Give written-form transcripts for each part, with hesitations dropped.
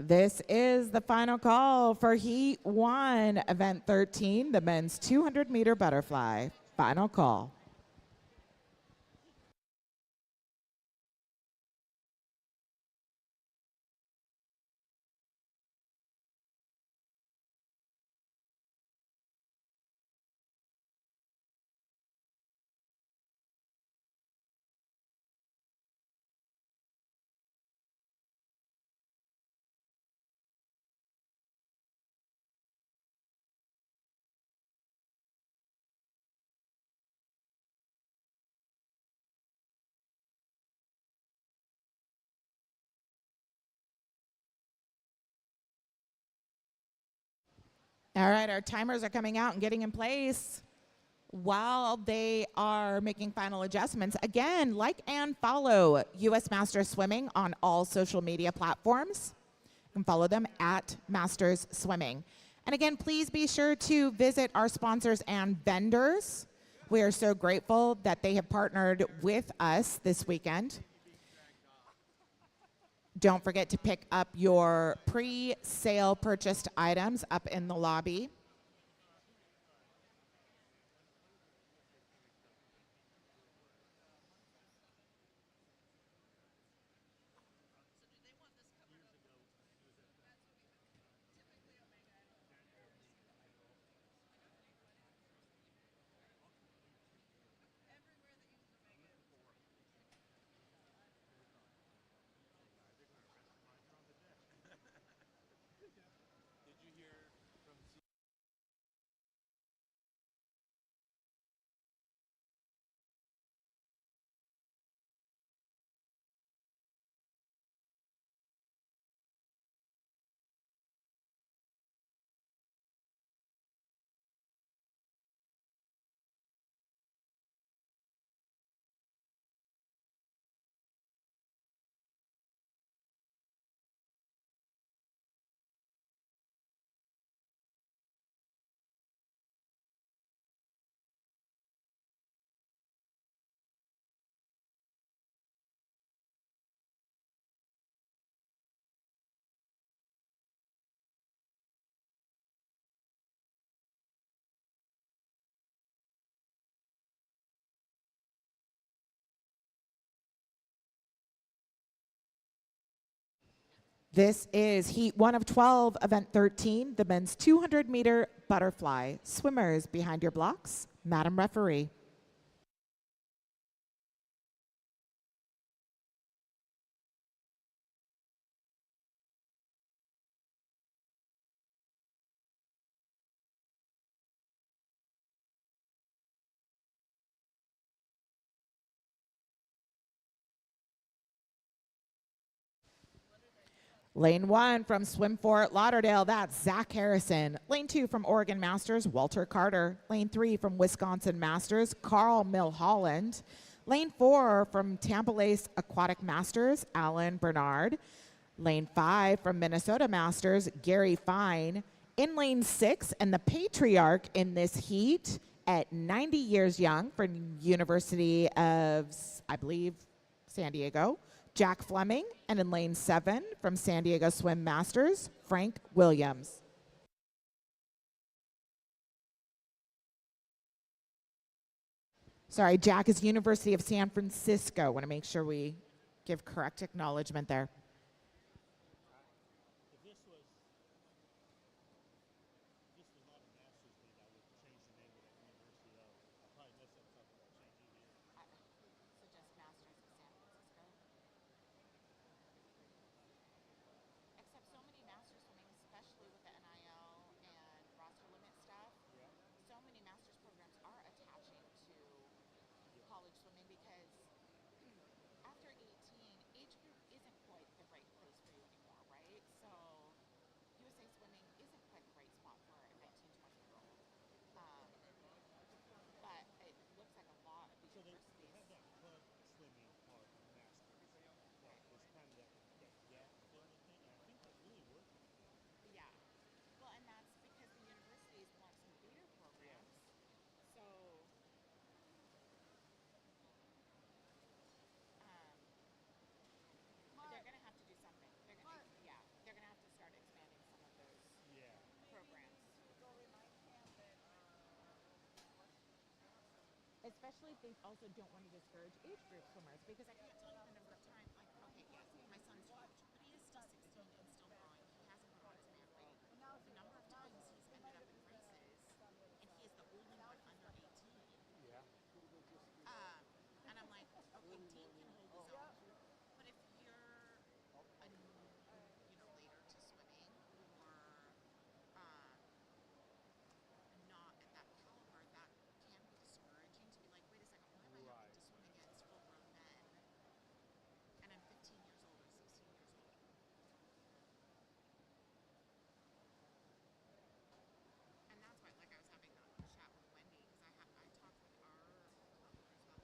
This is the final call for Heat 1, Event 13, the men's 200-meter butterfly. Final call. All right, our timers are coming out and getting in place. While they are making final adjustments, again, like and follow US Masters Swimming on all social media platforms. You can follow them at Masters Swimming. And again, please be sure to visit our sponsors and vendors. We are so grateful that they have partnered with us this weekend. Don't forget to pick up your pre-sale purchased items up in the lobby. This is Heat 1 of 12, Event 13, the men's 200-meter butterfly. Swimmers behind your blocks. Madam Referee. Lane 1 from Swim Fort Lauderdale, that's Zach Harrison. Lane 2 from Oregon Masters, Walter Carter. Lane 3 from Wisconsin Masters, Carl Milholland. Lane 4 from Tampa Lace Aquatic Masters, Alan Bernard. Lane 5 from Minnesota Masters, Gary Fine. In lane 6, and the patriarch in this heat at 90 years young from University of, I believe, San Diego, Jack Fleming. And in lane 7 from San Diego Swim Masters, Frank Williams. Sorry, Jack is University of San Francisco. Want to make sure we give correct acknowledgement there. especially if they also don't want to discourage age group swimmers, because I can't tell you the number of times, like, okay, yes, my son's huge, but he is still 16 and still growing. He hasn't put on his man weight. The number of times he's ended up in races, and he is the only one under 18. Yeah. Um, and I'm like, okay, Dean can hold his own, but if you're later to swimming or um, not at that caliber, that can be discouraging to be like, wait a second, why am I having to swim against full-grown men? And I'm 15 years old or 16 years old. And that's why, like, I was having that chat with Wendy because I talked with our club owners about this too.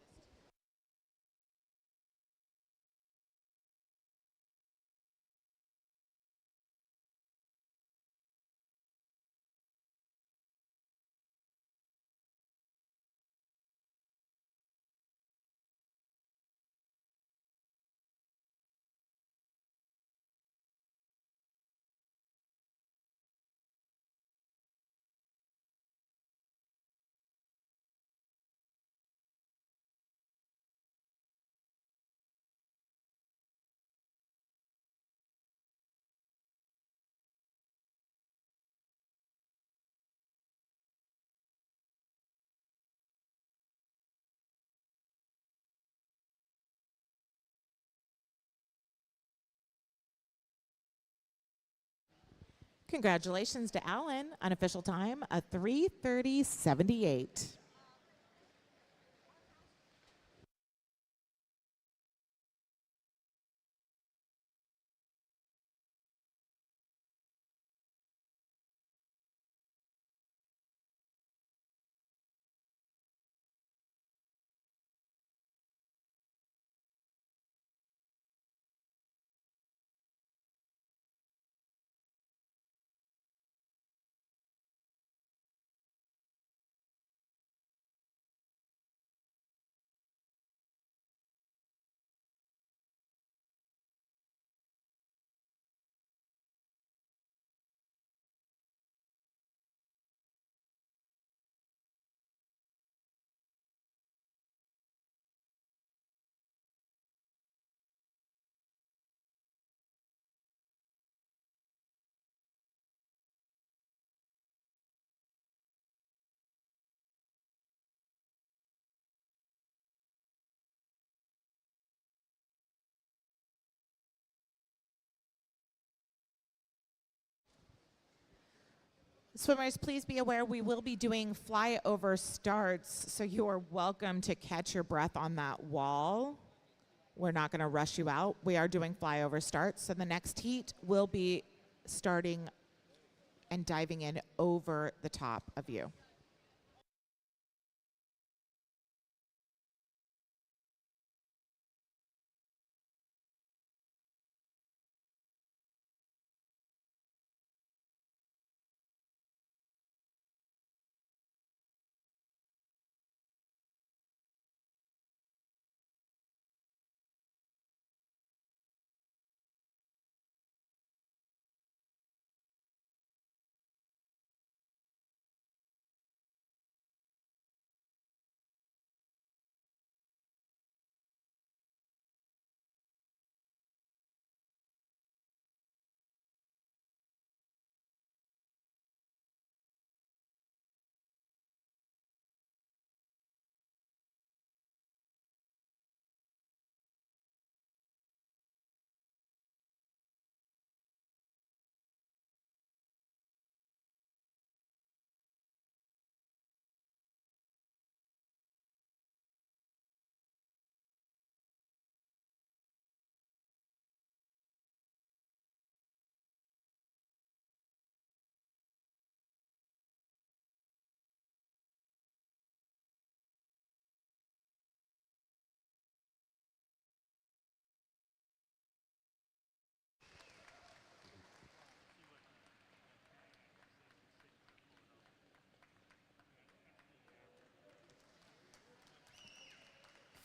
Congratulations to Alan. Unofficial time, a 3:30.78. Swimmers, please be aware we will be doing flyover starts, so you are welcome to catch your breath on that wall. We're not going to rush you out. We are doing flyover starts, so the next heat will be starting and diving in over the top of you.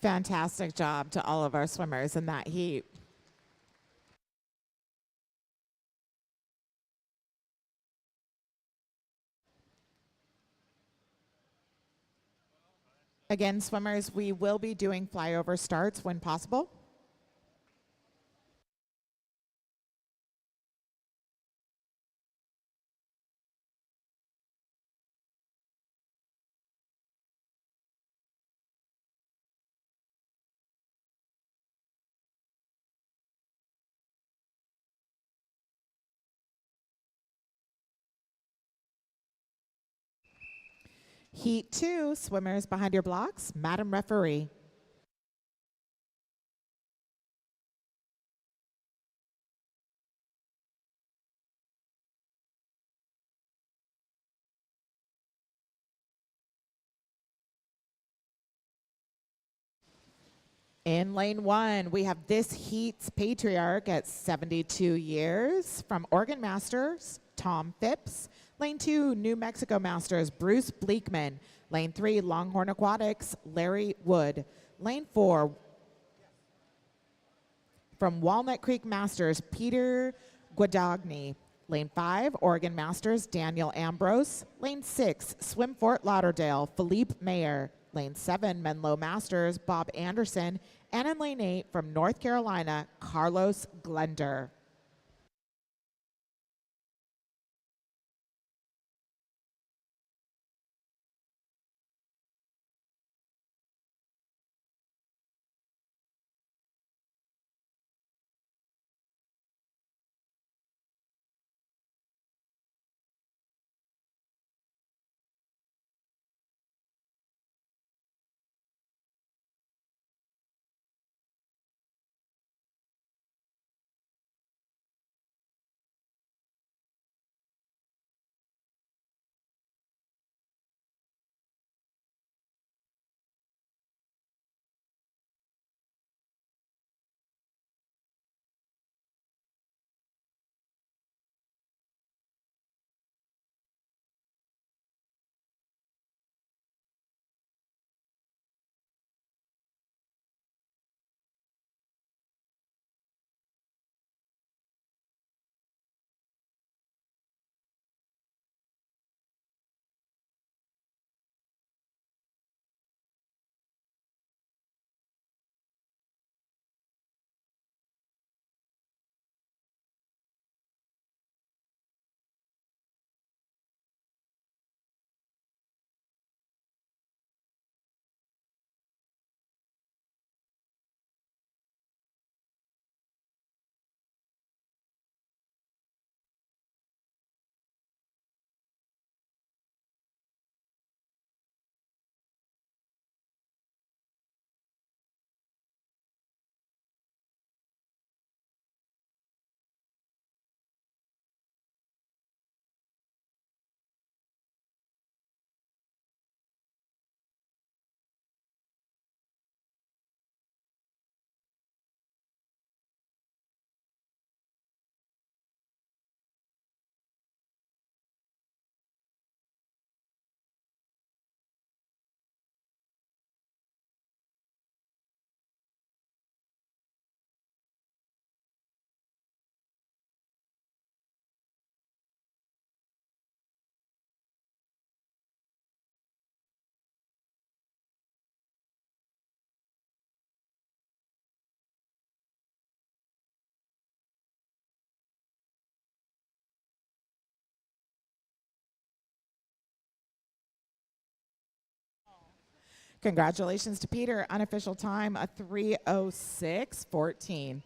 Fantastic job to all of our swimmers in that heat. Again, swimmers, we will be doing flyover starts when possible. Heat 2, swimmers behind your blocks. Madam Referee. In lane 1, we have this heat's patriarch at 72 years from Oregon Masters, Tom Phipps. Lane 2, New Mexico Masters, Bruce Bleekman. Lane 3, Longhorn Aquatics, Larry Wood. Lane 4, from Walnut Creek Masters, Peter Guadagni. Lane 5, Oregon Masters, Daniel Ambrose. Lane 6, Swim Fort Lauderdale, Philippe Mayer. Lane 7, Menlo Masters, Bob Anderson. And in lane 8, from North Carolina, Carlos Glender. Congratulations to Peter. Unofficial time, a 3:06:14.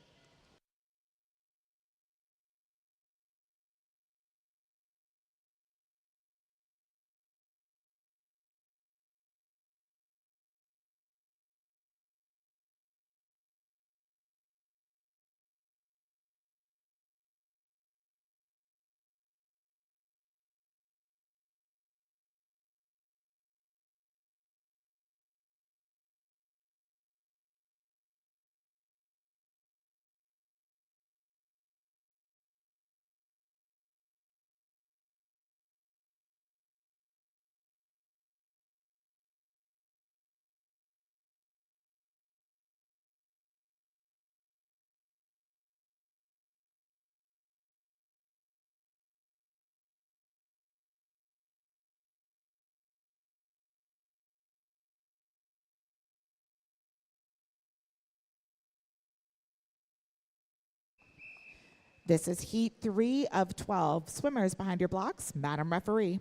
This is heat 3 of 12. Swimmers behind your blocks, Madam Referee.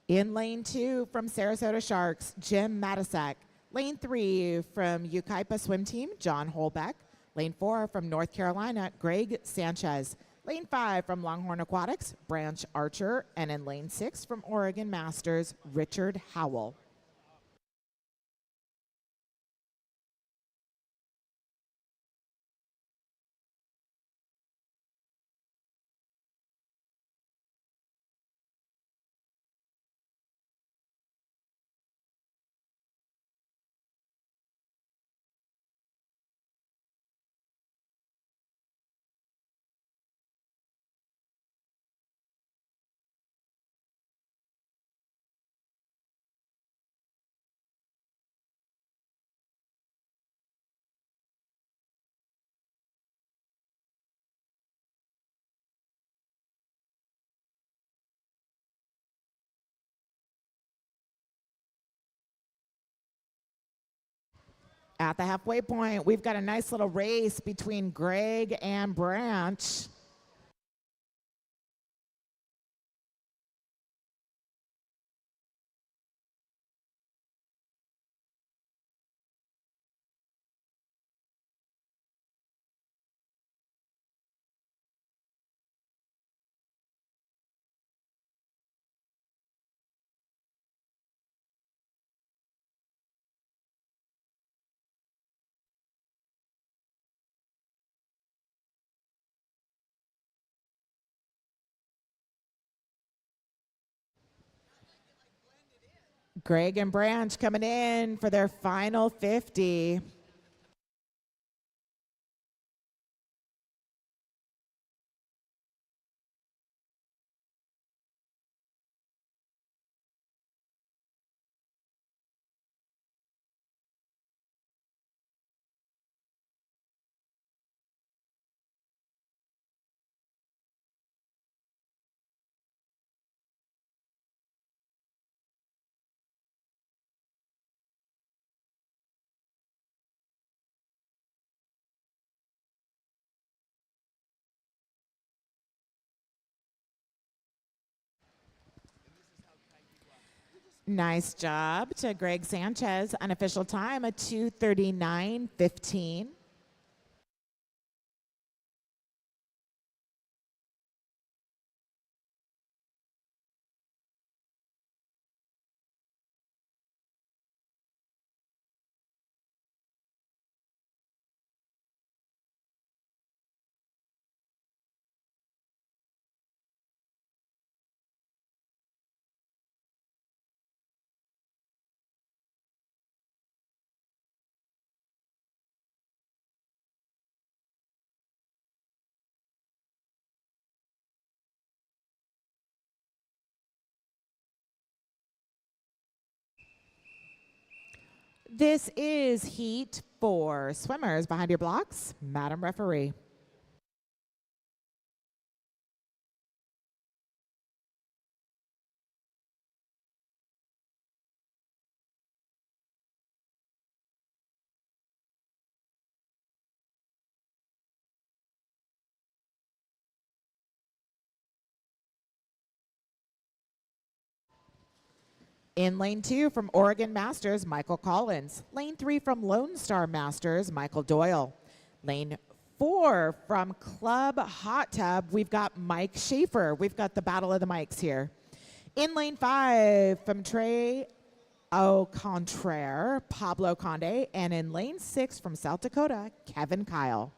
In lane 2 from Sarasota Sharks, Jim Matisak. Lane 3 from Ukaipa Swim Team, John Holbeck. Lane 4 from North Carolina, Greg Sanchez. Lane 5 from Longhorn Aquatics, Branch Archer. And in lane 6 from Oregon Masters, Richard Howell. At the halfway point, we've got a nice little race between Greg and Branch. Greg and Branch coming in for their final 50. Nice job to Greg Sanchez. Unofficial time, a 2:39:15. This is heat 4. Swimmers behind your blocks, Madam Referee. In lane 2 from Oregon Masters, Michael Collins. Lane 3 from Lone Star Masters, Michael Doyle. Lane 4 from Club Hot Tub, we've got Mike Schaefer. We've got the battle of the mics here. In lane 5 from Trey O'Contrere, Pablo Conde. And in lane 6 from South Dakota, Kevin Kyle.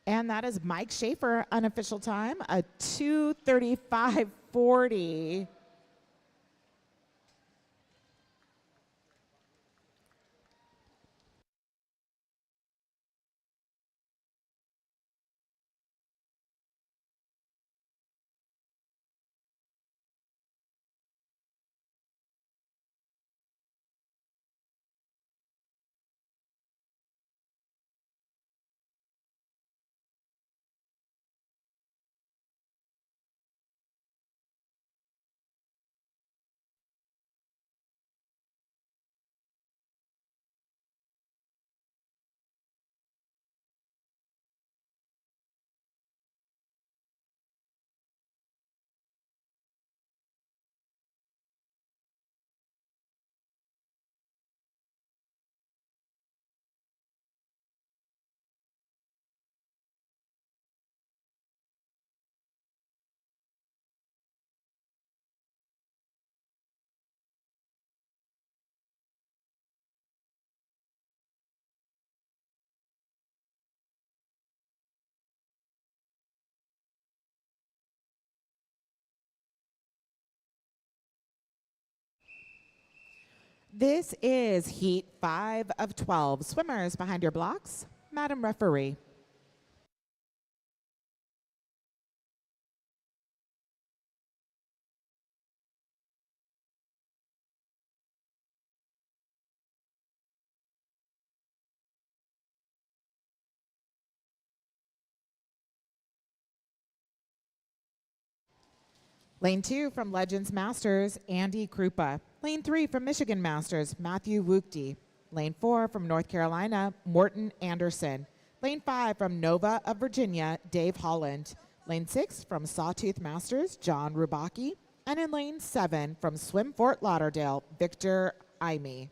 And that is Mike Schaefer, unofficial time, a 2:35.40. This is Heat 5 of 12. Swimmers behind your blocks. Madam Referee. Lane 2 from Legends Masters, Andy Krupa. Lane 3 from Michigan Masters, Matthew Wukti. Lane 4 from North Carolina, Morton Anderson. Lane 5 from Nova of Virginia, Dave Holland. Lane 6 from Sawtooth Masters, John Rubaki. And in Lane 7 from Swim Fort Lauderdale, Victor Ime.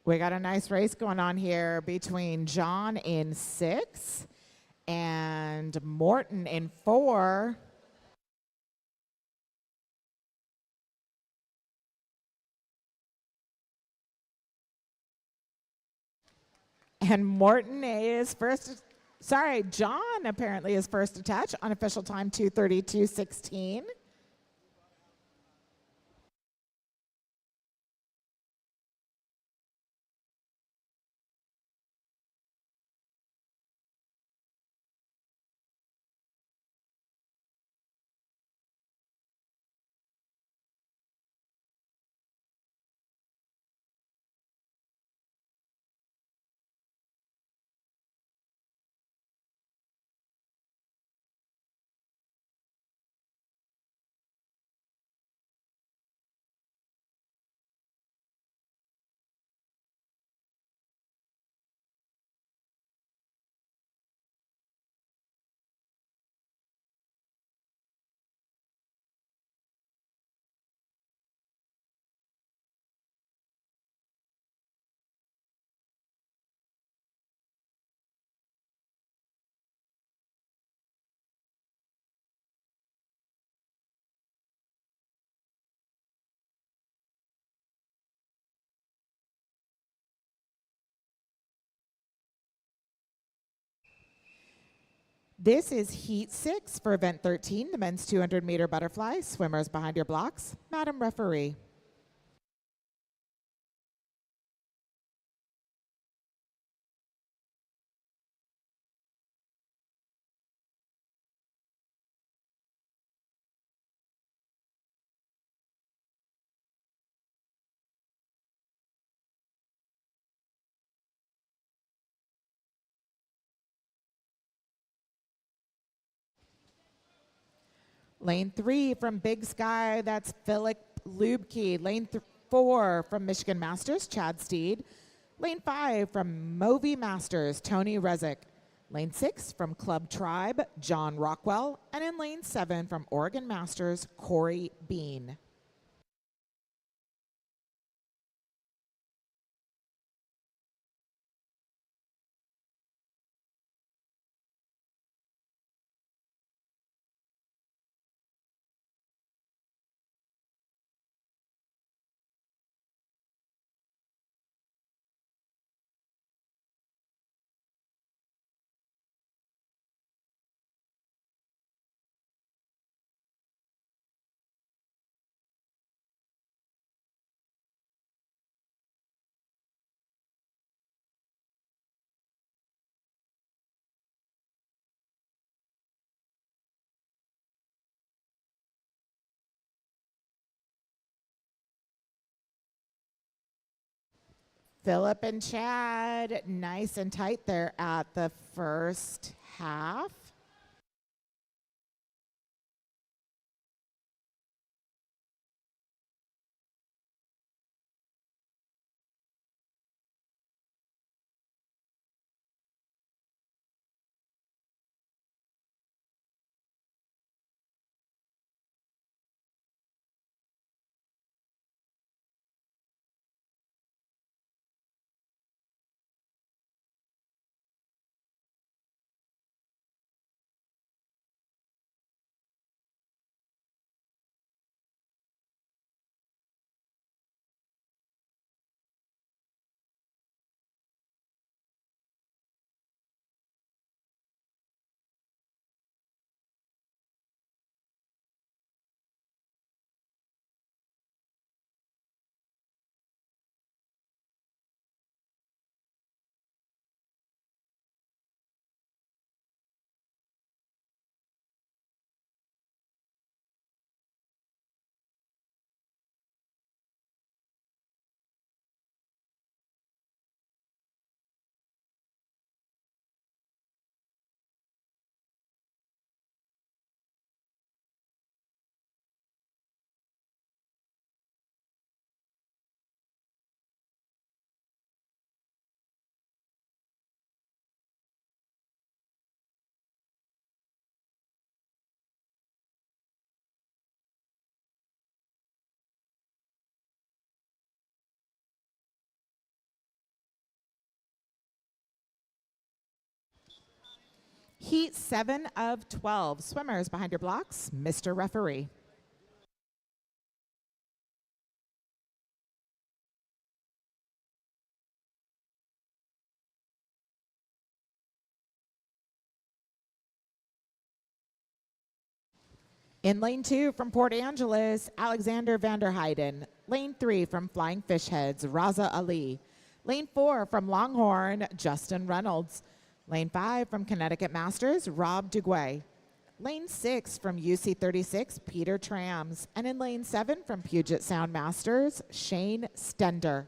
We got a nice race going on here between John in 6 and Morton in 4. And Morton is first. Sorry, John apparently is first to touch. Unofficial time 2:32.16. This is Heat 6 for Event 13, the men's 200-meter butterfly. Swimmers behind your blocks. Madam Referee. Lane 3 from Big Sky, that's Philip Lubke. Lane 4 from Michigan Masters, Chad Steed. Lane 5 from Movi Masters, Tony Rezick. Lane 6 from Club Tribe, John Rockwell. And in Lane 7 from Oregon Masters, Corey Bean. Philip and Chad, nice and tight there at the first half. Heat 7 of 12. Swimmers behind your blocks, Mr. Referee. In lane 2 from Port Angeles, Alexander Vanderheiden. Lane 3 from Flying Fish Heads, Raza Ali. Lane 4 from Longhorn, Justin Reynolds. Lane 5 from Connecticut Masters, Rob Duguay. Lane 6 from UC36, Peter Trams. And in lane 7 from Puget Sound Masters, Shane Stender.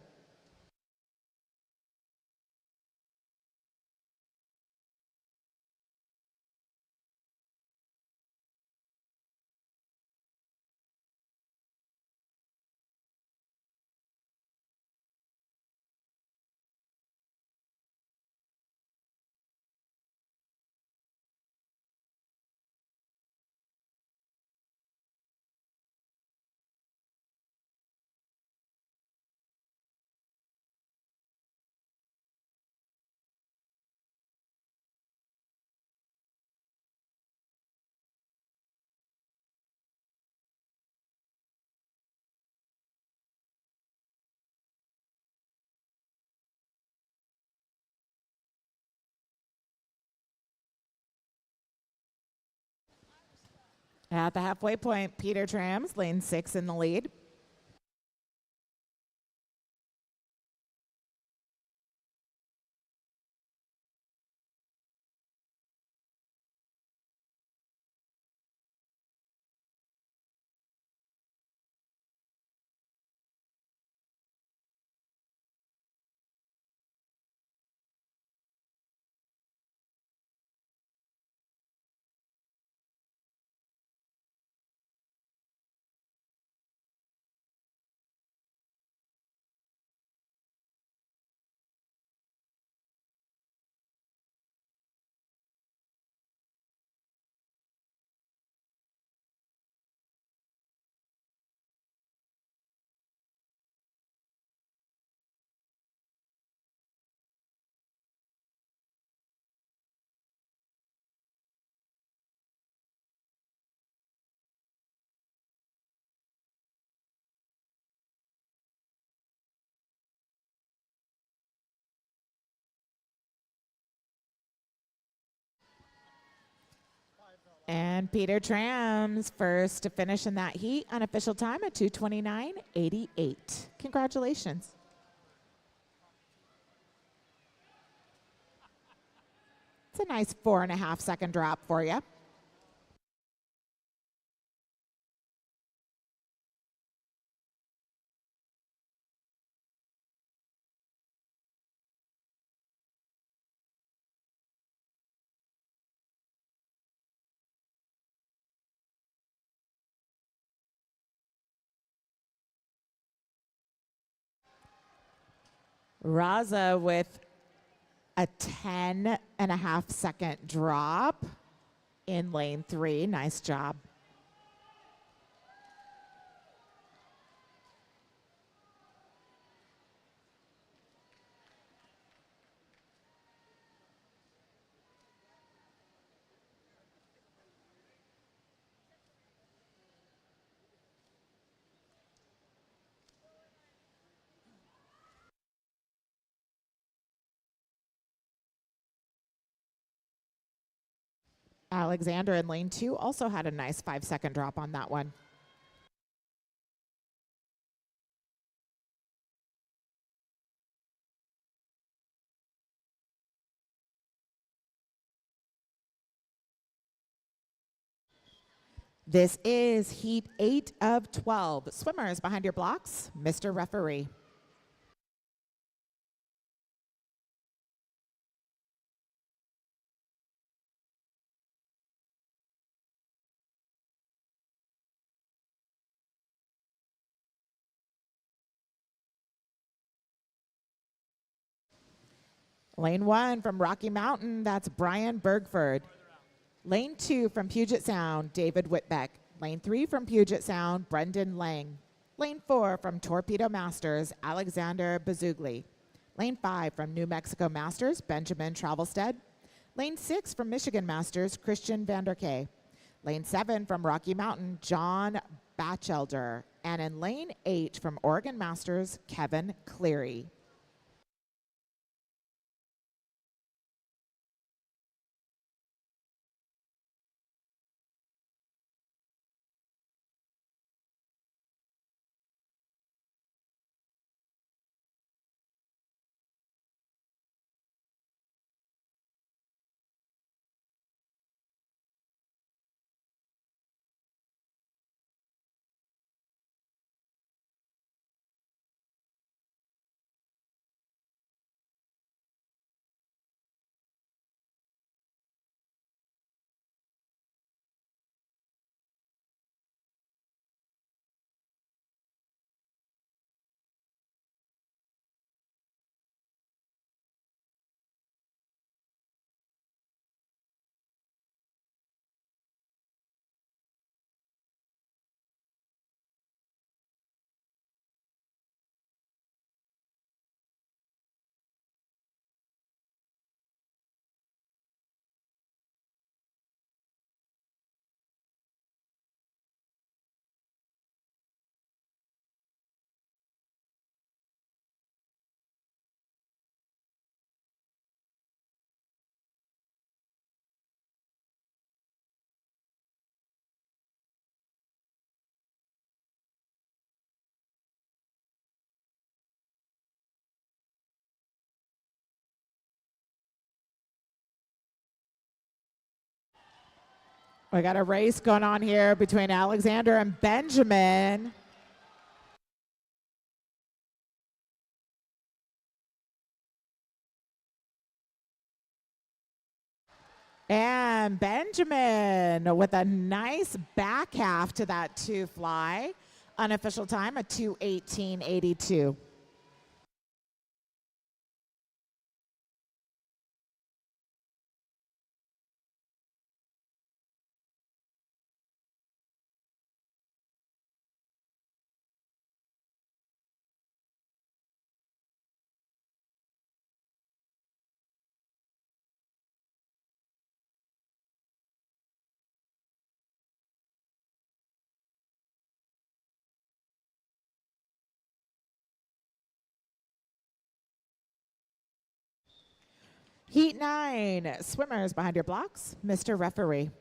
At the halfway point, Peter Trams, lane 6 in the lead. And Peter Trams first to finish in that heat, unofficial time at 2:29.88. Congratulations. It's a nice 4.5-second drop for you. Raza with a 10.5-second drop in lane 3. Nice job. Alexander in lane 2 also had a nice 5-second drop on that one. This is heat 8 of 12. Swimmers behind your blocks, Mr. Referee. Lane 1 from Rocky Mountain, that's Brian Bergford. Lane 2 from Puget Sound, David Whitbeck. Lane 3 from Puget Sound, Brendan Lang. Lane 4 from Torpedo Masters, Alexander Bazugli. Lane 5 from New Mexico Masters, Benjamin Travelstead. Lane 6 from Michigan Masters, Christian Vanderkay. Lane 7 from Rocky Mountain, John Batchelder. And in lane 8 from Oregon Masters, Kevin Cleary. We got a race going on here between Alexander and Benjamin. And Benjamin with a nice back half to that 2 fly. Unofficial time, a 2:18.82. Heat 9, swimmers behind your blocks, Mr. Referee.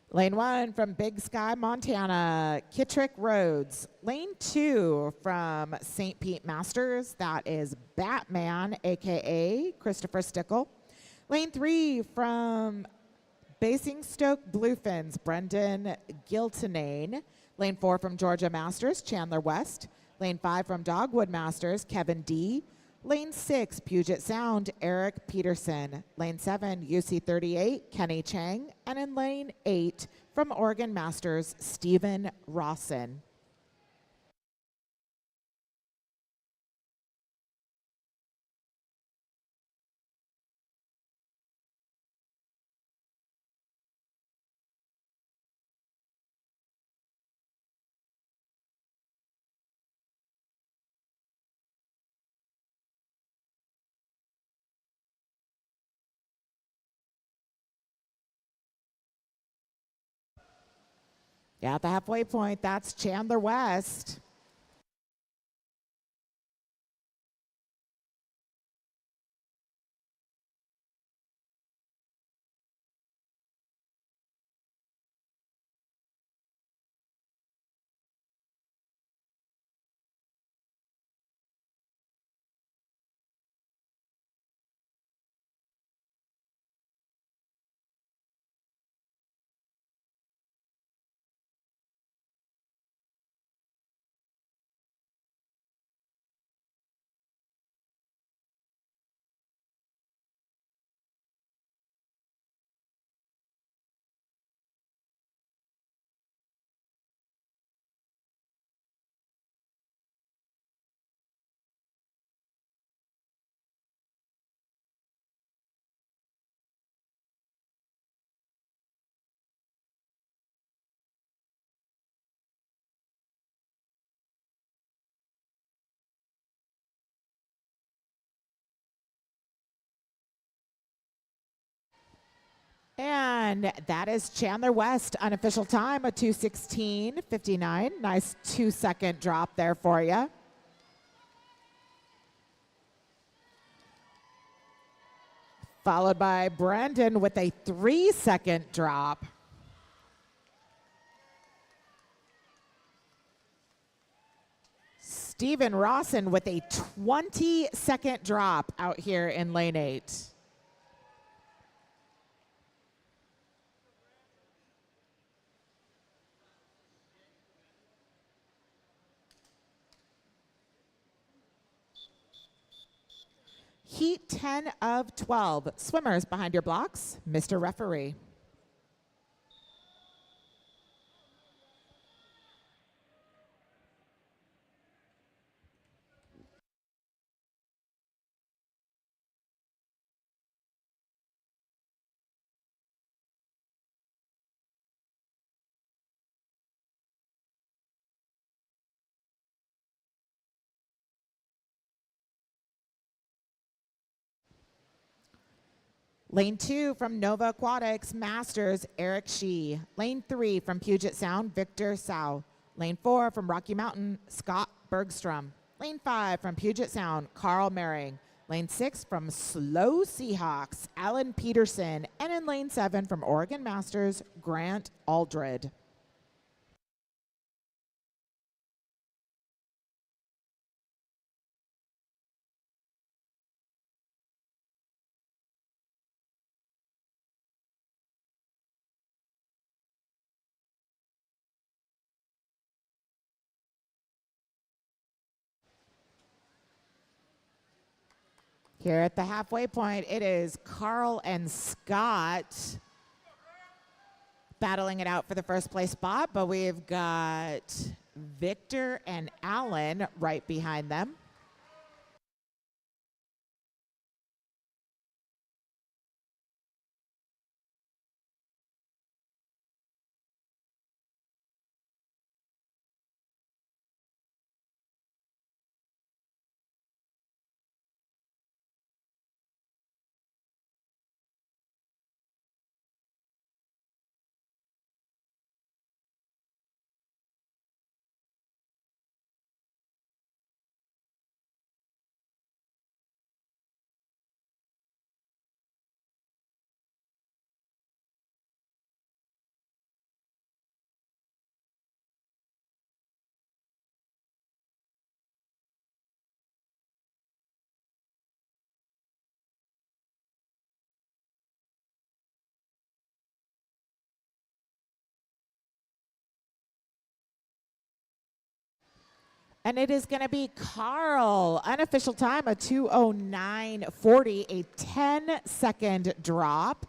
Lane 1 from Big Sky, Montana, Kittrick Roads. Lane 2 from St. Pete Masters, that is Batman, aka Christopher Stickle. Lane 3 from Basingstoke Bluefins, Brendan Giltonane. Lane 4 from Georgia Masters, Chandler West. Lane 5 from Dogwood Masters, Kevin D. Lane 6, Puget Sound, Eric Peterson. Lane 7, UC 38, Kenny Chang. And in Lane 8, from Oregon Masters, Stephen Rawson. Yeah, at the halfway point, that's Chandler West. And that is Chandler West, unofficial time, a 2:16.59. Nice 2-second drop there for you. Followed by Brendan with a 3-second drop. Stephen Rawson with a 20-second drop out here in lane 8. Heat 10 of 12. Swimmers behind your blocks, Mr. Referee. Lane 2 from Nova Aquatics Masters, Eric Shee. Lane 3 from Puget Sound, Victor Sau. Lane 4 from Rocky Mountain, Scott Bergstrom. Lane 5 from Puget Sound, Carl Mering. Lane 6 from Slow Seahawks, Alan Peterson. And in lane 7 from Oregon Masters, Grant Aldred. Here at the halfway point, it is Carl and Scott battling it out for the first place spot, but we've got Victor and Alan right behind them. And it is going to be Carl. Unofficial time, a 2:09.40, a 10-second drop.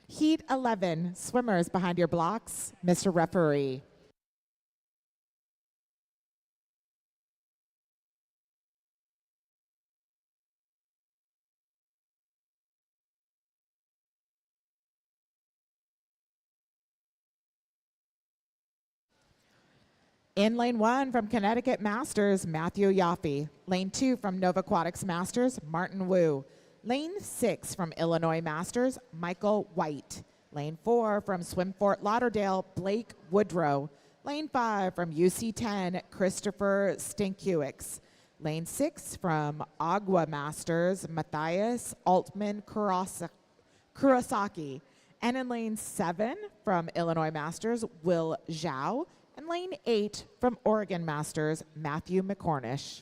Heat 11, swimmers behind your blocks, Mr. Referee. In lane 1 from Connecticut Masters, Matthew Yaffe. Lane 2 from Nova Aquatics Masters, Martin Wu. Lane 6 from Illinois Masters, Michael White. Lane 4 from Swim Fort Lauderdale, Blake Woodrow. Lane 5 from UC10, Christopher Stankiewicz. Lane 6 from Agua Masters, Matthias Altman Kurosaki. And in lane 7 from Illinois Masters, Will Zhao. And lane 8 from Oregon Masters, Matthew McCornish.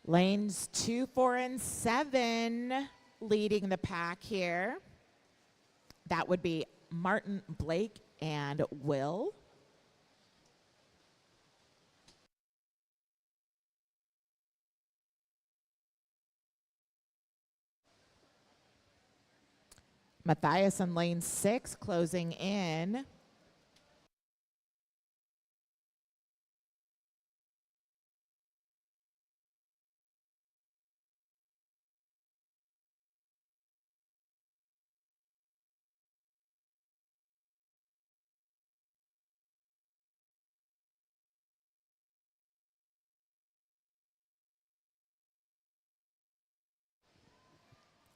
Lanes 2, 4, and 7 leading the pack here. That would be Martin, Blake, and Will. Matthias in lane 6 closing in.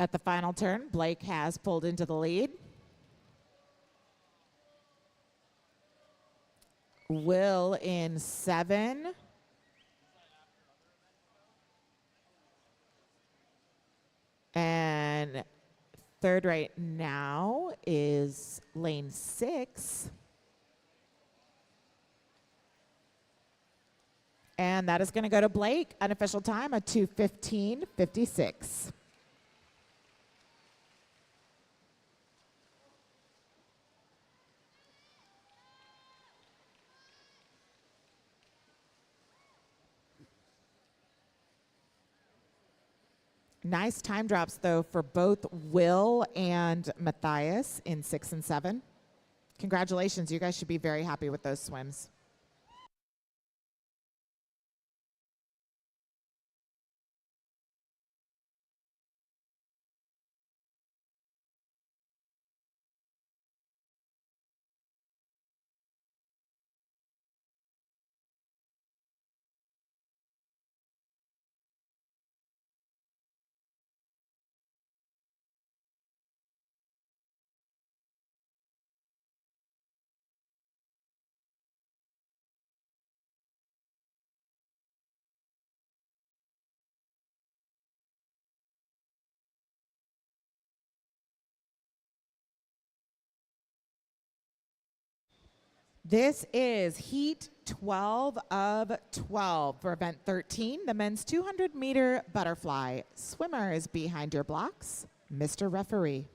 At the final turn, Blake has pulled into the lead. Will in 7. And third right now is lane 6. And that is going to go to Blake. Unofficial time, a 2:15.56. Nice time drops, though, for both Will and Matthias in 6 and 7. Congratulations. You guys should be very happy with those swims. This is Heat 12 of 12 for event 13, the men's 200-meter butterfly. Swimmers behind your blocks, Mr. Referee.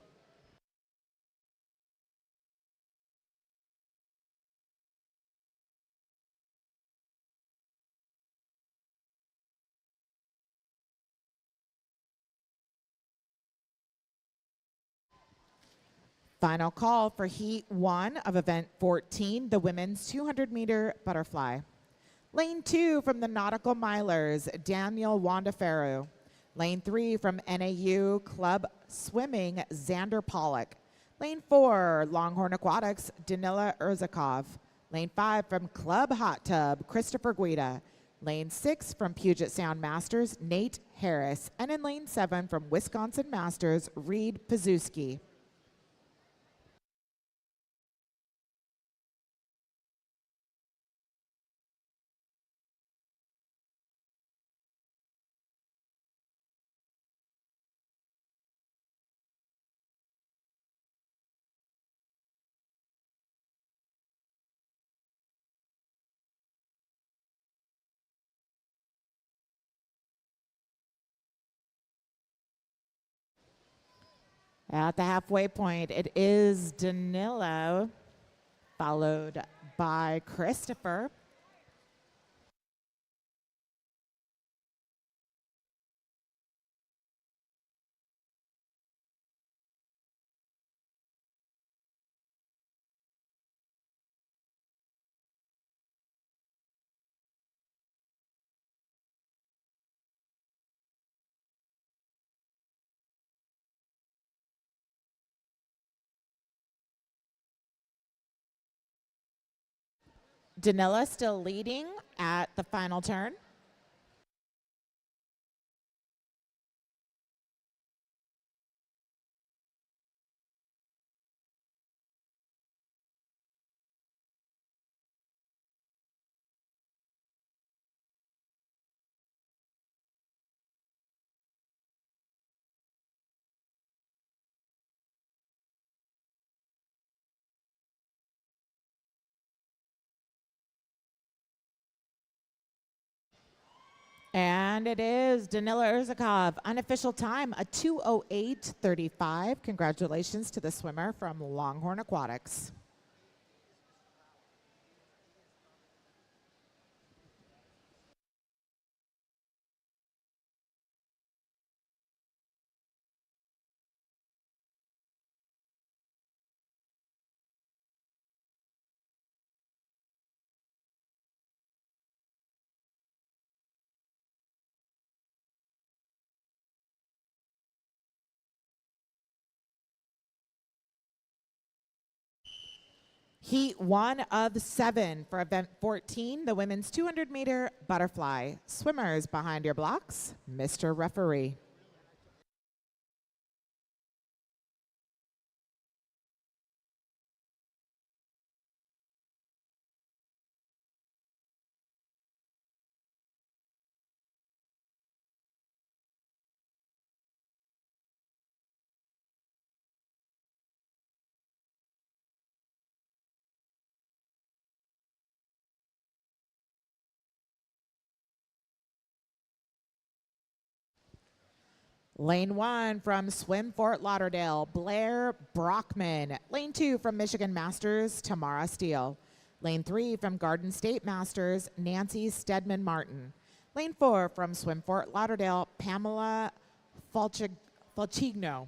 Final call for Heat 1 of event 14, the women's 200-meter butterfly. Lane 2 from the Nautical Milers, Daniel Wandaferru. Lane 3 from NAU Club Swimming, Xander Pollock. Lane 4, Longhorn Aquatics, Danila Urzakov. Lane 5 from Club Hot Tub, Christopher Guida. Lane 6 from Puget Sound Masters, Nate Harris. And in Lane 7 from Wisconsin Masters, Reed Pazuski. At the halfway point, it is Danilo, followed by Christopher. Danila still leading at the final turn. And it is Danila Urzakov, unofficial time, a 2:08:35. Congratulations to the swimmer from Longhorn Aquatics. Heat 1 of 7 for event 14, the women's 200-meter butterfly. Swimmers behind your blocks, Mr. Referee. Lane 1 from Swim Fort Lauderdale, Blair Brockman. Lane 2 from Michigan Masters, Tamara Steele. Lane 3 from Garden State Masters, Nancy Stedman Martin. Lane 4 from Swim Fort Lauderdale, Pamela Falchig- Falchigno.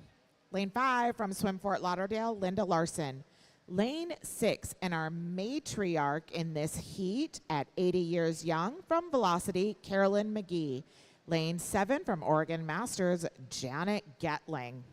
Lane 5 from Swim Fort Lauderdale, Linda Larson. Lane 6 and our matriarch in this heat at 80 years young from Velocity, Carolyn McGee. Lane 7 from Oregon Masters, Janet Getling.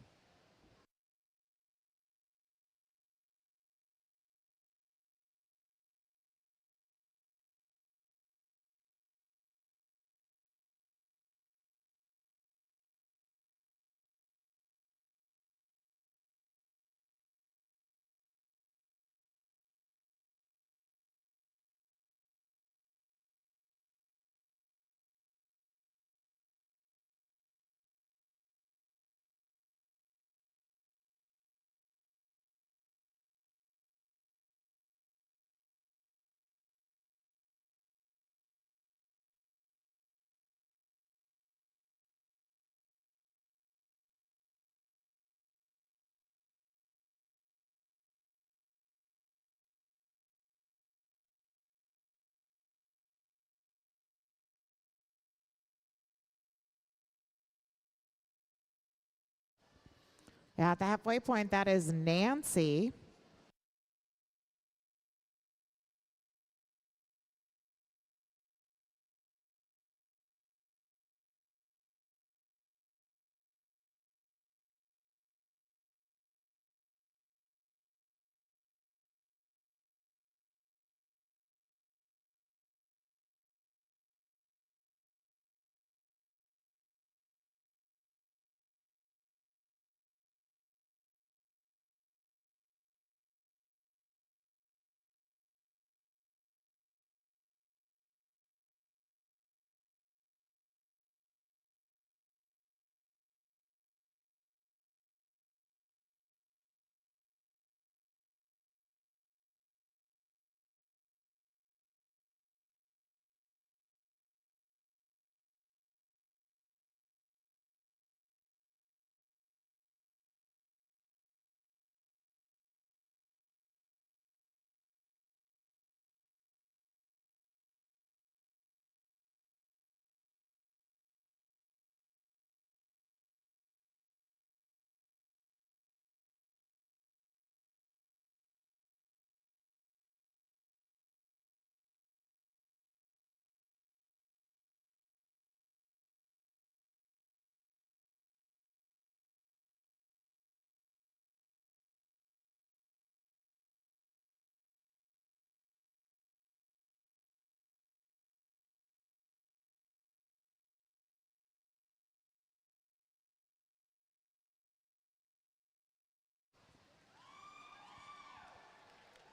At the halfway point, that is Nancy.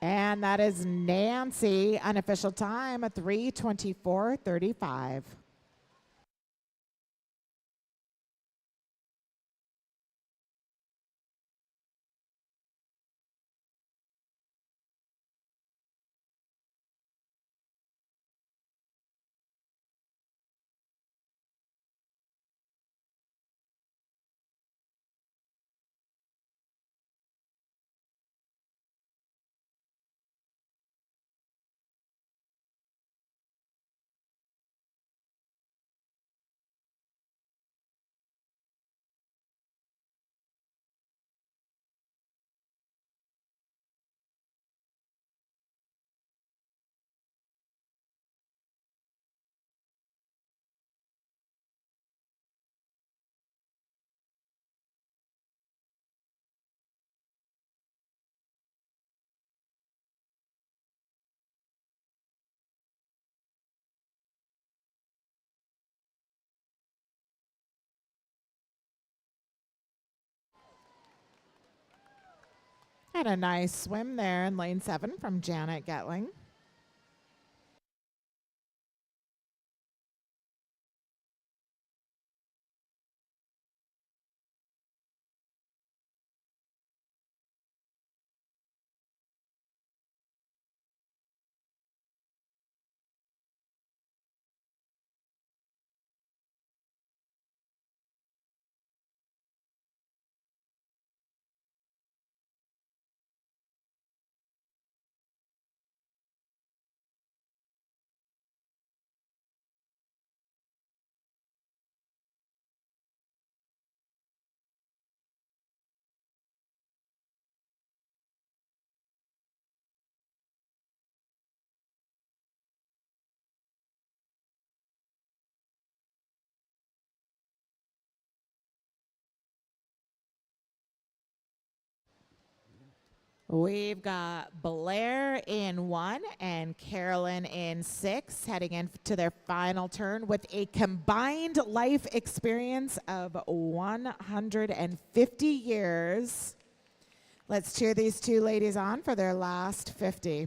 And that is Nancy, unofficial time at 3:24:35. And a nice swim there in lane 7 from Janet Getling. We've got Blair in 1 and Carolyn in 6, heading into their final turn with a combined life experience of 150 years. Let's cheer these two ladies on for their last 50.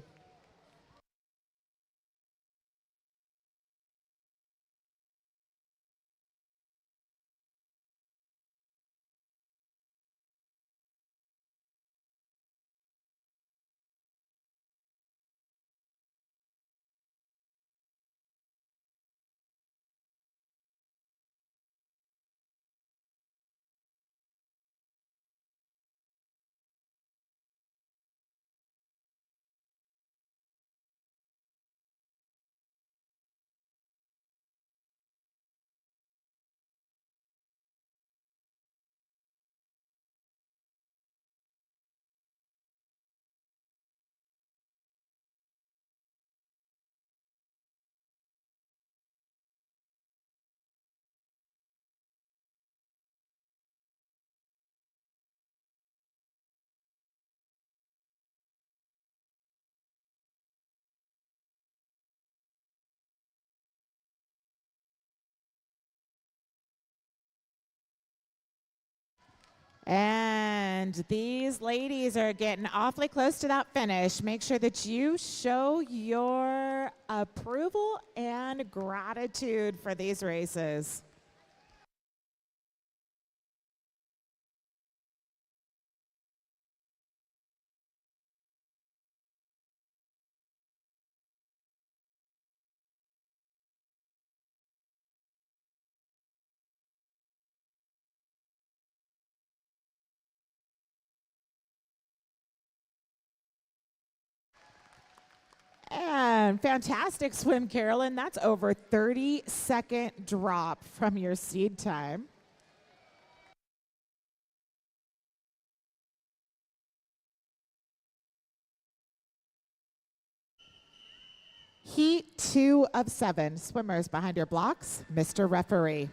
And these ladies are getting awfully close to that finish. Make sure that you show your approval and gratitude for these races. And fantastic swim, Carolyn. That's over 30-second drop from your seed time. Heat 2 of 7. Swimmers behind your blocks, Mr. Referee.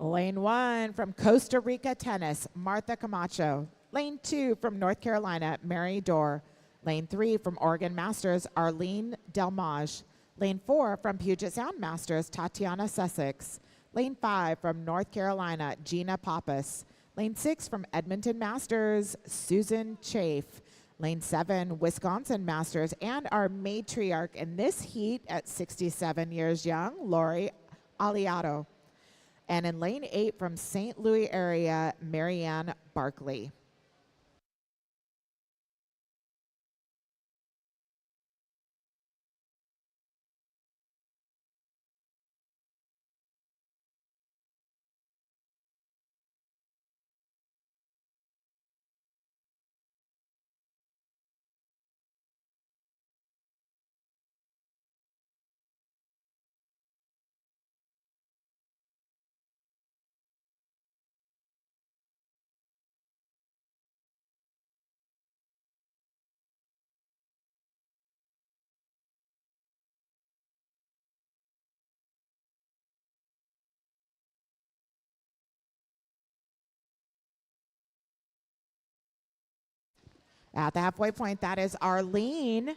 Lane 1 from Costa Rica Tennis, Martha Camacho. Lane 2 from North Carolina, Mary Dorr. Lane 3 from Oregon Masters, Arlene Delmage. Lane 4 from Puget Sound Masters, Tatiana Sussex. Lane 5 from North Carolina, Gina Pappas. Lane 6 from Edmonton Masters, Susan Chafe. Lane 7, Wisconsin Masters, and our matriarch in this heat at 67 years young, Lori Aliato. And in lane 8 from St. Louis area, Marianne Barkley. At the halfway point, that is Arlene.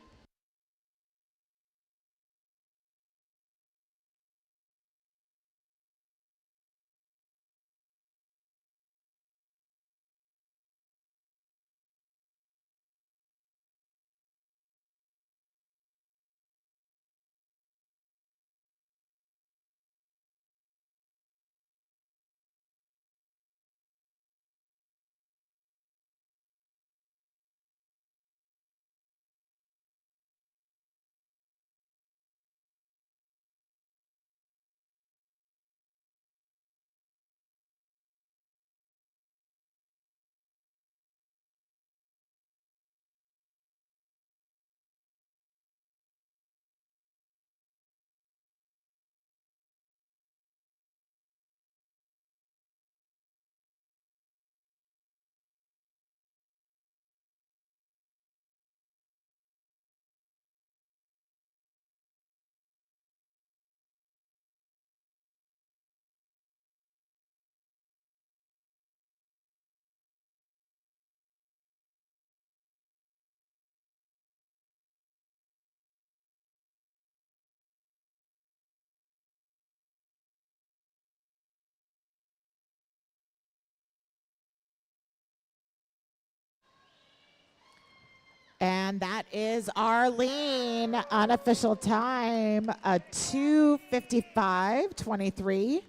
And that is Arlene. Unofficial time, a 2:55.23.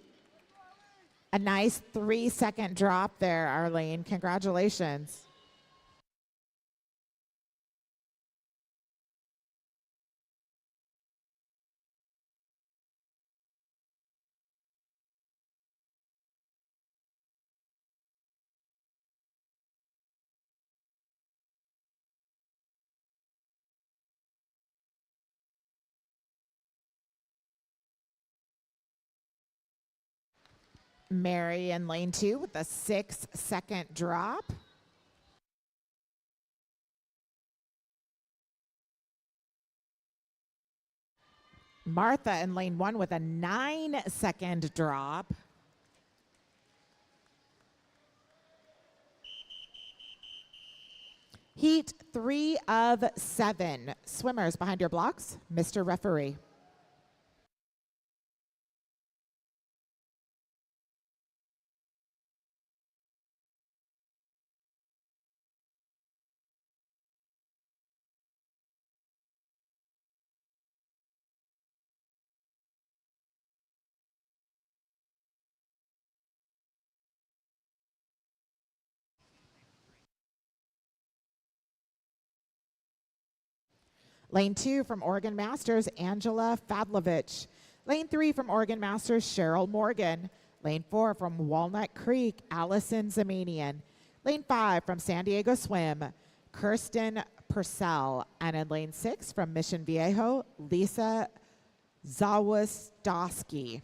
A nice 3-second drop there, Arlene. Congratulations. Mary in lane 2 with a 6-second drop. Martha in lane 1 with a 9-second drop. Heat 3 of 7. Swimmers behind your blocks, Mr. Referee. Lane 2 from Oregon Masters, Angela Fadlovich. Lane 3 from Oregon Masters, Cheryl Morgan. Lane 4 from Walnut Creek, Allison Zamanian. Lane 5 from San Diego Swim, Kirsten Purcell. And in lane 6 from Mission Viejo, Lisa Zawistowski.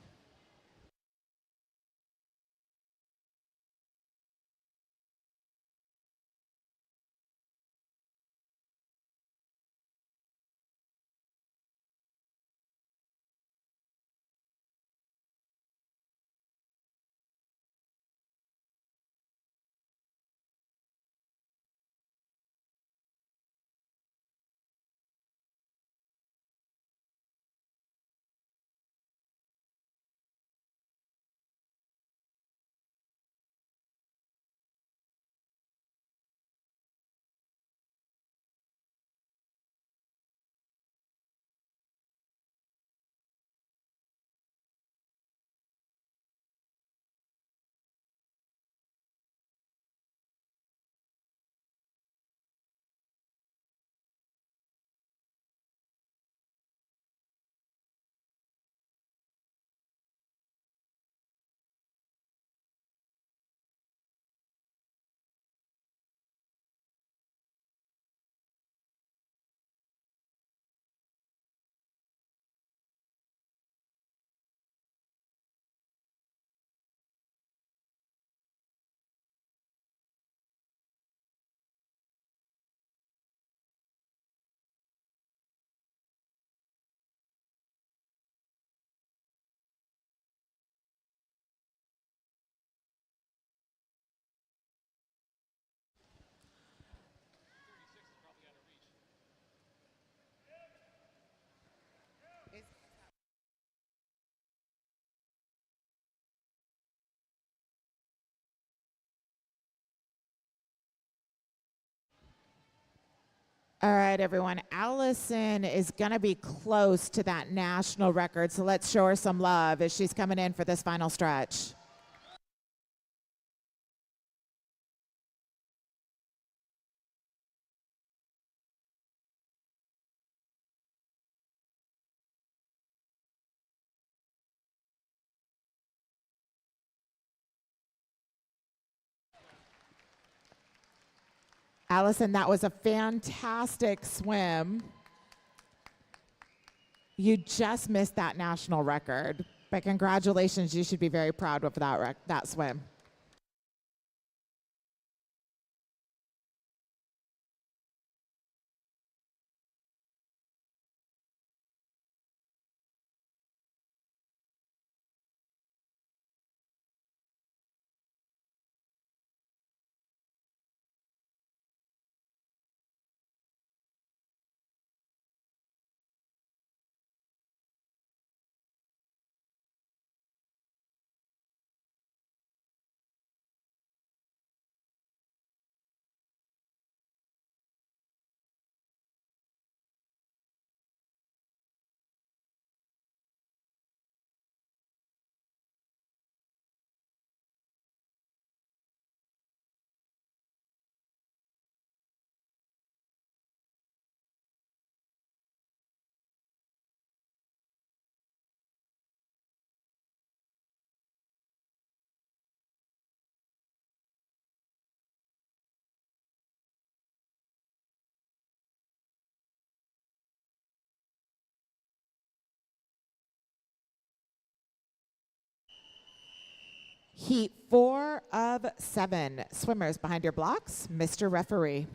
All right, everyone. Allison is going to be close to that national record, so let's show her some love as she's coming in for this final stretch. Allison, that was a fantastic swim. You just missed that national record, but congratulations. You should be very proud of that swim. Heat 4 of 7. Swimmers behind your blocks, Mr. Referee.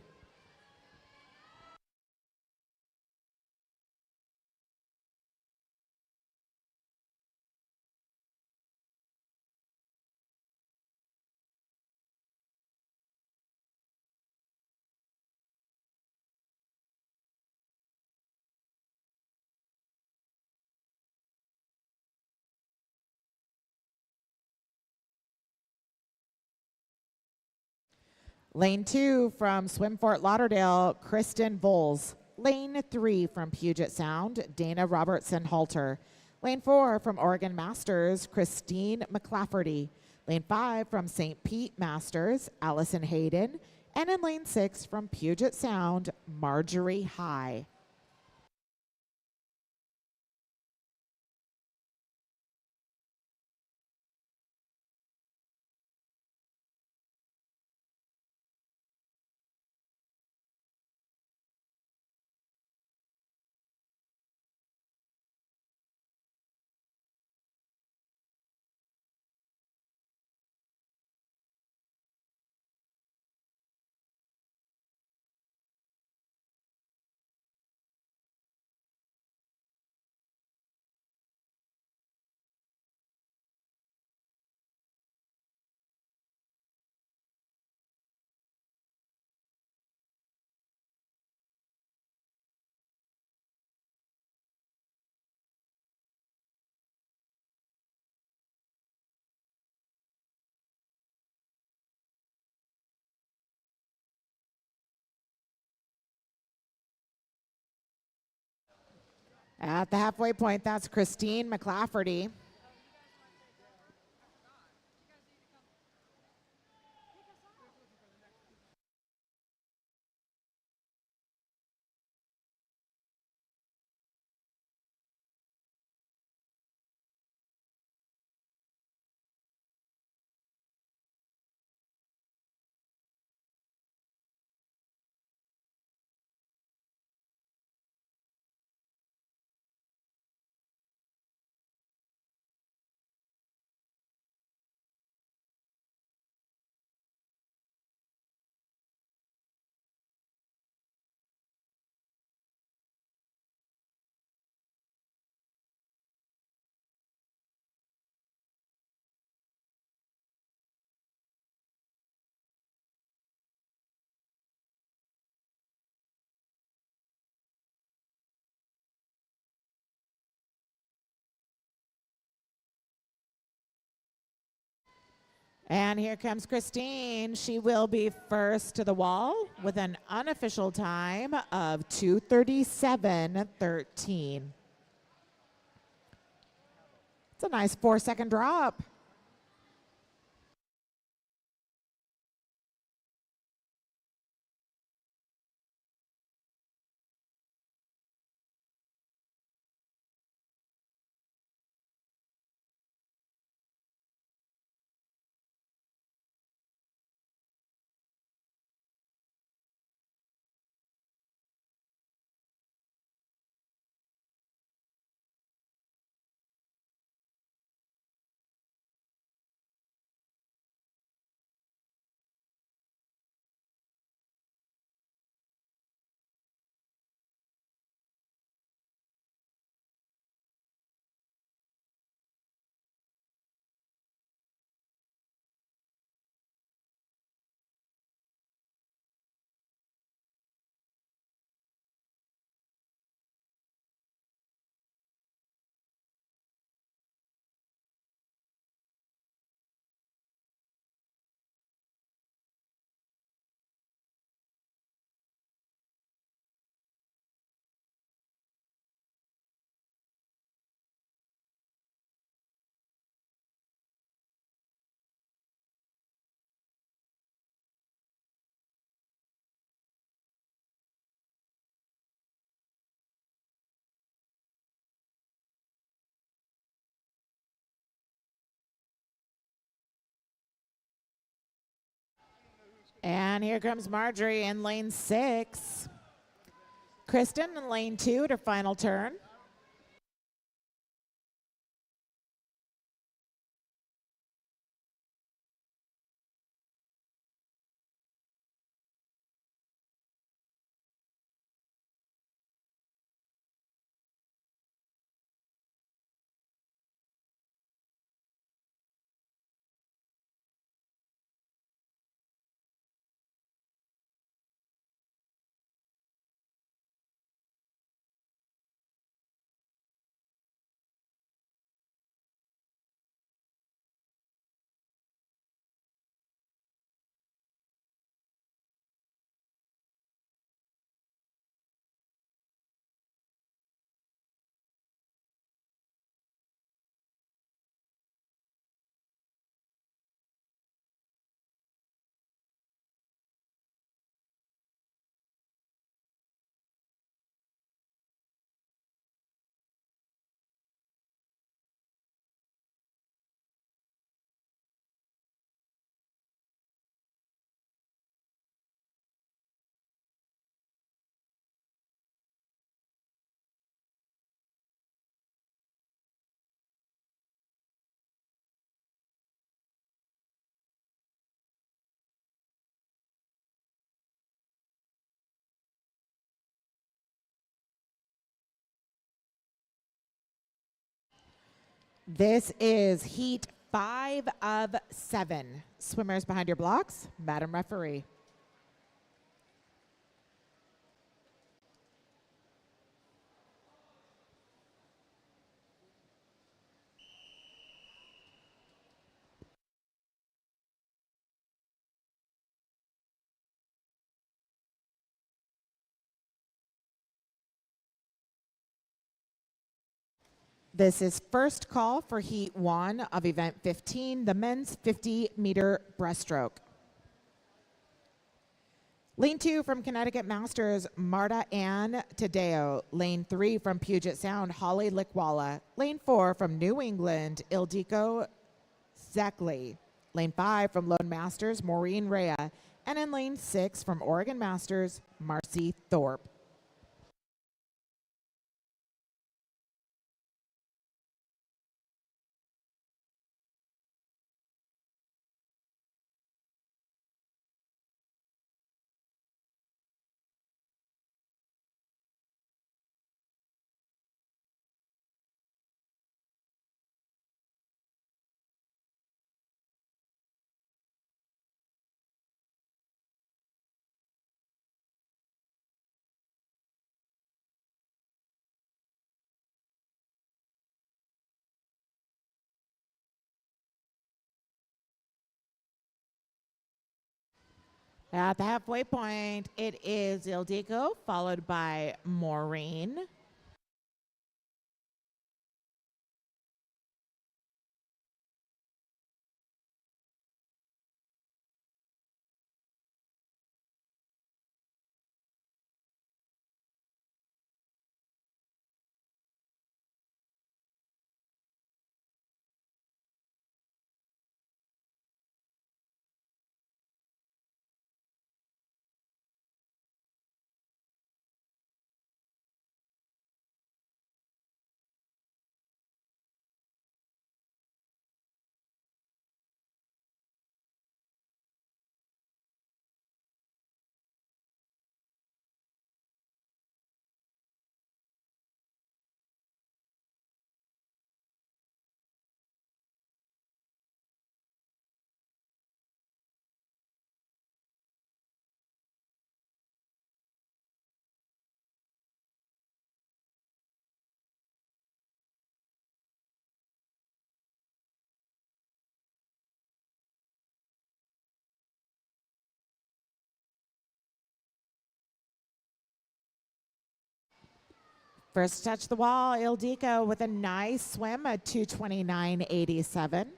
Lane 2 from Swim Fort Lauderdale, Kristen Voles. Lane 3 from Puget Sound, Dana Robertson Halter. Lane 4 from Oregon Masters, Christine McClafferty. Lane 5 from St. Pete Masters, Allison Hayden. And in lane 6 from Puget Sound, Marjorie High. At the halfway point, that's Christine McClafferty. And here comes Christine. She will be first to the wall with an unofficial time of 2:37.13. It's a nice 4-second drop. And here comes Marjorie in lane 6. Kristen in lane 2 at her final turn. This is heat 5 of 7. Swimmers behind your blocks, Madam Referee. This is first call for heat 1 of event 15, the men's 50-meter breaststroke. Lane 2 from Connecticut Masters, Marta Ann Tadeo. Lane 3 from Puget Sound, Holly Lickwalla. Lane 4 from New England, Ildiko Zekli. Lane 5 from Lone Masters, Maureen Rea. And in lane 6 from Oregon Masters, Marcy Thorpe. At the halfway point, it is Ildiko, followed by Maureen. First touch the wall, Ildiko with a nice swim at 2:29.87.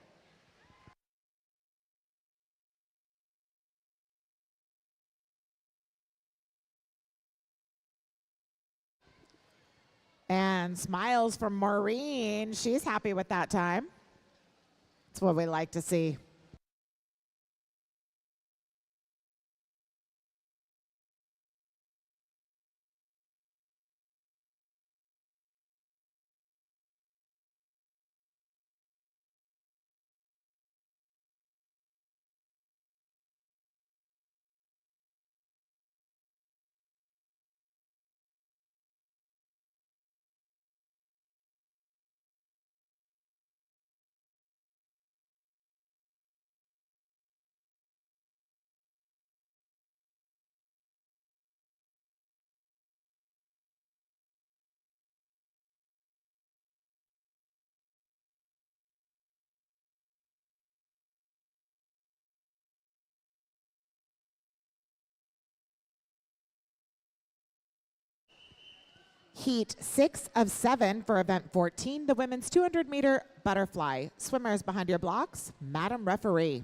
And smiles from Maureen. She's happy with that time. That's what we like to see. Heat 6 of 7 for event 14, the women's 200-meter butterfly. Swimmers behind your blocks, Madam Referee.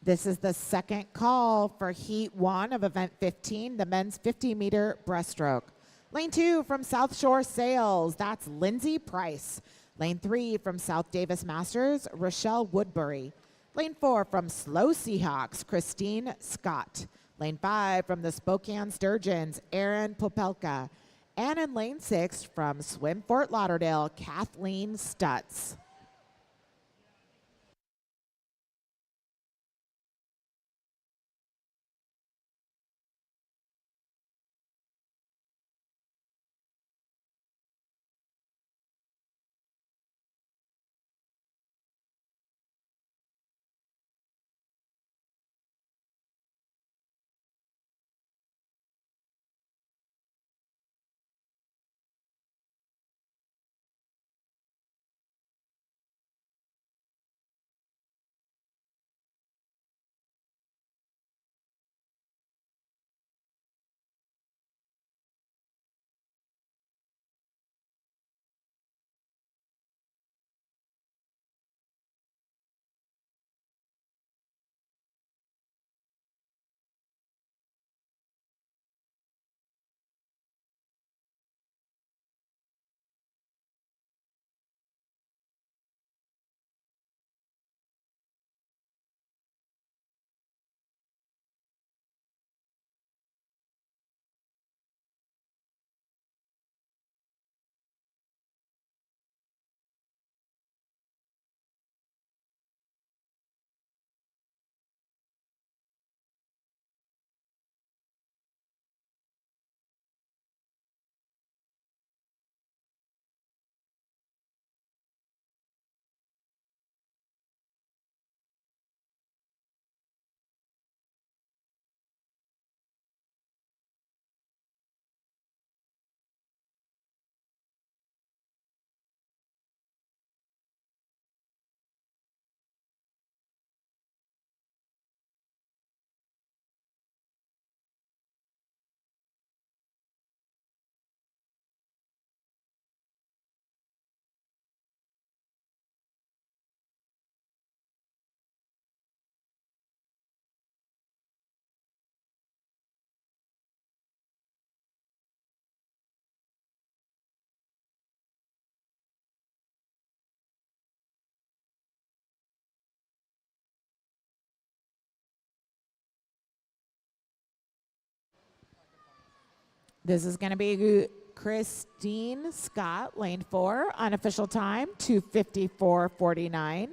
This is the second call for heat 1 of event 15, the men's 50-meter breaststroke. Lane 2 from South Shore Sales, that's Lindsay Price. Lane 3 from South Davis Masters, Rochelle Woodbury. Lane 4 from Slow Seahawks, Christine Scott. Lane 5 from the Spokane Sturgeons, Erin Popelka. And in lane 6 from Swim Fort Lauderdale, Kathleen Stutz. This is going to be Christine Scott, lane 4, unofficial time, 2:54.49.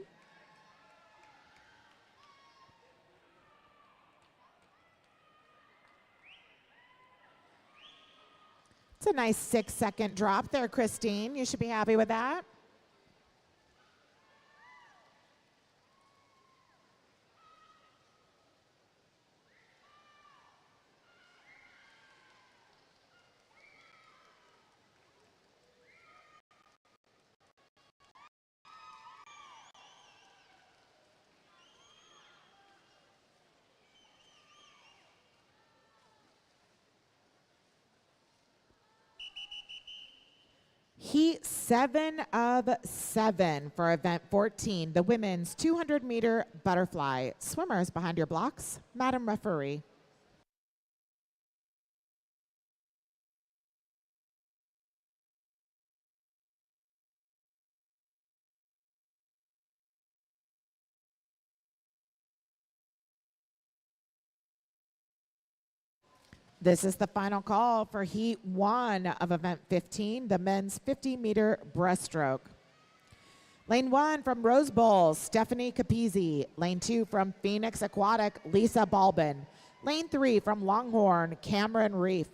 It's a nice 6-second drop there, Christine. You should be happy with that. Heat 7 of 7 for event 14, the women's 200-meter butterfly. Swimmers behind your blocks, Madam Referee. This is the final call for Heat 1 of event 15, the men's 50-meter breaststroke. Lane 1 from Rose Bowl, Stephanie Capizzi. Lane 2 from Phoenix Aquatic, Lisa Balbin. Lane 3 from Longhorn, Cameron Reef.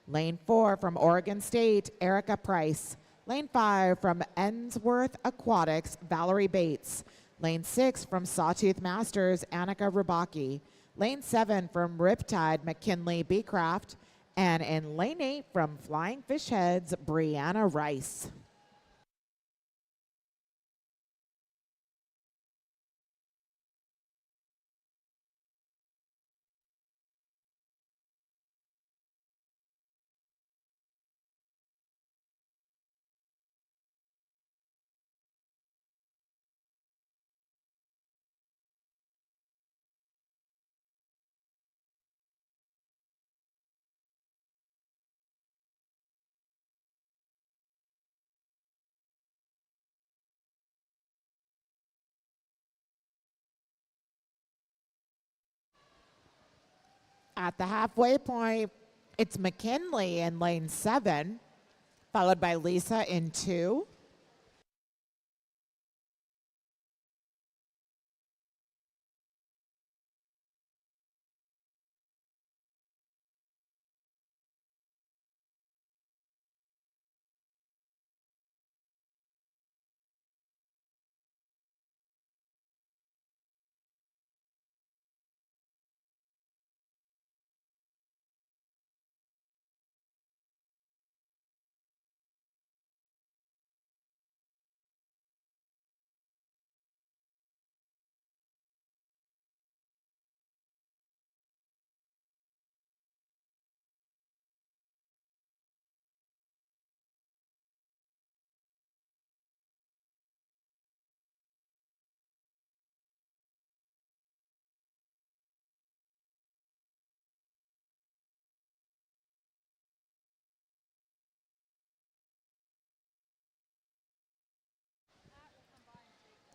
Lane 4 from Oregon State, Erica Price. Lane 5 from Ensworth Aquatics, Valerie Bates. Lane 6 from Sawtooth Masters, Annika Rubaki. Lane 7 from Riptide, McKinley Beecraft. And in lane 8 from Flying Fish Heads, Brianna Rice. At the halfway point, it's McKinley in lane 7, followed by Lisa in 2.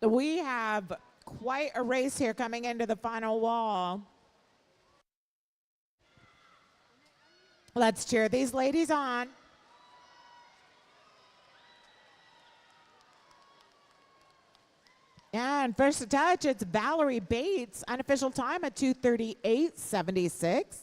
We have quite a race here coming into the final wall. Let's cheer these ladies on. And first to touch, it's Valerie Bates, unofficial time at 2:38.76.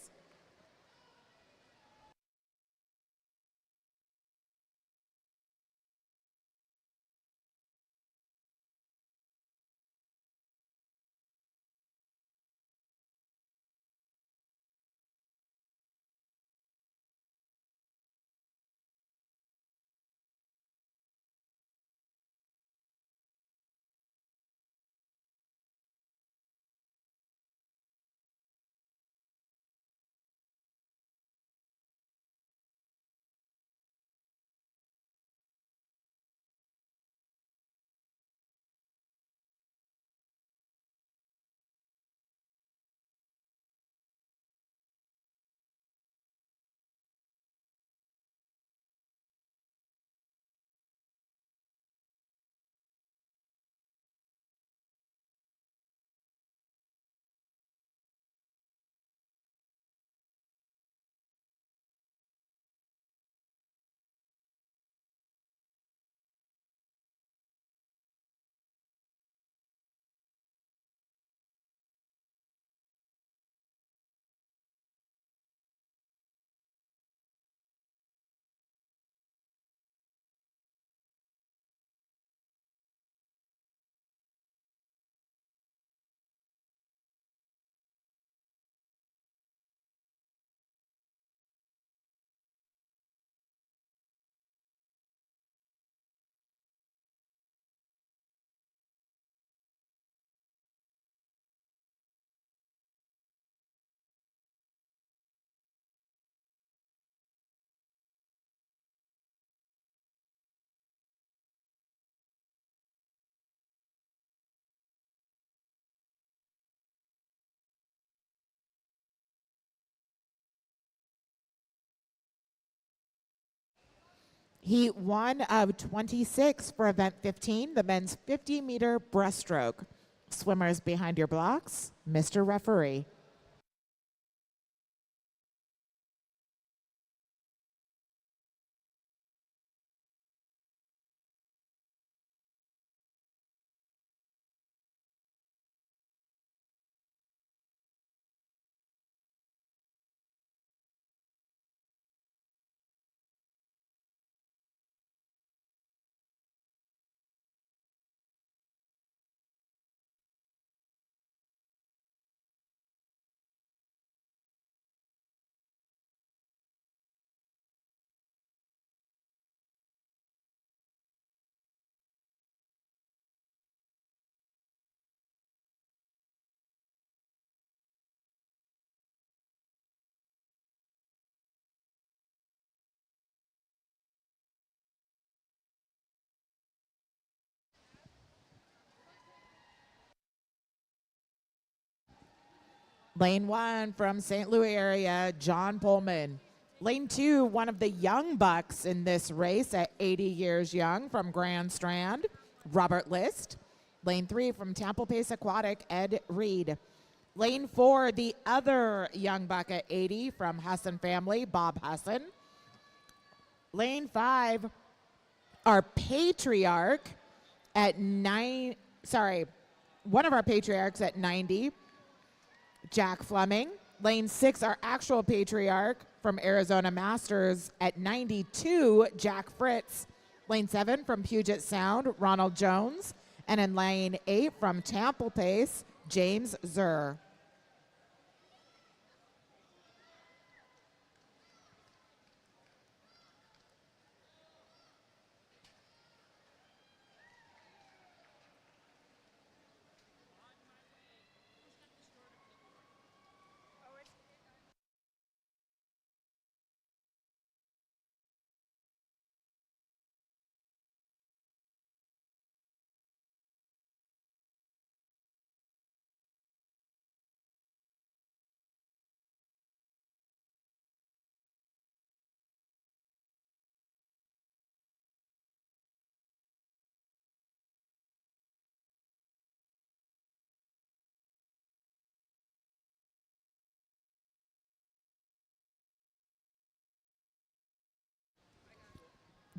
Heat 1 of 26 for event 15, the men's 50-meter breaststroke. Swimmers behind your blocks, Mr. Referee. Lane 1 from St. Louis area, John Pullman. Lane 2, one of the young bucks in this race at 80 years young from Grand Strand, Robert List. Lane 3 from Tamplepace Aquatic, Ed Reed. Lane 4, the other young buck at 80 from Husson family, Bob Husson. Lane 5, our patriarch at one of our patriarchs at 90, Jack Fleming. Lane 6, our actual patriarch from Arizona Masters at 92, Jack Fritz. Lane 7 from Puget Sound, Ronald Jones. And in lane 8 from Tamplepace, James Zur.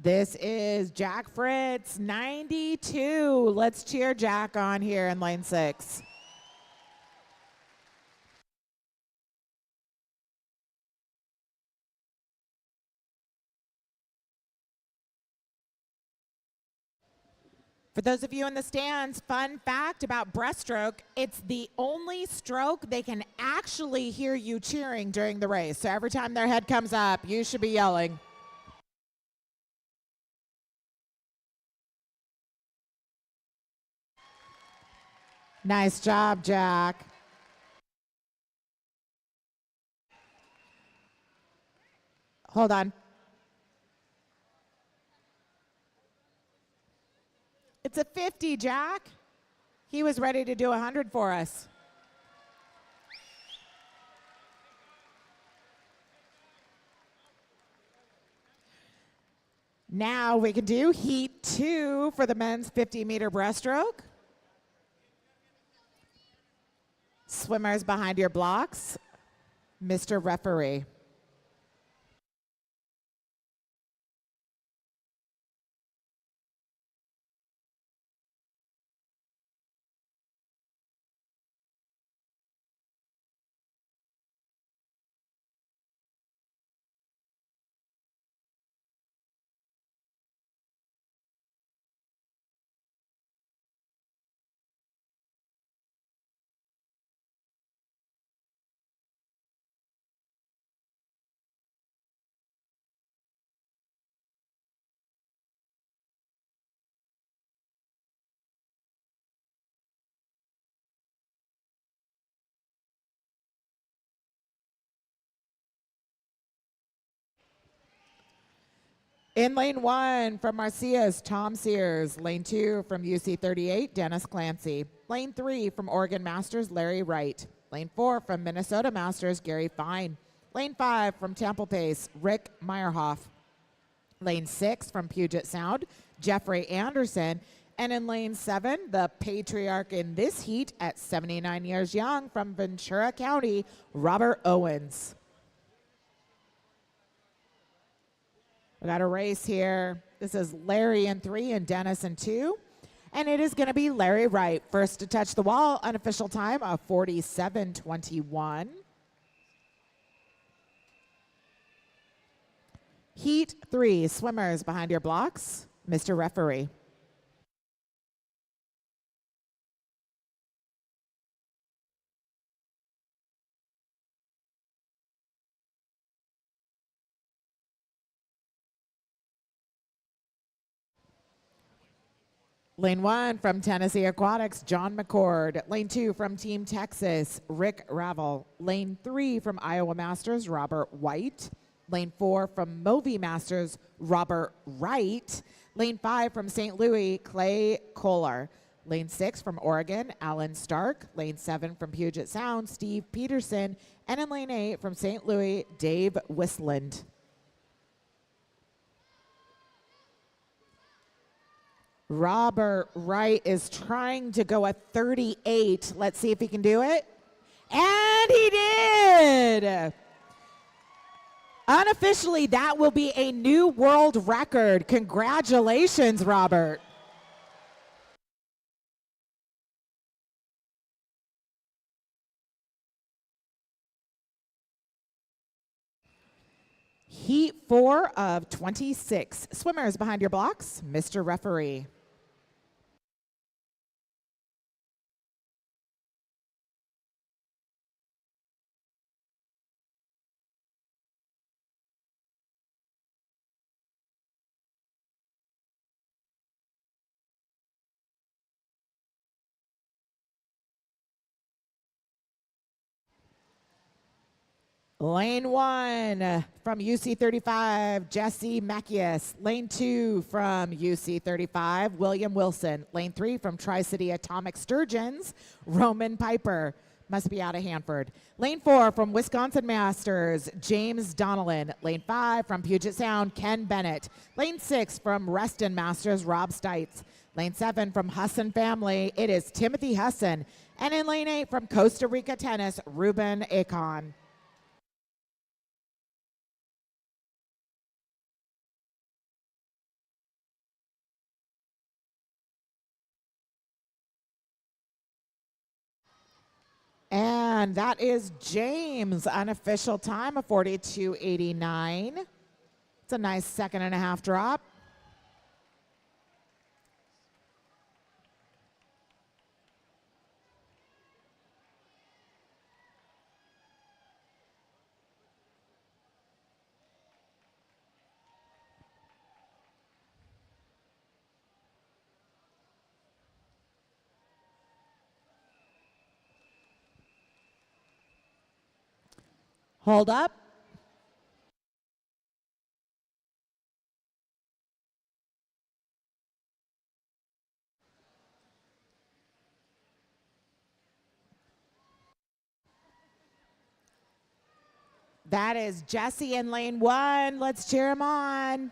This is Jack Fritz, 92. Let's cheer Jack on here in lane 6. For those of you in the stands, fun fact about breaststroke, it's the only stroke they can actually hear you cheering during the race. So every time their head comes up, you should be yelling. Nice job, Jack. Hold on. It's a 50, Jack. He was ready to do 100 for us. Now we can do heat 2 for the men's 50-meter breaststroke. Swimmers behind your blocks, Mr. Referee. In lane 1 from Marcia's, Tom Sears. Lane 2 from UC 38, Dennis Clancy. Lane 3 from Oregon Masters, Larry Wright. Lane 4 from Minnesota Masters, Gary Fine. Lane 5 from Tamplepace, Rick Meyerhoff. Lane 6 from Puget Sound, Jeffrey Anderson. And in lane 7, the patriarch in this heat at 79 years young from Ventura County, Robert Owens. We got a race here. This is Larry in 3 and Dennis in 2. And it is going to be Larry Wright. First to touch the wall, unofficial time of 47:21. Heat 3, swimmers behind your blocks. Mr. Referee. Lane 1 from Tennessee Aquatics, John McCord. Lane 2 from Team Texas, Rick Ravel. Lane 3 from Iowa Masters, Robert White. Lane 4 from Movi Masters, Robert Wright. Lane 5 from St. Louis, Clay Kohler. Lane 6 from Oregon, Alan Stark. Lane 7 from Puget Sound, Steve Peterson. And in lane 8 from St. Louis, Dave Wisland. Robert Wright is trying to go a 38. Let's see if he can do it. And he did! Unofficially, that will be a new world record. Congratulations, Robert. Heat 4 of 26. Swimmers behind your blocks, Mr. Referee. Lane 1 from UC 35, Jesse Mackius. Lane 2 from UC 35, William Wilson. Lane 3 from Tri-City Atomic Sturgeons, Roman Piper. Must be out of Hanford. Lane 4 from Wisconsin Masters, James Donnellan. Lane 5 from Puget Sound, Ken Bennett. Lane 6 from Reston Masters, Rob Stites. Lane 7 from Husson Family, it is Timothy Husson. And in lane 8 from Costa Rica Tennis, Ruben Akon. And that is James, unofficial time of 42:89. It's a nice 2.5 drop. Hold up. That is Jesse in lane 1. Let's cheer him on.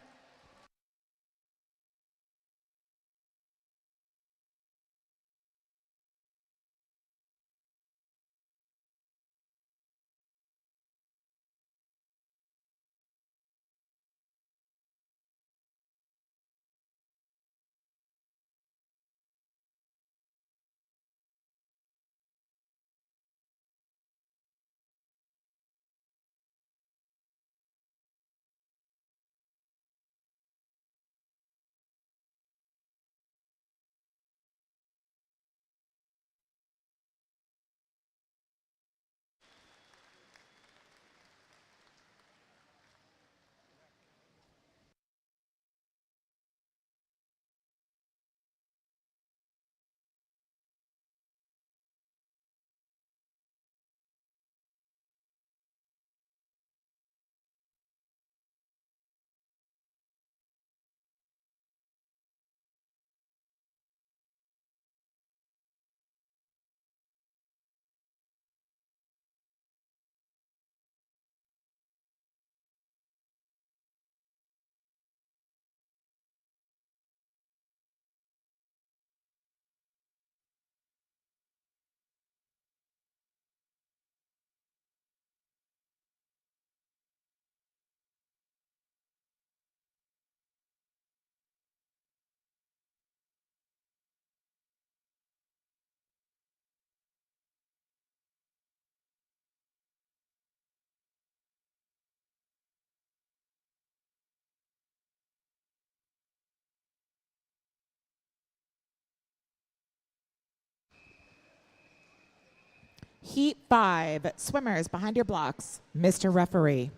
Heat 5, swimmers behind your blocks. Mr. Referee.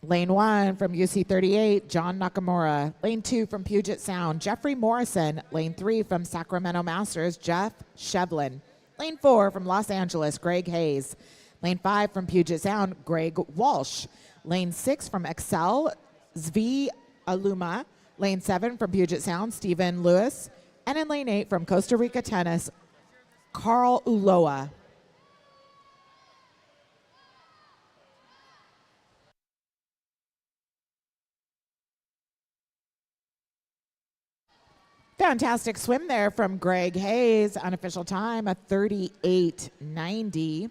Lane 1 from UC 38, John Nakamura. Lane 2 from Puget Sound, Jeffrey Morrison. Lane 3 from Sacramento Masters, Jeff Shevlin. Lane 4 from Los Angeles, Greg Hayes. Lane 5 from Puget Sound, Greg Walsh. Lane 6 from Excel, Zvi Aluma. Lane 7 from Puget Sound, Stephen Lewis. And in lane 8 from Costa Rica Tennis, Carl Uloa. Fantastic swim there from Greg Hayes. Unofficial time, a 38.90.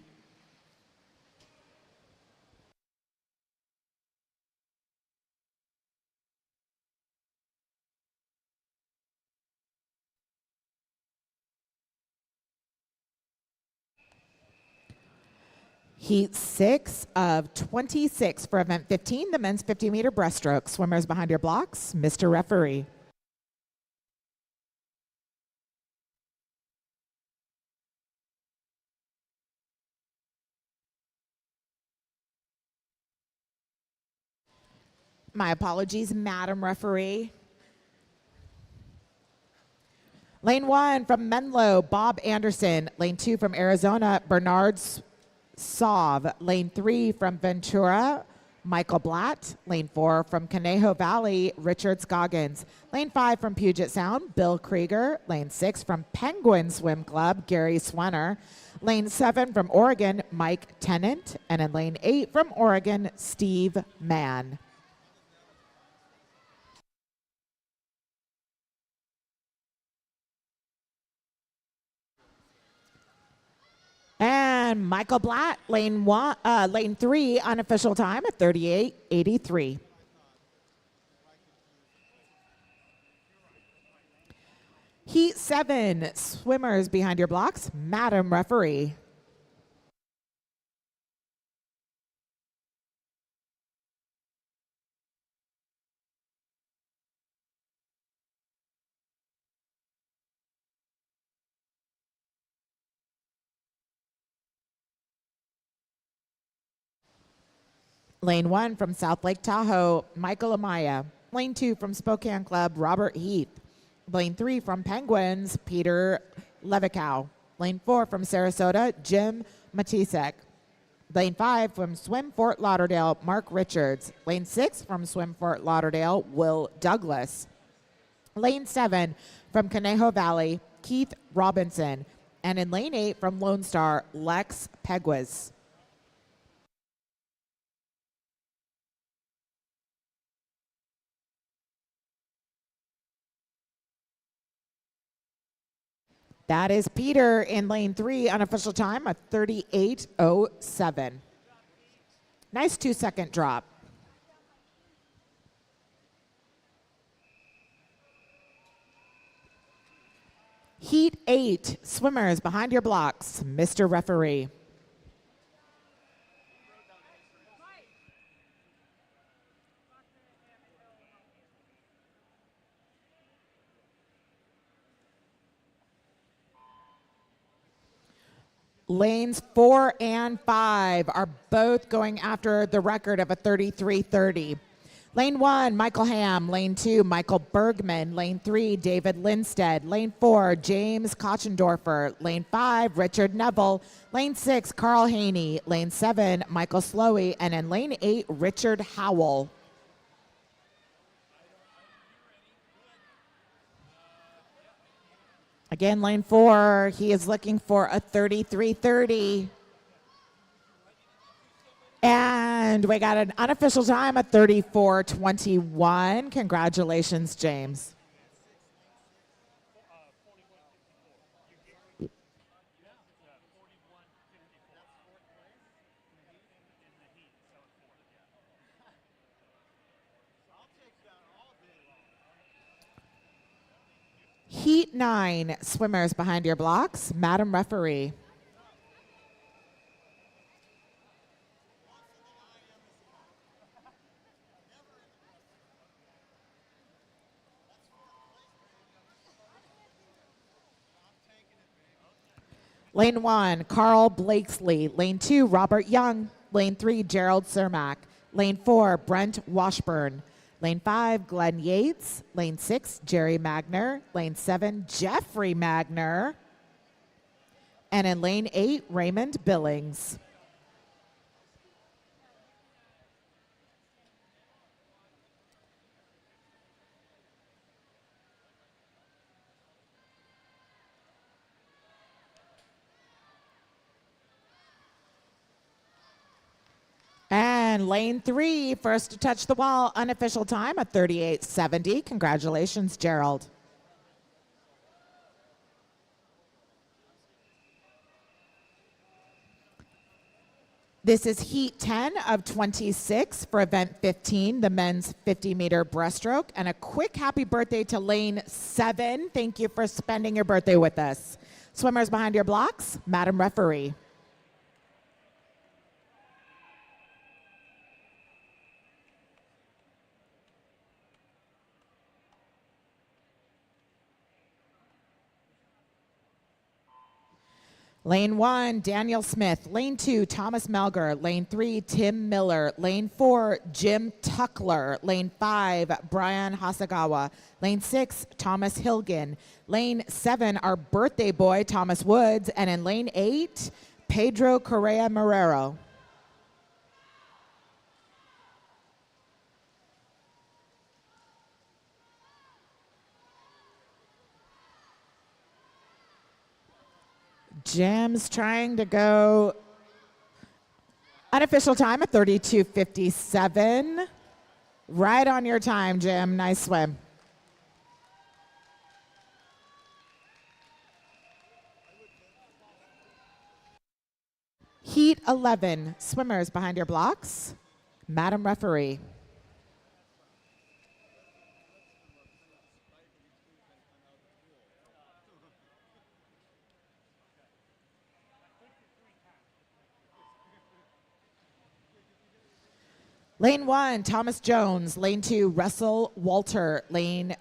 Heat 6 of 26 for event 15, the men's 50-meter breaststroke. Swimmers behind your blocks, Mr. Referee. My apologies, Madam Referee. Lane 1 from Menlo, Bob Anderson. Lane 2 from Arizona, Bernard Sauve. Lane 3 from Ventura, Michael Blatt. Lane 4 from Conejo Valley, Richard Scoggins. Lane 5 from Puget Sound, Bill Krieger. Lane 6 from Penguin Swim Club, Gary Swenner. Lane 7 from Oregon, Mike Tennant. And in lane 8 from Oregon, Steve Mann. And Michael Blatt, lane 3, unofficial time at 38.83. Heat 7, swimmers behind your blocks, Madam Referee. Lane 1 from South Lake Tahoe, Michael Amaya. Lane 2 from Spokane Club, Robert Heath. Lane 3 from Penguins, Peter Levikow. Lane 4 from Sarasota, Jim Matisek. Lane 5 from Swim Fort Lauderdale, Mark Richards. Lane 6 from Swim Fort Lauderdale, Will Douglas. Lane 7 from Conejo Valley, Keith Robinson. And in lane 8 from Lone Star, Lex Pegues. That is Peter in lane 3, unofficial time of 38.07. Nice 2-second drop. Heat 8, swimmers behind your blocks, Mr. Referee. Lanes 4 and 5 are both going after the record of a 33.30. Lane 1, Michael Ham. Lane 2, Michael Bergman. Lane 3, David Lindstedt. Lane 4, James Kochendorfer. Lane 5, Richard Neville. Lane 6, Carl Haney. Lane 7, Michael Slowey. And in lane 8, Richard Howell. Again, lane 4, he is looking for a 33.30. And we got an unofficial time at 34.21. Congratulations, James. Heat 9, swimmers behind your blocks, Madam Referee. Lane 1, Carl Blakesley. Lane 2, Robert Young. Lane 3, Gerald Cermak. Lane 4, Brent Washburn. Lane 5, Glenn Yates. Lane 6, Jerry Magner. Lane 7, Jeffrey Magner. And in lane 8, Raymond Billings. And lane 3, first to touch the wall, unofficial time at 38:70. Congratulations, Gerald. This is heat 10 of 26 for event 15, the men's 50-meter breaststroke. And a quick happy birthday to lane 7. Thank you for spending your birthday with us. Swimmers behind your blocks, Madam Referee. Lane 1, Daniel Smith. Lane 2, Thomas Melger. Lane 3, Tim Miller. Lane 4, Jim Tuckler. Lane 5, Brian Hasagawa. Lane 6, Thomas Hilgen. Lane 7, our birthday boy, Thomas Woods. And in lane 8, Pedro Correa Marrero. Jim's trying to go unofficial time at 32:57. Right on your time, Jim. Nice swim. Heat 11, swimmers behind your blocks. Madam Referee. Lane 1, Thomas Jones. Lane 2, Russell Walter. Lane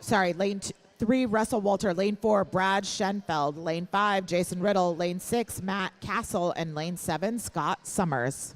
3, Russell Walter. Lane 4, Brad Schenfeld. Lane 5, Jason Riddle. Lane 6, Matt Castle. And lane 7, Scott Summers.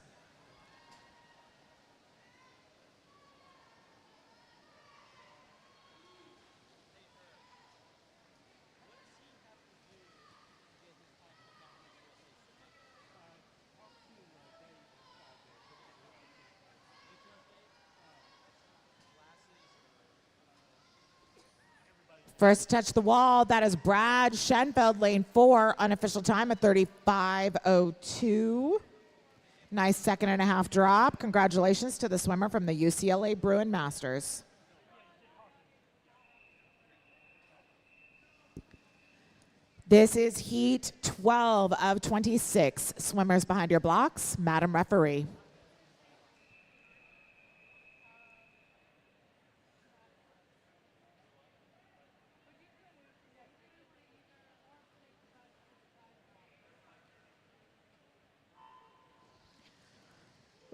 First touch the wall, that is Brad Schenfeld, lane 4, unofficial time at 35:02. Nice second and a half drop. Congratulations to the swimmer from the UCLA Bruin Masters. This is heat 12 of 26. Swimmers behind your blocks, Madam Referee.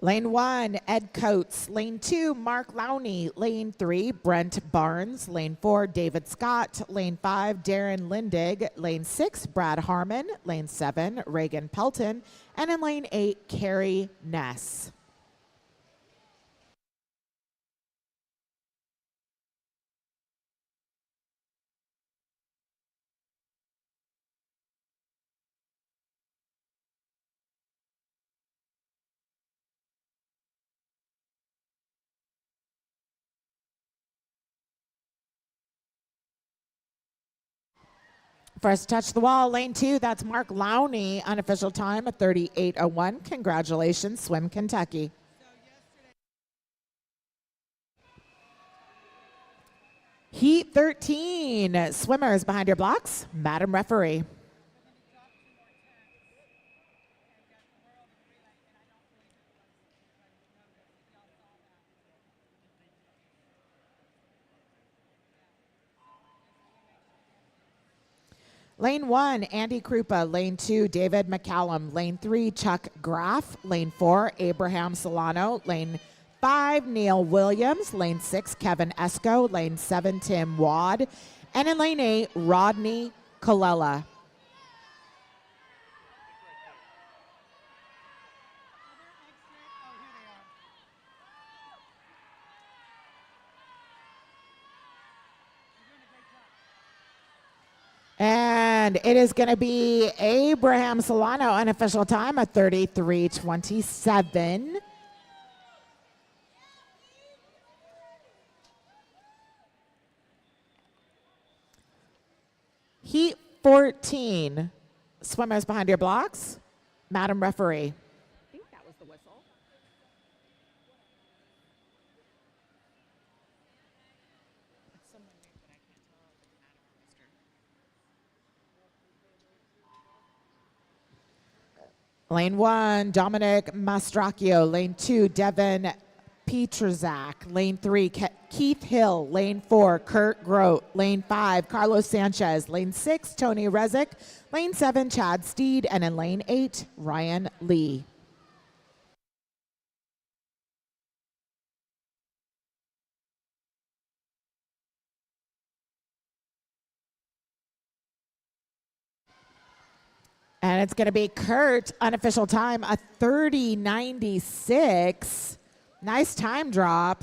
Lane 1, Ed Coates. Lane 2, Mark Lowney. Lane 3, Brent Barnes. Lane 4, David Scott. Lane 5, Darren Lindig. Lane 6, Brad Harmon. Lane 7, Reagan Pelton. And in lane 8, Carrie Ness. First touch the wall, lane 2, that's Mark Lowney, unofficial time at 38:01. Congratulations, Swim Kentucky. Heat 13, swimmers behind your blocks, Madam Referee. Lane 1, Andy Krupa. Lane 2, David McCallum. Lane 3, Chuck Graff. Lane 4, Abraham Solano. Lane 5, Neil Williams. Lane 6, Kevin Esco. Lane 7, Tim Wad. And in lane 8, Rodney Colella. And it is going to be Abraham Solano, unofficial time at 33:27. Heat 14, swimmers behind your blocks. Madam Referee. I think that was the whistle. Lane 1, Dominic Mastracchio. Lane 2, Devin Petrzak. Lane 3, Keith Hill. Lane 4, Kurt Grote. Lane 5, Carlos Sanchez. Lane 6, Tony Rezick. Lane 7, Chad Steed. And in lane 8, Ryan Lee. And it's going to be Kurt, unofficial time, a 30:96. Nice time drop.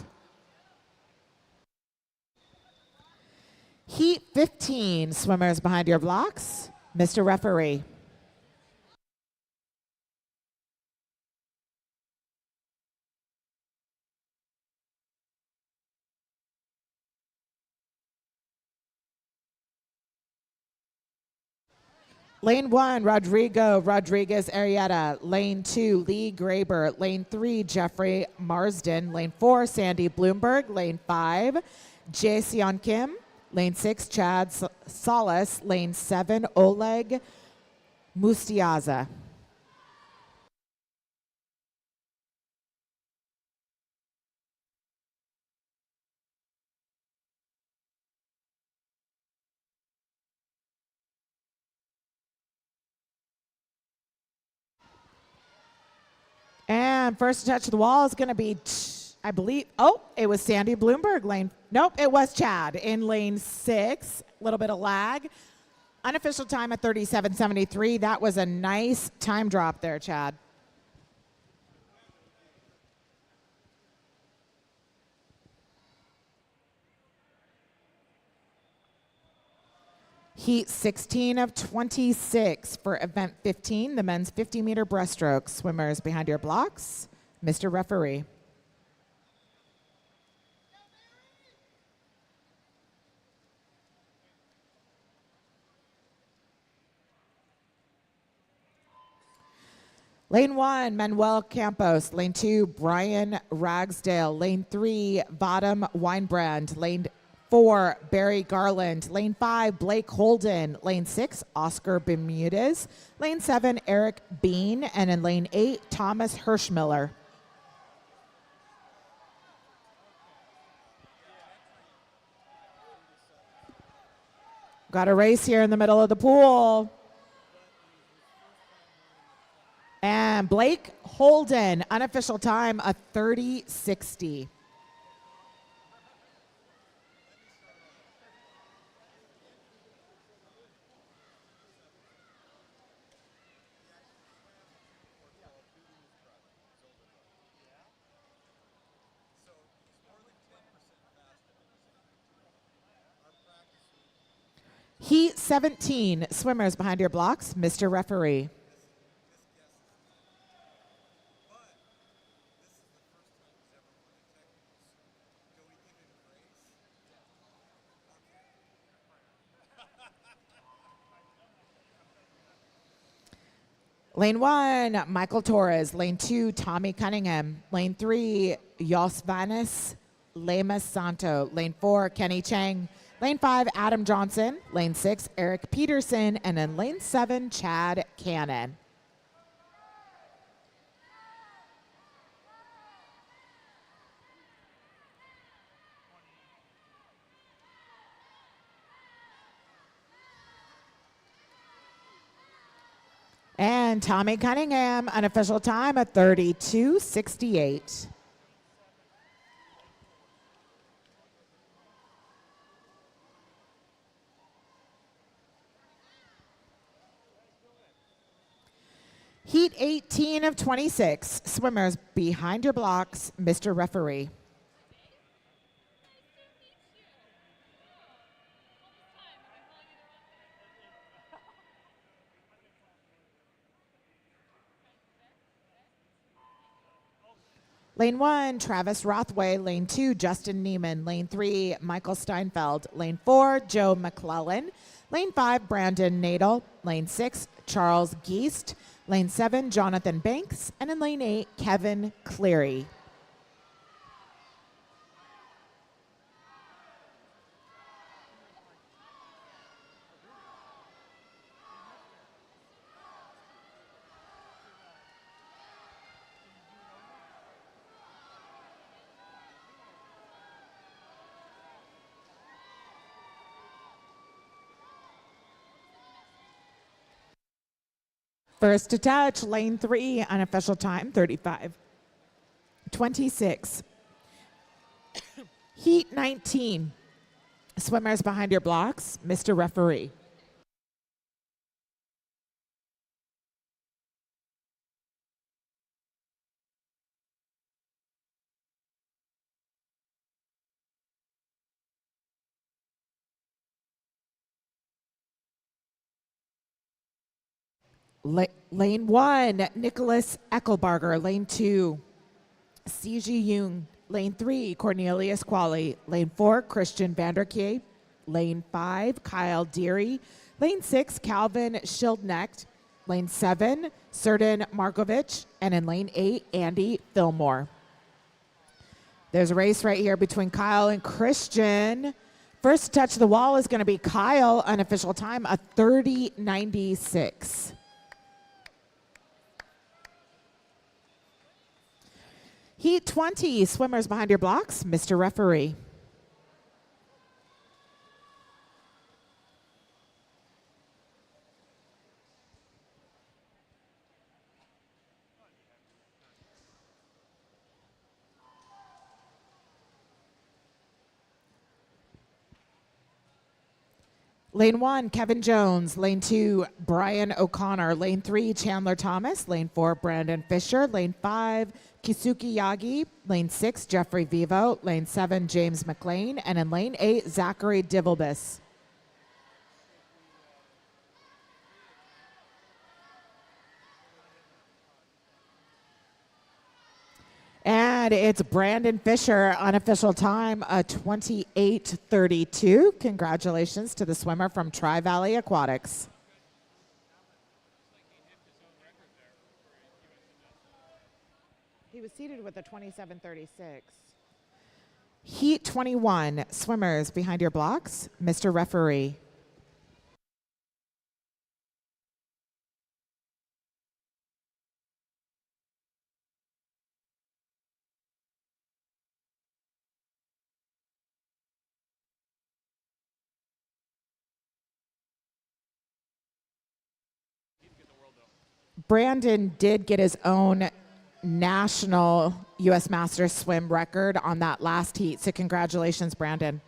Heat 15, swimmers behind your blocks. Mr. Referee. Lane 1, Rodriguez Arietta. Lane 2, Lee Graber. Lane 3, Jeffrey Marsden. Lane 4, Sandy Bloomberg. Lane 5, Jaeseon Kim. Lane 6, Chad Salas. Lane 7, Oleg Mustiaza. And first touch of the wall is going to be, I believe, oh, it was Sandy Bloomberg. Lane, nope, it was Chad in lane 6. A little bit of lag. Unofficial time at 37:73. That was a nice time drop there, Chad. Heat 16 of 26 for event 15, the men's 50-meter breaststroke. Swimmers behind your blocks. Mr. Referee. Lane 1, Manuel Campos. Lane 2, Brian Ragsdale. Lane 3, Vadim Weinbrand. Lane 4, Barry Garland. Lane 5, Blake Holden. Lane 6, Oscar Bermudez. Lane 7, Eric Bean. And in lane 8, Thomas Hirschmiller. Got a race here in the middle of the pool. And Blake Holden, unofficial time, a 30:60. Heat 17, swimmers behind your blocks. Mr. Referee. Lane 1, Michael Torres. Lane 2, Tommy Cunningham. Lane 3, Josvanis Lemus Santo. Lane 4, Kenny Chang. Lane 5, Adam Johnson. Lane 6, Eric Peterson. And in lane 7, Chad Cannon. And Tommy Cunningham, unofficial time at 32:68. Heat 18 of 26, swimmers behind your blocks, Mr. Referee. Lane 1, Travis Rothway. Lane 2, Justin Neiman. Lane 3, Michael Steinfeld. Lane 4, Joe McClellan. Lane 5, Brandon Nadel. Lane 6, Charles Geist. Lane 7, Jonathan Banks. And in lane 8, Kevin Cleary. First to touch, lane 3, unofficial time, 35:26. Heat 19. Swimmers behind your blocks, Mr. Referee. Lane 1, Nicholas Eckelbarger. Lane 2, CG Young. Lane 3, Cornelius Qualley. Lane 4, Christian Vanderkee. Lane 5, Kyle Deary. Lane 6, Calvin Schildknecht. Lane 7, Serdan Markovic. And in lane 8, Andy Fillmore. There's a race right here between Kyle and Christian. First to touch the wall is going to be Kyle, unofficial time, a 30:96. Heat 20, swimmers behind your blocks, Mr. Referee. Lane 1, Kevin Jones. Lane 2, Brian O'Connor. Lane 3, Chandler Thomas. Lane 4, Brandon Fisher. Lane 5, Kisuki Yagi. Lane 6, Jeffrey Vivo. Lane 7, James McLean. And in lane 8, Zachary Divelbus. And it's Brandon Fisher, unofficial time, 28:32. Congratulations to the swimmer from Tri-Valley Aquatics. He was seated with a 27:36. Heat 21, swimmers behind your blocks, Mr. Referee. Brandon did get his own national U.S. Masters swim record on that last heat, so congratulations, Brandon.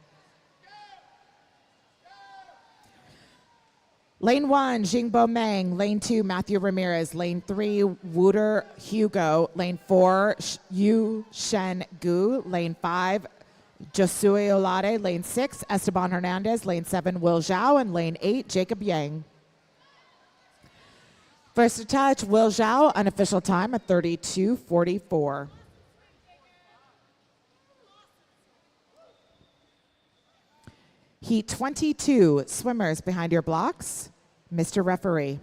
Lane 1, Jingbo Meng. Lane 2, Matthew Ramirez. Lane 3, Wooter Hugo. Lane 4, Yu Shen Gu. Lane 5, Josue Olade. Lane 6, Esteban Hernandez. Lane 7, Will Zhao. And lane 8, Jacob Yang. First to touch, Will Zhao, unofficial time at 32:44. Heat 22, swimmers behind your blocks, Mr. Referee.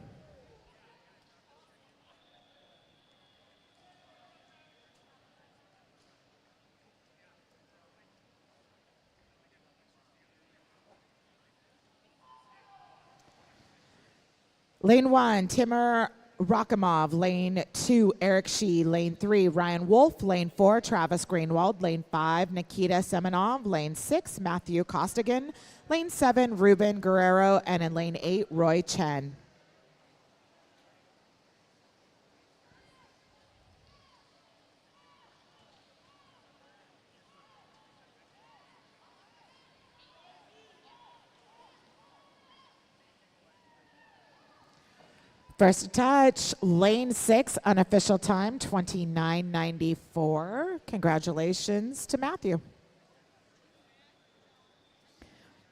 Lane 1, Timur Rakimov. Lane 2, Eric Shee. Lane 3, Ryan Wolf. Lane 4, Travis Greenwald. Lane 5, Nikita Semenov. Lane 6, Matthew Costigan. Lane 7, Ruben Guerrero. And in lane 8, Roy Chen. First to touch, lane 6, unofficial time, 29:94. Congratulations to Matthew.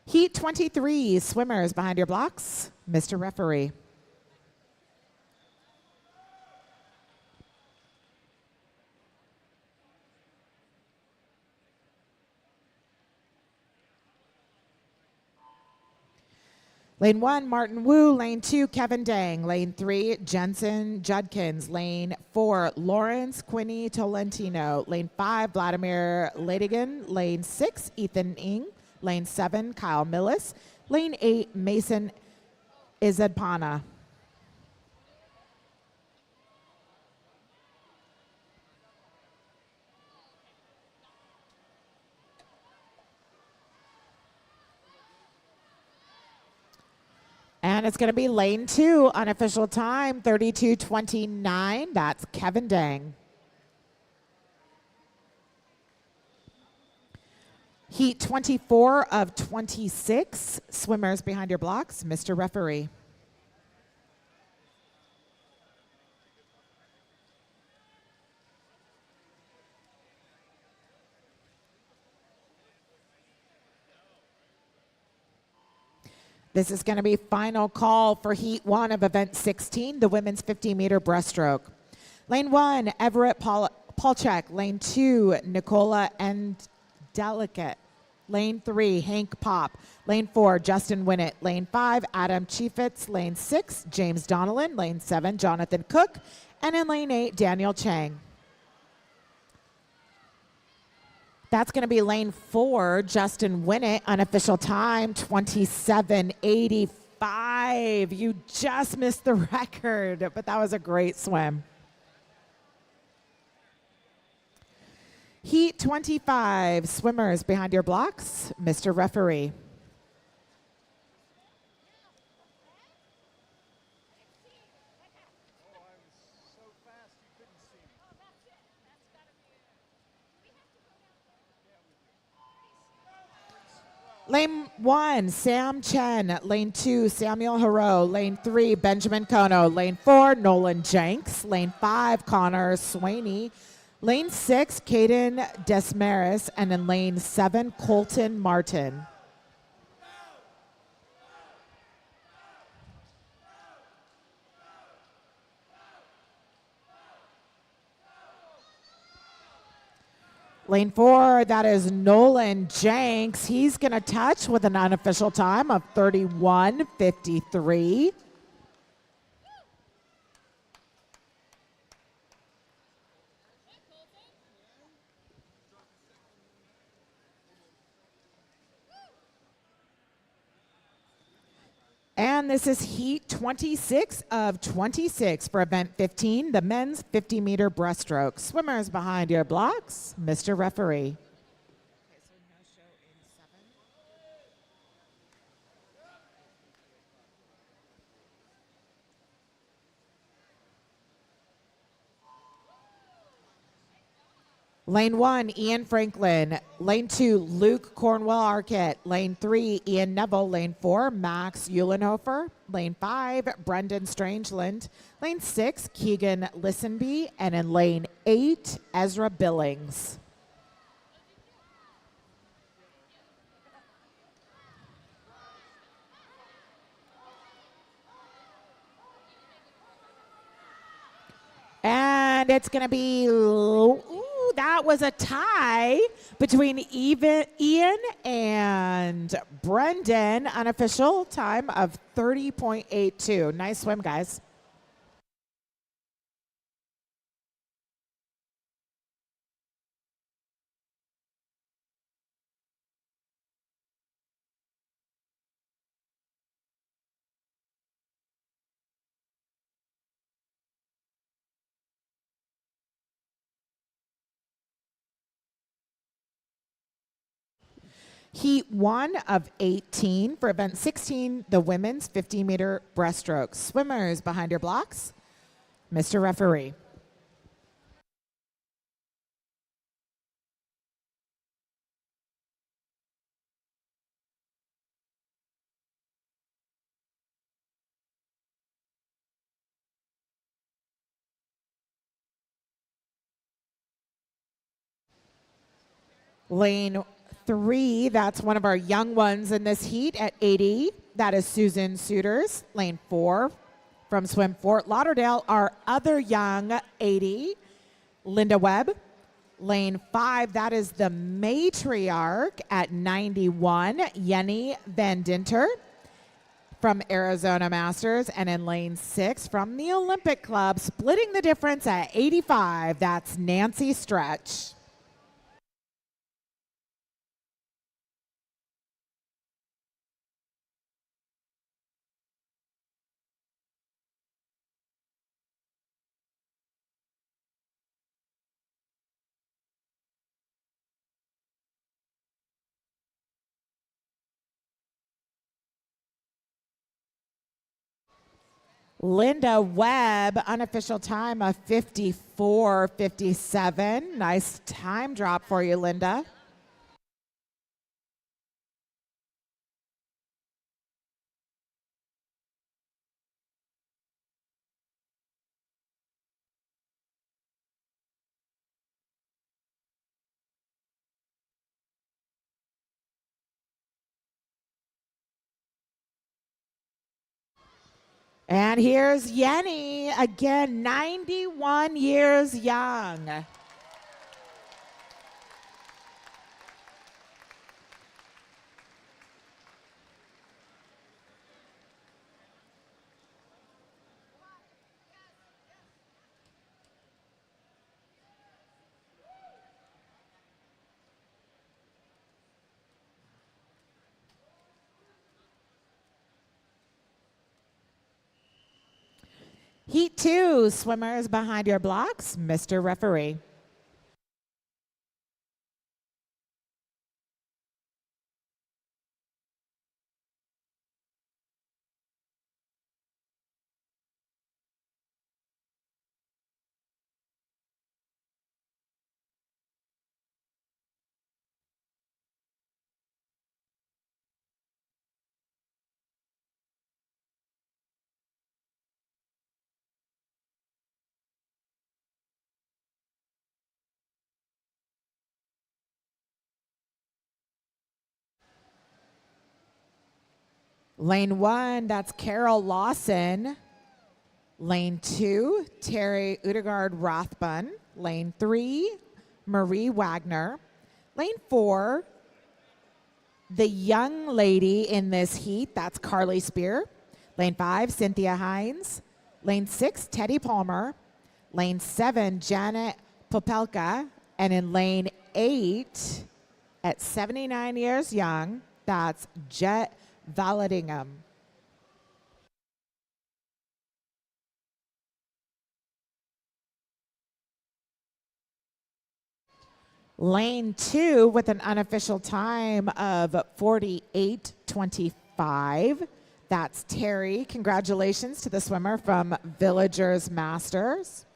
Heat 23, swimmers behind your blocks, Mr. Referee. Lane 1, Martin Wu. Lane 2, Kevin Dang. Lane 3, Jensen Judkins. Lane 4, Lawrence Quinney Tolentino. Lane 5, Vladimir Ladigan. Lane 6, Ethan Ng. Lane 7, Kyle Millis. Lane 8, Mason Izadpana. And it's going to be lane 2, unofficial time, 32:29. That's Kevin Dang. Heat 24 of 26. Swimmers behind your blocks, Mr. Referee. This is going to be final call for Heat 1 of Event 16, the women's 50-meter breaststroke. Lane 1, Everett Polchek. Lane 2, Nicola Delicate. Lane 3, Hank Pop. Lane 4, Justin Winnett. Lane 5, Adam Chiefitz. Lane 6, James Donnellan. Lane 7, Jonathan Cook. And in lane 8, Daniel Chang. That's going to be lane 4, Justin Winnett, unofficial time, 27:85. You just missed the record, but that was a great swim. Heat 25, swimmers behind your blocks, Mr. Referee. Lane 1, Sam Chen. Lane 2, Samuel Haro. Lane 3, Benjamin Kono. Lane 4, Nolan Jenks. Lane 5, Connor Swaney. Lane 6, Caden Desmaris. And in lane 7, Colton Martin. Lane 4, that is Nolan Jenks. He's going to touch with an unofficial time of 31:53. And this is Heat 26 of 26 for Event 15, the men's 50-meter breaststroke. Swimmers behind your blocks, Mr. Referee. Lane 1, Ian Franklin. Lane 2, Luke Cornwell Arquette. Lane 3, Ian Neville. Lane 4, Max Eulenhofer. Lane 5, Brendan Strangeland. Lane 6, Keegan Listenby. And in lane 8, Ezra Billings. And it's going to be... that was a tie between Ian and Brendan, unofficial time of 30:82. Nice swim, guys. Heat 1 of 18 for Event 16, the women's 50-meter breaststroke. Swimmers behind your blocks, Mr. Referee. Lane 3, that's one of our young ones in this heat at 80. That is Susan Suiters. Lane 4 from Swim Fort Lauderdale, our other young 80, Linda Webb. Lane 5, that is the matriarch at 91, Yenny Van Dinter. from Arizona Masters, and in lane 6 from the Olympic Club, splitting the difference at 85, that's Nancy Stretch. Linda Webb, unofficial time of 54:57. Nice time drop for you, Linda. And here's Yenny, again, 91 years young. Heat 2, swimmers behind your blocks, Mr. Referee. Lane 1, that's Carol Lawson. Lane 2, Terry Udegaard Rothbun. Lane 3, Marie Wagner. Lane 4, the young lady in this heat, that's Carly Spear. Lane 5, Cynthia Hines. Lane 6, Teddy Palmer. Lane 7, Janet Popelka. And in lane 8, at 79 years young, that's Jet Vallandigham. Lane 2 with an unofficial time of 48:25. That's Terry. Congratulations to the swimmer from Villagers Masters.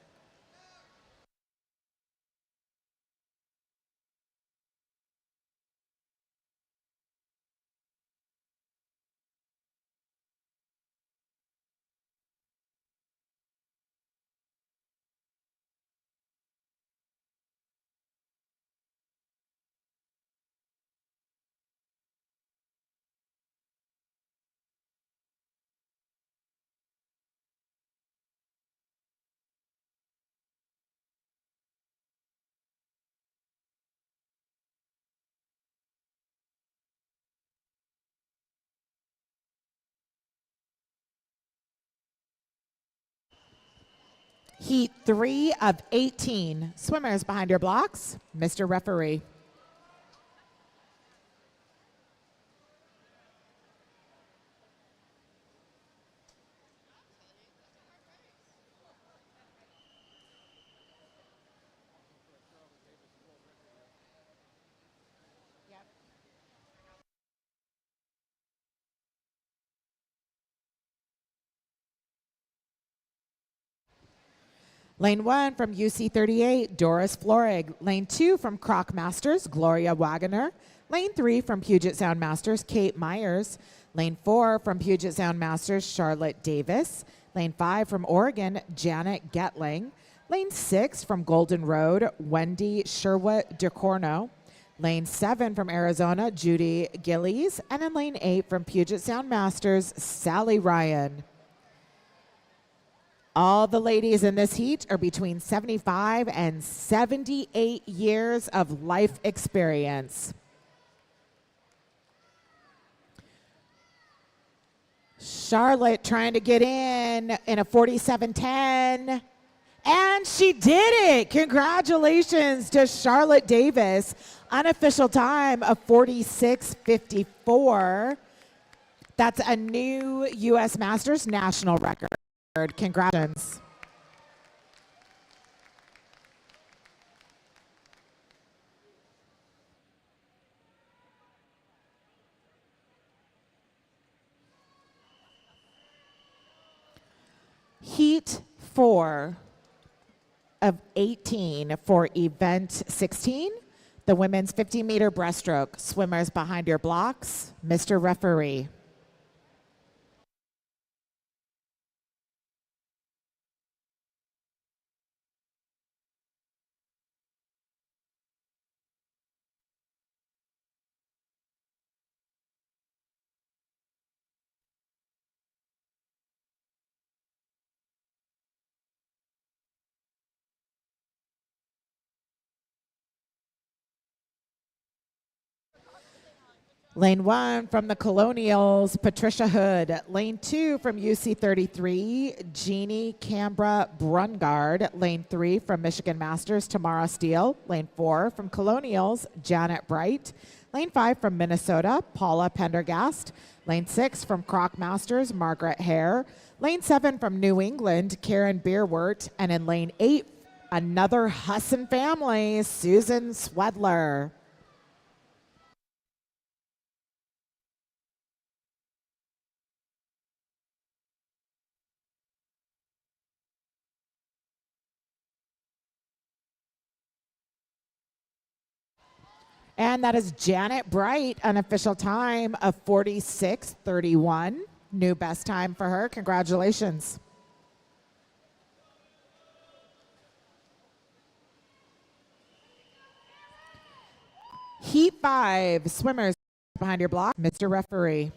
Heat 3 of 18. Swimmers behind your blocks, Mr. Referee. Lane 1 from UC 38, Doris Florig. Lane 2 from Croc Masters, Gloria Wagoner. Lane 3 from Puget Sound Masters, Kate Myers. Lane 4 from Puget Sound Masters, Charlotte Davis. Lane 5 from Oregon, Janet Getling. Lane 6 from Golden Road, Wendy Sherwood DeCorno. Lane 7 from Arizona, Judy Gillies. And in lane 8 from Puget Sound Masters, Sally Ryan. All the ladies in this heat are between 75 and 78 years of life experience. Charlotte trying to get in a 47:10. And she did it. Congratulations to Charlotte Davis. Unofficial time of 46:54. That's a new U.S. Masters national record. Congratulations. Heat 4 of 18 for event 16. The women's 50-meter breaststroke. Swimmers behind your blocks. Mr. Referee. Lane 1 from the Colonials, Patricia Hood. Lane 2 from UC 33, Jeannie Cambra Brungard. Lane 3 from Michigan Masters, Tamara Steele. Lane 4 from Colonials, Janet Bright. Lane 5 from Minnesota, Paula Pendergast. Lane 6 from Croc Masters, Margaret Hare. Lane 7 from New England, Karen Beerwort. And in lane 8, another Husson family, Susan Swedler. And that is Janet Bright, unofficial time of 46:31. New best time for her. Congratulations. Heat 5, swimmers behind your block, Mr. Referee.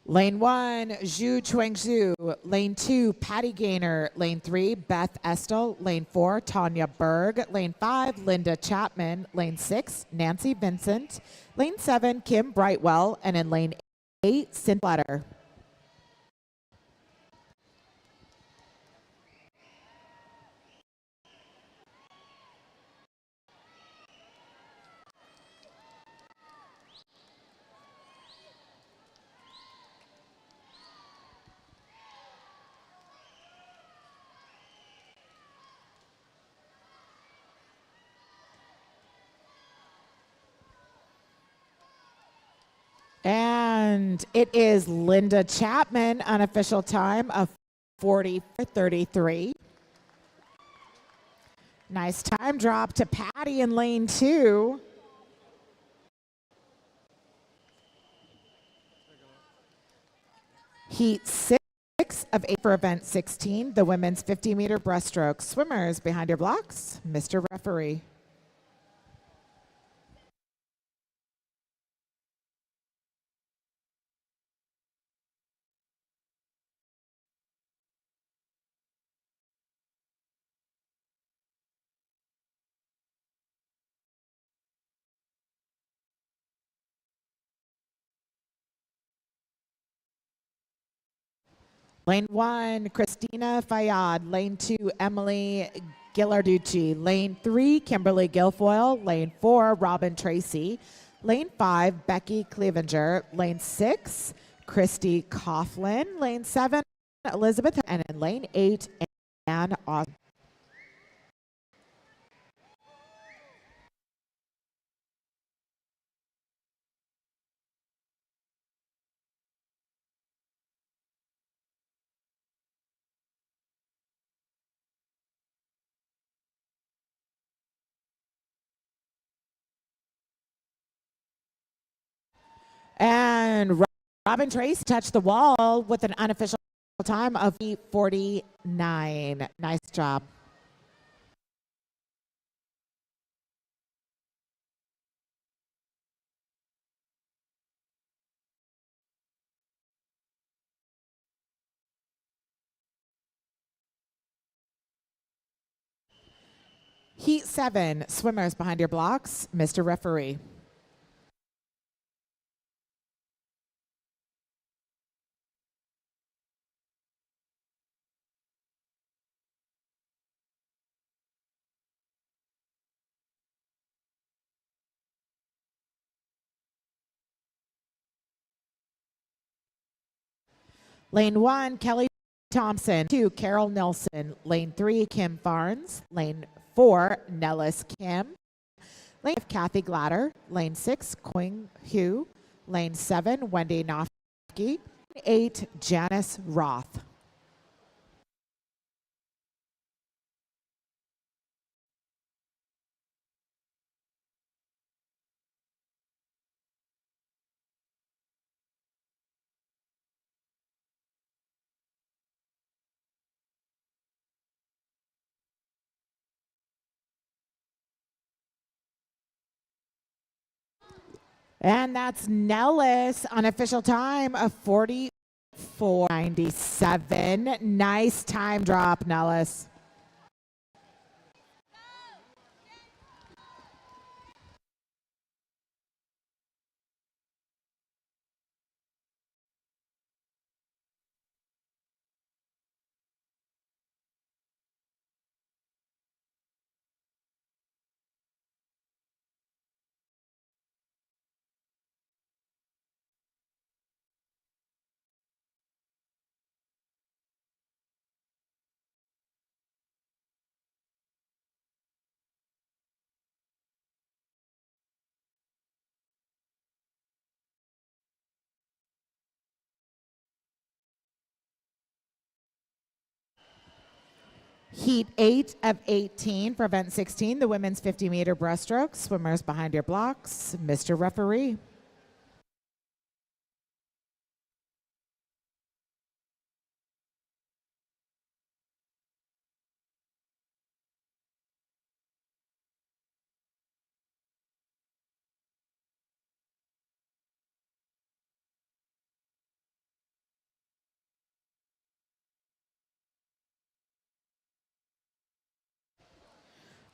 Lane 1, Zhu Chuangzhu. Lane 2, Patty Gaynor. Lane 3, Beth Estel. Lane 4, Tanya Berg. Lane 5, Linda Chapman. Lane 6, Nancy Vincent. Lane 7, Kim Brightwell. And in lane 8, Cynthia Letter. And it is Linda Chapman, unofficial time of 40:33. Nice time drop to Patty in lane 2. Heat 6 of 8 for event 16, the women's 50-meter breaststroke. Swimmers behind your blocks, Mr. Referee. Lane 1, Christina Fayad. Lane 2, Emily Gillarducci. Lane 3, Kimberly Guilfoyle. Lane 4, Robin Tracy. Lane 5, Becky Clevenger. Lane 6, Christy Coughlin. Lane 7, Elizabeth. And in lane 8, Ann Austin. 1, Robin Tracy touched the wall with an unofficial time of 8:49. Nice job. Heat 7, swimmers behind your blocks, Mr. Referee. Lane 1, Kelly Thompson. 2, Carol Nelson. Lane 3, Kim Farnes. Lane 4, Nellis Kim. Lane 5, Kathy Glatter. Lane 6, Quing Hu. Lane 7, Wendy Nofsky. 8, Janice Roth. And that's Nellis, unofficial time of 44:97. Nice time drop, Nellis. Heat 8 of 18 for event 16, the women's 50-meter breaststroke. Swimmers behind your blocks, Mr. Referee.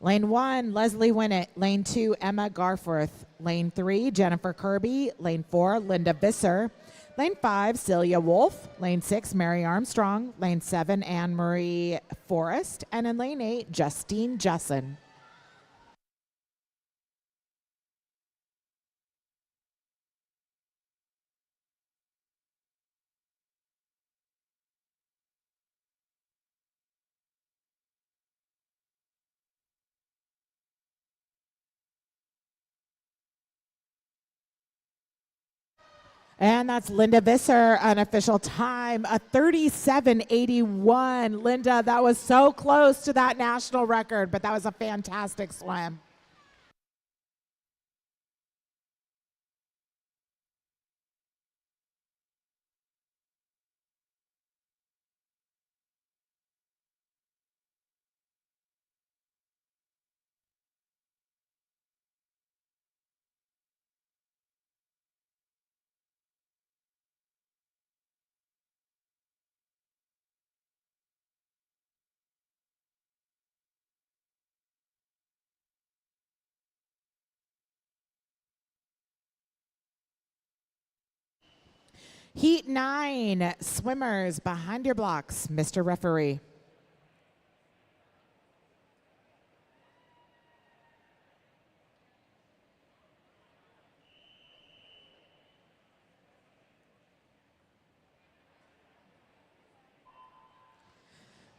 Lane 1, Leslie Winnett. Lane 2, Emma Garforth. Lane 3, Jennifer Kirby. Lane 4, Linda Visser. Lane 5, Celia Wolf. Lane 6, Mary Armstrong. Lane 7, Anne Marie Forrest. And in lane 8, Justine Jussin. And that's Linda Visser, unofficial time, a 37:81. Linda, that was so close to that national record, but that was a fantastic swim. Heat 9, swimmers behind your blocks, Mr. Referee.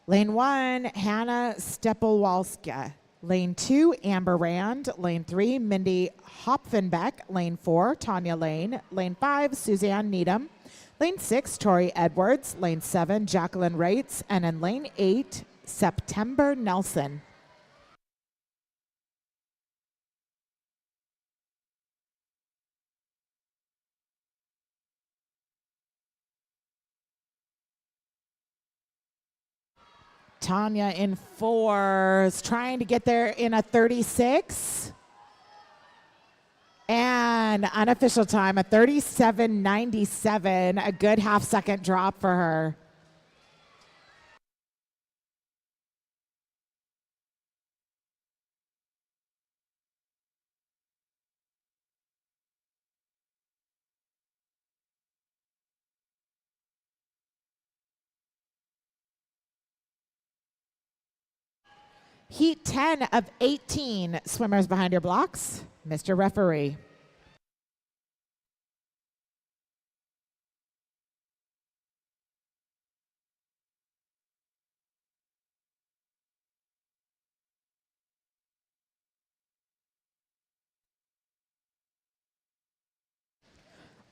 Lane 1, Hannah Stepelwalska. Lane 2, Amber Rand. Lane 3, Mindy Hopfenbeck. Lane 4, Tanya Lane. Lane 5, Suzanne Needham. Lane 6, Tori Edwards. Lane 7, Jacqueline Reitz. And in lane 8, September Nelson. Tanya in fours, trying to get there in a 36. And unofficial time, a 37.97, a good half-second drop for her. Heat 10 of 18 swimmers behind your blocks. Mr. Referee.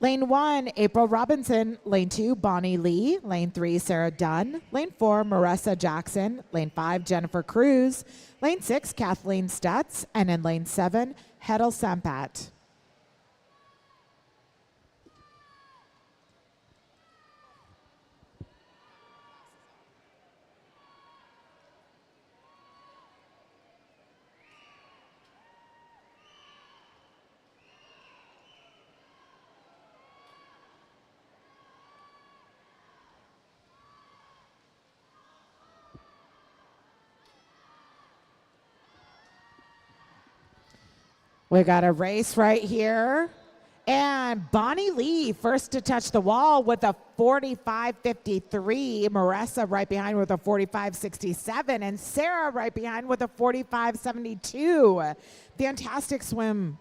Lane 1, April Robinson. Lane 2, Bonnie Lee. Lane 3, Sarah Dunn. Lane 4, Marissa Jackson. Lane 5, Jennifer Cruz. Lane 6, Kathleen Stutz. And in lane 7, Hedel Sampat. We got a race right here. And Bonnie Lee first to touch the wall with a 45.53. Marissa right behind with a 45.67. And Sarah right behind with a 45.72. Fantastic swim.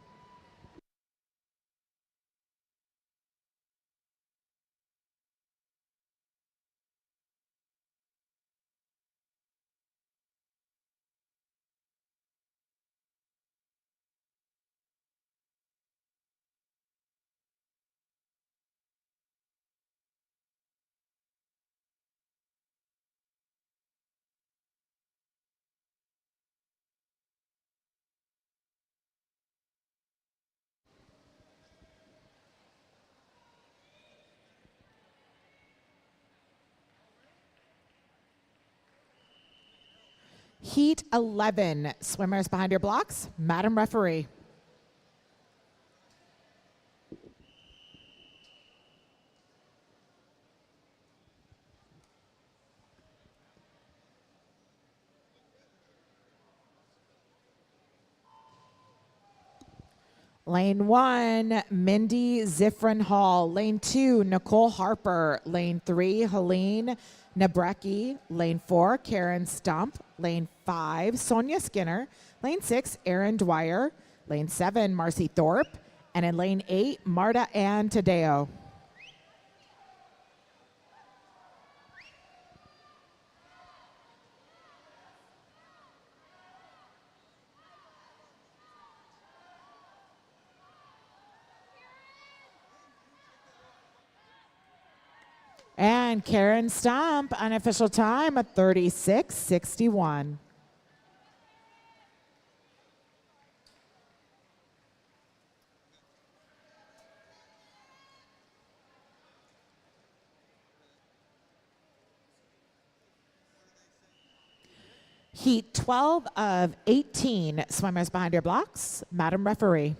Heat 11, swimmers behind your blocks. Madam Referee. Lane 1, Mindy Zifrin Hall. Lane 2, Nicole Harper. Lane 3, Helene Nabrecki. Lane 4, Karen Stump. Lane 5, Sonia Skinner. Lane 6, Erin Dwyer. Lane 7, Marcy Thorpe. And in lane 8, Marta Ann Tadeo. And Karen Stump, unofficial time, a 36.61. Heat 12 of 18 swimmers behind your blocks. Madam Referee.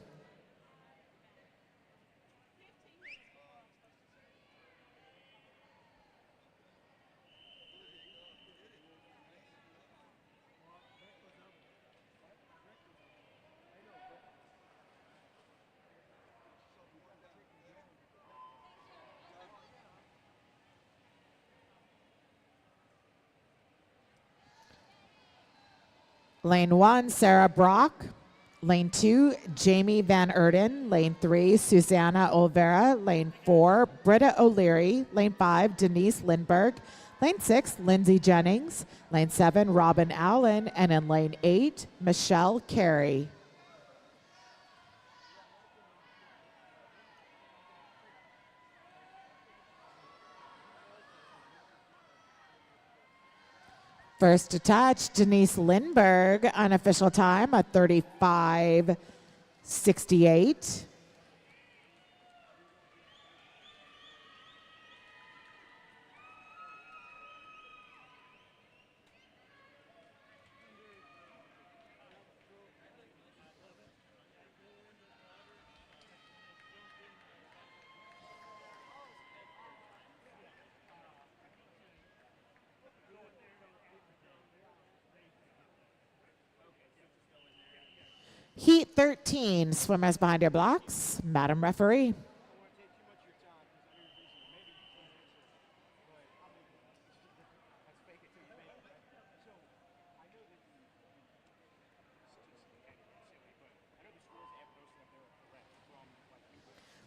Lane 1, Sarah Brock. Lane 2, Jamie Van Erden. Lane 3, Susanna Olvera. Lane 4, Britta O'Leary. Lane 5, Denise Lindberg. Lane 6, Lindsay Jennings. Lane 7, Robin Allen. And in lane 8, Michelle Carey. First to touch, Denise Lindberg, unofficial time, a 35.68. Heat 13, swimmers behind your blocks. Madam Referee.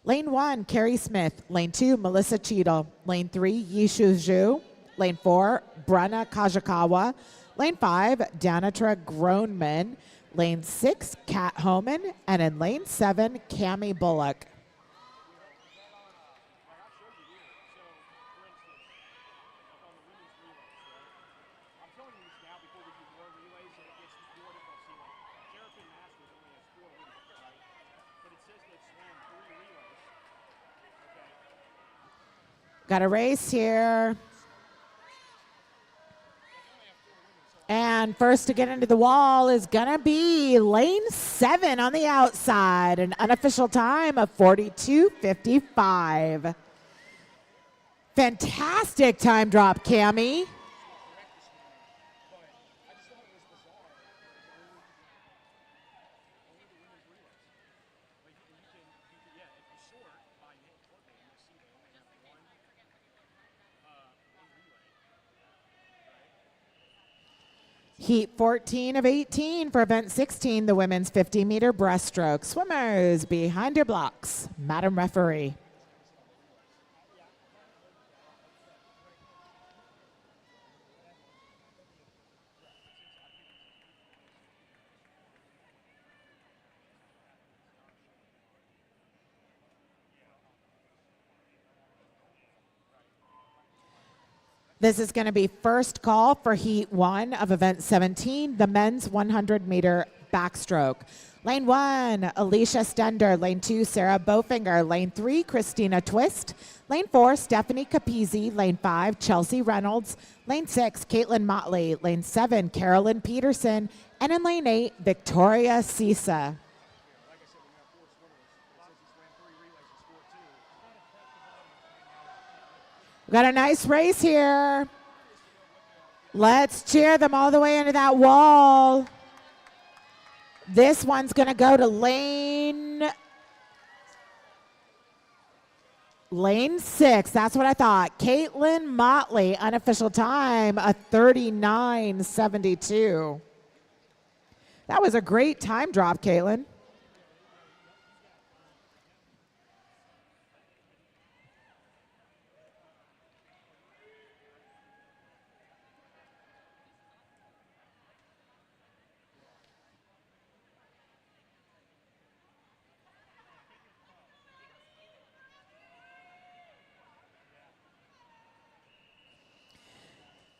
Lane 1, Carrie Smith. Lane 2, Melissa Cheadle. Lane 3, Yishu Zhu. Lane 4, Brenna Kajikawa. Lane 5, Danitra Groneman. Lane 6, Kat Homan. And in lane 7, Cammie Bullock. Got a race here. And first to get into the wall is going to be lane 7 on the outside. An unofficial time of 42:55. Fantastic time drop, Cammie. Heat 14 of 18 for event 16, the women's 50-meter breaststroke. Swimmers behind your blocks. Madam Referee. This is going to be first call for Heat 1 of event 17, the men's 100-meter backstroke. Lane 1, Alicia Stender. Lane 2, Sarah Bofinger. Lane 3, Christina Twist. Lane 4, Stephanie Capizzi. Lane 5, Chelsea Reynolds. Lane 6, Caitlin Motley. Lane 7, Carolyn Peterson. And in lane 8, Victoria Sisa. We've got a nice race here. Let's cheer them all the way into that wall. This one's going to go to lane 6. That's what I thought. Caitlin Motley, unofficial time, a 39:72. That was a great time drop, Caitlin.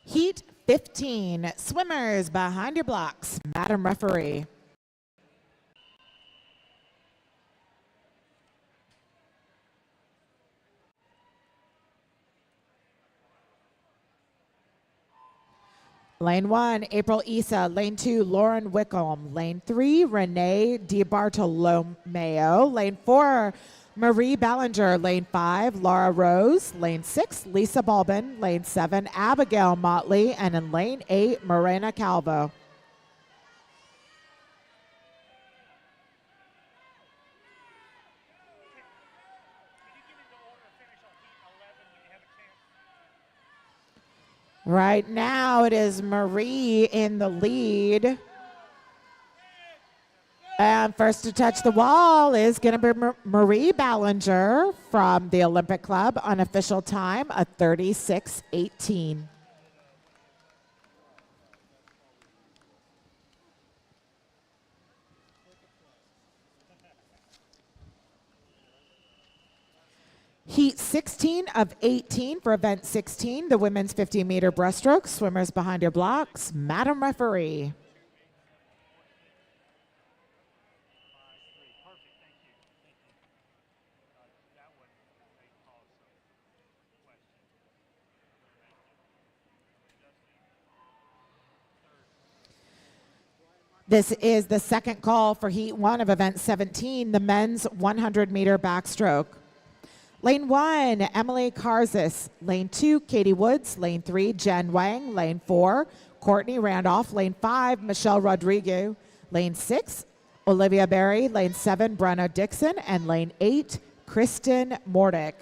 Heat 15, swimmers behind your blocks. Madam Referee. Lane 1, April Issa. Lane 2, Lauren Wickham. Lane 3, Renee DiBartolomeo. Lane 4, Marie Ballinger. Lane 5, Laura Rose. Lane 6, Lisa Balbin. Lane 7, Abigail Motley. And in lane 8, Morena Calvo. Right now it is Marie in the lead. And first to touch the wall is going to be Marie Ballinger from the Olympic Club, unofficial time of 36:18. Heat 16 of 18 for event 16, the women's 50-meter breaststroke. Swimmers behind your blocks. Madam Referee. This is the second call for Heat 1 of event 17, the men's 100-meter backstroke. Lane 1, Emily Karzis. Lane 2, Katie Woods. Lane 3, Jen Wang. Lane 4, Courtney Randolph. Lane 5, Michelle Rodriguez. Lane 6, Olivia Berry, lane 7, Brenna Dixon, and lane 8, Kristen Mordick.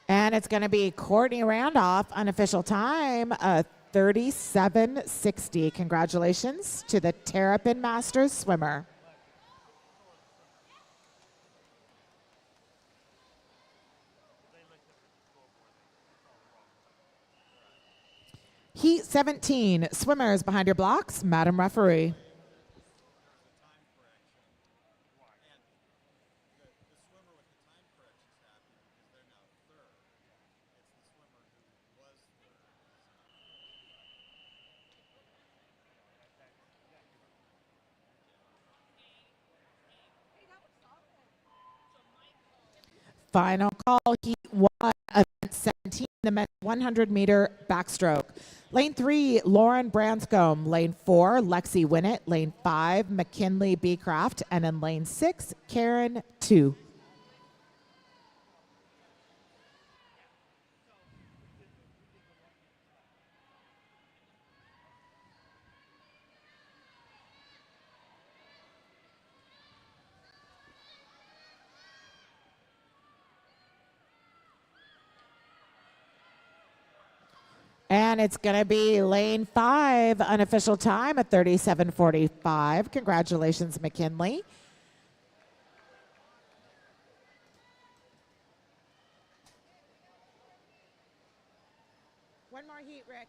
And it's going to be Courtney Randolph, unofficial time, 37:60. Congratulations to the Terrapin Masters swimmer. Heat 17, swimmers behind your blocks, Madam Referee. Final call, Heat 1, event 17, the men's 100-meter backstroke. Lane 3, Lauren Branscombe. Lane 4, Lexi Winnett. Lane 5, McKinley Beecraft. And in lane 6, Karen 2. And it's going to be lane 5, unofficial time at 37:45. Congratulations, McKinley. One more heat, Rick.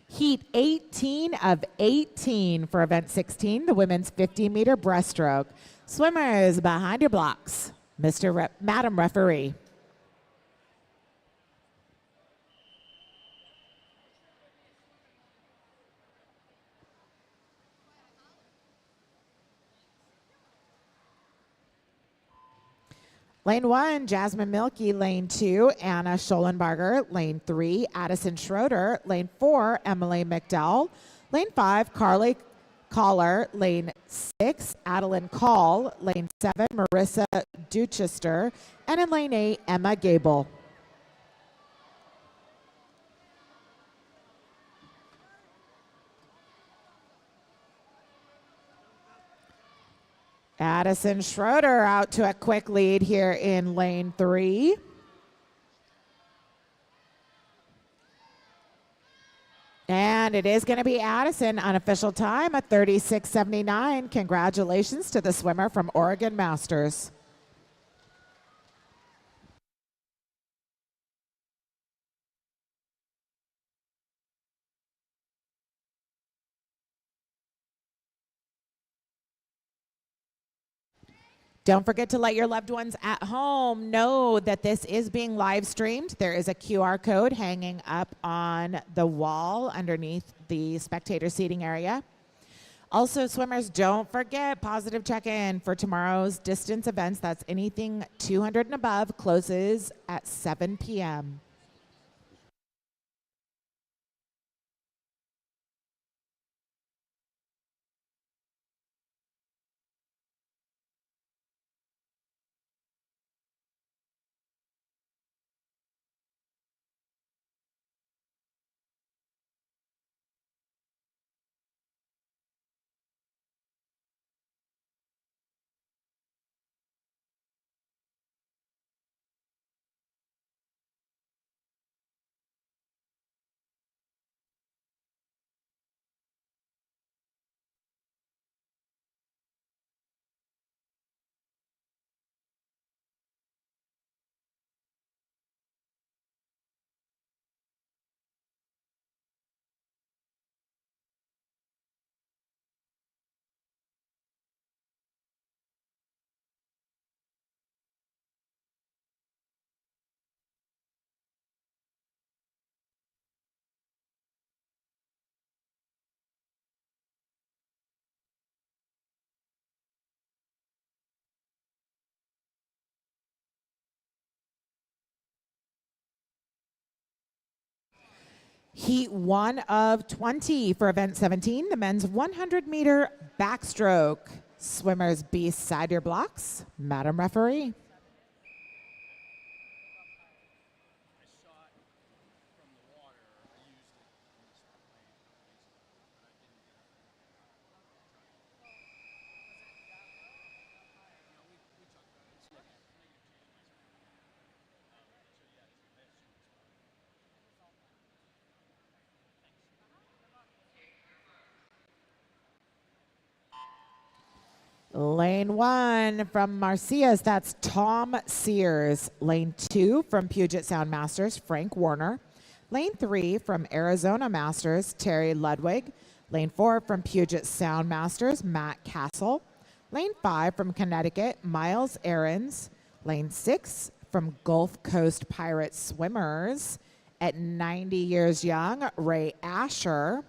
Heat 18 of 18 for event 16, the women's 50-meter breaststroke. Swimmers behind your blocks, Madam Referee. Lane 1, Jasmine Milkey. Lane 2, Anna Schollenbarger. Lane 3, Addison Schroeder. Lane 4, Emily McDowell. Lane 5, Carly Collar. Lane 6, Adeline Call. Lane 7, Marissa Duchester. And in lane 8, Emma Gable. Addison Schroeder out to a quick lead here in lane 3. And it is going to be Addison, unofficial time at 36:79. Congratulations to the swimmer from Oregon Masters. Don't forget to let your loved ones at home know that this is being live streamed. There is a QR code hanging up on the wall underneath the spectator seating area. Also, swimmers, don't forget positive check-in for tomorrow's distance events. That's anything 200 and above, closes at 7 p.m. Heat 1 of 20 for event 17, the men's 100-meter backstroke. Swimmers beside your blocks. Madam Referee. Lane 1 from Marcias, that's Tom Sears. Lane 2 from Puget Sound Masters, Frank Warner. Lane 3 from Arizona Masters, Terry Ludwig. Lane 4 from Puget Sound Masters, Matt Castle. Lane 5 from Connecticut, Miles Aarons. Lane 6 from Gulf Coast Pirate Swimmers, at 90 years young, Ray Asher.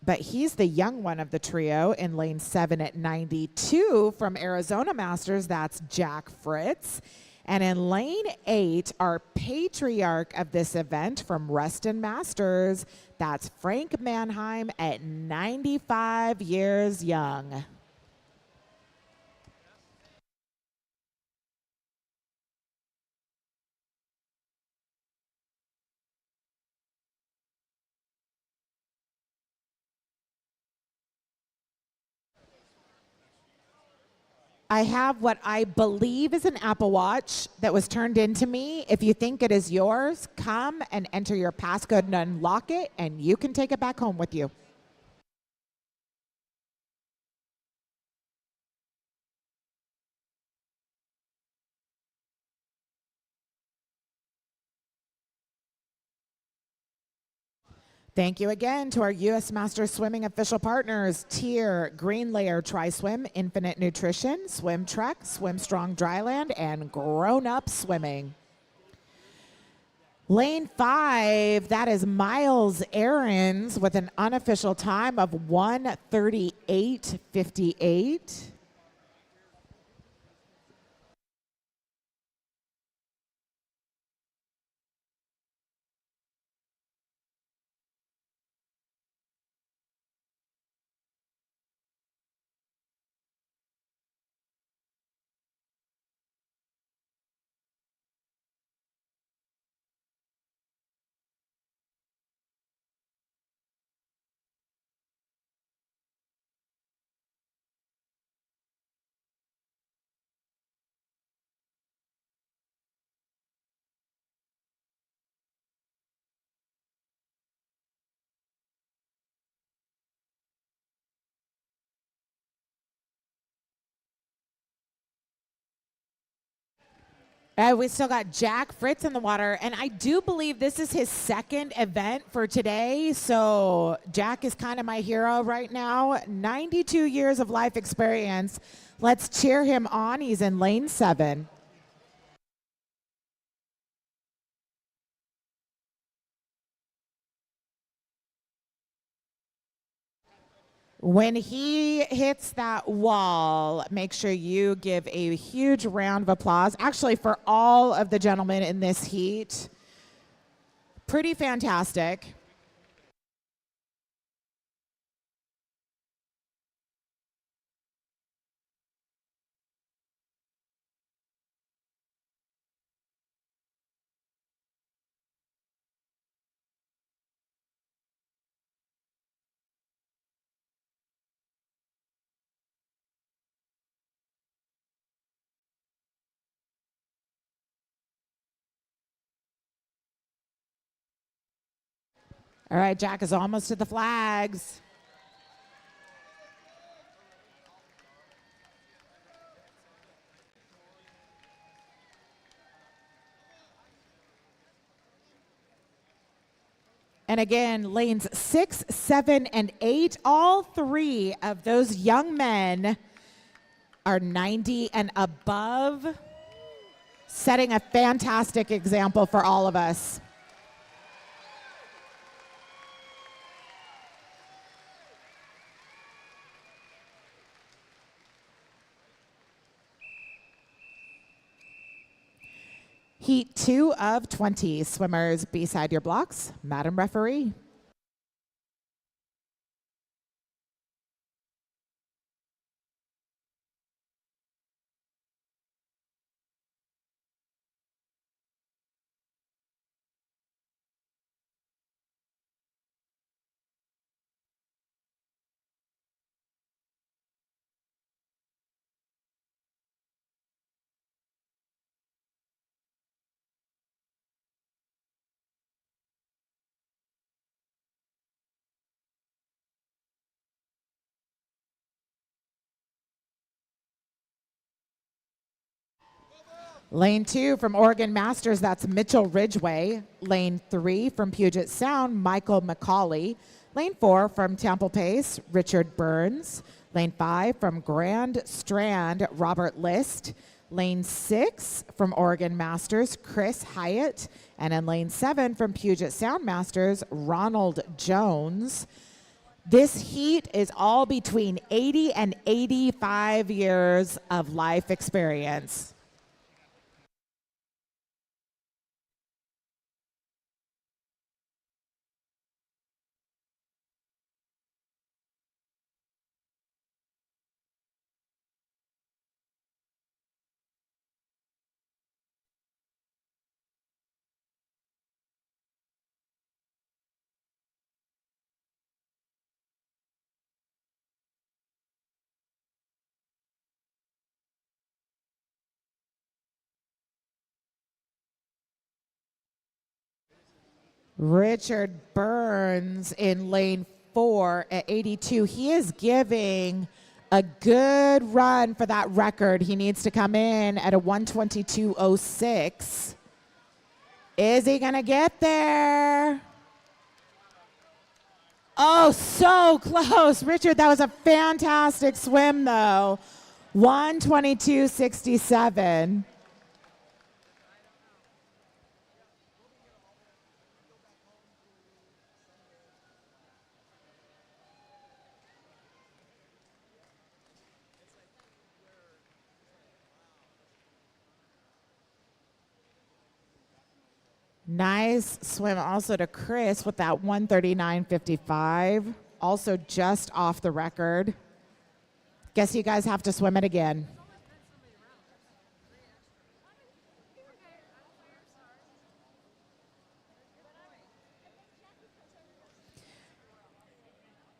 But he's the young one of the trio in lane 7 at 92 from Arizona Masters. That's Jack Fritz. And in lane 8, our patriarch of this event from Reston Masters, that's Frank Mannheim at 95 years young. I have what I believe is an Apple Watch that was turned into me. If you think it is yours, come and enter your passcode and unlock it, and you can take it back home with you. Thank you again to our U.S. Masters Swimming official partners, Tier, Green Layer Tri-Swim, Infinite Nutrition, Swim Trek, Swim Strong Dryland, and Grown Up Swimming. Lane 5, that is Miles Aarons with an unofficial time of 1:38.58. We still got Jack Fritz in the water, and I do believe this is his second event for today, so Jack is kind of my hero right now. 92 years of life experience. Let's cheer him on. He's in lane 7. When he hits that wall, make sure you give a huge round of applause. Actually, for all of the gentlemen in this heat, pretty fantastic. All right, Jack is almost to the flags. And again, lanes 6, 7, and 8, all 3 of those young men are 90 and above, setting a fantastic example for all of us. Heat 2 of 20, swimmers beside your blocks. Madam Referee. Lane 2 from Oregon Masters, that's Mitchell Ridgway. Lane 3 from Puget Sound, Michael McCauley. Lane 4 from Temple Pace, Richard Burns. Lane 5 from Grand Strand, Robert List. Lane 6 from Oregon Masters, Chris Hyatt. And in lane 7 from Puget Sound Masters, Ronald Jones. This heat is all between 80 and 85 years of life experience. Richard Burns in lane 4 at 82. He is giving a good run for that record. He needs to come in at a 122.06. Is he going to get there? Oh, so close. Richard, that was a fantastic swim, though. 122.67. Nice swim also to Chris with that 139.55. Also just off the record. Guess you guys have to swim it again.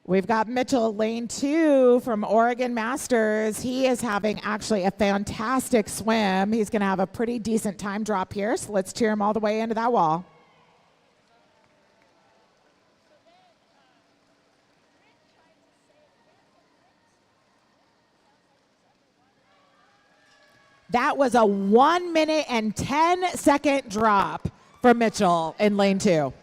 We've got Mitchell, lane 2 from Oregon Masters. He is having actually a fantastic swim. He's going to have a pretty decent time drop here, so let's cheer him all the way into that wall. That was a 1 minute and 10-second drop for Mitchell in lane 2.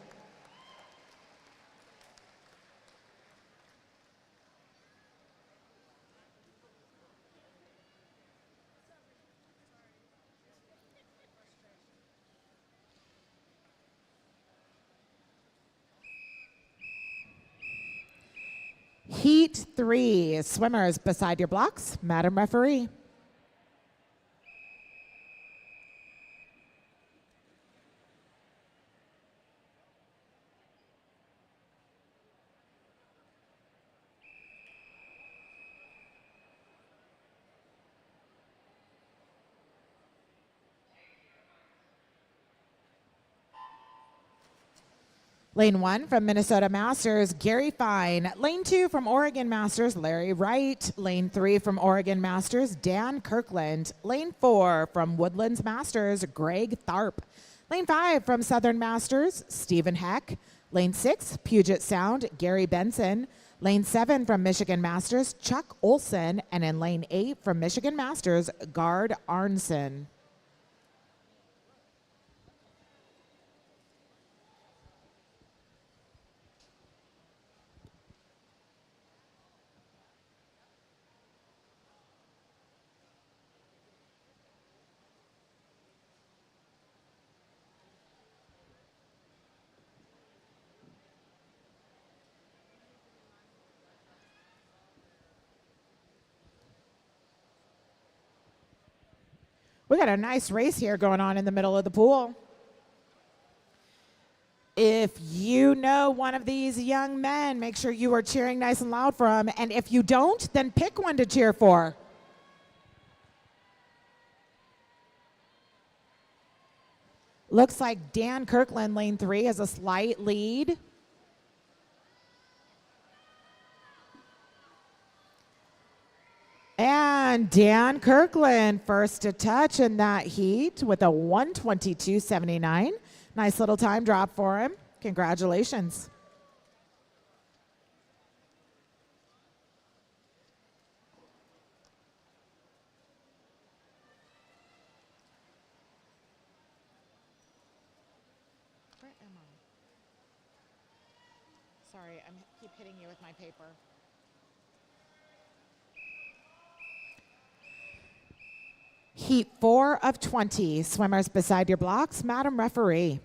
Heat 3, swimmers beside your blocks. Madam Referee. Lane 1 from Minnesota Masters, Gary Fine. Lane 2 from Oregon Masters, Larry Wright. Lane 3 from Oregon Masters, Dan Kirkland. Lane 4 from Woodlands Masters, Greg Tharp. Lane 5 from Southern Masters, Stephen Heck. Lane 6, Puget Sound, Gary Benson. Lane 7 from Michigan Masters, Chuck Olson. And in lane 8 from Michigan Masters, Gard Arnson. We got a nice race here going on in the middle of the pool. If you know one of these young men, make sure you are cheering nice and loud for him. And if you don't, then pick one to cheer for. Looks like Dan Kirkland, lane 3, has a slight lead. And Dan Kirkland, first to touch in that heat with a 122.79. Nice little time drop for him. Congratulations. am I? Sorry, I keep hitting you with my paper. Heat 4 of 20. Swimmers beside your blocks. Madam Referee.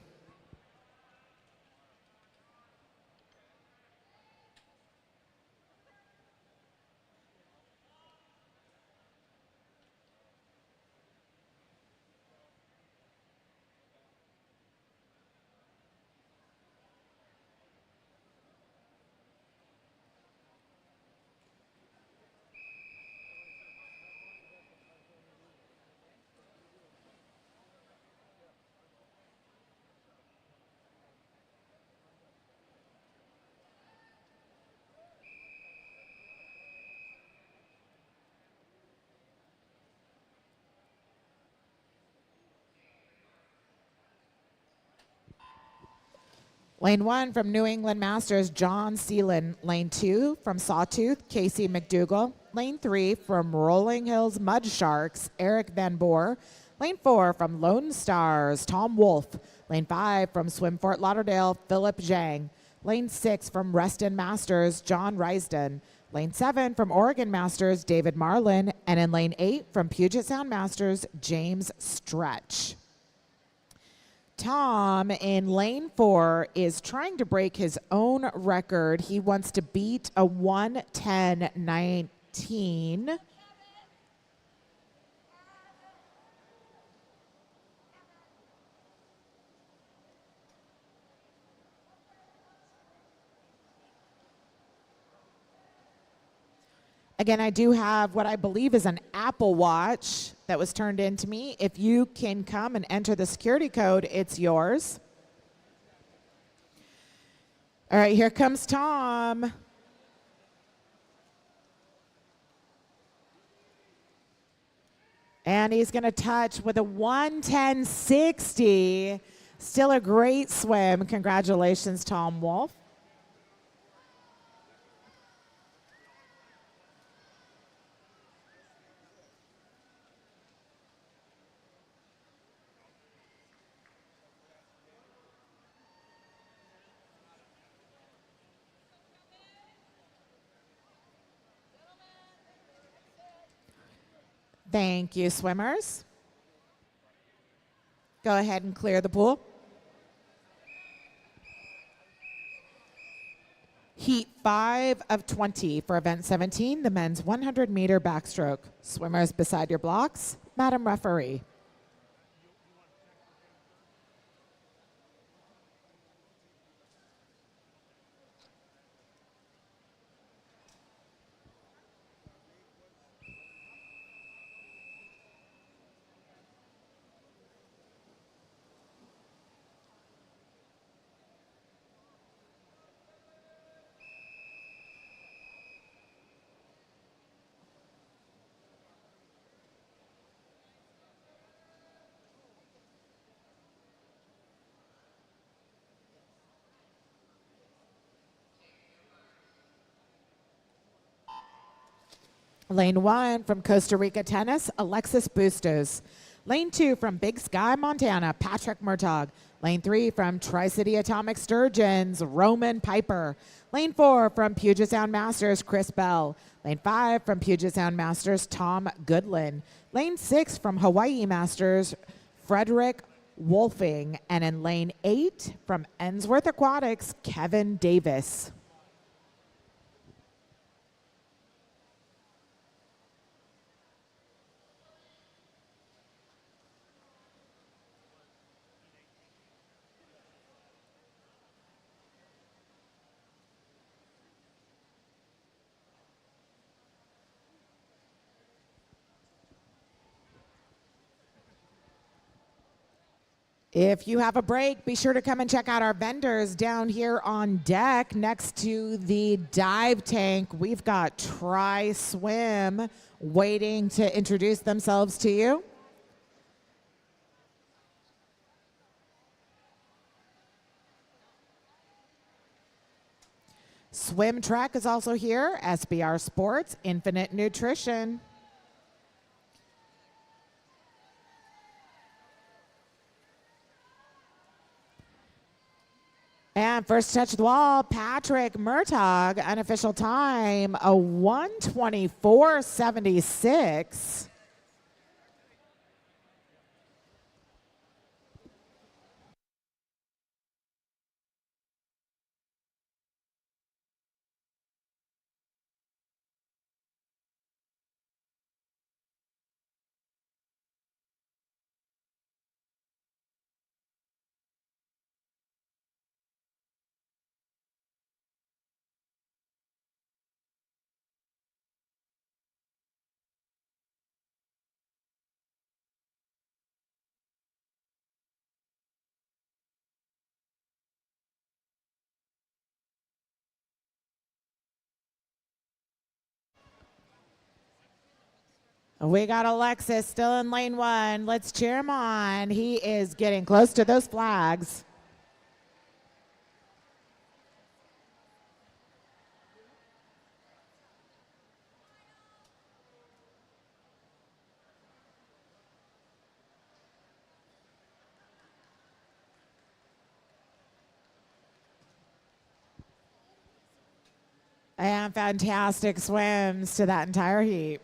Lane 1 from New England Masters, John Seelan. Lane 2 from Sawtooth, Casey McDougall. Lane 3 from Rolling Hills Mud Sharks, Eric Van Boer. Lane 4 from Lone Stars, Tom Wolf. Lane 5 from Swim Fort Lauderdale, Philip Zhang. Lane 6 from Reston Masters, John Risden. Lane 7 from Oregon Masters, David Marlin. And in Lane 8 from Puget Sound Masters, James Stretch. Tom in lane 4 is trying to break his own record. He wants to beat a 1:10:19. Again, I do have what I believe is an Apple Watch that was turned into me. If you can come and enter the security code, it's yours. All right, here comes Tom. And he's going to touch with a 1:10:60. Still a great swim. Congratulations, Tom Wolf. Thank you, swimmers. Go ahead and clear the pool. Heat 5 of 20 for event 17, the men's 100-meter backstroke. Swimmers beside your blocks. Madam Referee. Lane 1 from Costa Rica Tennis, Alexis Bustos. Lane 2 from Big Sky, Montana, Patrick Murtaugh. Lane 3 from Tri-City Atomic Sturgeons, Roman Piper. Lane 4 from Puget Sound Masters, Chris Bell. Lane 5 from Puget Sound Masters, Tom Goodlin. Lane 6 from Hawaii Masters, Frederick Wolfing. And in lane 8 from Ensworth Aquatics, Kevin Davis. If you have a break, be sure to come and check out our vendors down here on deck next to the dive tank. We've got Tri Swim waiting to introduce themselves to you. Swim Track is also here, SBR Sports, Infinite Nutrition. And first touch the wall, Patrick Murtaugh, unofficial time, a 1:24.76. We got Alexis still in lane one. Let's cheer him on. He is getting close to those flags. And fantastic swims to that entire heat.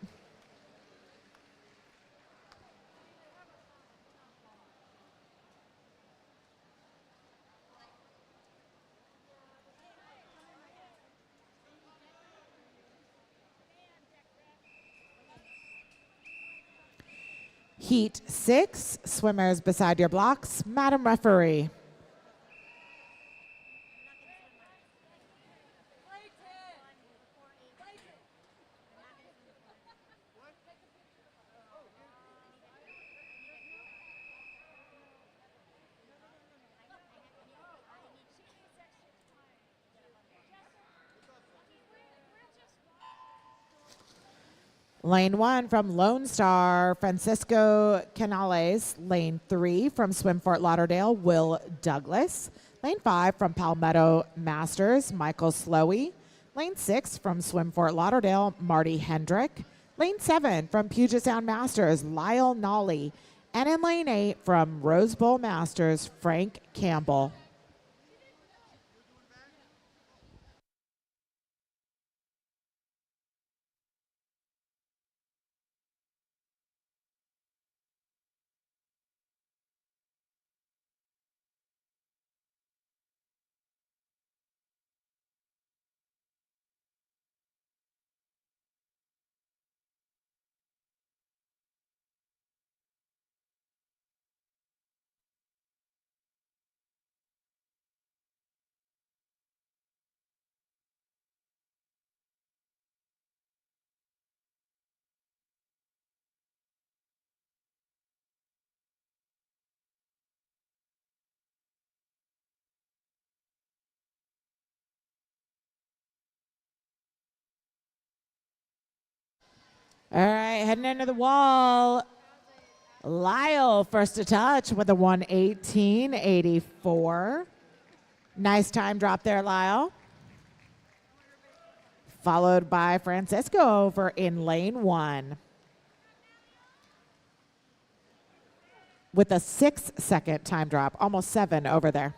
Heat 6, swimmers beside your blocks. Madam Referee. Lane 1 from Lone Star, Francisco Canales. Lane 3 from Swim Fort Lauderdale, Will Douglas. Lane 5 from Palmetto Masters, Michael Slowey. Lane 6 from Swim Fort Lauderdale, Marty Hendrick. Lane 7 from Puget Sound Masters, Lyle Nolly. And in lane 8 from Rose Bowl Masters, Frank Campbell. All right, heading into the wall. Lyle first to touch with a 1:18.84. Nice time drop there, Lyle. Followed by Francisco over in lane 1 with a 6-second time drop, almost 7 over there.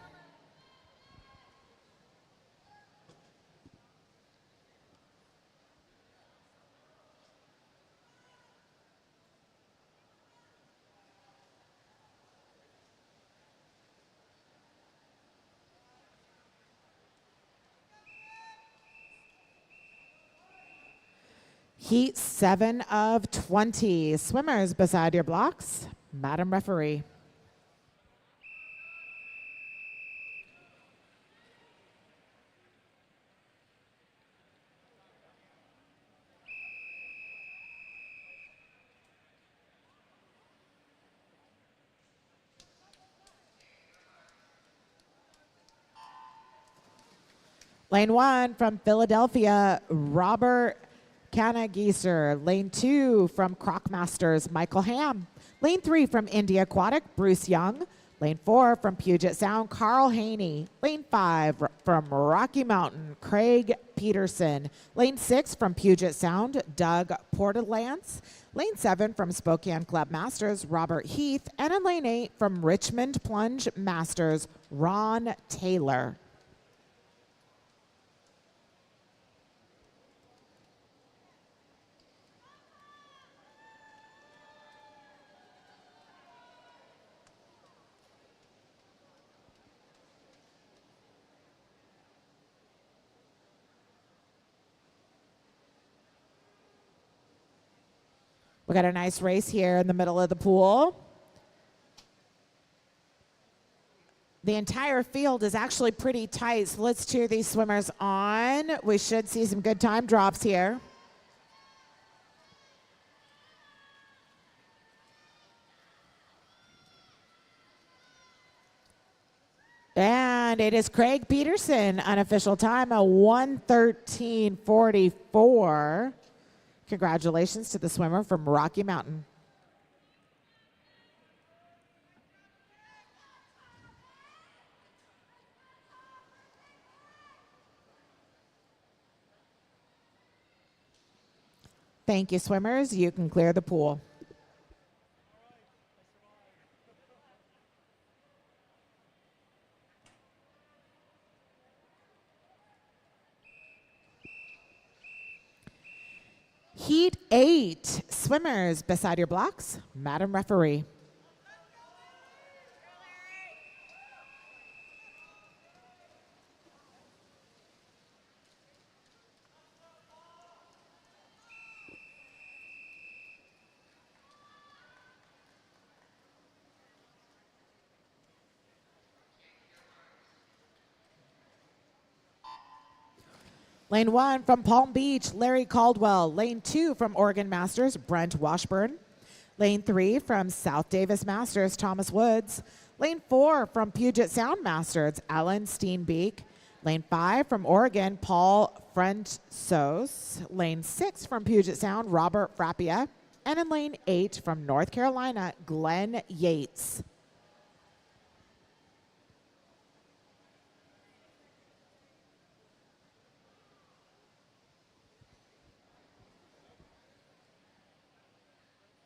Heat 7 of 20. Swimmers beside your blocks. Madam Referee. Lane 1 from Philadelphia, Robert Canagieser. Lane 2 from Croc Masters, Michael Ham. Lane 3 from India Aquatic, Bruce Young. Lane 4 from Puget Sound, Carl Haney. Lane 5 from Rocky Mountain, Craig Peterson. Lane 6 from Puget Sound, Doug Portalance. Lane 7 from Spokane Club Masters, Robert Heath. And in lane 8 from Richmond Plunge Masters, Ron Taylor. We got a nice race here in the middle of the pool. The entire field is actually pretty tight, so let's cheer these swimmers on. We should see some good time drops here. And it is Craig Peterson, unofficial time, a 1:13.44. Congratulations to the swimmer from Rocky Mountain. Thank you, swimmers. You can clear the pool. Heat 8, swimmers beside your blocks. Madam Referee. Lane 1 from Palm Beach, Larry Caldwell. Lane 2 from Oregon Masters, Brent Washburn. Lane 3 from South Davis Masters, Thomas Woods. Lane 4 from Puget Sound Masters, Alan Steenbeek. Lane 5 from Oregon, Paul Frentsos. Lane 6 from Puget Sound, Robert Frappia. And in lane 8 from North Carolina, Glenn Yates.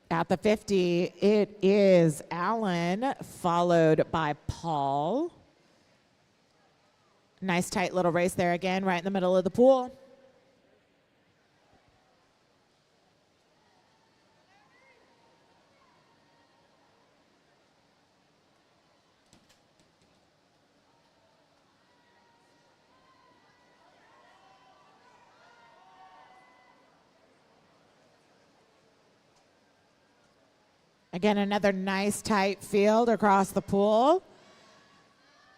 At the 50, it is Alan, followed by Paul. Nice tight little race there again, right in the middle of the pool. Again, another nice tight field across the pool.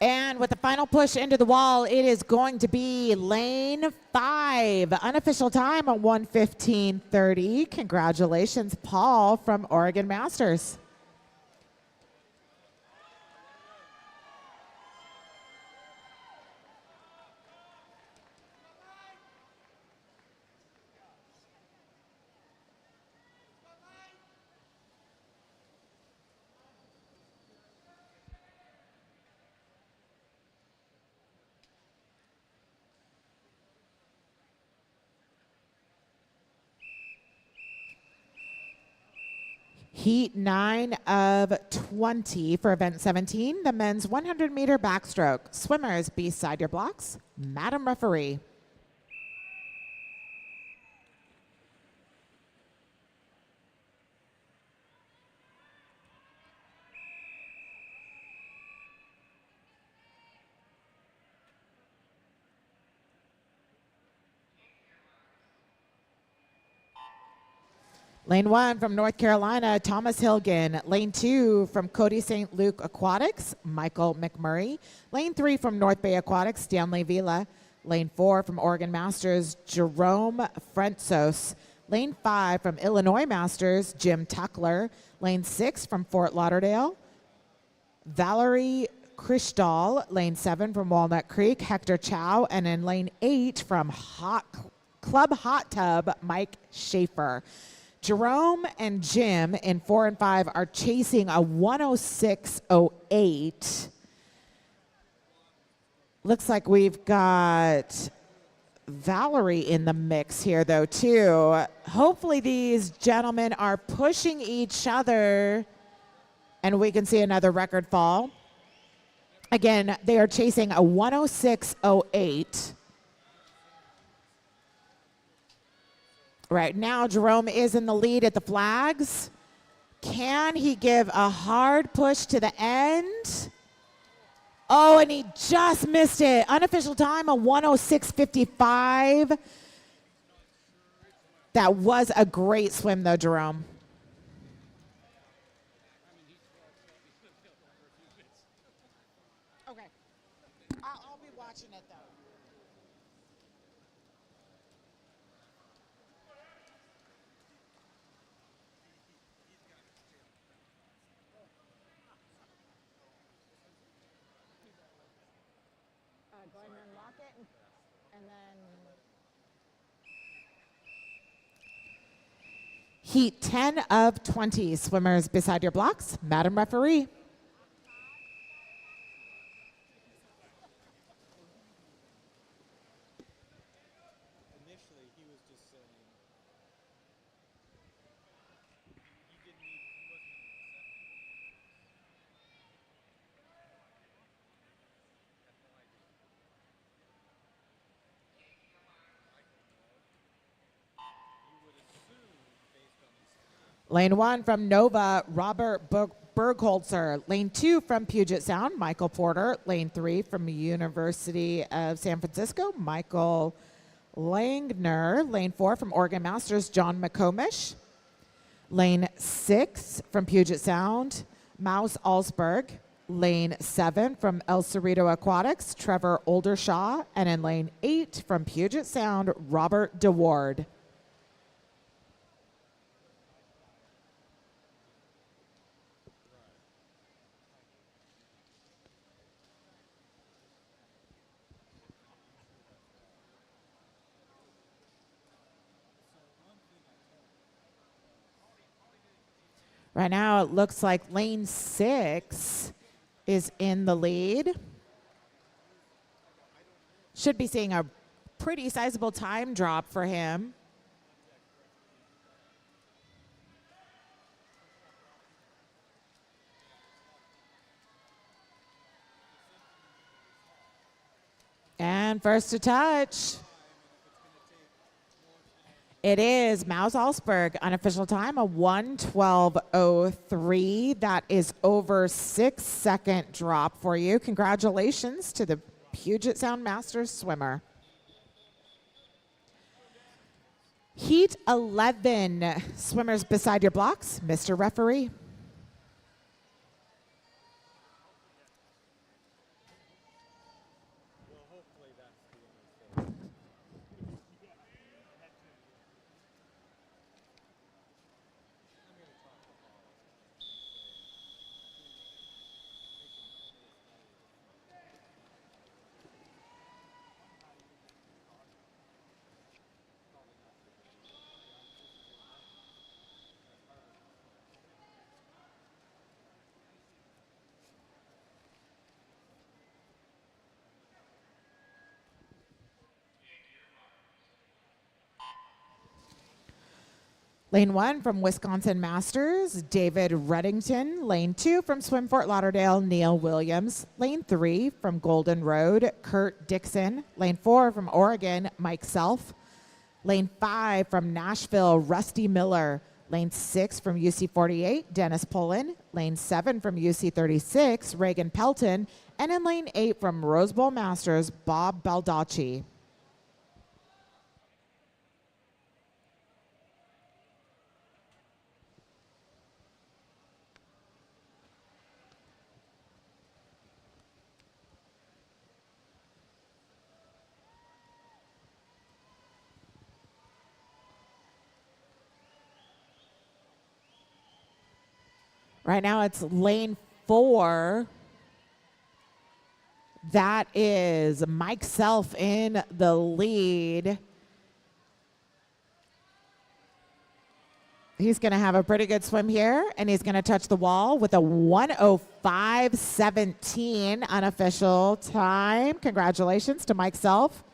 And with the final push into the wall, it is going to be lane 5. Unofficial time on 1:15:30. Congratulations, Paul from Oregon Masters. Heat 9 of 20 for event 17, the men's 100-meter backstroke. Swimmers beside your blocks. Madam Referee. Lane 1 from North Carolina, Thomas Hilgen. Lane 2 from Cody St. Luke Aquatics, Michael McMurray. Lane 3 from North Bay Aquatics, Stanley Vila. Lane 4 from Oregon Masters, Jerome Frentsos. Lane 5 from Illinois Masters, Jim Tuckler. Lane 6 from Fort Lauderdale, Valerie Krishdal. Lane 7 from Walnut Creek, Hector Chow. And in lane 8 from Club Hot Tub, Mike Schaefer. Jerome and Jim in 4 and 5 are chasing a 106.08. Looks like we've got Valerie in the mix here, though, too. Hopefully these gentlemen are pushing each other and we can see another record fall. Again, they are chasing a 106.08. Right now, Jerome is in the lead at the flags. Can he give a hard push to the end? Oh, and he just missed it. Unofficial time, a 106.55. That was a great swim, though, Jerome. Okay. I'll be watching it though. Go ahead and unlock it, and then Heat 10 of 20. Swimmers beside your blocks. Madam Referee. Initially, he was just saying he didn't even, he wasn't even accepting. Had no idea. You would assume, based on his speed, Lane 1 from Nova, Robert Bergholzer. Lane 2 from Puget Sound, Michael Porter. Lane 3 from the University of San Francisco, Michael Langner. Lane 4 from Oregon Masters, John McComish. Lane 6 from Puget Sound, Maus Alsberg. Lane 7 from El Cerrito Aquatics, Trevor Oldershaw. And in lane 8 from Puget Sound, Robert DeWard. Right now, it looks like lane 6 is in the lead. Should be seeing a pretty sizable time drop for him. And first to touch. It is Maus Alsberg, unofficial time, a 1:12:03. That is over 6-second drop for you. Congratulations to the Puget Sound Masters swimmer. Heat 11, swimmers beside your blocks, Mr. Referee. well, hopefully that's the only thing. I'm going to talk to Paul and say, making endless days. Probably not for me. To be honest, this is a month as hard as this one. Lane 1 from Wisconsin Masters, David Reddington. Lane 2 from Swim Fort Lauderdale, Neil Williams. Lane 3 from Golden Road, Kurt Dixon. Lane 4 from Oregon, Mike Self. Lane 5 from Nashville, Rusty Miller. Lane 6 from UC 48, Dennis Pullen. Lane 7 from UC 36, Reagan Pelton. And in lane 8 from Rose Bowl Masters, Bob Baldacci. Right now it's lane 4. That is Mike Self in the lead. He's going to have a pretty good swim here, and he's going to touch the wall with a 1:05:17 unofficial time. Congratulations to Mike Self.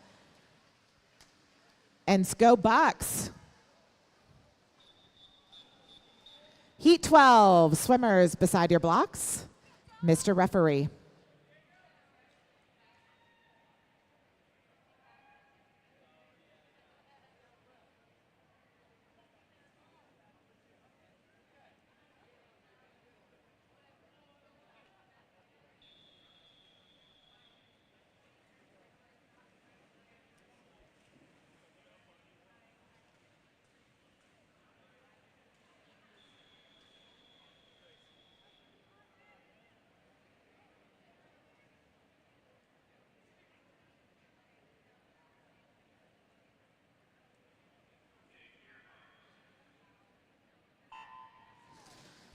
And Sco Bucks. Heat 12, swimmers beside your blocks. Mr. Referee.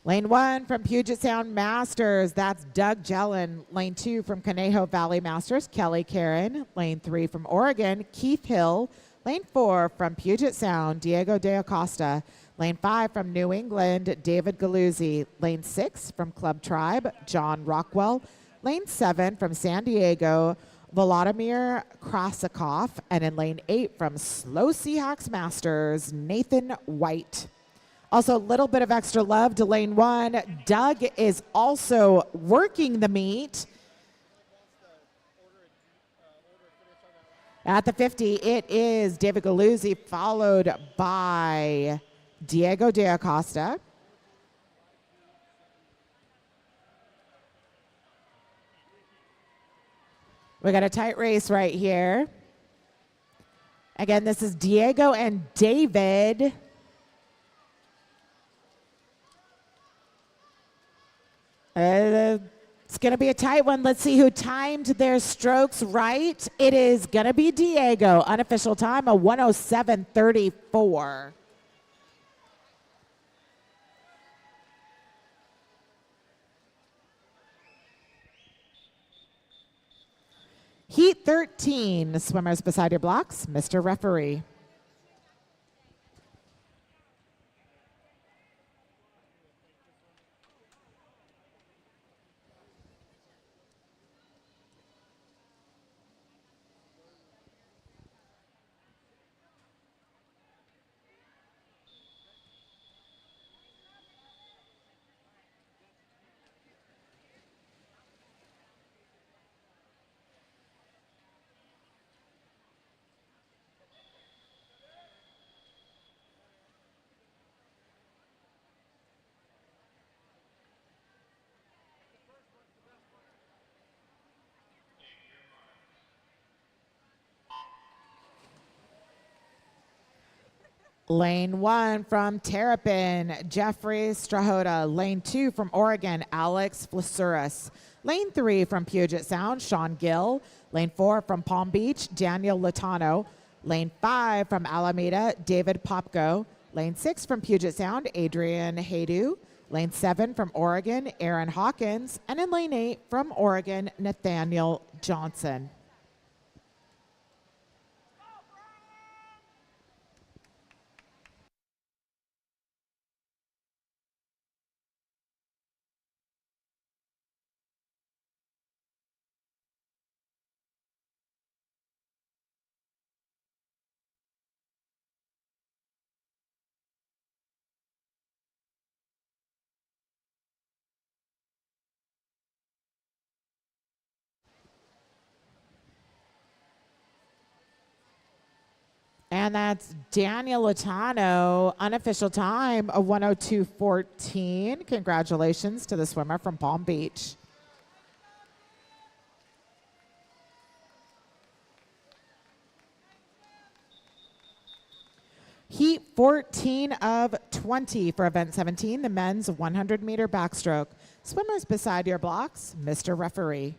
Lane 1 from Puget Sound Masters, that's Doug Jellin. Lane 2 from Conejo Valley Masters, Kelly Karen. Lane 3 from Oregon, Keith Hill. Lane 4 from Puget Sound, Diego de Acosta. Lane 5 from New England, David Galuzzi. Lane 6 from Club Tribe, John Rockwell. Lane 7 from San Diego, Volodymyr Krasikoff. And in lane 8 from Slow Seahawks Masters, Nathan White. Also, a little bit of extra love to lane 1. Doug is also working the meet. At the 50, it is David Galuzzi, followed by Diego de Acosta. We got a tight race right here. Again, this is Diego and David. It's going to be a tight one. Let's see who timed their strokes right. It is going to be Diego. Unofficial time, a 107.34. Heat 13, swimmers beside your blocks, Mr. Referee. Lane 1 from Terrapin, Jeffrey Strahota. Lane 2 from Oregon, Alex Flasuris. Lane 3 from Puget Sound, Sean Gill. Lane 4 from Palm Beach, Daniel Latano. Lane 5 from Alameda, David Popko. Lane 6 from Puget Sound, Adrian Haydu. Lane 7 from Oregon, Aaron Hawkins. And in lane 8 from Oregon, Nathaniel Johnson. And that's Daniel Latano, unofficial time of 102.14. Congratulations to the swimmer from Palm Beach. Heat 14 of 20 for event 17, the men's 100-meter backstroke. Swimmers beside your blocks, Mr. Referee.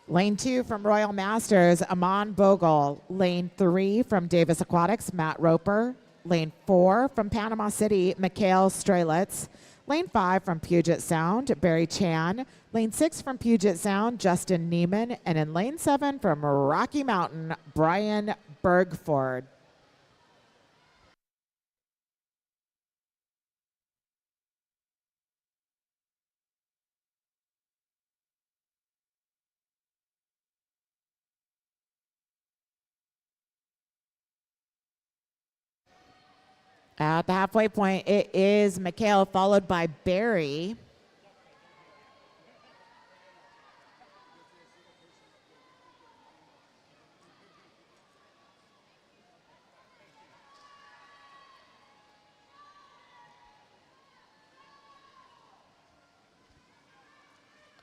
Lane 2 from Royal Masters, Aman Bogle. Lane 3 from Davis Aquatics, Matt Roper. Lane 4 from Panama City, Mikhail Strelitz. Lane 5 from Puget Sound, Barry Chan. Lane 6 from Puget Sound, Justin Neiman. And in lane 7 from Rocky Mountain, Brian Bergford. At the halfway point, it is Mikhail, followed by Barry.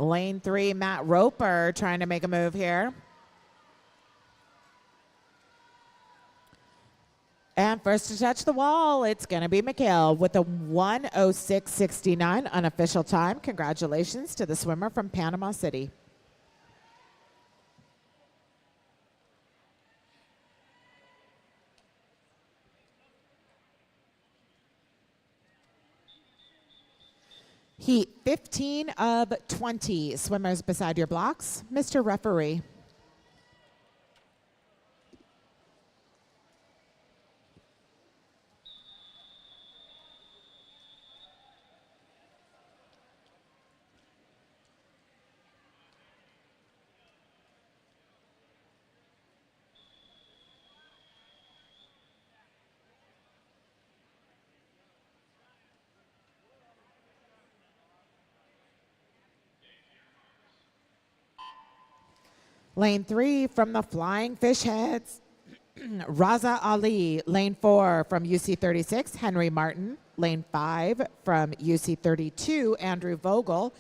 Lane 3, Matt Roper trying to make a move here. And first to touch the wall, it's going to be Mikhail with a 1:06.69 unofficial time. Congratulations to the swimmer from Panama City. Heat 15 of 20. Swimmers beside your blocks. Mr. Referee. Lane 3 from the Flying Fish Heads, Raza Ali. Lane 4 from UC 36, Henry Martin. Lane 5 from UC 32, Andrew Vogel.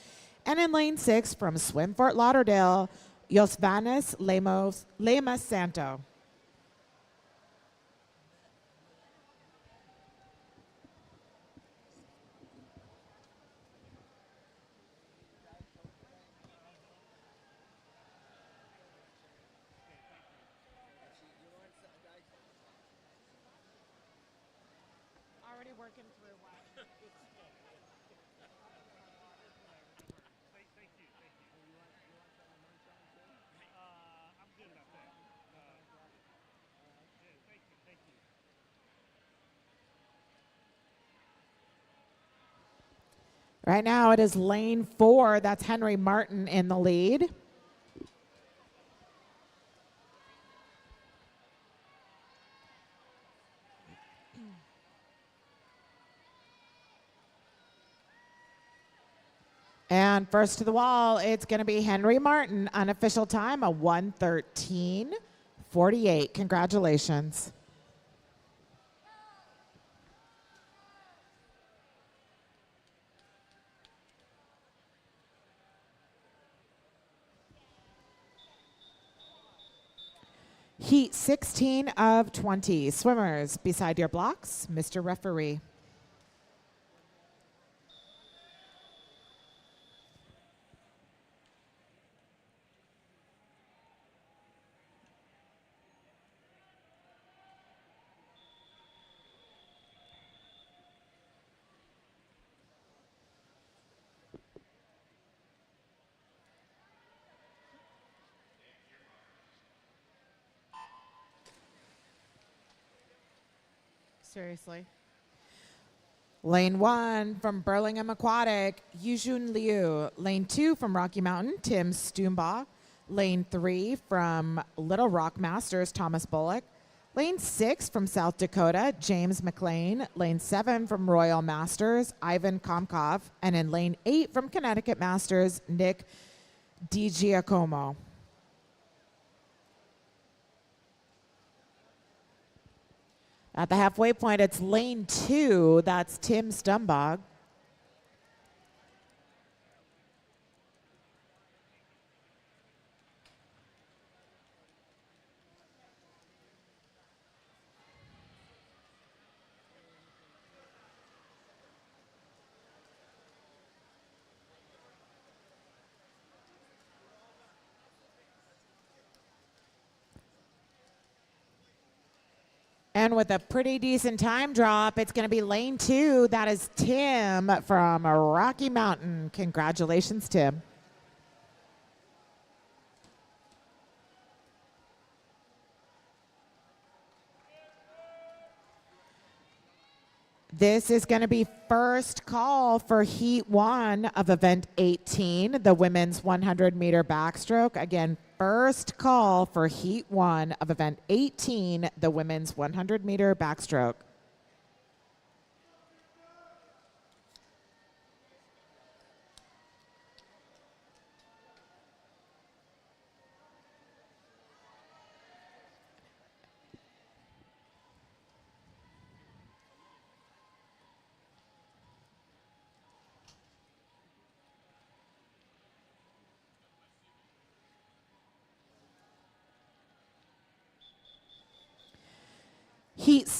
And in lane 6 from Swim Fort Lauderdale, Josvanis Lemos Santo. Already working through one. Right now it is lane 4. That's Henry Martin in the lead. And first to the wall, it's going to be Henry Martin. Unofficial time, a 1:13.48. Congratulations. Heat 16 of 20. Swimmers beside your blocks, Mr. Referee. Seriously. Lane 1 from Burlingame Aquatic, Yujun Liu. Lane 2 from Rocky Mountain, Tim Stoombaugh. Lane 3 from Little Rock Masters, Thomas Bullock. Lane 6 from South Dakota, James McLean. Lane 7 from Royal Masters, Ivan Komkov. And in lane 8 from Connecticut Masters, Nick DiGiacomo. At the halfway point, it's lane 2. That's Tim Stumbog. And with a pretty decent time drop, it's going to be lane 2. That is Tim from Rocky Mountain. Congratulations, Tim. This is going to be first call for Heat 1 of Event 18, the women's 100-meter backstroke. Again, first call for Heat 1 of Event 18, the women's 100-meter backstroke.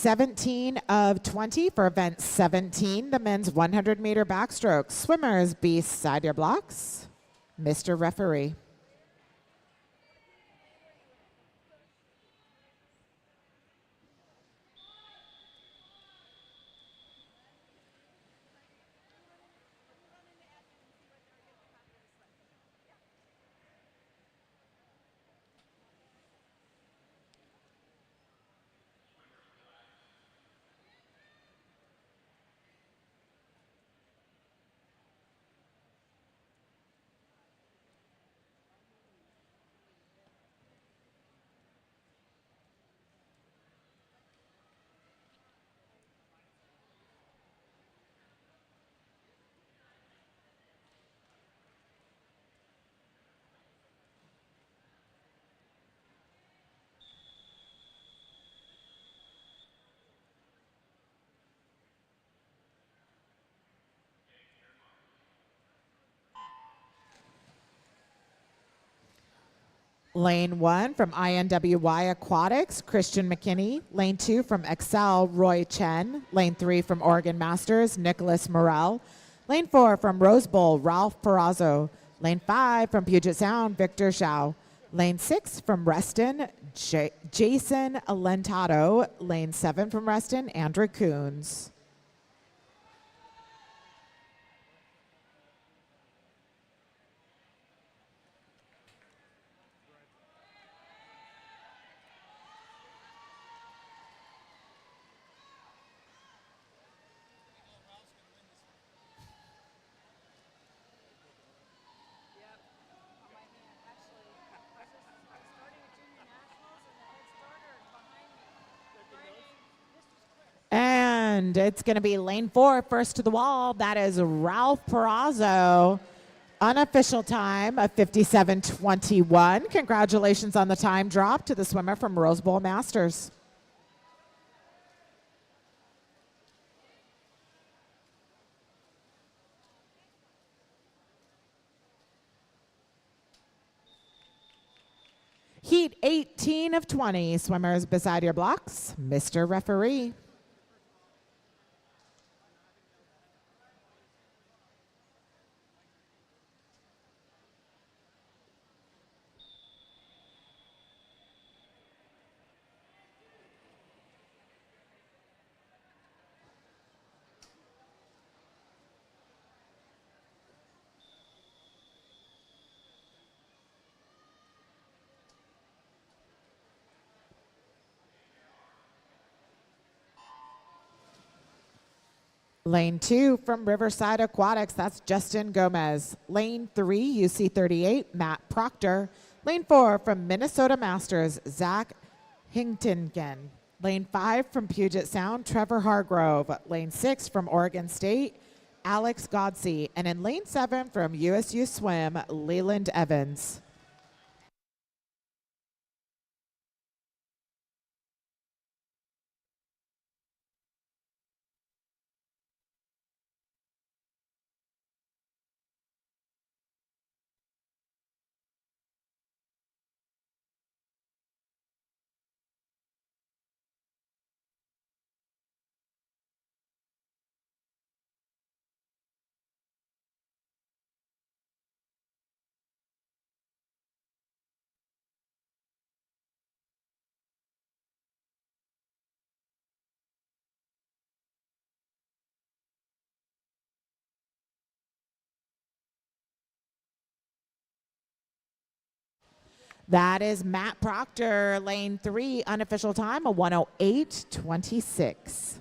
17 of 20 for event 17, the men's 100-meter backstroke. Swimmers beside your blocks. Mr. Referee. Lane 1 from INWY Aquatics, Christian McKinney. Lane 2 from Excel, Roy Chen. Lane 3 from Oregon Masters, Nicholas Morel. Lane 4 from Rose Bowl, Ralph Perazzo. Lane 5 from Puget Sound, Victor Zhao. Lane 6 from Reston, Jason Alentado. Lane 7 from Reston, Andrew Coons. And it's going to be lane 4, first to the wall. That is Ralph Perazzo. Unofficial time of 57:21. Congratulations on the time drop to the swimmer from Rose Bowl Masters. Heat 18 of 20. Swimmers beside your blocks. Mr. Referee. Lane 2 from Riverside Aquatics, that's Justin Gomez. Lane 3, UC 38, Matt Proctor. Lane 4 from Minnesota Masters, Zach Hingtingen. Lane 5 from Puget Sound, Trevor Hargrove. Lane 6 from Oregon State, Alex Godsey. And in lane 7 from USU Swim, Leland Evans. That is Matt Proctor, lane 3, unofficial time, a 1:08.26.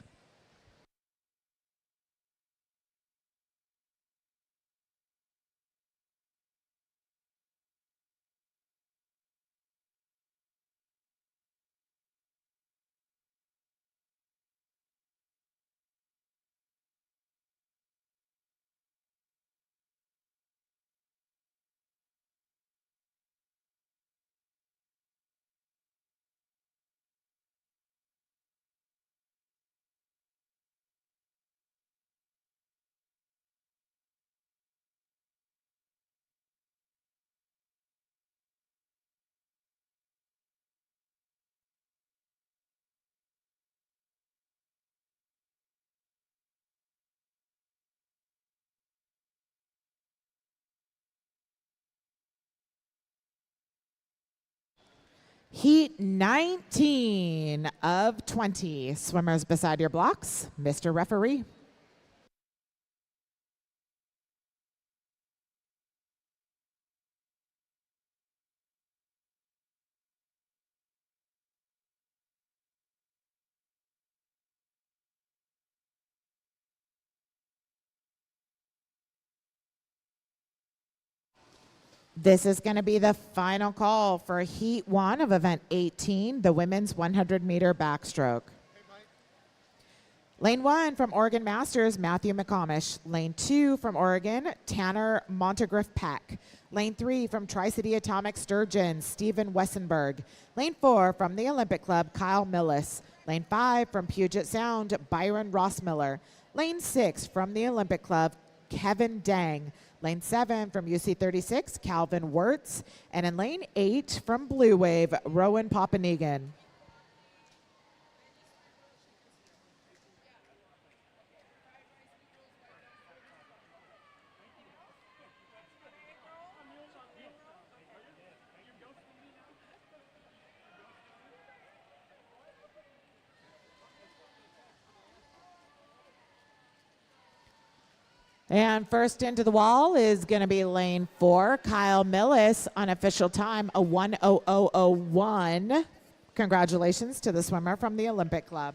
Heat 19 of 20. Swimmers beside your blocks. Mr. Referee. This is going to be the final call for Heat 1 of Event 18, the women's 100-meter backstroke. Lane 1 from Oregon Masters, Matthew McComish. Lane 2 from Oregon, Tanner Montegriff Peck. Lane 3 from Tri-City Atomic Sturgeon, Stephen Wessenberg. Lane 4 from the Olympic Club, Kyle Millis. Lane 5 from Puget Sound, Byron Rossmiller. Lane 6 from the Olympic Club, Kevin Dang. Lane 7 from UC36, Calvin Wirtz. And in lane 8 from Blue Wave, Rowan Papanegan. And first into the wall is going to be lane 4, Kyle Millis, unofficial time, a 1:00:01. Congratulations to the swimmer from the Olympic Club.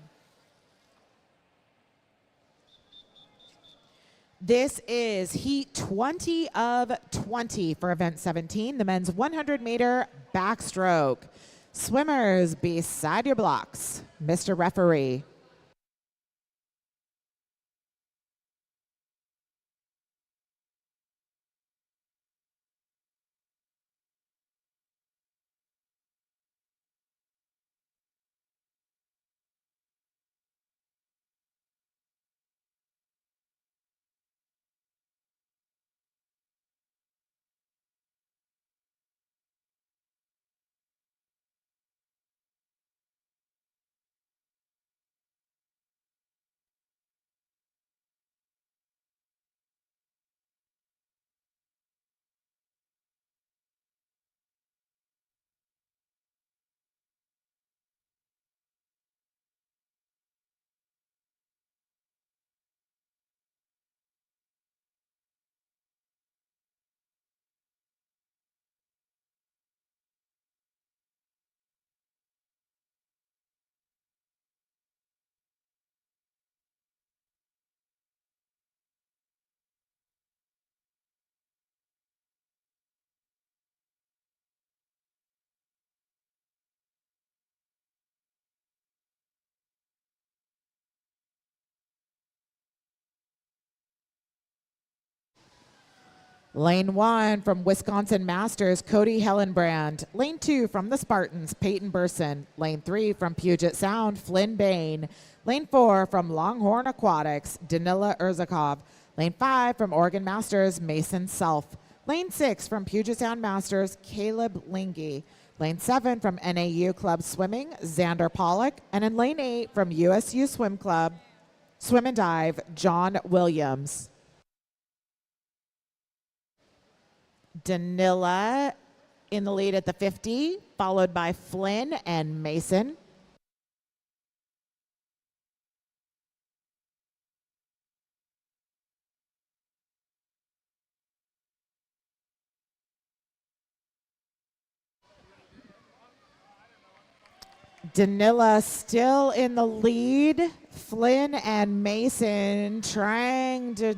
This is Heat 20 of 20 for Event 17, the men's 100-meter backstroke. Swimmers beside your blocks. Mr. Referee. Lane 1 from Wisconsin Masters, Cody Hellenbrand. Lane 2 from the Spartans, Peyton Burson. Lane 3 from Puget Sound, Flynn Bain. Lane 4 from Longhorn Aquatics, Danila Urzakov. Lane 5 from Oregon Masters, Mason Self. Lane 6 from Puget Sound Masters, Caleb Lingy. Lane 7 from NAU Club Swimming, Xander Pollock. And in lane 8 from USU Swim Club, Swim and Dive, John Williams. Danila in the lead at the 50, followed by Flynn and Mason. Danila still in the lead. Flynn and Mason trying to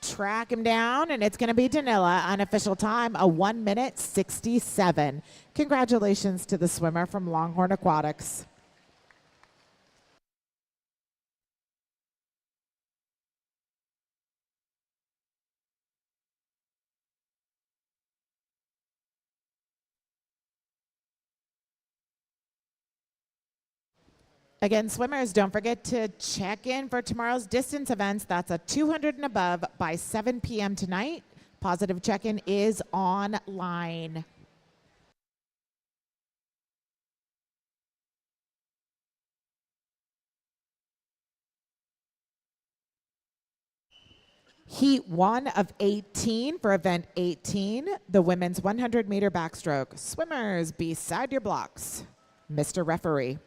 track him down, and it's going to be Danila. Unofficial time, a 1:67. Congratulations to the swimmer from Longhorn Aquatics. Again, swimmers, don't forget to check in for tomorrow's distance events. That's a 200 and above by 7 p.m. tonight. Positive check-in is online. Heat 1 of 18 for event 18, the women's 100-meter backstroke. Swimmers beside your blocks. Mr. Referee.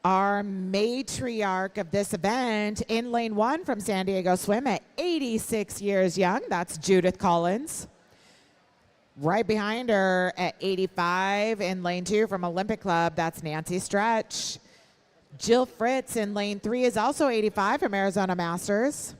Our matriarch of this event in lane 1 from San Diego Swim at 86 years young, that's Judith Collins. Right behind her at 85 in lane 2 from Olympic Club, that's Nancy Stretch. Jill Fritz in lane 3 is also 85 from Arizona Masters.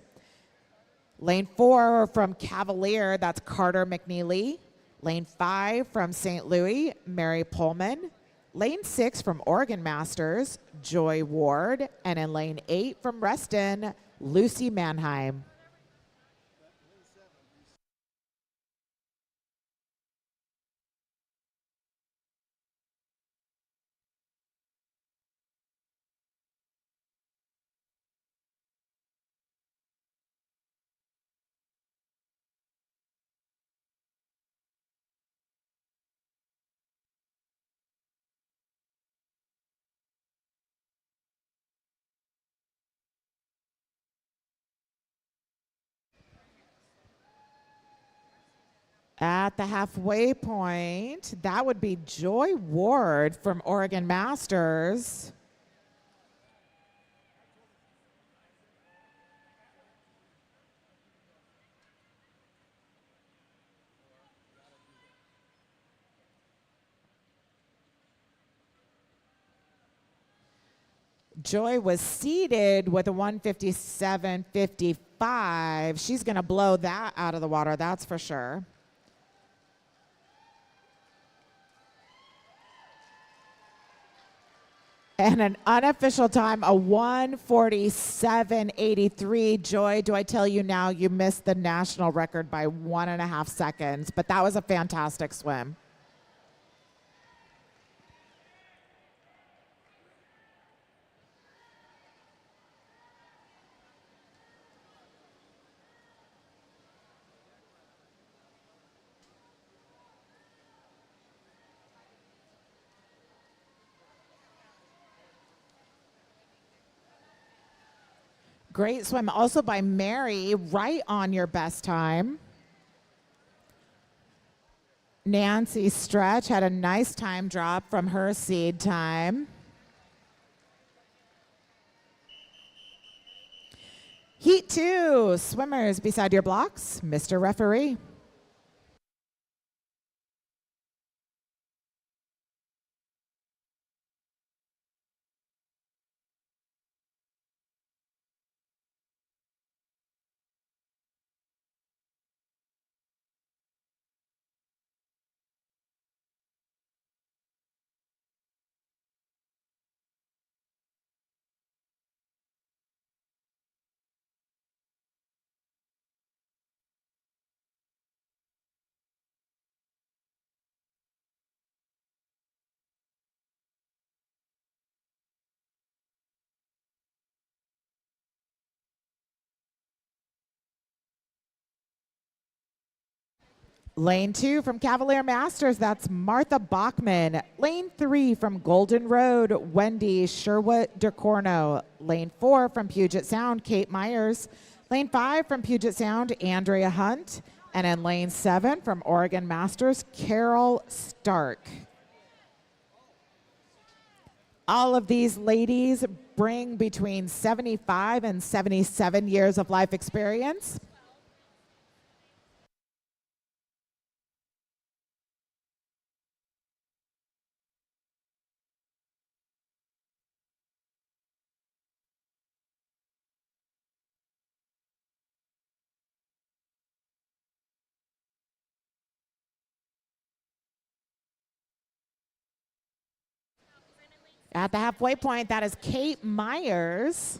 Lane 4 from Cavalier, that's Carter McNeely. Lane 5 from St. Louis, Mary Pullman. Lane 6 from Oregon Masters, Joy Ward. And in lane 8 from Reston, Lucy Mannheim. At the halfway point, that would be Joy Ward from Oregon Masters. Joy was seeded with a 157.55. She's going to blow that out of the water, that's for sure. And an unofficial time, a 1:47.83. Joy, do I tell you now, you missed the national record by 1.5 seconds, but that was a fantastic swim. Great swim also by Mary, right on your best time. Nancy Stretch had a nice time drop from her seed time. Heat 2, swimmers beside your blocks, Mr. Referee. Lane 2 from Cavalier Masters, that's Martha Bachman. Lane 3 from Golden Road, Wendy Sherwood DeCorno. Lane 4 from Puget Sound, Kate Myers. Lane 5 from Puget Sound, Andrea Hunt. And in lane 7 from Oregon Masters, Carol Stark. All of these ladies bring between 75 and 77 years of life experience. At the halfway point, that is Kate Myers.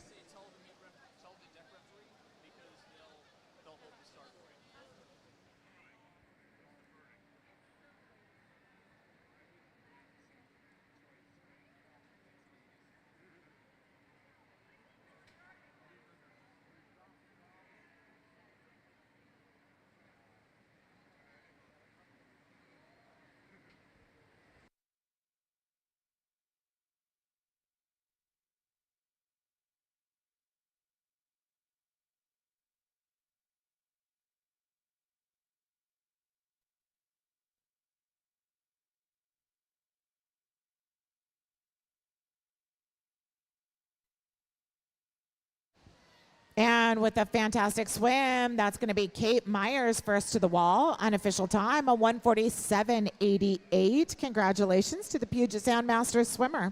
And with a fantastic swim, that's going to be Kate Myers first to the wall. Unofficial time, a 147.88. Congratulations to the Puget Sound Masters swimmer.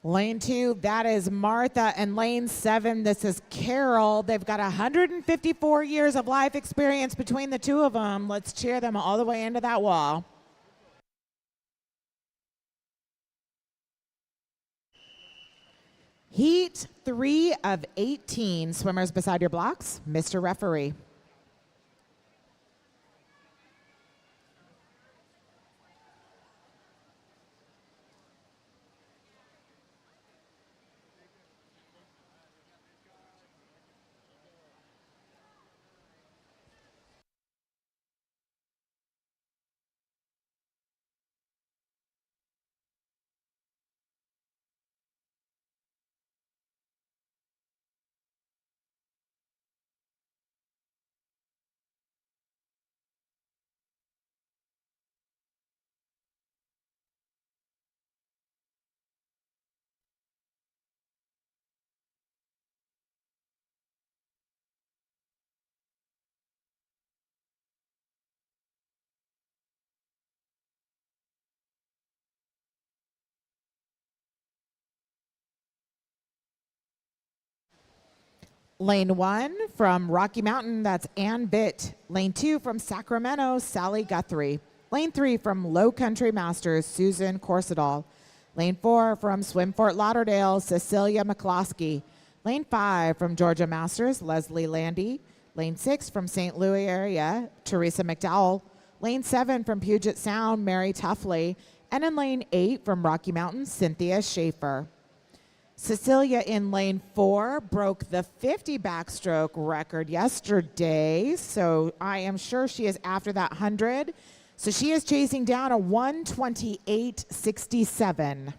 Lane 2, that is Martha. And lane 7, this is Carol. They've got 154 years of life experience between the two of them. Let's cheer them all the way into that wall. Heat 3 of 18. Swimmers beside your blocks. Mr. Referee. Lane 1 from Rocky Mountain, that's Ann Bitt. Lane 2 from Sacramento, Sally Guthrie. Lane 3 from Low Country Masters, Susan Corsedal. Lane 4 from Swim Fort Lauderdale, Cecilia McCloskey. Lane 5 from Georgia Masters, Leslie Landy. Lane 6 from St. Louis area, Teresa McDowell. Lane 7 from Puget Sound, Mary Tuffley. And in lane 8 from Rocky Mountain, Cynthia Schaefer. Cecilia in lane 4 broke the 50 backstroke record yesterday, so I am sure she is after that 100. So she is chasing down a 128.67.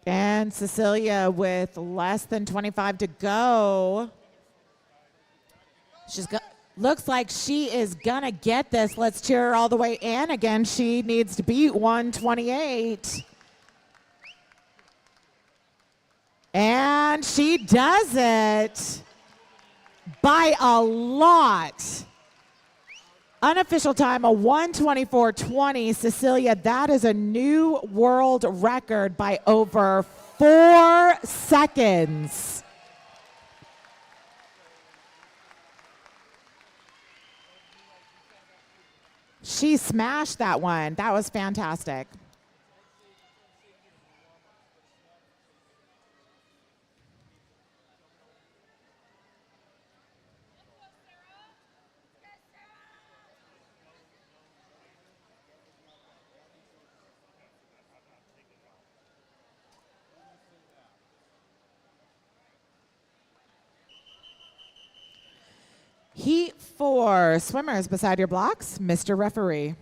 And Cecilia with less than 25 to go. Looks like she is going to get this. Let's cheer her all the way in. Again, she needs to beat 128. And she does it by a lot. Unofficial time, a 124.20. Cecilia, that is a new world record by over 4 seconds. She smashed that one. That was fantastic. Heat 4, swimmers beside your blocks, Mr. Referee.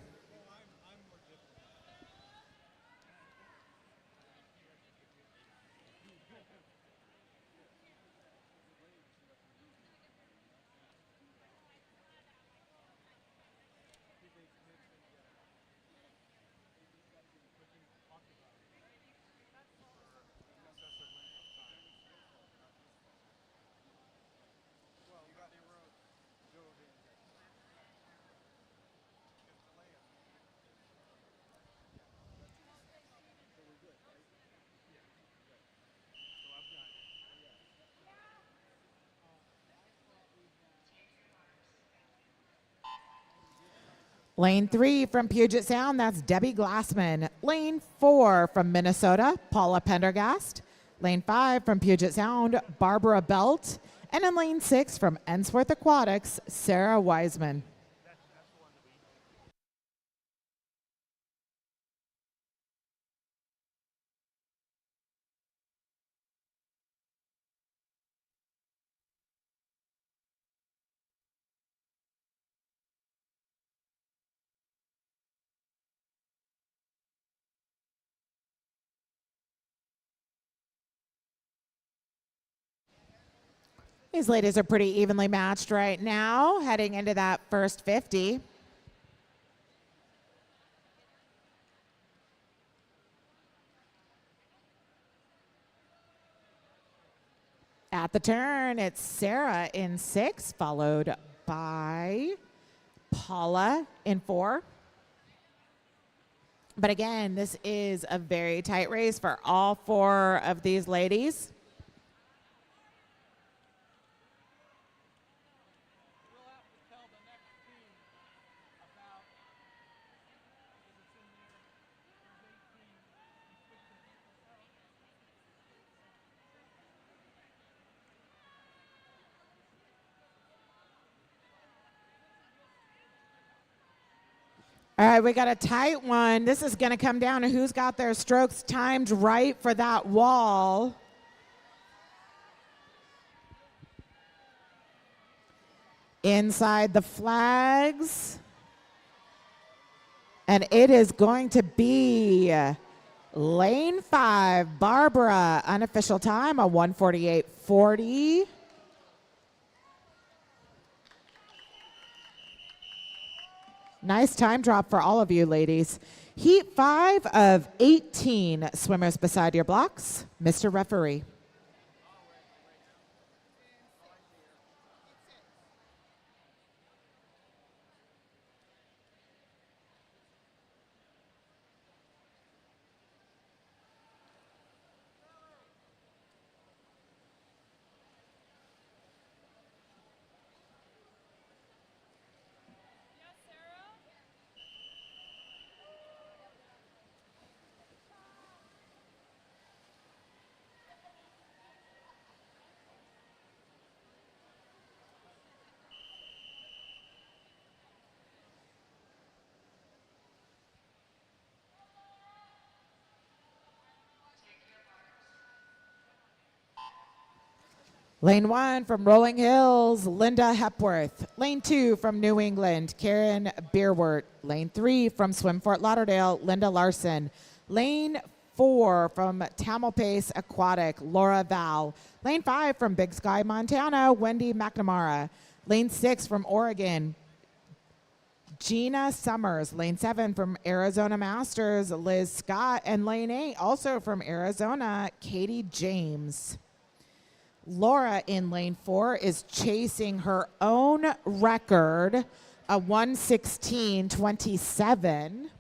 Lane 3 from Puget Sound, that's Debbie Glassman. Lane 4 from Minnesota, Paula Pendergast. Lane 5 from Puget Sound, Barbara Belt. And in lane 6 from Ensworth Aquatics, Sarah Wiseman. These ladies are pretty evenly matched right now, heading into that first 50. At the turn, it's Sarah in 6, followed by Paula in 4. But again, this is a very tight race for all 4 of these ladies. We'll have to tell the next team about, because it's in there, there's 18, and switch the people out. All right, we got a tight one. This is going to come down to who's got their strokes timed right for that wall. Inside the flags. And it is going to be lane 5, Barbara, unofficial time, a 1:48.40. Nice time drop for all of you ladies. Heat 5 of 18 swimmers beside your blocks. Mr. Referee. Lane 1 from Rolling Hills, Linda Hepworth. Lane 2 from New England, Karen Beerwart. Lane 3 from Swim Fort Lauderdale, Linda Larson. Lane 4 from Tamalpais Aquatic, Laura Val. Lane 5 from Big Sky, Montana, Wendy McNamara. Lane 6 from Oregon, Gina Summers. Lane 7 from Arizona Masters, Liz Scott. And lane 8 also from Arizona, Katie James. Laura in lane 4 is chasing her own record, a 1:16.27.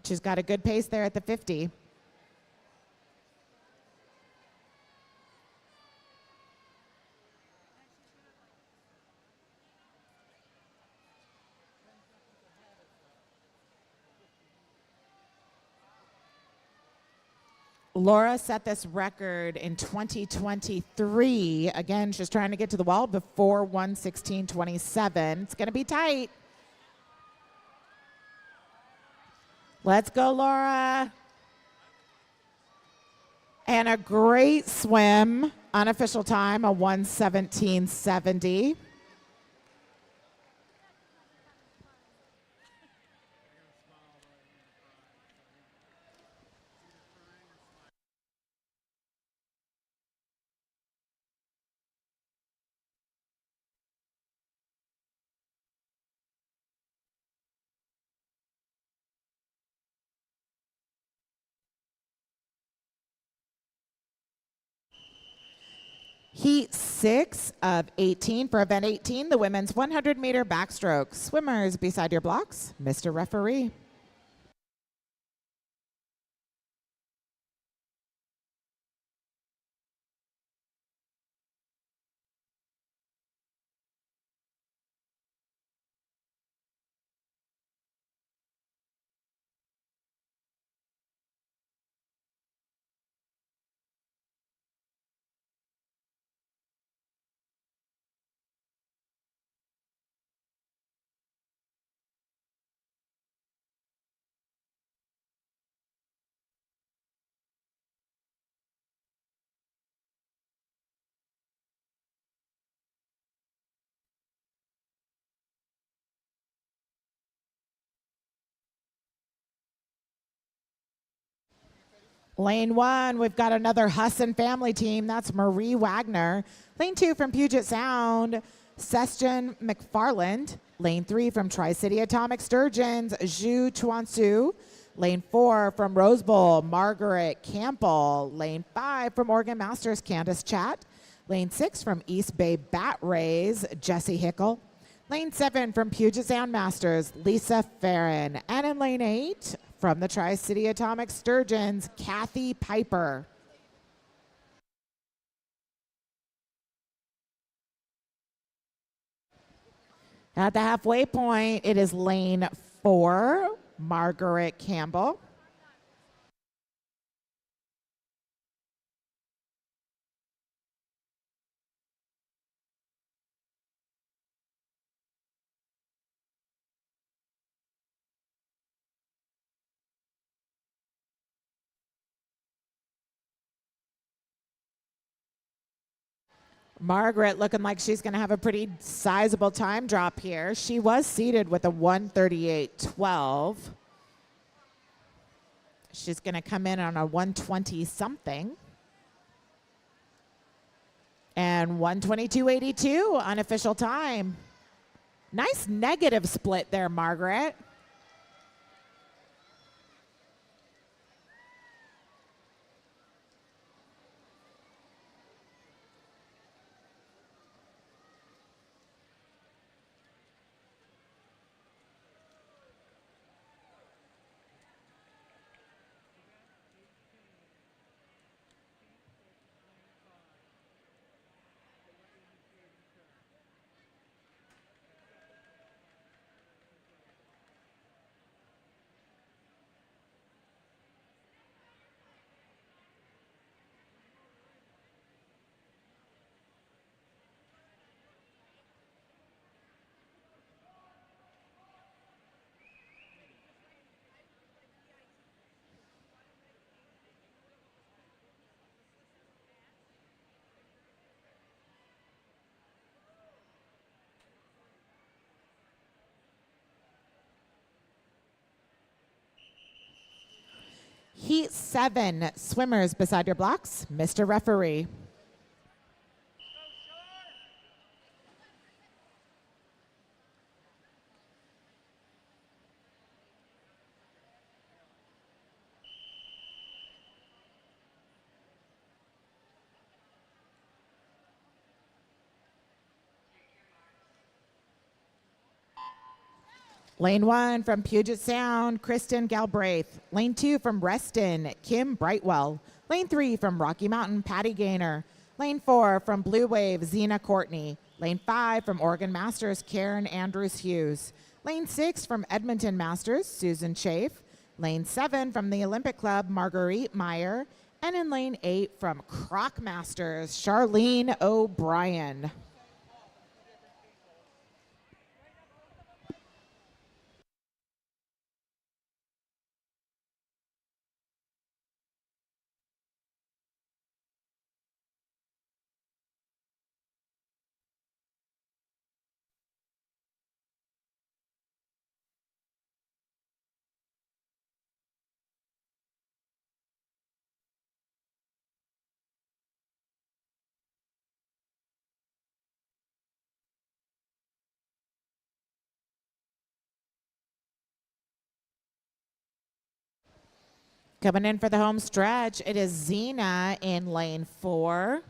She's got a good pace there at the 50. Laura set this record in 2023. Again, she's trying to get to the wall before 1:16.27. It's going to be tight. Let's go, Laura. And a great swim. Unofficial time, a 1:17.70. Heat 6 of 18 for event 18, the women's 100-meter backstroke. Swimmers beside your blocks, Mr. Referee. Lane 1, we've got another Husson family team. That's Marie Wagner. Lane 2 from Puget Sound, Sestion McFarland. Lane 3 from Tri-City Atomic Sturgeons, Zhu Chuansu. Lane 4 from Rose Bowl, Margaret Campbell. Lane 5 from Oregon Masters, Candace Chat. Lane 6 from East Bay Bat Rays, Jesse Hickle. Lane 7 from Puget Sound Masters, Lisa Farron. And in lane 8, from the Tri-City Atomic Sturgeons, Kathy Piper. At the halfway point, it is lane 4, Margaret Campbell. Margaret looking like she's going to have a pretty sizable time drop here. She was seated with a 138.12. She's going to come in on a 120 something. And 122.82 unofficial time. Nice negative split there, Margaret. Heat 7, swimmers beside your blocks, Mr. Referee. Lane 1 from Puget Sound, Kristen Galbraith. Lane 2 from Reston, Kim Brightwell. Lane 3 from Rocky Mountain, Patty Gaynor. Lane 4 from Blue Wave, Zena Courtney. Lane 5 from Oregon Masters, Karen Andrews Hughes. Lane 6 from Edmonton Masters, Susan Chafe. Lane 7 from the Olympic Club, Marguerite Meyer. And in lane 8 from Croc Masters, Charlene O'Brien. Coming in for the home stretch, it is Zena in lane 4.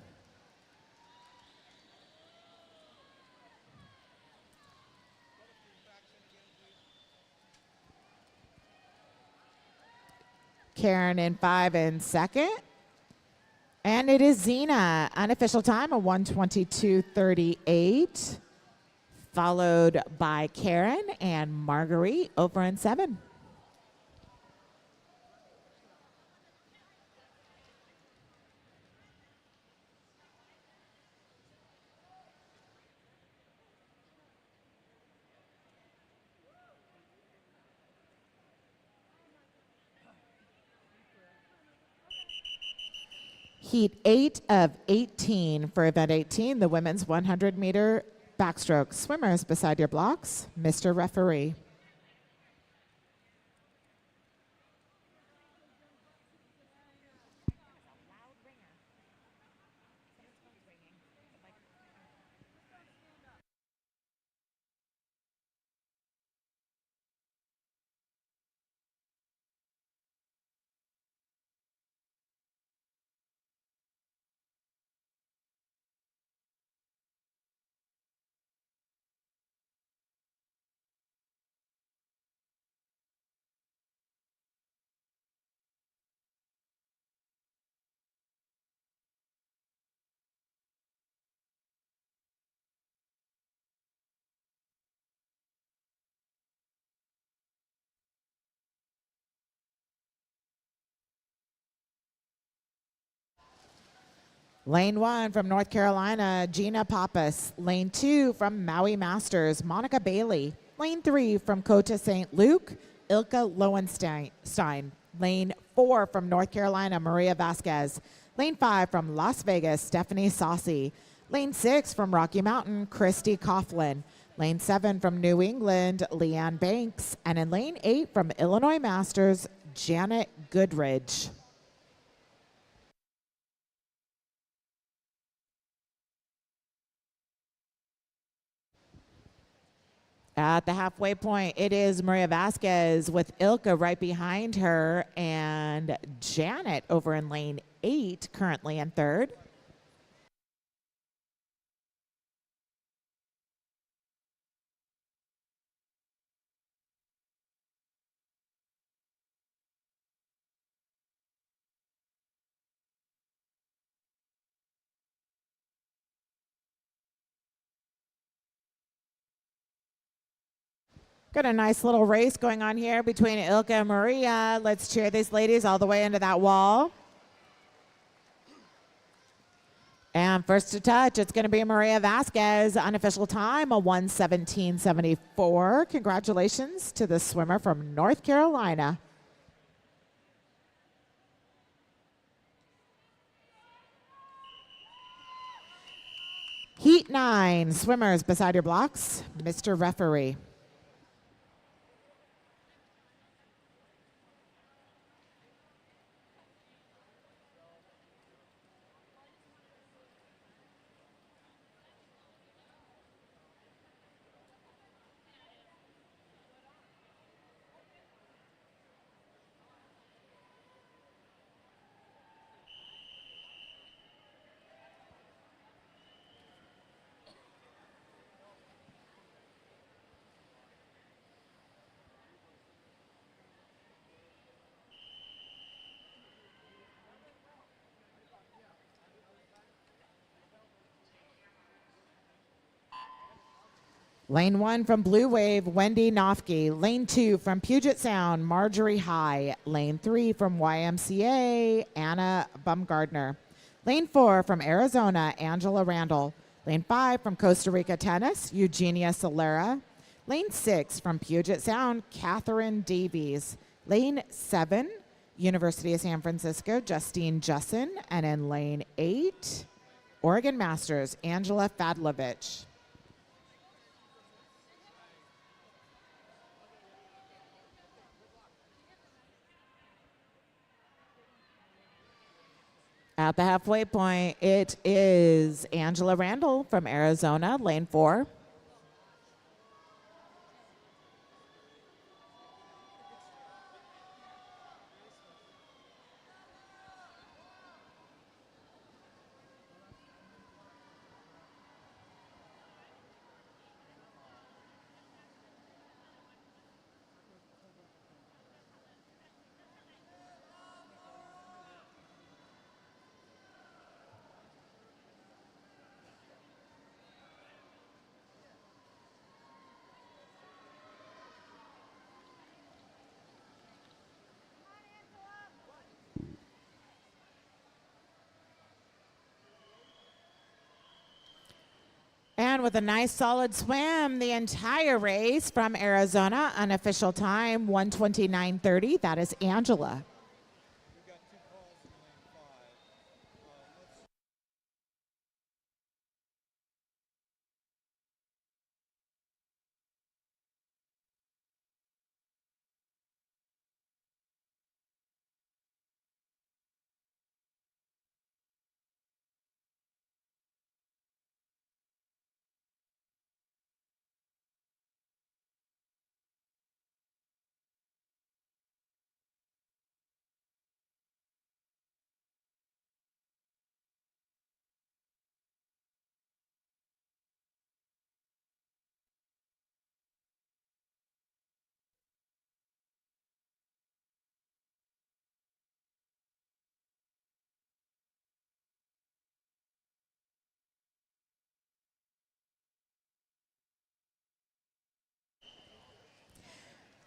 Karen in 5 in second. And it is Zena, unofficial time of 122.38, followed by Karen and Marguerite over in 7. Heat 8 of 18 for event 18, the women's 100-meter backstroke. Swimmers beside your blocks, Mr. Referee. Lane 1 from North Carolina, Gina Pappas. Lane 2 from Maui Masters, Monica Bailey. Lane 3 from Kota St. Luke, Ilka Lowenstein. Lane 4 from North Carolina, Maria Vasquez. Lane 5 from Las Vegas, Stephanie Saucy. Lane 6 from Rocky Mountain, Christy Coughlin. Lane 7 from New England, Leanne Banks. And in lane 8 from Illinois Masters, Janet Goodridge. At the halfway point, it is Maria Vasquez with Ilka right behind her and Janet over in lane 8, currently in third. Got a nice little race going on here between Ilka and Maria. Let's cheer these ladies all the way into that wall. And first to touch, it's going to be Maria Vasquez. Unofficial time, a 1:17.74. Congratulations to the swimmer from North Carolina. Heat 9, swimmers beside your blocks. Mr. Referee. Lane 1 from Blue Wave, Wendy Nofke. Lane 2 from Puget Sound, Marjorie High. Lane 3 from YMCA, Anna Bumgardner. Lane 4 from Arizona, Angela Randall. Lane 5 from Costa Rica Tennis, Eugenia Solera. Lane 6 from Puget Sound, Catherine Davies. Lane 7, University of San Francisco, Justine Jussin. And in lane 8, Oregon Masters, Angela Fadlovich. At the halfway point, it is Angela Randall from Arizona, lane 4. And with a nice solid swim, the entire race from Arizona, unofficial time 1:29:30. That is Angela. We've got 2 calls in lane 5. Let's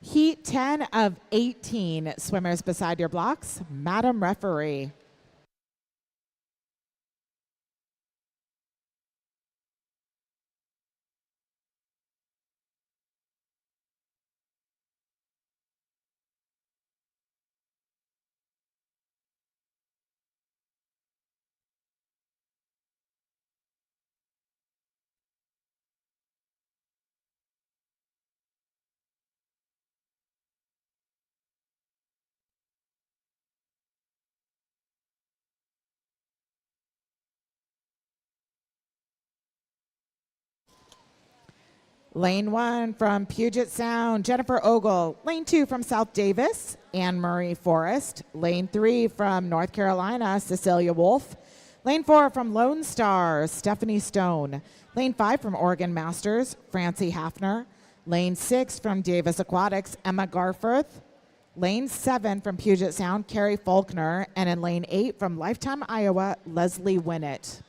Heat 10 of 18 swimmers beside your blocks. Madam Referee. Lane 1 from Puget Sound, Jennifer Ogle. Lane 2 from South Davis, Anne Marie Forrest. Lane 3 from North Carolina, Cecilia Wolf. Lane 4 from Lone Star, Stephanie Stone. Lane 5 from Oregon Masters, Francie Hafner. Lane 6 from Davis Aquatics, Emma Garforth. Lane 7 from Puget Sound, Carrie Faulkner. And in lane 8 from Lifetime Iowa, Leslie Winnett.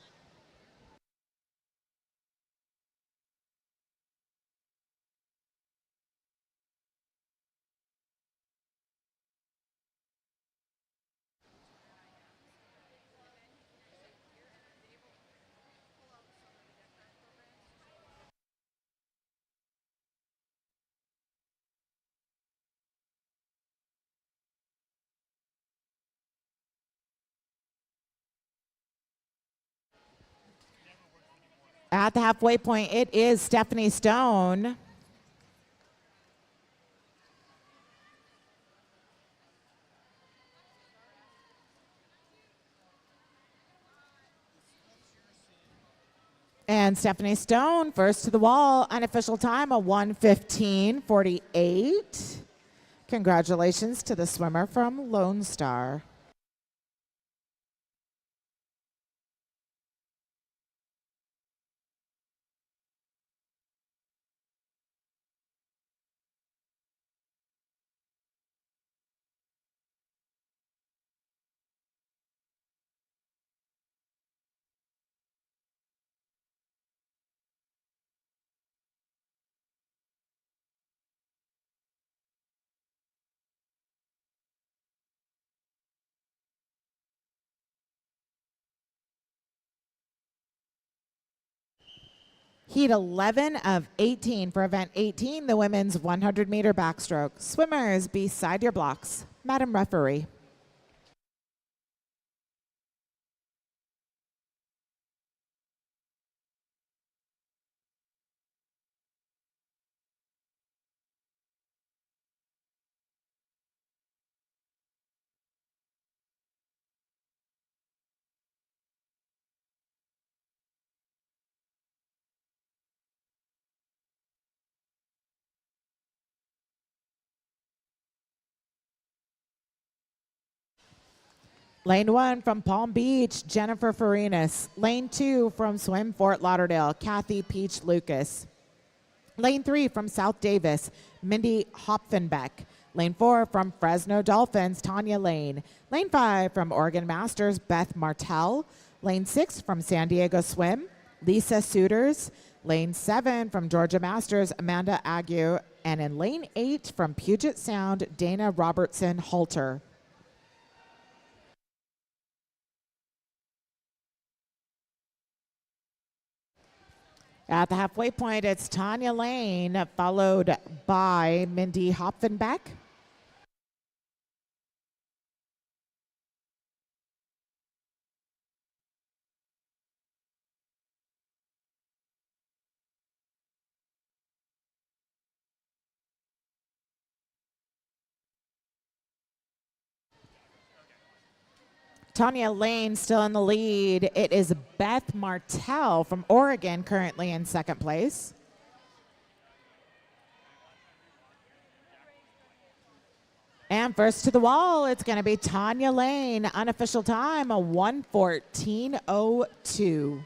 At the halfway point, it is Stephanie Stone. And Stephanie Stone, first to the wall, unofficial time, a 1:15:48. Congratulations to the swimmer from Lone Star. Heat 11 of 18 for event 18, the women's 100-meter backstroke. Swimmers beside your blocks. Madam Referee. Lane 1 from Palm Beach, Jennifer Farinas. Lane 2 from Swim Fort Lauderdale, Kathy Peach Lucas. Lane 3 from South Davis, Mindy Hopfenbeck. Lane 4 from Fresno Dolphins, Tanya Lane. Lane 5 from Oregon Masters, Beth Martell. Lane 6 from San Diego Swim, Lisa Suiters. Lane 7 from Georgia Masters, Amanda Ague. And in lane 8 from Puget Sound, Dana Robertson Halter. At the halfway point, it's Tanya Lane, followed by Mindy Hopfenbeck. Tanya Lane still in the lead. It is Beth Martell from Oregon currently in second place. And first to the wall, it's going to be Tanya Lane. Unofficial time, a 1:14:02.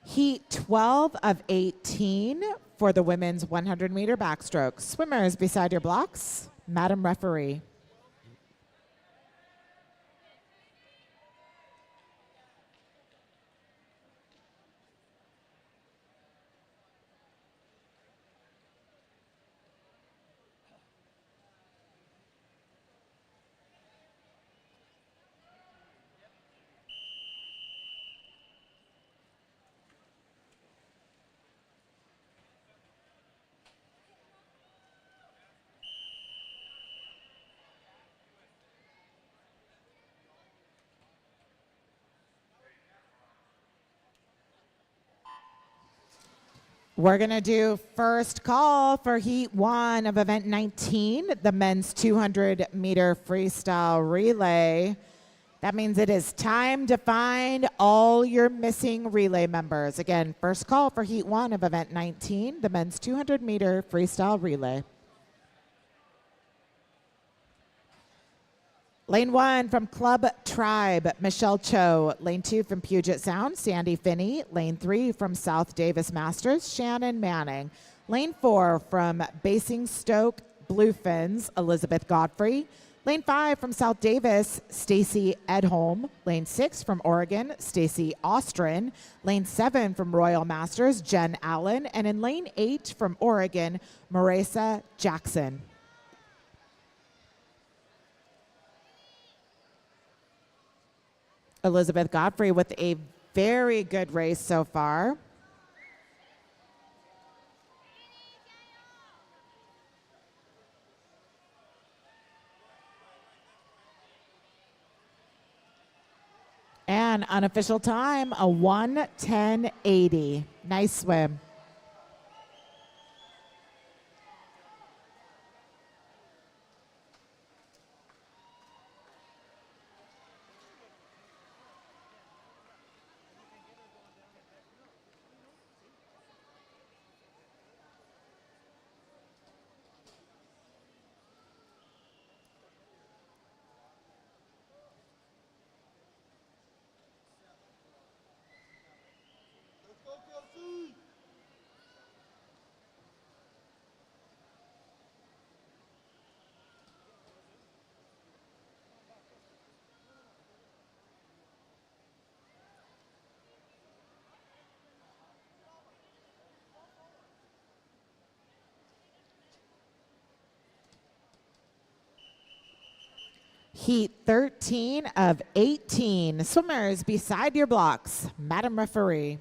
Heat 12 of 18 for the women's 100-meter backstroke. Swimmers beside your blocks. Madam Referee. We're going to do first call for Heat 1 of Event 19, the men's 200-meter freestyle relay. That means it is time to find all your missing relay members. Again, first call for Heat 1 of Event 19, the men's 200-meter freestyle relay. Lane 1 from Club Tribe, Michelle Cho. Lane 2 from Puget Sound, Sandy Finney. Lane 3 from South Davis Masters, Shannon Manning. Lane 4 from Basingstoke Bluefins, Elizabeth Godfrey. Lane 5 from South Davis, Stacy Edholm. Lane 6 from Oregon, Stacy Ostrin. Lane 7 from Royal Masters, Jen Allen. And in Lane 8 from Oregon, Marisa Jackson. Elizabeth Godfrey with a very good race so far. And unofficial time, a 1:10.80. Nice swim. Let's go, Kelsey! Heat 13 of 18. Swimmers beside your blocks. Madam Referee.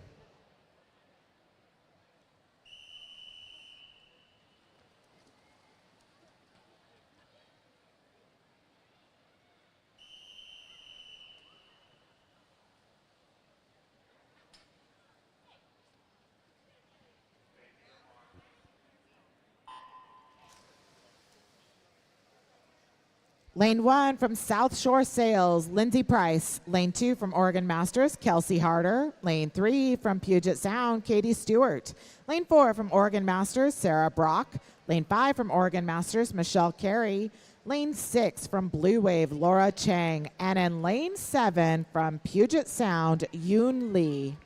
Lane 1 from South Shore Sales, Lindsay Price. Lane 2 from Oregon Masters, Kelsey Harder. Lane 3 from Puget Sound, Katie Stewart. Lane 4 from Oregon Masters, Sarah Brock. Lane 5 from Oregon Masters, Michelle Carey. Lane 6 from Blue Wave, Laura Chang. And in Lane 7 from Puget Sound, Yoon Lee.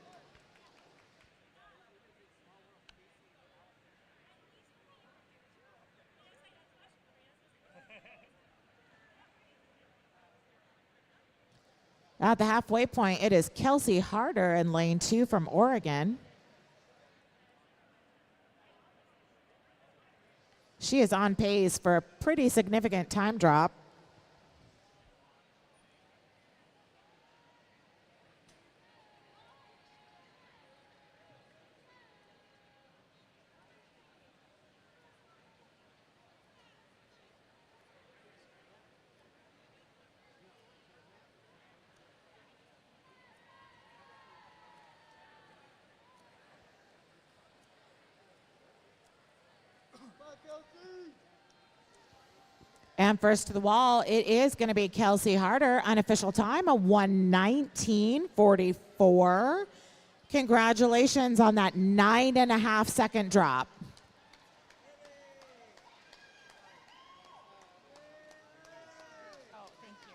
At the halfway point, it is Kelsey Harder in Lane 2 from Oregon. She is on pace for a pretty significant time drop. Bye, Kelsey! And first to the wall, it is going to be Kelsey Harder. Unofficial time, a 1:19.44. Congratulations on that 9.5-second drop. Oh, thank you.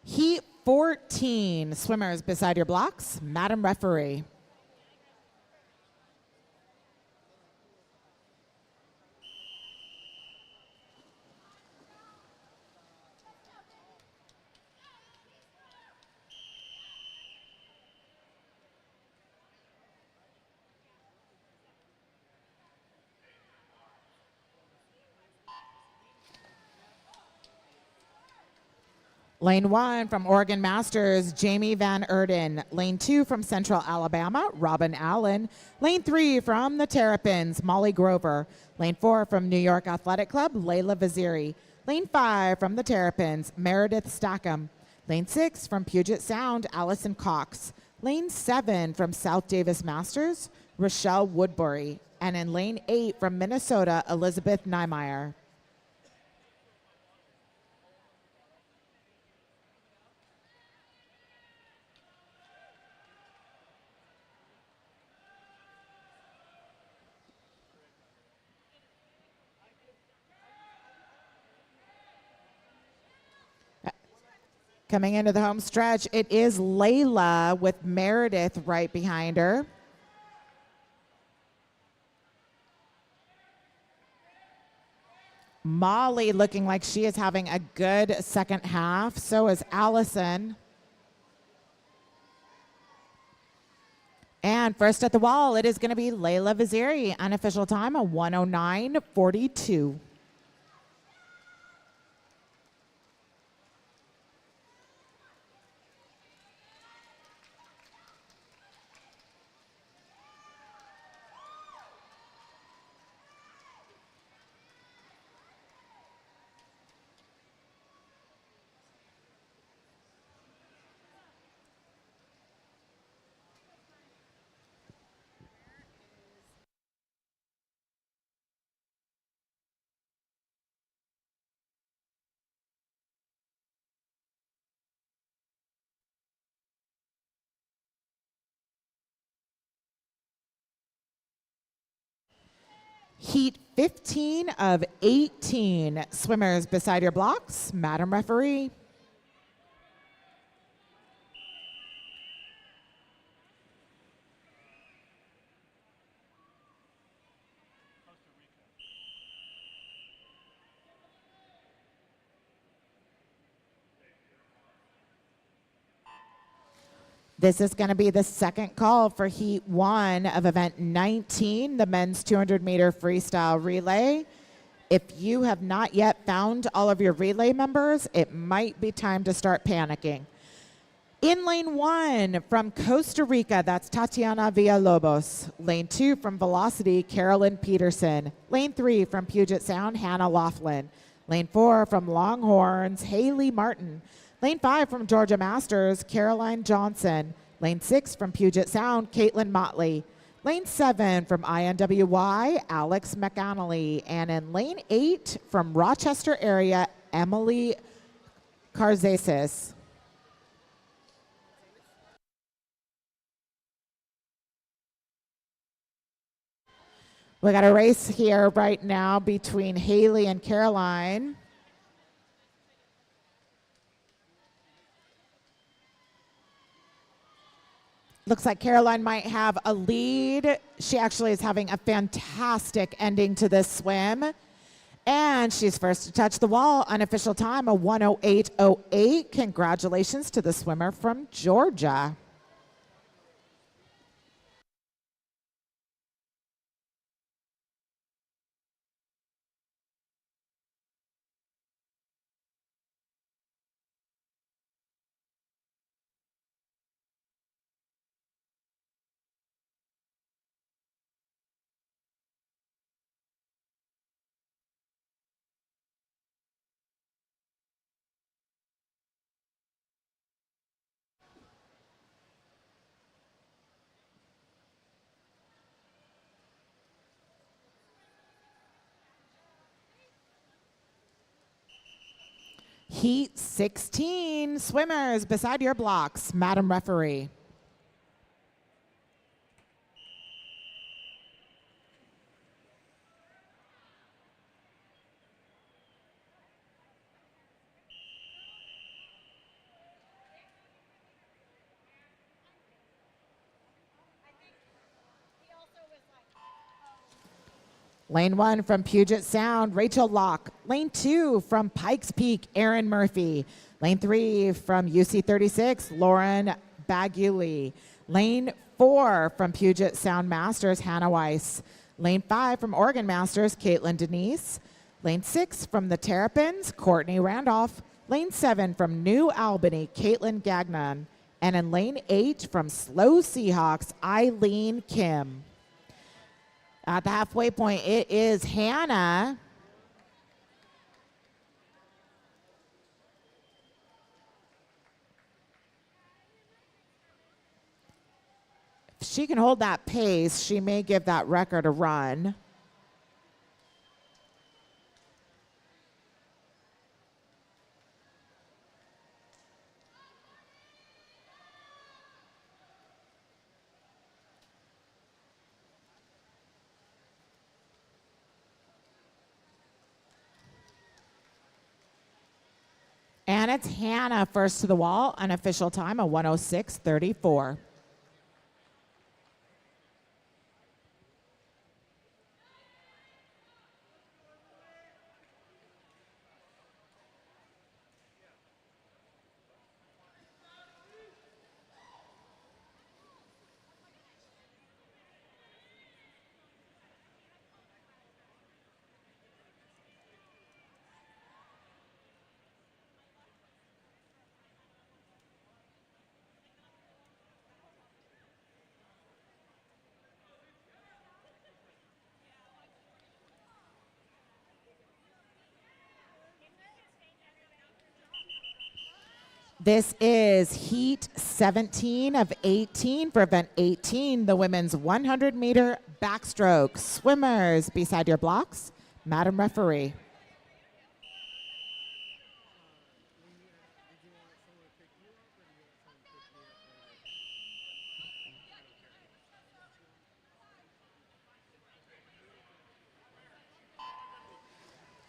Heat 14, swimmers beside your blocks. Madam Referee. Lane 1 from Oregon Masters, Jamie Van Erden. Lane 2 from Central Alabama, Robin Allen. Lane 3 from the Terrapins, Molly Grover. Lane 4 from New York Athletic Club, Layla Vaziri. Lane 5 from the Terrapins, Meredith Stackham. Lane 6 from Puget Sound, Allison Cox. Lane 7 from South Davis Masters, Rochelle Woodbury. And in lane 8 from Minnesota, Elizabeth Niemeyer. Coming into the home stretch, it is Layla with Meredith right behind her. Molly looking like she is having a good second half. So is Allison. And first at the wall, it is going to be Layla Vaziri. Unofficial time, a 109.42. Heat 15 of 18. Swimmers beside your blocks. Madam Referee. This is going to be the second call for Heat 1 of event 19, the men's 200-meter freestyle relay. If you have not yet found all of your relay members, it might be time to start panicking. In lane 1 from Costa Rica, that's Tatiana Villalobos. Lane 2 from Velocity, Carolyn Peterson. Lane 3 from Puget Sound, Hannah Laughlin. Lane 4 from Longhorns, Haley Martin. Lane 5 from Georgia Masters, Caroline Johnson. Lane 6 from Puget Sound, Caitlin Motley. Lane 7 from INWY, Alex McAnally. And in lane 8 from Rochester area, Emily Carzasis. We got a race here right now between Haley and Caroline. Looks like Caroline might have a lead. She actually is having a fantastic ending to this swim. And she's first to touch the wall. Unofficial time, a 108.08. Congratulations to the swimmer from Georgia. Heat 16, swimmers beside your blocks. Madam Referee. Lane 1 from Puget Sound, Rachel Locke. Lane 2 from Pikes Peak, Erin Murphy. Lane 3 from UC 36, Lauren Baguli. Lane 4 from Puget Sound Masters, Hannah Weiss. Lane 5 from Oregon Masters, Caitlin Denise. Lane 6 from the Terrapins, Courtney Randolph. Lane 7 from New Albany, Caitlin Gagnon. And in lane 8 from Slow Seahawks, Eileen Kim. At the halfway point, it is Hannah. If she can hold that pace, she may give that record a run. And it's Hannah first to the wall, unofficial time of 106.34. This is heat 17 of 18 for event 18, the women's 100-meter backstroke. Swimmers beside your blocks, Madam Referee.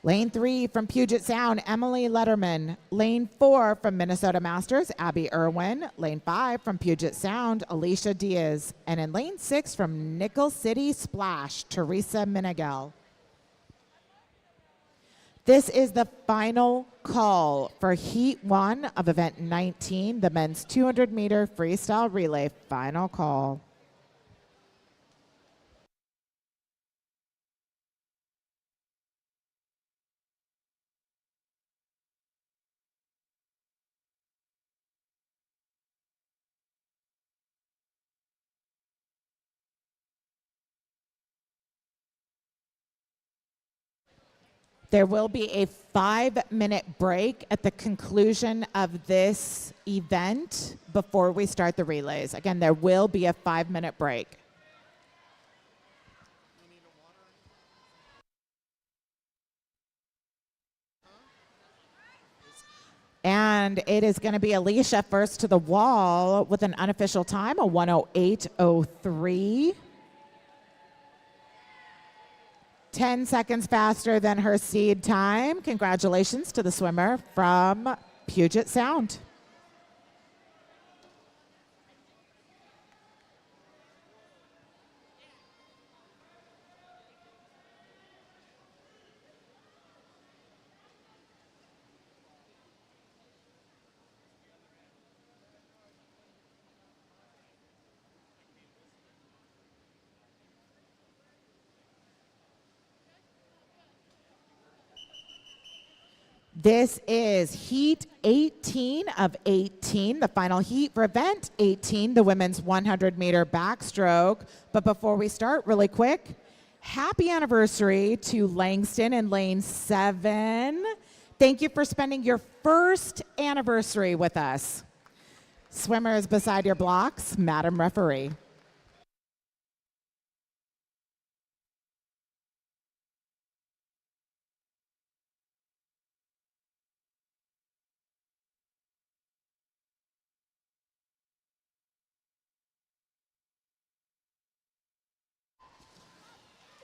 Lane 3 from Puget Sound, Emily Letterman. Lane 4 from Minnesota Masters, Abby Irwin. Lane 5 from Puget Sound, Alicia Diaz. And in lane 6 from Nickel City Splash, Teresa Minigel. This is the final call for Heat 1 of event 19, the men's 200-meter freestyle relay. Final call. There will be a 5-minute break at the conclusion of this event before we start the relays. Again, there will be a 5-minute break. And it is going to be Alicia first to the wall with an unofficial time, a 1:08.03. 10 seconds faster than her seed time. Congratulations to the swimmer from Puget Sound. This is heat 18 of 18, the final heat for event 18, the women's 100-meter backstroke. But before we start, really quick, happy anniversary to Langston in lane 7. Thank you for spending your first anniversary with us. Swimmers beside your blocks, Madam Referee.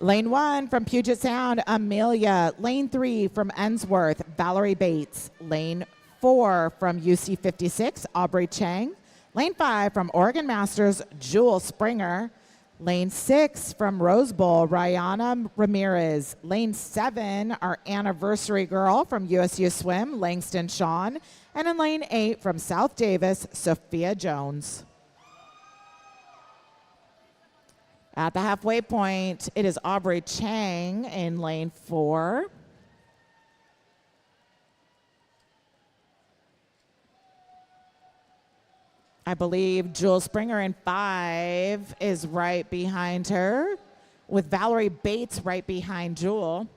Lane 1 from Puget Sound, Amelia. Lane 3 from Ensworth, Valerie Bates. Lane 4 from UC 56, Aubrey Chang. Lane 5 from Oregon Masters, Jewel Springer. Lane 6 from Rose Bowl, Rihanna Ramirez. Lane 7, our anniversary girl from USU Swim, Langston Shawn. And in lane 8 from South Davis, Sophia Jones. At the halfway point, it is Aubrey Chang in lane 4. I believe Jewel Springer in 5 is right behind her, with Valerie Bates right behind Jewel.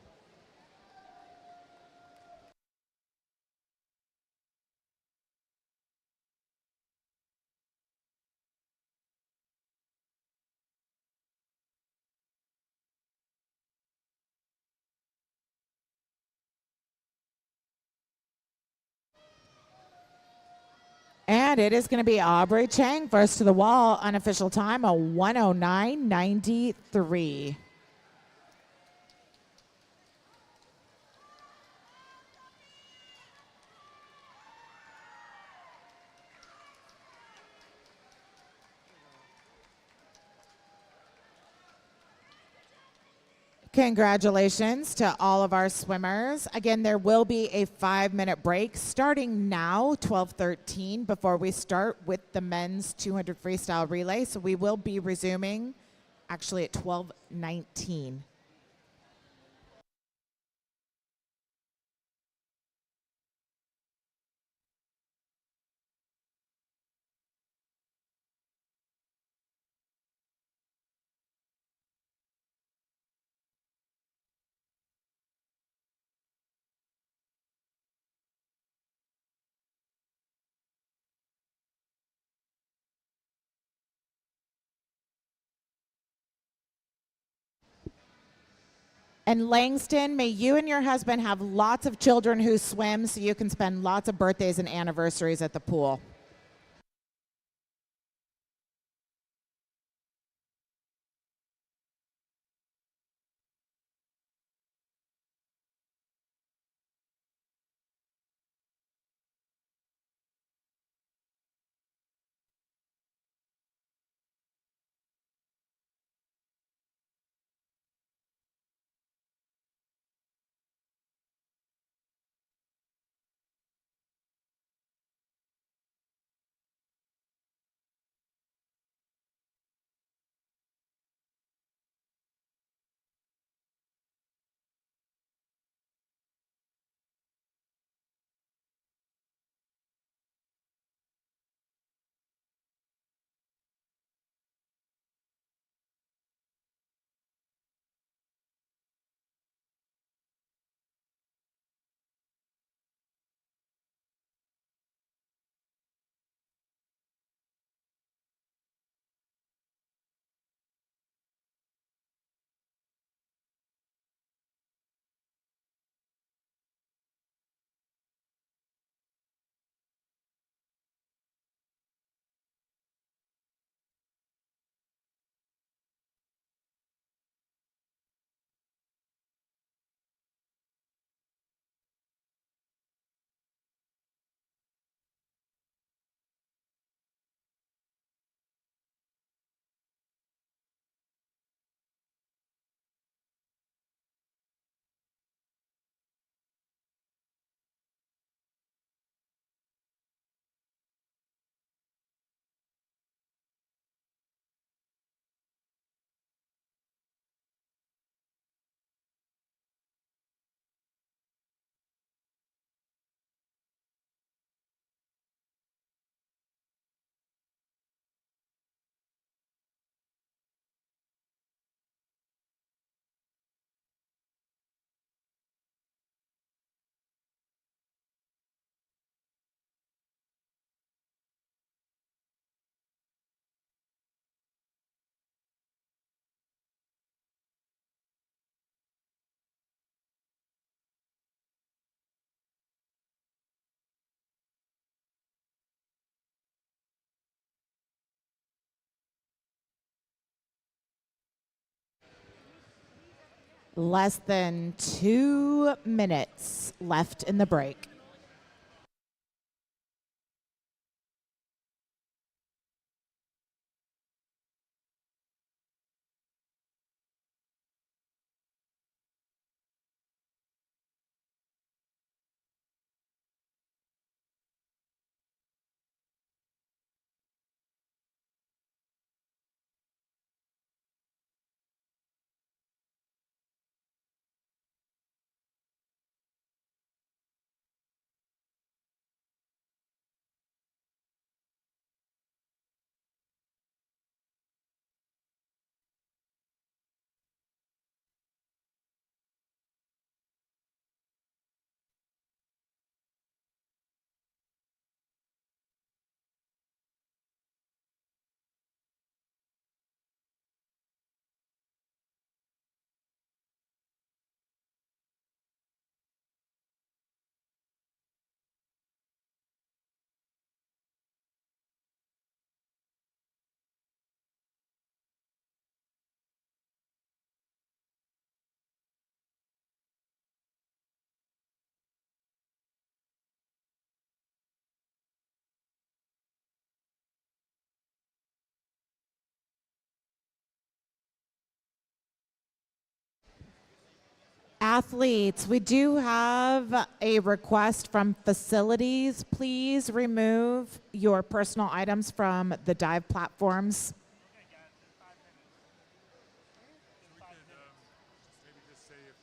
And it is going to be Aubrey Chang first to the wall, unofficial time, a 109.93. Congratulations to all of our swimmers. Again, there will be a 5-minute break starting now, 12:13, before we start with the men's 200 freestyle relay. So we will be resuming actually at 12:19. And Langston, may you and your husband have lots of children who swim so you can spend lots of birthdays and anniversaries at the pool. Less than 2 minutes left in the break. Athletes, we do have a request from facilities. Please remove your personal items from the dive platforms. We could maybe just say if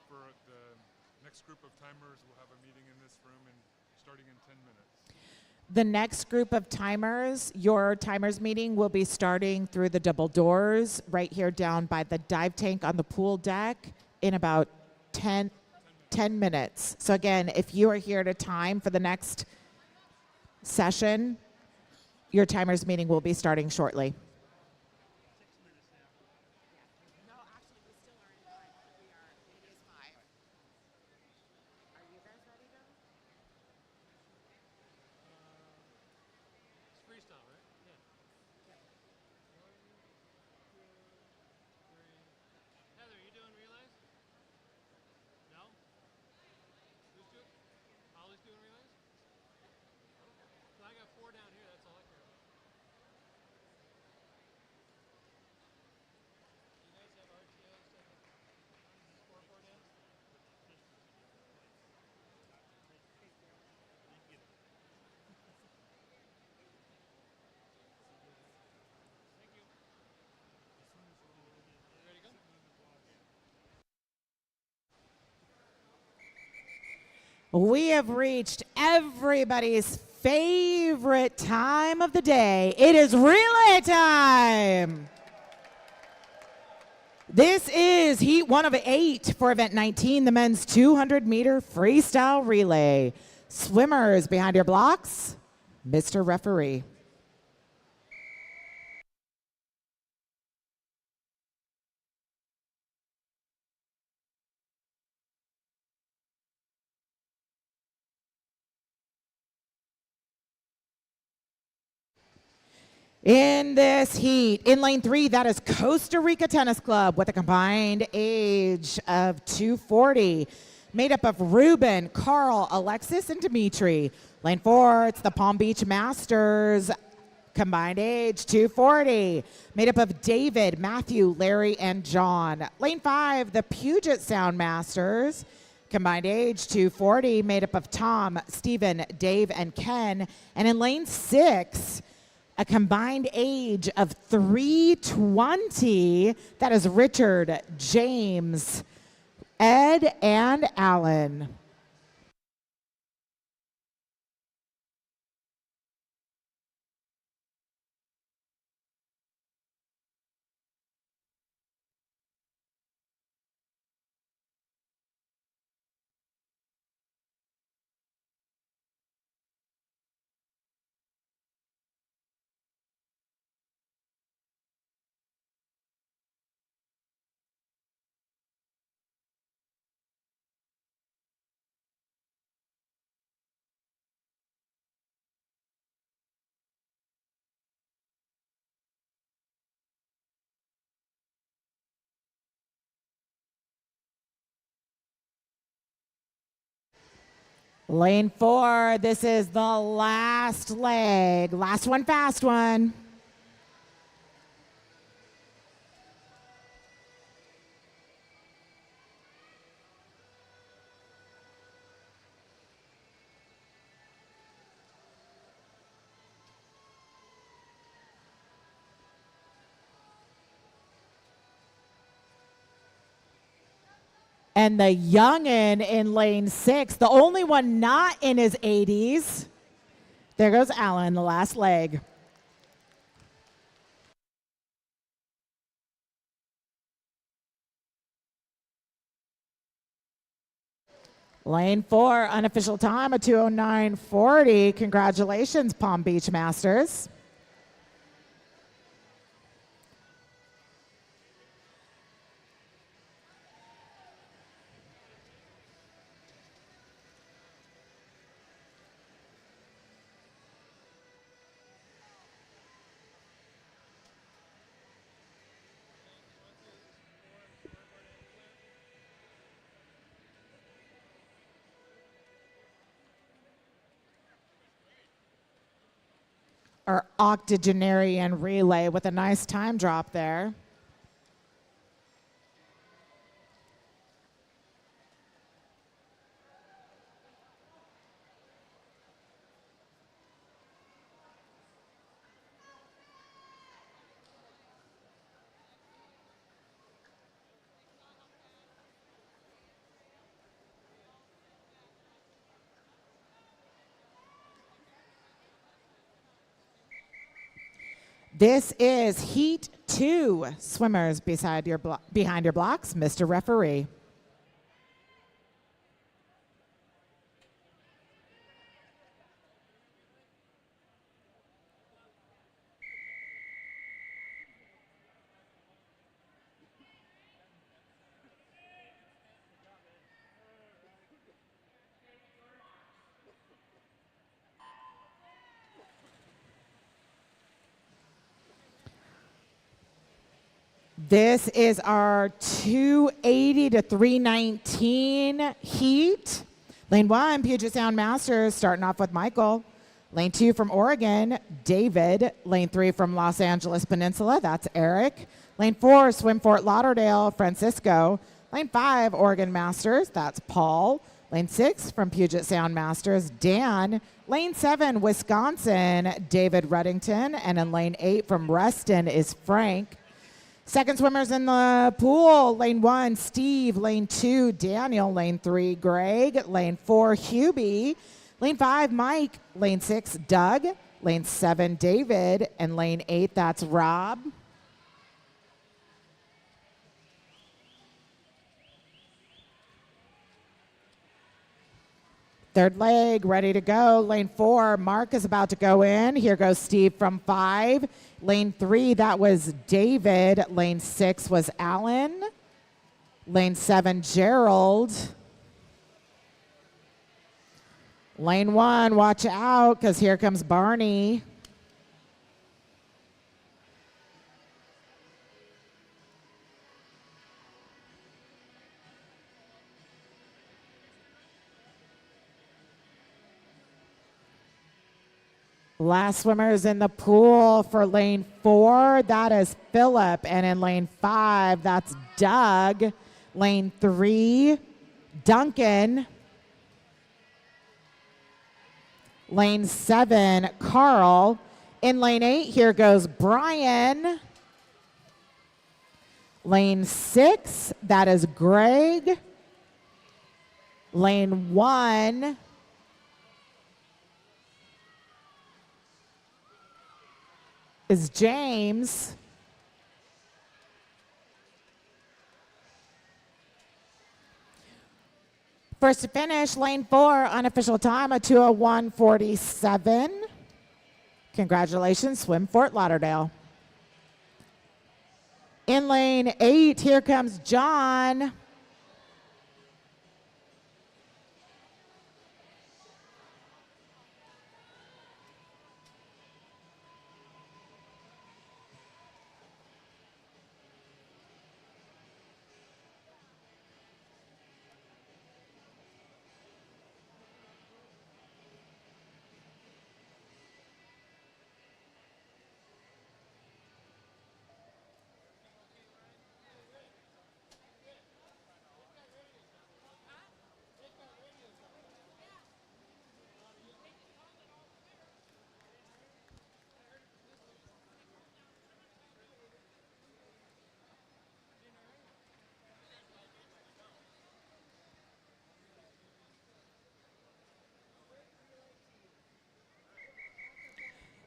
for the next group of timers, we'll have a meeting in this room and starting in 10 minutes. The next group of timers, your timers meeting will be starting through the double doors right here down by the dive tank on the pool deck in about 10 minutes. So again, if you are here to time for the next session, your timers meeting will be starting shortly. It's freestyle, right? Yeah. 1, 2, 3. Heather, you doing relays? No? Who's doing? Holly's doing relays? So I got 4 down here. That's all I care about. You guys have RTOs on the scoreboard yet? Thank you. You ready to go? We have reached everybody's favorite time of the day. It is relay time. This is heat 1 of 8 for event 19, the men's 200-meter freestyle relay. Swimmers behind your blocks, Mr. Referee. In this heat, in lane 3, that is Costa Rica Tennis Club with a combined age of 240, made up of Ruben, Carl, Alexis, and Dimitri. Lane 4, it's the Palm Beach Masters, combined age 240, made up of David, Matthew, Larry, and John. Lane 5, the Puget Sound Masters, combined age 240, made up of Tom, Stephen, Dave, and Ken. And in lane 6, a combined age of 320. That is Richard, James, Ed, and Alan. Lane 4, this is the last leg. Last one, fast one. And the youngin' in lane 6, the only one not in his 80s. There goes Alan, the last leg. Lane 4, unofficial time of 2:09:40. Congratulations, Palm Beach Masters. Our octogenarian relay with a nice time drop there. This is Heat 2. Swimmers behind your blocks, Mr. Referee. This is our 280 to 319 heat. Lane 1, Puget Sound Masters, starting off with Michael. Lane 2 from Oregon, David. Lane 3 from Los Angeles Peninsula, that's Eric. Lane 4, Swim Fort Lauderdale, Francisco. Lane 5, Oregon Masters, that's Paul. Lane 6 from Puget Sound Masters, Dan. Lane 7, Wisconsin, David Reddington. And in lane 8 from Reston is Frank. Second swimmers in the pool, lane 1, Steve. Lane 2, Daniel. Lane 3, Greg. Lane 4, Hubie. Lane 5, Mike. Lane 6, Doug. Lane 7, David. And lane 8, that's Rob. Third leg, ready to go. Lane 4, Mark is about to go in. Here goes Steve from 5. Lane 3, that was David. Lane 6 was Alan. Lane 7, Gerald. Lane 1, watch out, because here comes Barney. Last swimmers in the pool for lane 4, that is Philip. And in lane 5, that's Doug. Lane 3, Duncan. Lane 7, Carl. In lane 8, here goes Brian. Lane 6, that is Greg. Lane 1, is James. First to finish, lane 4, unofficial time of 2:01:47. Congratulations, Swim Fort Lauderdale. In lane 8, here comes John.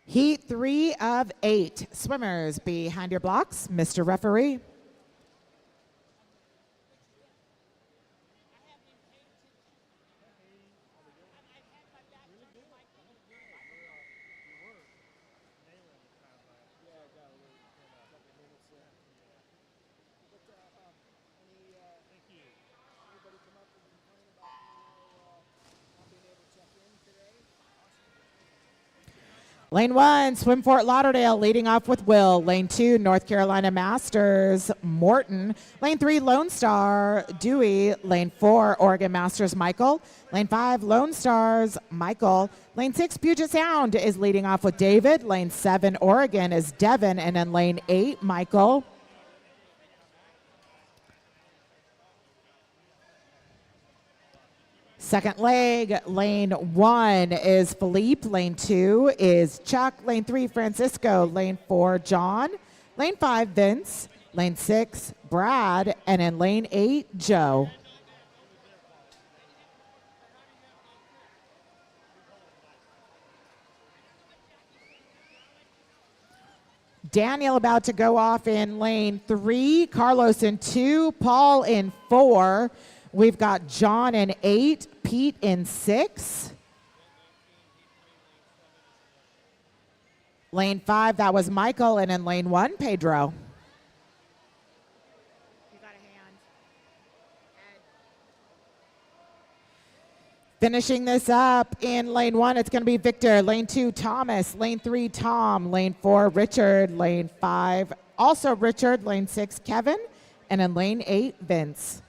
Heat 3 of 8. Swimmers behind your blocks, Mr. Referee. Lane 1, Swim Fort Lauderdale, leading off with Will. Lane 2, North Carolina Masters, Morton. Lane 3, Lone Star, Dewey. Lane 4, Oregon Masters, Michael. Lane 5, Lone Stars, Michael. Lane 6, Puget Sound is leading off with David. Lane 7, Oregon is Devin. And in lane 8, Michael. Second leg, lane 1 is Philippe. Lane 2 is Chuck. Lane 3, Francisco. Lane 4, John. Lane 5, Vince. Lane 6, Brad. And in lane 8, Joe. Daniel about to go off in lane 3, Carlos in 2, Paul in 4. We've got John in 8, Pete in 6. Lane 5, that was Michael, and in lane 1, Pedro. You got a hand. Finishing this up in lane 1, it's going to be Victor. Lane 2, Thomas. Lane 3, Tom. Lane 4, Richard. Lane 5, also Richard. Lane 6, Kevin. And in lane 8, Vince.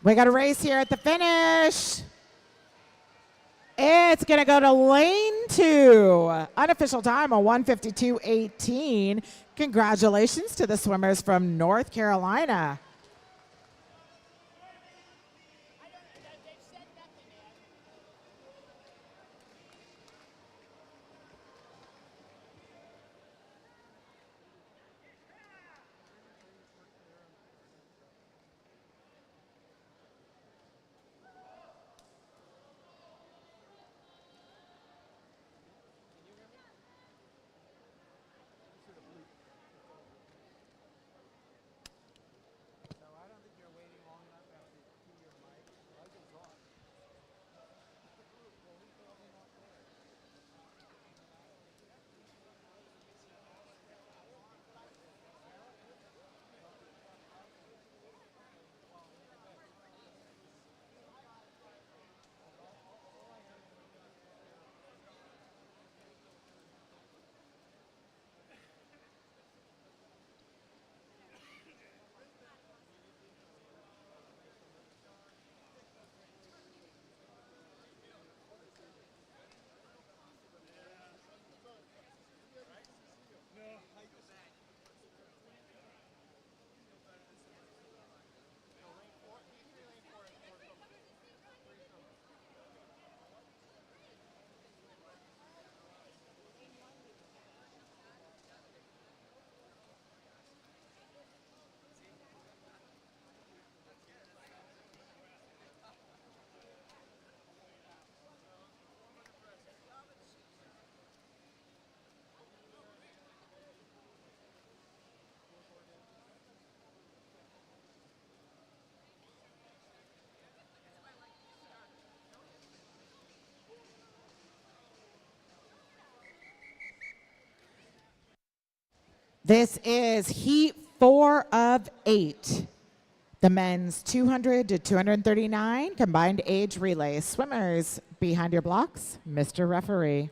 We got a race here at the finish. It's going to go to lane 2. Unofficial time on 1:52.18. Congratulations to the swimmers from North Carolina. This is heat 4 of 8. The men's 200 to 239 combined age relay. Swimmers behind your blocks, Mr. Referee.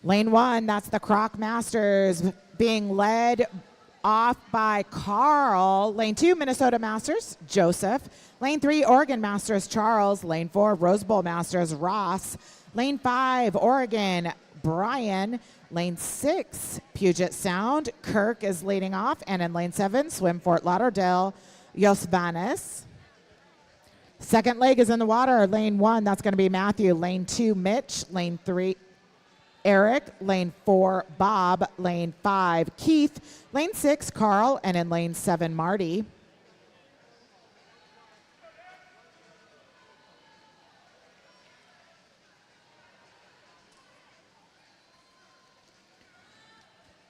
Lane 1, that's the Croc Masters being led off by Carl. Lane 2, Minnesota Masters, Joseph. Lane 3, Oregon Masters, Charles. Lane 4, Rose Bowl Masters, Ross. Lane 5, Oregon, Brian. Lane 6, Puget Sound, Kirk is leading off. And in lane 7, Swim Fort Lauderdale, Josvanis. Second leg is in the water. Lane 1, that's going to be Matthew. Lane 2, Mitch. Lane 3, Eric. Lane 4, Bob. Lane 5, Keith. Lane 6, Carl. And in lane 7, Marty.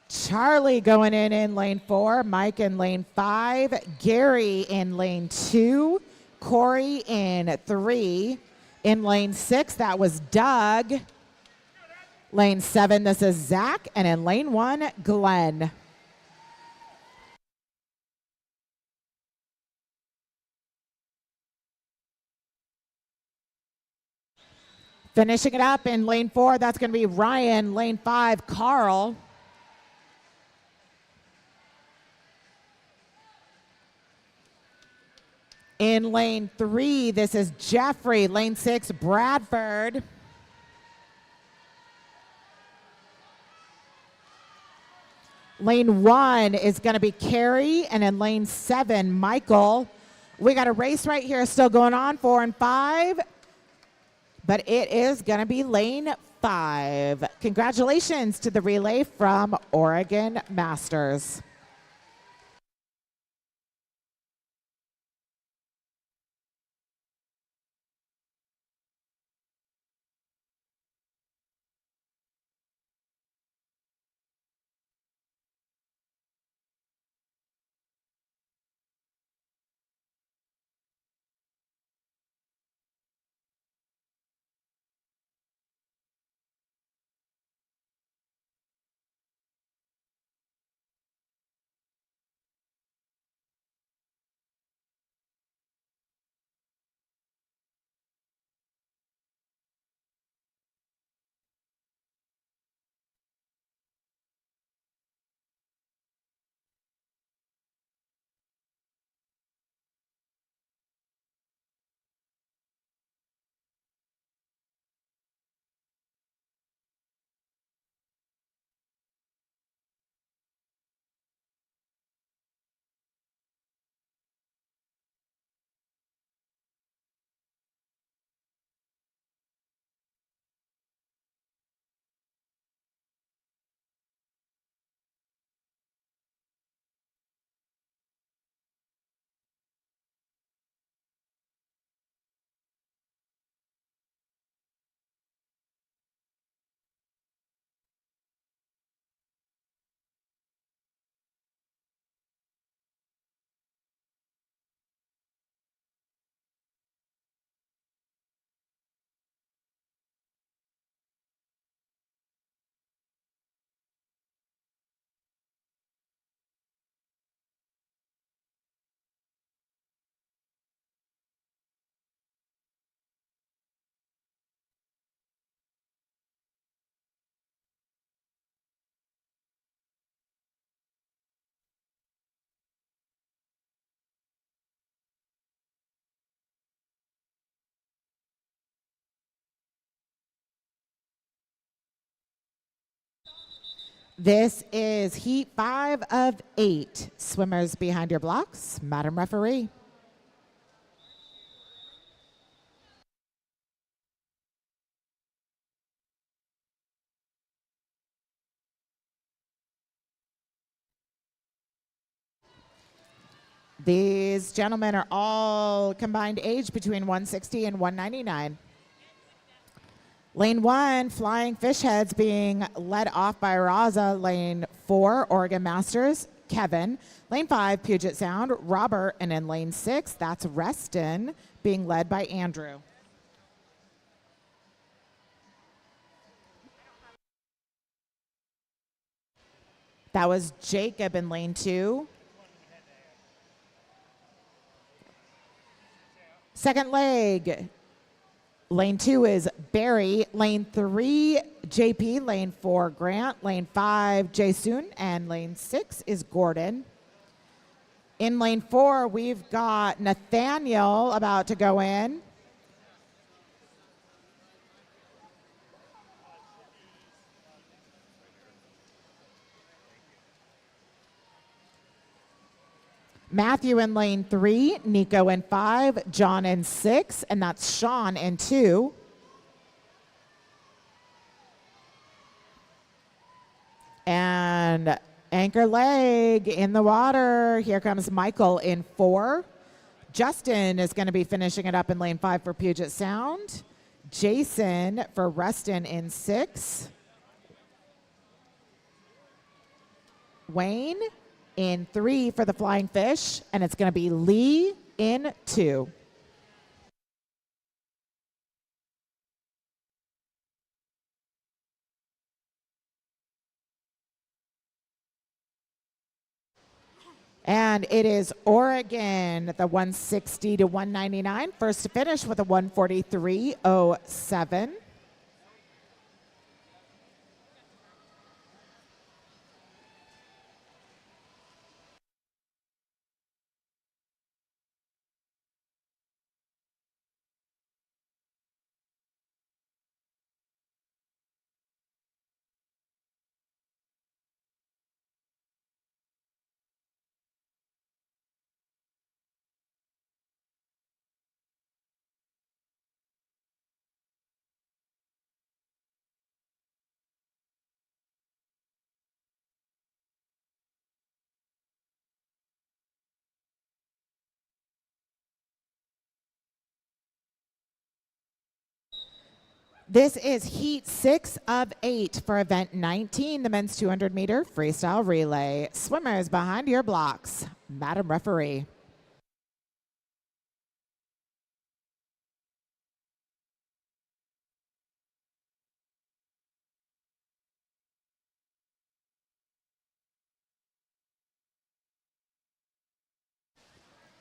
Charlie going in lane 4, Mike in lane 5, Gary in lane 2, Corey in 3. In lane 6, that was Doug. Lane 7, this is Zach. And in lane 1, Glenn. Finishing it up in lane 4, that's going to be Ryan. Lane 5, Carl. In lane 3, this is Jeffrey. Lane 6, Bradford. Lane 1 is going to be Carrie, and in lane 7, Michael. We got a race right here still going on, 4 and 5, but it is going to be lane 5. Congratulations to the relay from Oregon Masters. This is heat 5 of 8. Swimmers behind your blocks. Madam Referee. These gentlemen are all combined age between 160 and 199. Lane 1, Flying Fish Heads being led off by Raza. Lane 4, Oregon Masters, Kevin. Lane 5, Puget Sound, Robert. And in lane 6, that's Reston being led by Andrew. That was Jacob in lane 2. Second leg. Lane 2 is Barry. Lane 3, JP. Lane 4, Grant. Lane 5, Jason. And lane 6 is Gordon. In lane 4, we've got Nathaniel about to go in. Matthew in lane 3, Nico in 5, John in 6, and that's Sean in 2. And anchor leg in the water. Here comes Michael in 4. Justin is going to be finishing it up in lane 5 for Puget Sound. Jason for Reston in 6. Wayne in 3 for the Flying Fish, and it's going to be Lee in 2. And it is Oregon, the 160 to 199. First to finish with a 143.07. This is heat 6 of 8 for event 19, the men's 200 meter freestyle relay. Swimmers behind your blocks. Madam Referee.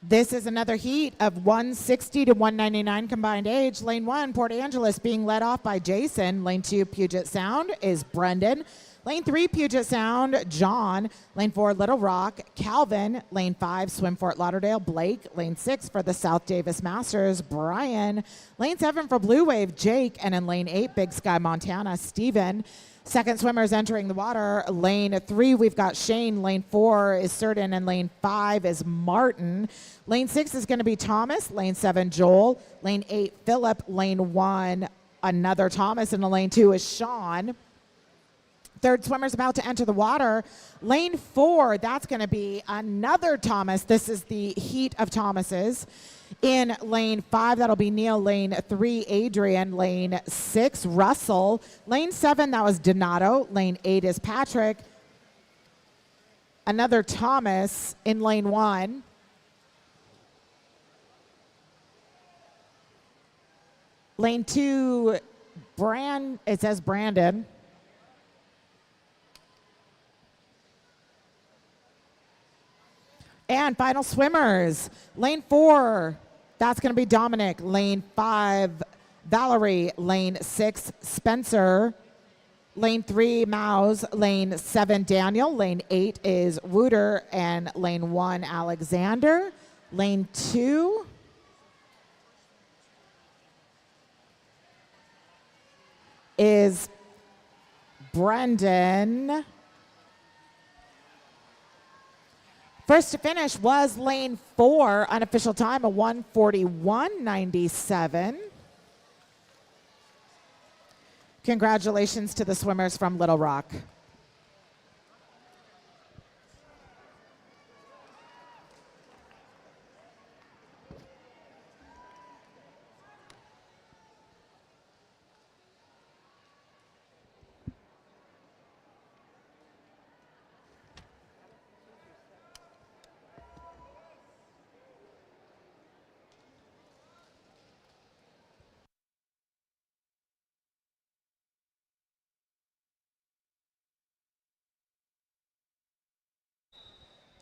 This is another heat of 160 to 199 combined age. Lane 1, Port Angeles, being led off by Jason. Lane 2, Puget Sound, is Brendan. Lane 3, Puget Sound, John. Lane 4, Little Rock, Calvin. Lane 5, Swim Fort Lauderdale, Blake. Lane 6 for the South Davis Masters, Brian. Lane 7 for Blue Wave, Jake. And in lane 8, Big Sky, Montana, Steven. Second swimmers entering the water. Lane 3, we've got Shane. Lane 4 is Certain, and lane 5 is Martin. Lane 6 is going to be Thomas. Lane 7, Joel. Lane 8, Philip. Lane 1, another Thomas, and the lane 2 is Sean. Third swimmer's about to enter the water. Lane 4, that's going to be another Thomas. This is the heat of Thomases. In lane 5, that'll be Neil. Lane 3, Adrian. Lane 6, Russell. Lane 7, that was Donato. Lane 8 is Patrick. Another Thomas in lane 1. Lane 2, it says Brandon. And final swimmers. Lane 4, that's going to be Dominic. Lane 5, Valerie. Lane 6, Spencer. Lane 3, Mouse. Lane 7, Daniel. Lane 8 is Wooter. And lane 1, Alexander. Lane 2, is Brendan. First to finish was lane 4, unofficial time of 1:41.97. Congratulations to the swimmers from Little Rock.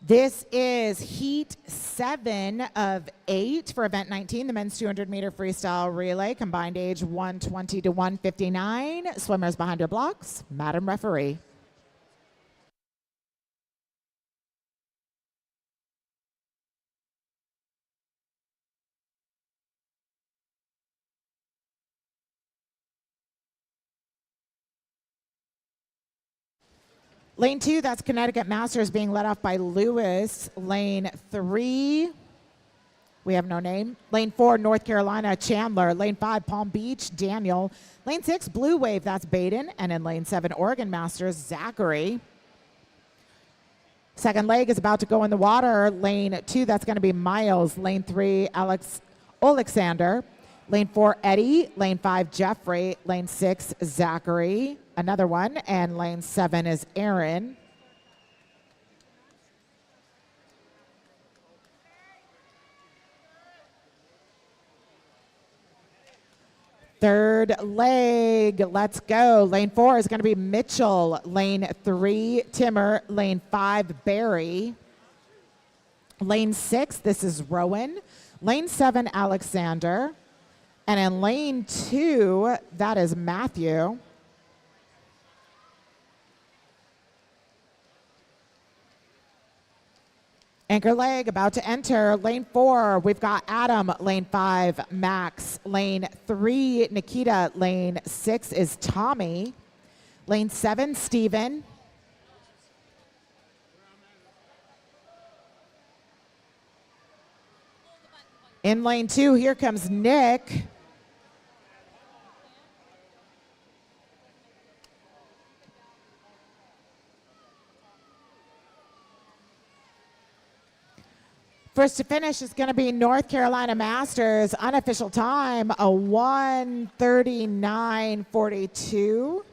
This is heat 7 of 8 for event 19, the men's 200 meter freestyle relay, combined age 120 to 159. Swimmers behind your blocks. Madam Referee. Lane 2, that's Connecticut Masters, being led off by Lewis. Lane 3, we have no name. Lane 4, North Carolina, Chandler. Lane 5, Palm Beach, Daniel. Lane 6, Blue Wave, that's Baden. And in lane 7, Oregon Masters, Zachary. Second leg is about to go in the water. Lane 2, that's going to be Miles. Lane 3, Alexander. Lane 4, Eddie. Lane 5, Jeffrey. Lane 6, Zachary. Another one. And lane 7 is Aaron. Third leg, let's go. Lane 4 is going to be Mitchell. Lane 3, Timmer. Lane 5, Barry. Lane 6, this is Rowan. Lane 7, Alexander. And in lane 2, that is Matthew. Anchor leg about to enter. Lane 4, we've got Adam. Lane 5, Max. Lane 3, Nikita. Lane 6 is Tommy. Lane 7, Steven. In lane 2, here comes Nick. First to finish is going to be North Carolina Masters, unofficial time, a 1:39:42.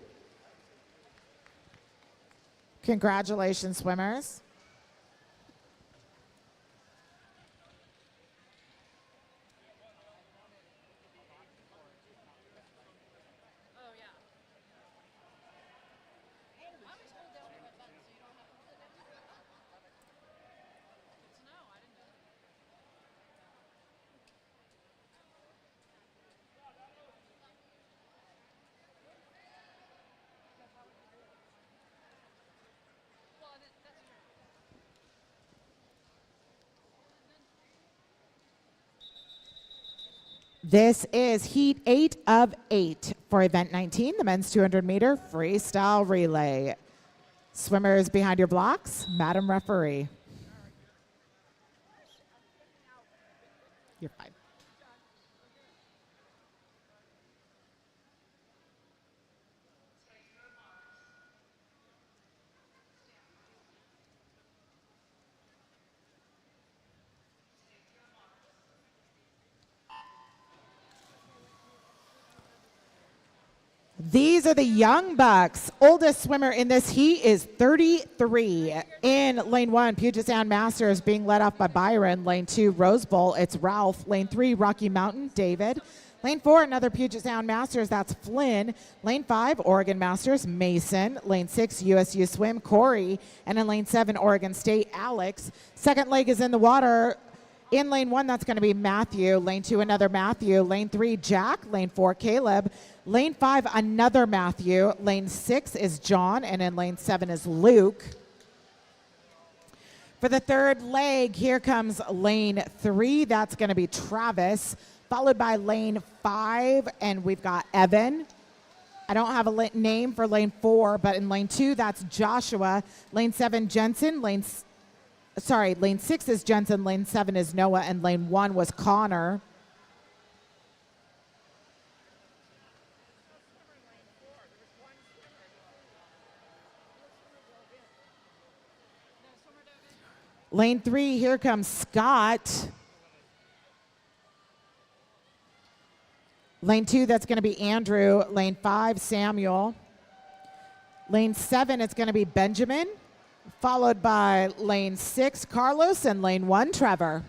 Congratulations, swimmers. This is heat 8 of 8 for event 19, the men's 200-meter freestyle relay. Swimmers behind your blocks, Madam Referee. You're fine. These are the Young Bucks. Oldest swimmer in this heat is 33. In lane 1, Puget Sound Masters being led off by Byron. Lane 2, Rose Bowl, it's Ralph. Lane 3, Rocky Mountain, David. Lane 4, another Puget Sound Masters, that's Flynn. Lane 5, Oregon Masters, Mason. Lane 6, USU Swim, Corey. And in lane 7, Oregon State, Alex. Second leg is in the water. In lane 1, that's going to be Matthew. Lane 2, another Matthew. Lane 3, Jack. Lane 4, Caleb. Lane 5, another Matthew. Lane 6 is John. And in lane 7 is Luke. For the third leg, here comes lane 3. That's going to be Travis, followed by lane 5. And we've got Evan. I don't have a name for lane 4, but in lane 2, that's Joshua. Lane 7, Jensen. Lane 6 is Jensen, lane 7 is Noah, and lane 1 was Connor. Lane 3, here comes Scott. Lane 2, that's going to be Andrew. Lane 5, Samuel. Lane 7, it's going to be Benjamin, followed by lane 6, Carlos, and lane 1, Trevor.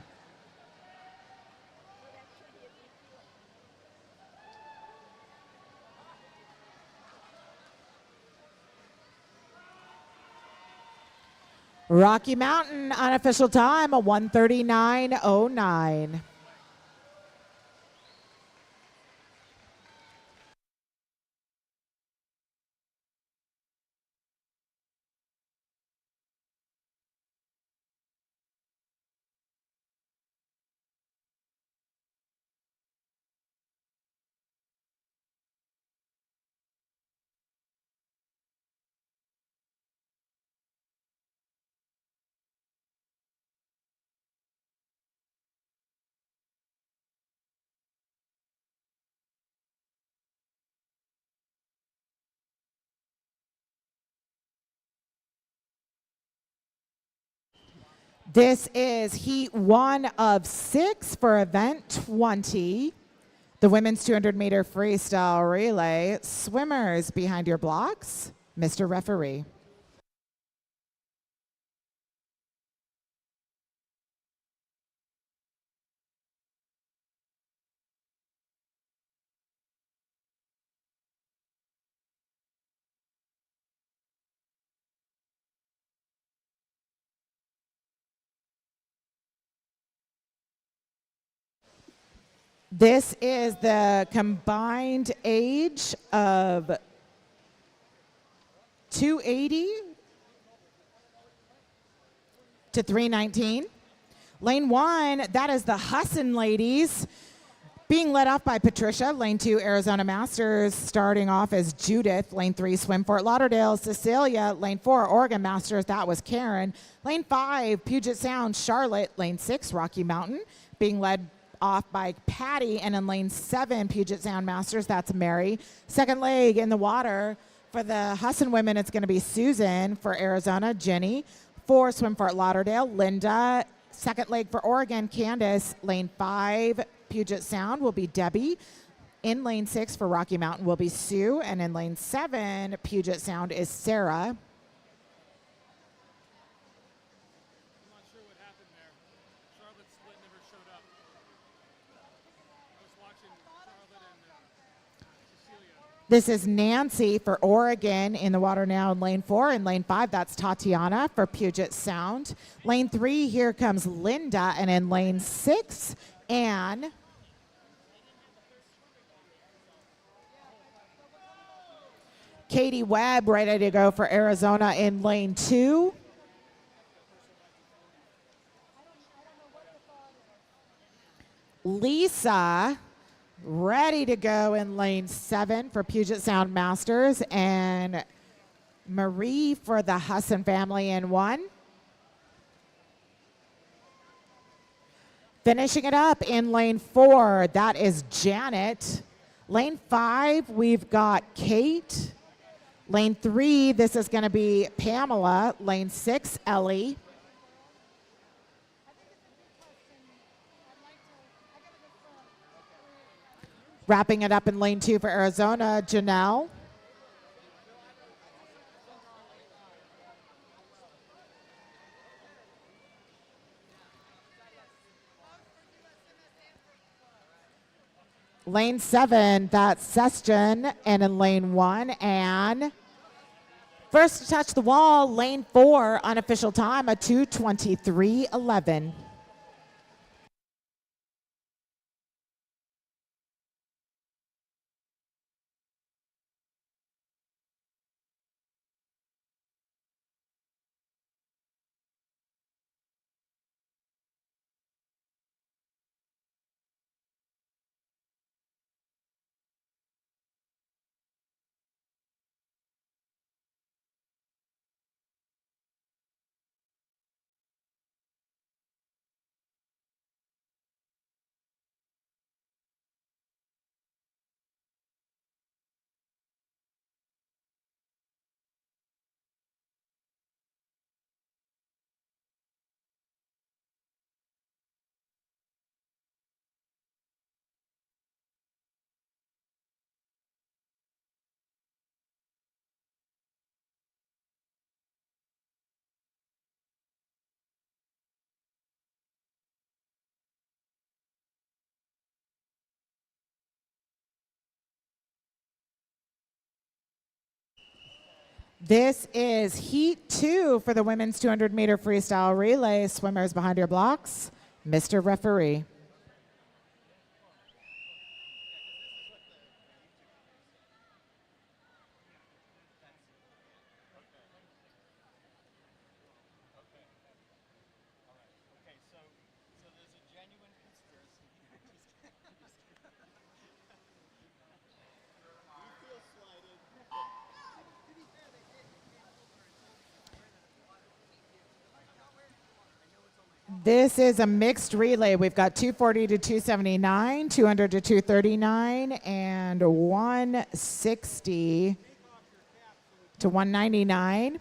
Rocky Mountain, unofficial time, a 1:39:09. This is heat 1 of 6 for event 20, the women's 200-meter freestyle relay. Swimmers behind your blocks, Mr. Referee. This is the combined age of 280 to 319. Lane 1, that is the Husson ladies, being led off by Patricia. Lane 2, Arizona Masters, starting off as Judith. Lane 3, Swim Fort Lauderdale, Cecilia. Lane 4, Oregon Masters, that was Karen. Lane 5, Puget Sound, Charlotte. Lane 6, Rocky Mountain, being led off by Patty. And in lane 7, Puget Sound Masters, that's Mary. Second leg in the water for the Husson women, it's going to be Susan. For Arizona, Jenny. For Swim Fort Lauderdale, Linda. Second leg for Oregon, Candace. Lane 5, Puget Sound will be Debbie. In lane 6 for Rocky Mountain will be Sue. And in lane 7, Puget Sound is Sarah. I'm not sure what happened there. Charlotte's split never showed up. I was watching Charlotte and Cecilia. This is Nancy for Oregon in the water now in lane 4. In lane 5, that's Tatiana for Puget Sound. Lane 3, here comes Linda. And in lane 6, Anne. Katie Webb ready to go for Arizona in lane 2. Lisa ready to go in lane 7 for Puget Sound Masters, and Marie for the Husson family in 1. Finishing it up in lane 4, that is Janet. Lane 5, we've got Kate. Lane 3, this is going to be Pamela. Lane 6, Ellie. Wrapping it up in lane 2 for Arizona, Janelle. Lane 7, that's Session. And in lane 1, Anne. First to touch the wall, lane 4, unofficial time, a 2:23:11. This is Heat 2 for the women's 200-meter freestyle relay. Swimmers behind your blocks. Mr. Referee. This is a mixed relay. We've got 240 to 279, 200 to 239, and 160 to 199.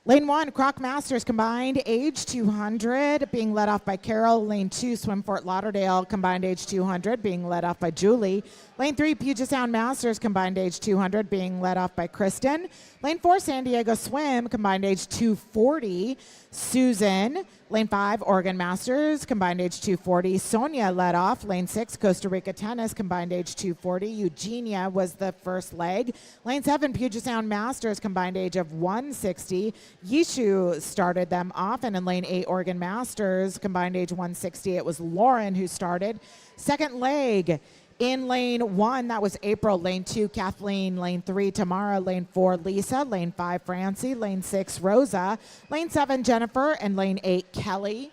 Lane 1, Croc Masters combined age 200, being led off by Carol. Lane 2, Swim Fort Lauderdale combined age 200, being led off by Julie. Lane 3, Puget Sound Masters combined age 200, being led off by Kristen. Lane 4, San Diego Swim combined age 240, Susan. Lane 5, Oregon Masters combined age 240, Sonia led off. Lane 6, Costa Rica Tennis combined age 240, Eugenia was the first leg. Lane 7, Puget Sound Masters combined age of 160, Yishu started them off. And in lane 8, Oregon Masters combined age 160, it was Lauren who started. Second leg. In lane 1, that was April. Lane 2, Kathleen. Lane 3, Tamara. Lane 4, Lisa. Lane 5, Francie. Lane 6, Rosa. Lane 7, Jennifer. And lane 8, Kelly.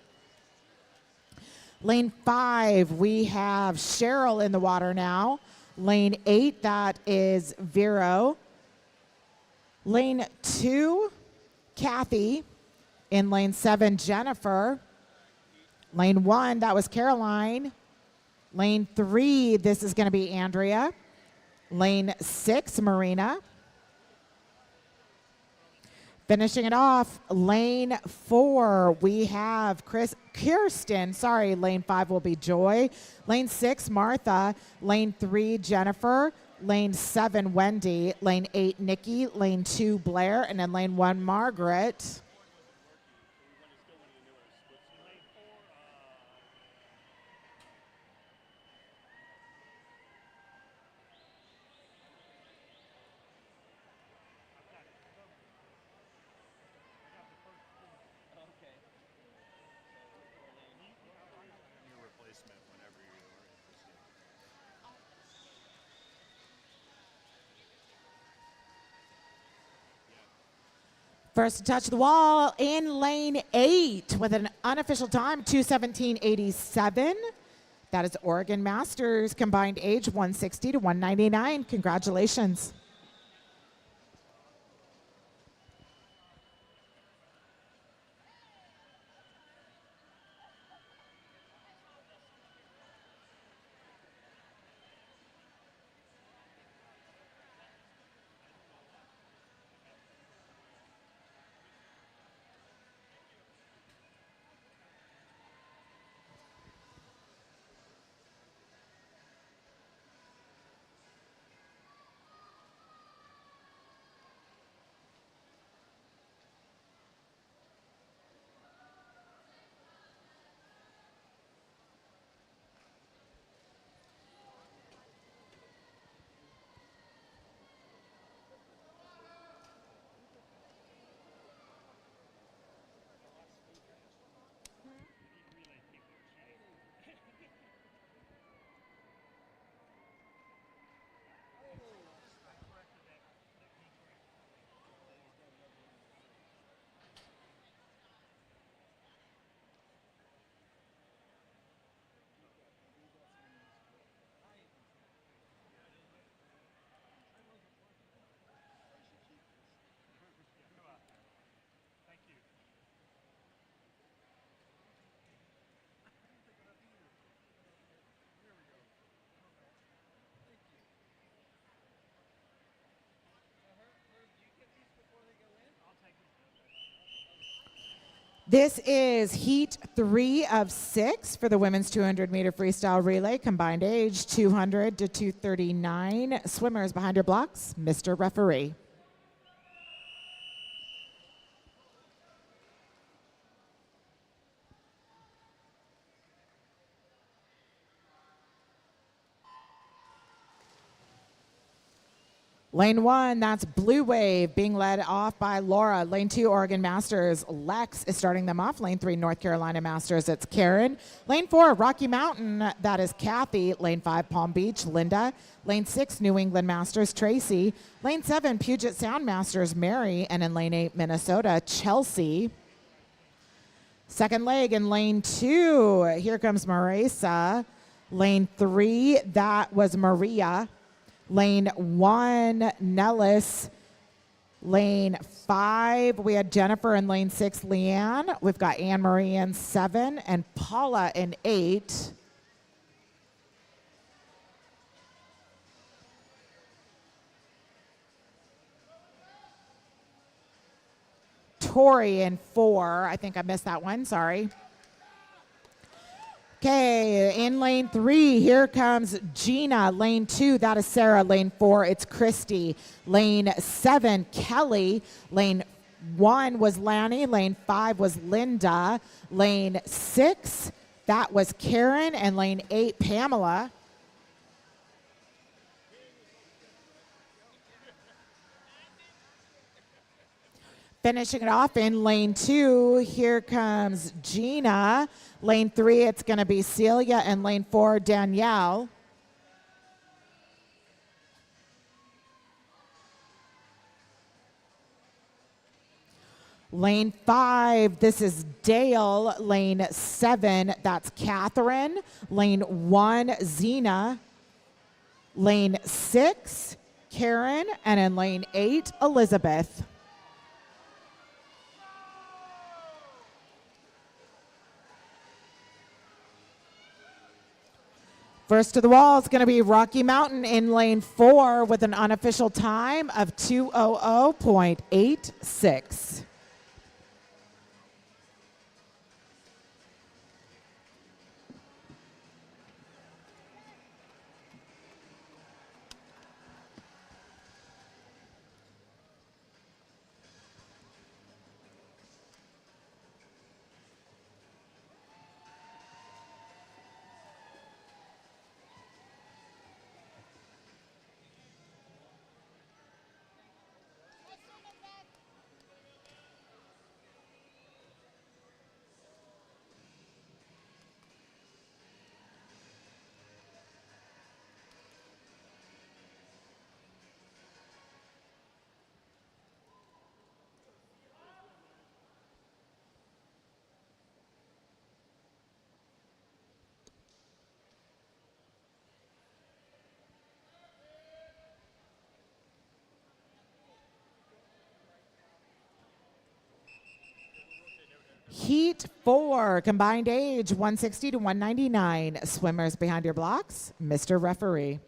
Lane 5, we have Cheryl in the water now. Lane 8, that is Vero. Lane 2, Kathy. In lane 7, Jennifer. Lane 1, that was Caroline. Lane 3, this is going to be Andrea. Lane 6, Marina. Finishing it off, lane 4, we have Kirsten. Sorry, lane 5 will be Joy. Lane 6, Martha. Lane 3, Jennifer. Lane 7, Wendy. Lane 8, Nikki. Lane 2, Blair. And then lane 1, Margaret. First to touch the wall in lane 8 with an unofficial time, 2:17.87. That is Oregon Masters, combined age 160 to 199. Congratulations. This is heat 3 of 6 for the women's 200-meter freestyle relay, combined age 200 to 239. Swimmers behind your blocks, Mr. Referee. Lane 1, that's Blue Wave, being led off by Laura. Lane 2, Oregon Masters. Lex is starting them off. Lane 3, North Carolina Masters. It's Karen. Lane 4, Rocky Mountain. That is Kathy. Lane 5, Palm Beach. Linda. Lane 6, New England Masters. Tracy. Lane 7, Puget Sound Masters. Mary. And in Lane 8, Minnesota, Chelsea. Second leg in Lane 2. Here comes Marisa. Lane 3, that was Maria. Lane 1, Nellis. Lane 5, we had Jennifer in lane 6, Leanne. We've got Anne Marie in 7 and Paula in 8. Tori in 4. I think I missed that one. Sorry. Okay, in lane 3, here comes Gina. Lane 2, that is Sarah. Lane 4, it's Christy. Lane 7, Kelly. Lane 1 was Lanny. Lane 5 was Linda. Lane 6, that was Karen. And lane 8, Pamela. Finishing it off in lane 2, here comes Gina. Lane 3, it's going to be Celia, and lane 4, Danielle. Lane 5, this is Dale. Lane 7, that's Catherine. Lane 1, Zena. Lane 6, Karen. And in lane 8, Elizabeth. First to the wall is going to be Rocky Mountain in lane 4 with an unofficial time of 2:00.86. Heat 4, combined age 160 to 199. Swimmers behind your blocks, Mr. Referee.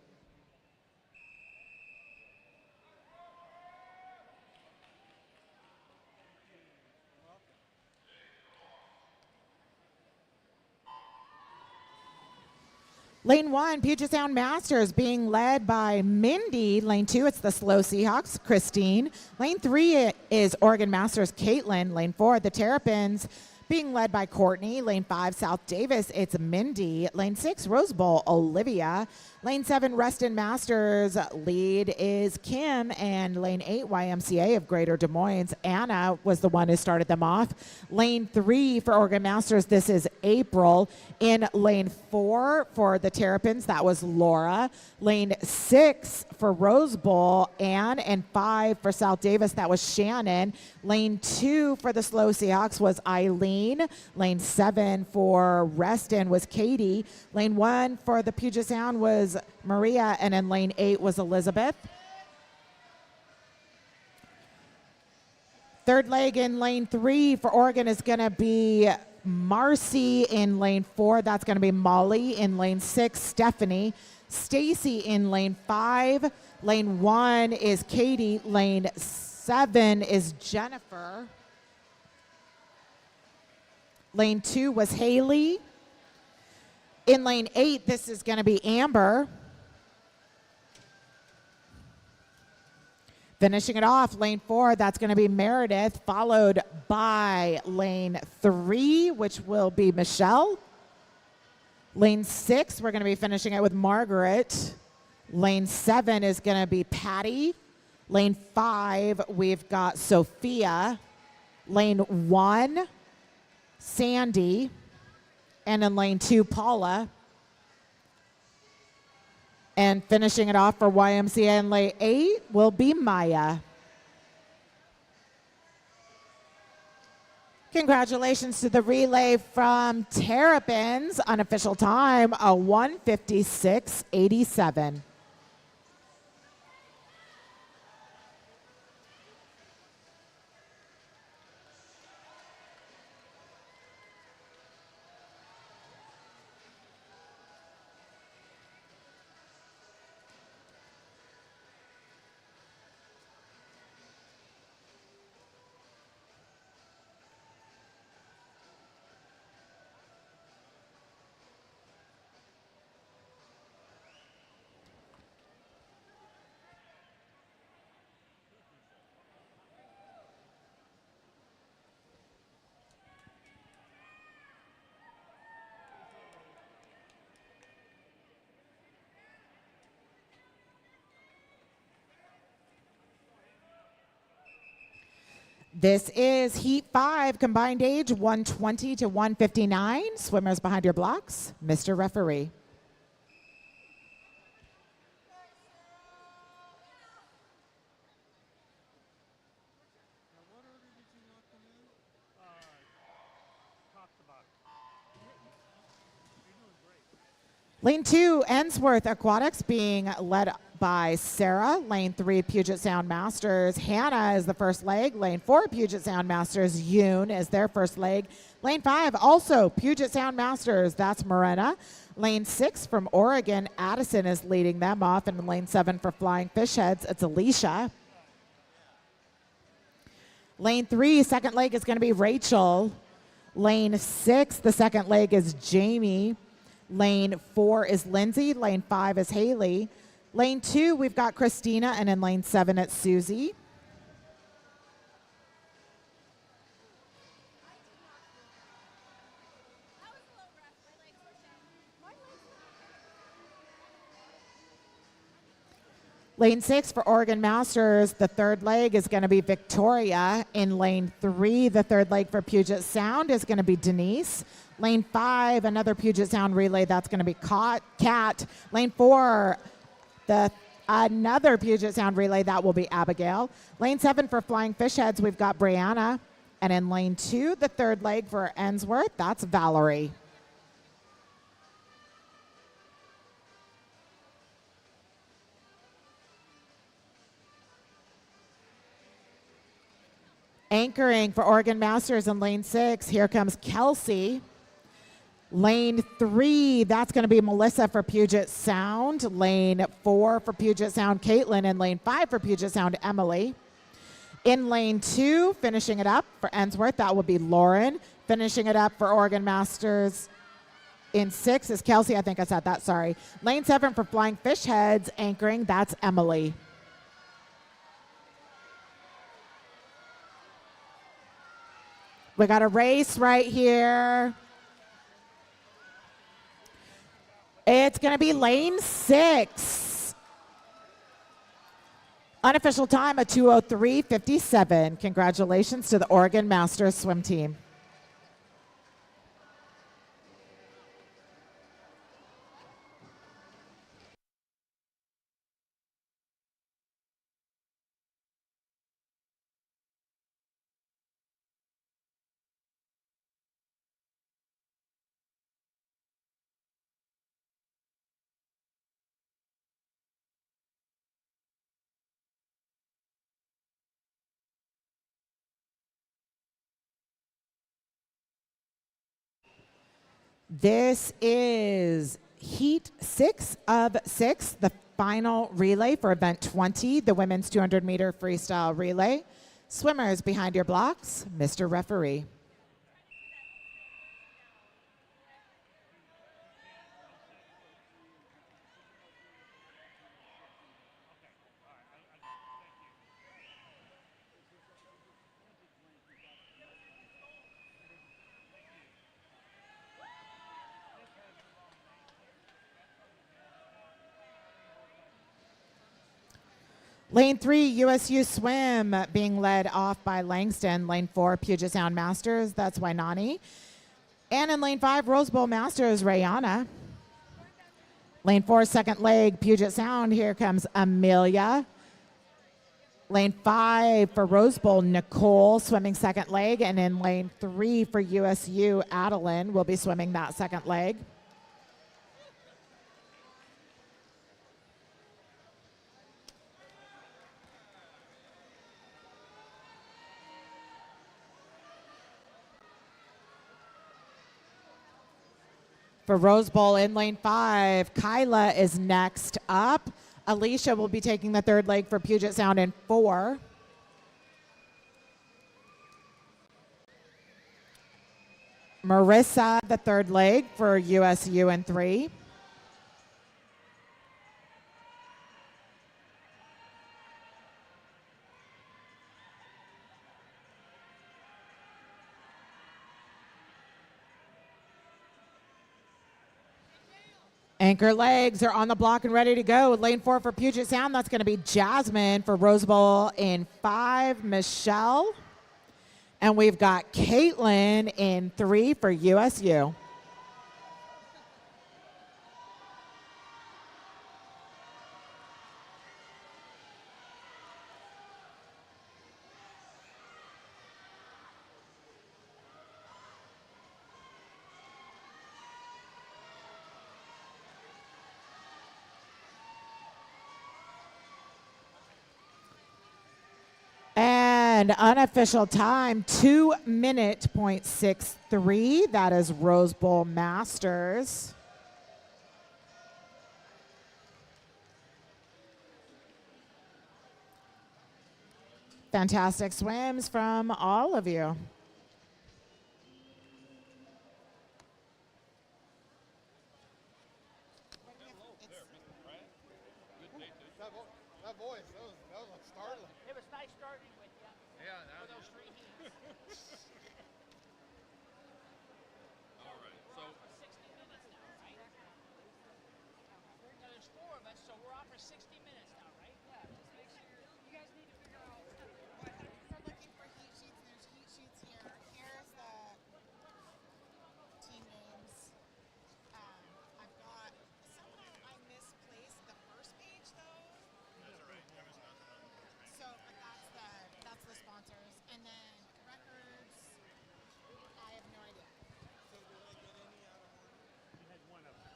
Lane 1, Puget Sound Masters being led by Mindy. Lane 2, it's the Slow Seahawks, Christine. Lane 3 is Oregon Masters, Caitlin. Lane 4, the Terrapins being led by Courtney. Lane 5, South Davis, it's Mindy. Lane 6, Rose Bowl, Olivia. Lane 7, Reston Masters, lead is Kim. And lane 8, YMCA of Greater Des Moines, Anna was the one who started them off. Lane 3 for Oregon Masters, this is April. In lane 4 for the Terrapins, that was Laura. Lane 6 for Rose Bowl, Ann. And 5 for South Davis, that was Shannon. Lane 2 for the Slow Seahawks was Eileen. Lane 7 for Reston was Katie. Lane 1 for the Puget Sound was Maria, and in lane 8 was Elizabeth. Third leg in lane 3 for Oregon is going to be Marcy. In lane 4, that's going to be Molly. In lane 6, Stephanie. Stacy in lane 5. Lane 1 is Katie. Lane 7 is Jennifer. Lane 2 was Haley. In lane 8, this is going to be Amber. Finishing it off, lane 4, that's going to be Meredith, followed by lane 3, which will be Michelle. Lane 6, we're going to be finishing it with Margaret. Lane 7 is going to be Patty. Lane 5, we've got Sophia. Lane 1, Sandy. And in lane 2, Paula. And finishing it off for YMCA in lane 8 will be Maya. Congratulations to the relay from Terrapins. Unofficial time, a 1:56.87. This is Heat 5, combined age 120 to 159. Swimmers behind your blocks, Mr. Referee. Lane 2, Ensworth Aquatics being led by Sarah. Lane 3, Puget Sound Masters. Hannah is the first leg. Lane 4, Puget Sound Masters. Yoon is their first leg. Lane 5, also Puget Sound Masters. That's Morena. Lane 6 from Oregon, Addison is leading them off. And in lane 7 for Flying Fish Heads, it's Alicia. Lane 3, second leg is going to be Rachel. Lane 6, the second leg is Jamie. Lane 4 is Lindsay. Lane 5 is Haley. Lane 2, we've got Christina, and in lane 7, it's Susie. Lane 6 for Oregon Masters, the third leg is going to be Victoria. In lane 3, the third leg for Puget Sound is going to be Denise. Lane 5, another Puget Sound relay, that's going to be Kat. Lane 4, another Puget Sound relay, that will be Abigail. Lane 7 for Flying Fish Heads, we've got Brianna. And in lane 2, the third leg for Ensworth, that's Valerie. Anchoring for Oregon Masters in lane 6, here comes Kelsey. Lane 3, that's going to be Melissa for Puget Sound. Lane 4 for Puget Sound, Caitlin. And lane 5 for Puget Sound, Emily. In lane 2, finishing it up for Ensworth, that will be Lauren. Finishing it up for Oregon Masters in 6 is Kelsey. I think I said that, sorry. Lane 7 for Flying Fish Heads, anchoring, that's Emily. We got a race right here. It's going to be lane 6. Unofficial time of 2:03:57. Congratulations to the Oregon Masters swim team. This is heat 6 of 6, the final relay for event 20, the women's 200-meter freestyle relay. Swimmers behind your blocks, Mr. Referee. Lane 3, USU Swim, being led off by Langston. Lane 4, Puget Sound Masters, that's Wainani. And in lane 5, Rose Bowl Masters, Rayana. Lane 4, second leg, Puget Sound, here comes Amelia. Lane 5 for Rose Bowl, Nicole, swimming second leg. And in lane 3 for USU, Adeline will be swimming that second leg. For Rose Bowl in lane 5, Kyla is next up. Alicia will be taking the third leg for Puget Sound in 4. Marissa, the third leg for USU in 3. Anchor legs are on the block and ready to go. Lane 4 for Puget Sound, that's going to be Jasmine. For Rose Bowl in 5, Michelle. And we've got Caitlin in 3 for USU. And unofficial time, 2-minute .63. That is Rose Bowl Masters. Fantastic swims from all of you. That voice, that was like startling. It was nice starting with you. Yeah, For those 3 heats. All right. So 60 minutes now, right? Now there's 4 of us, so we're on for 60 minutes now, right? Yeah, just make sure you guys need to figure out what We're looking for heat sheets. There's heat sheets here. Here's the team names. I've got somehow I misplaced the first page though. That's all right. There was nothing on the first page. So but that's the sponsors. And then records. I have no idea. So did I get any out of order? you had one of them.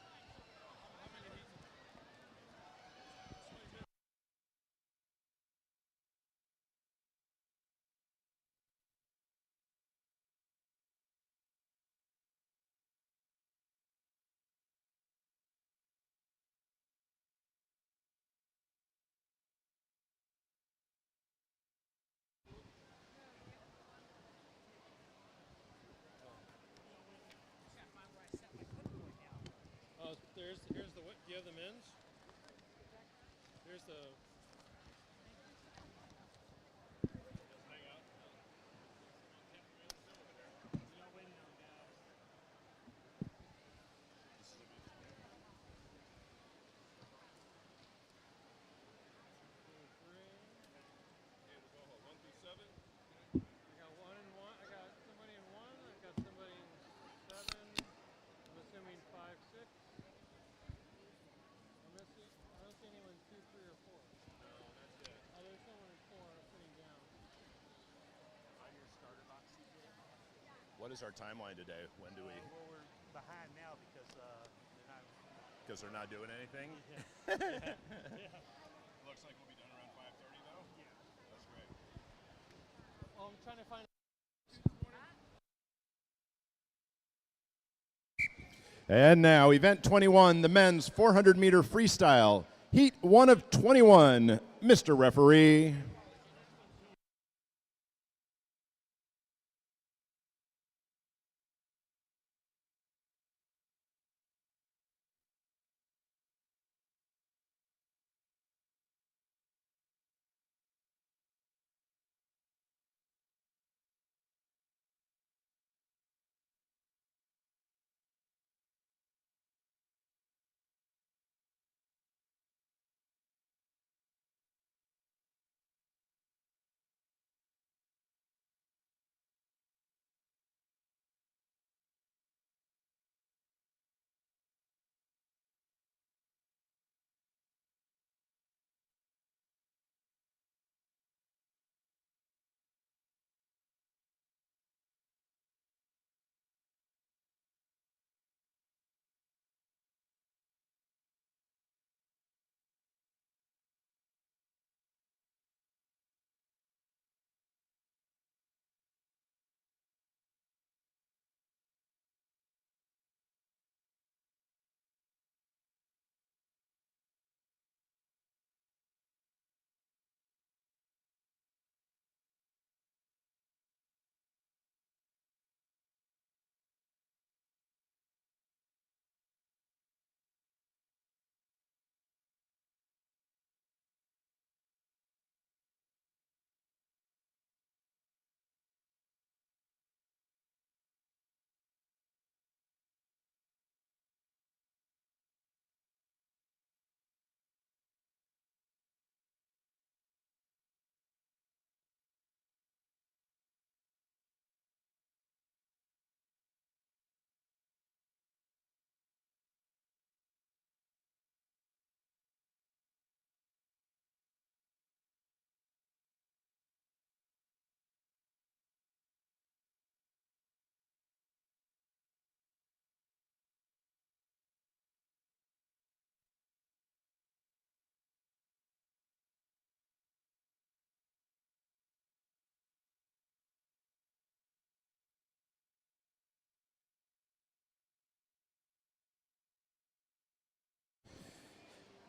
Oh, here's the what? Do you have the men's? Here's the. Just hang out. Y'all waiting on guys. One through seven. I got one in one. I got somebody in one. I got somebody in 7. I'm assuming 5, 6. I don't see anyone 2, 3, or 4. No, that's it. Oh, there's someone in 4 sitting down. On your starter box, CJ. What is our timeline today? When do we? Well, we're behind now because they're not. Because they're not doing anything. Yeah. Looks like we'll be done around 5:30 though. Yeah. That's great. Oh, I'm trying to find. And now, event 21, the men's 400-meter freestyle, heat 1 of 21. Mr. Referee.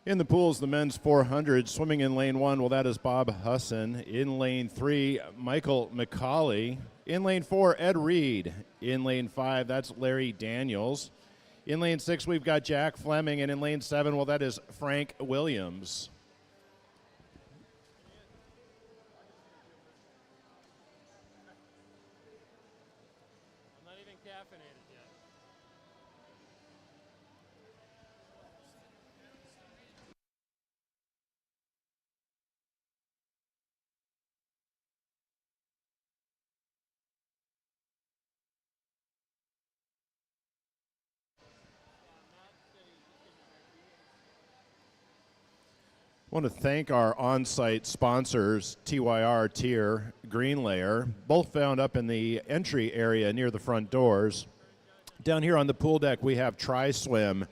In the pools, the men's 400 swimming in lane 1. Well, that is Bob Husson. In lane 3, Michael McCauley. In lane 4, Ed Reed. In lane 5, that's Larry Daniels. In lane 6, we've got Jack Fleming. And in lane 7, well, that is Frank Williams. I'm not even caffeinated yet. I want to thank our on-site sponsors, TYR, Tier, Green Layer, both found up in the entry area near the front doors. Down here on the pool deck, we have Tri-Swim,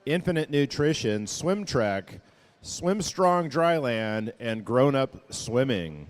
Infinite Nutrition, Swim Trek, Swim Strong Dryland, and Grown Up Swimming.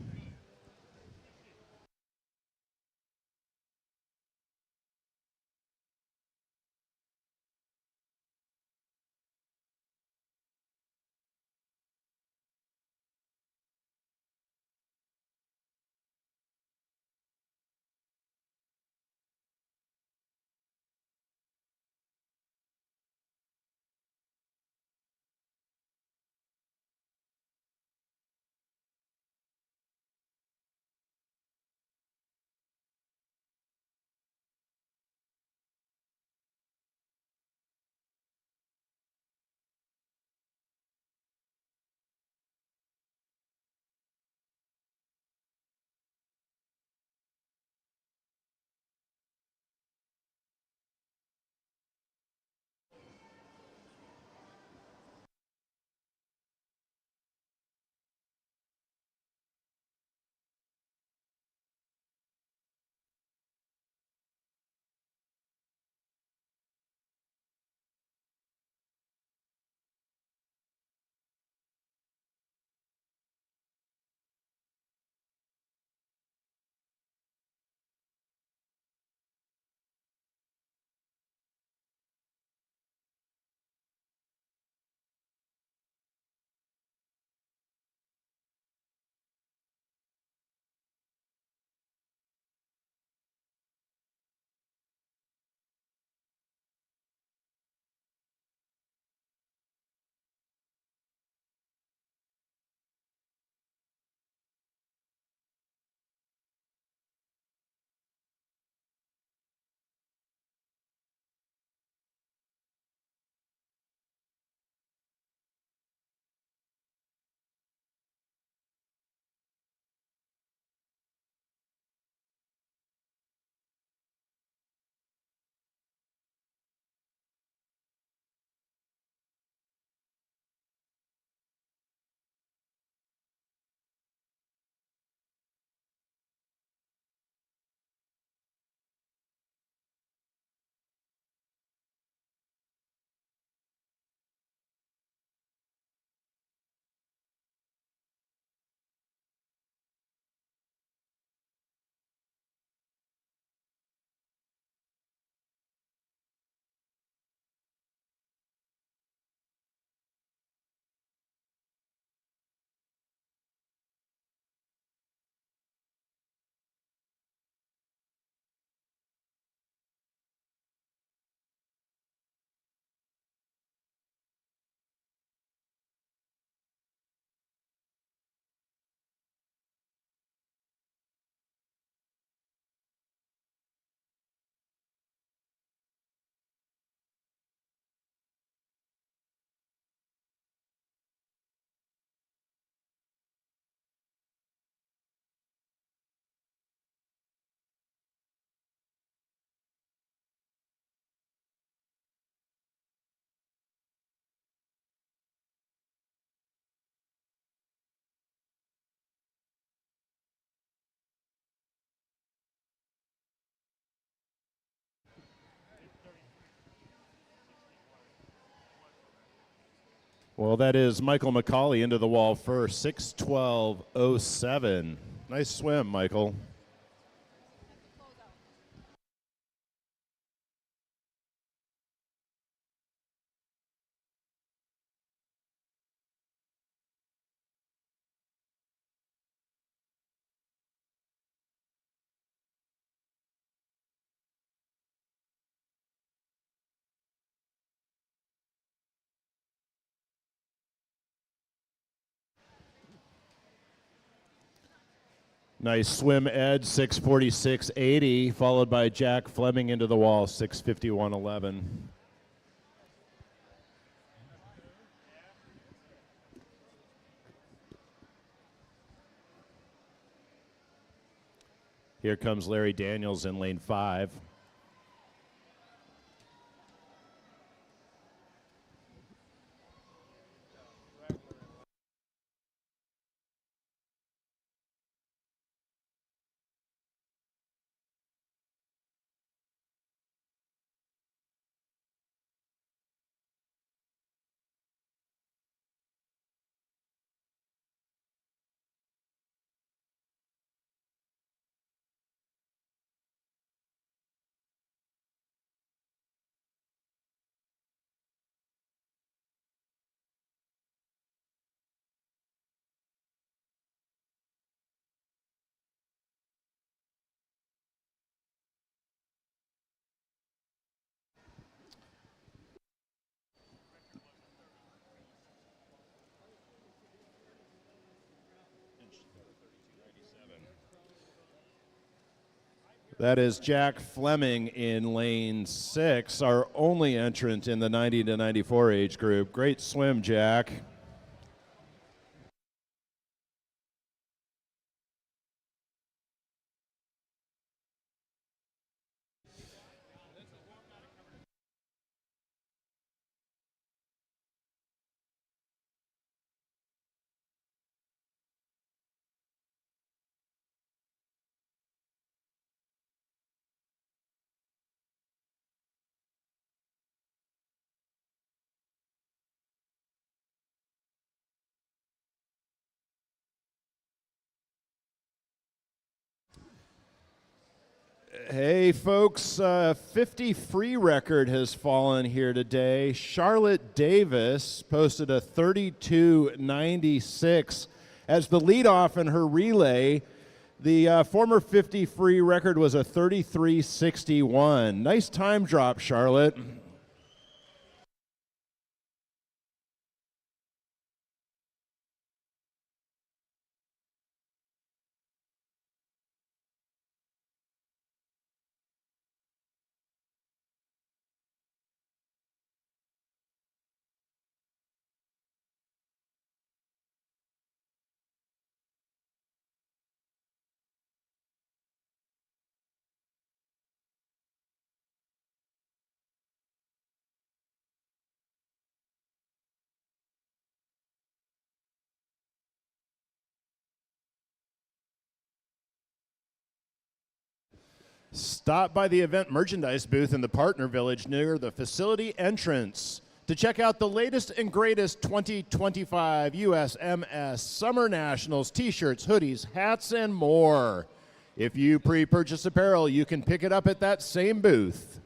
Well, that is Michael McCauley into the wall first, 6:12:07. Nice swim, Michael. Nice swim, Ed, 6:46.80, followed by Jack Fleming into the wall, 6:51.11. Here comes Larry Daniels in lane 5. That is Jack Fleming in lane 6, our only entrant in the 90 to 94 age group. Great swim, Jack. Hey, folks, 50 free record has fallen here today. Charlotte Davis posted a 32.96 as the leadoff in her relay. The former 50 free record was a 33.61. Nice time drop, Charlotte. Stop by the event merchandise booth in the partner village near the facility entrance to check out the latest and greatest 2025 USMS Summer Nationals t-shirts, hoodies, hats, and more. If you pre-purchase apparel, you can pick it up at that same booth.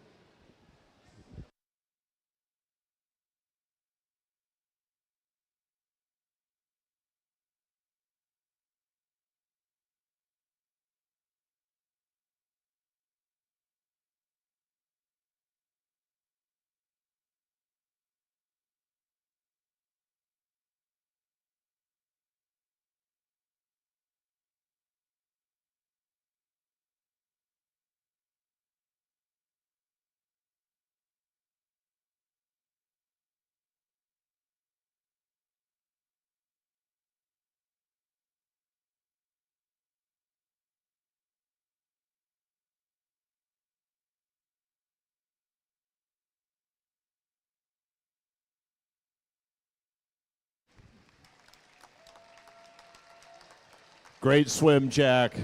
Great swim, Jack.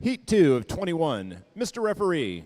Heat 2 of 21. Mr. Referee.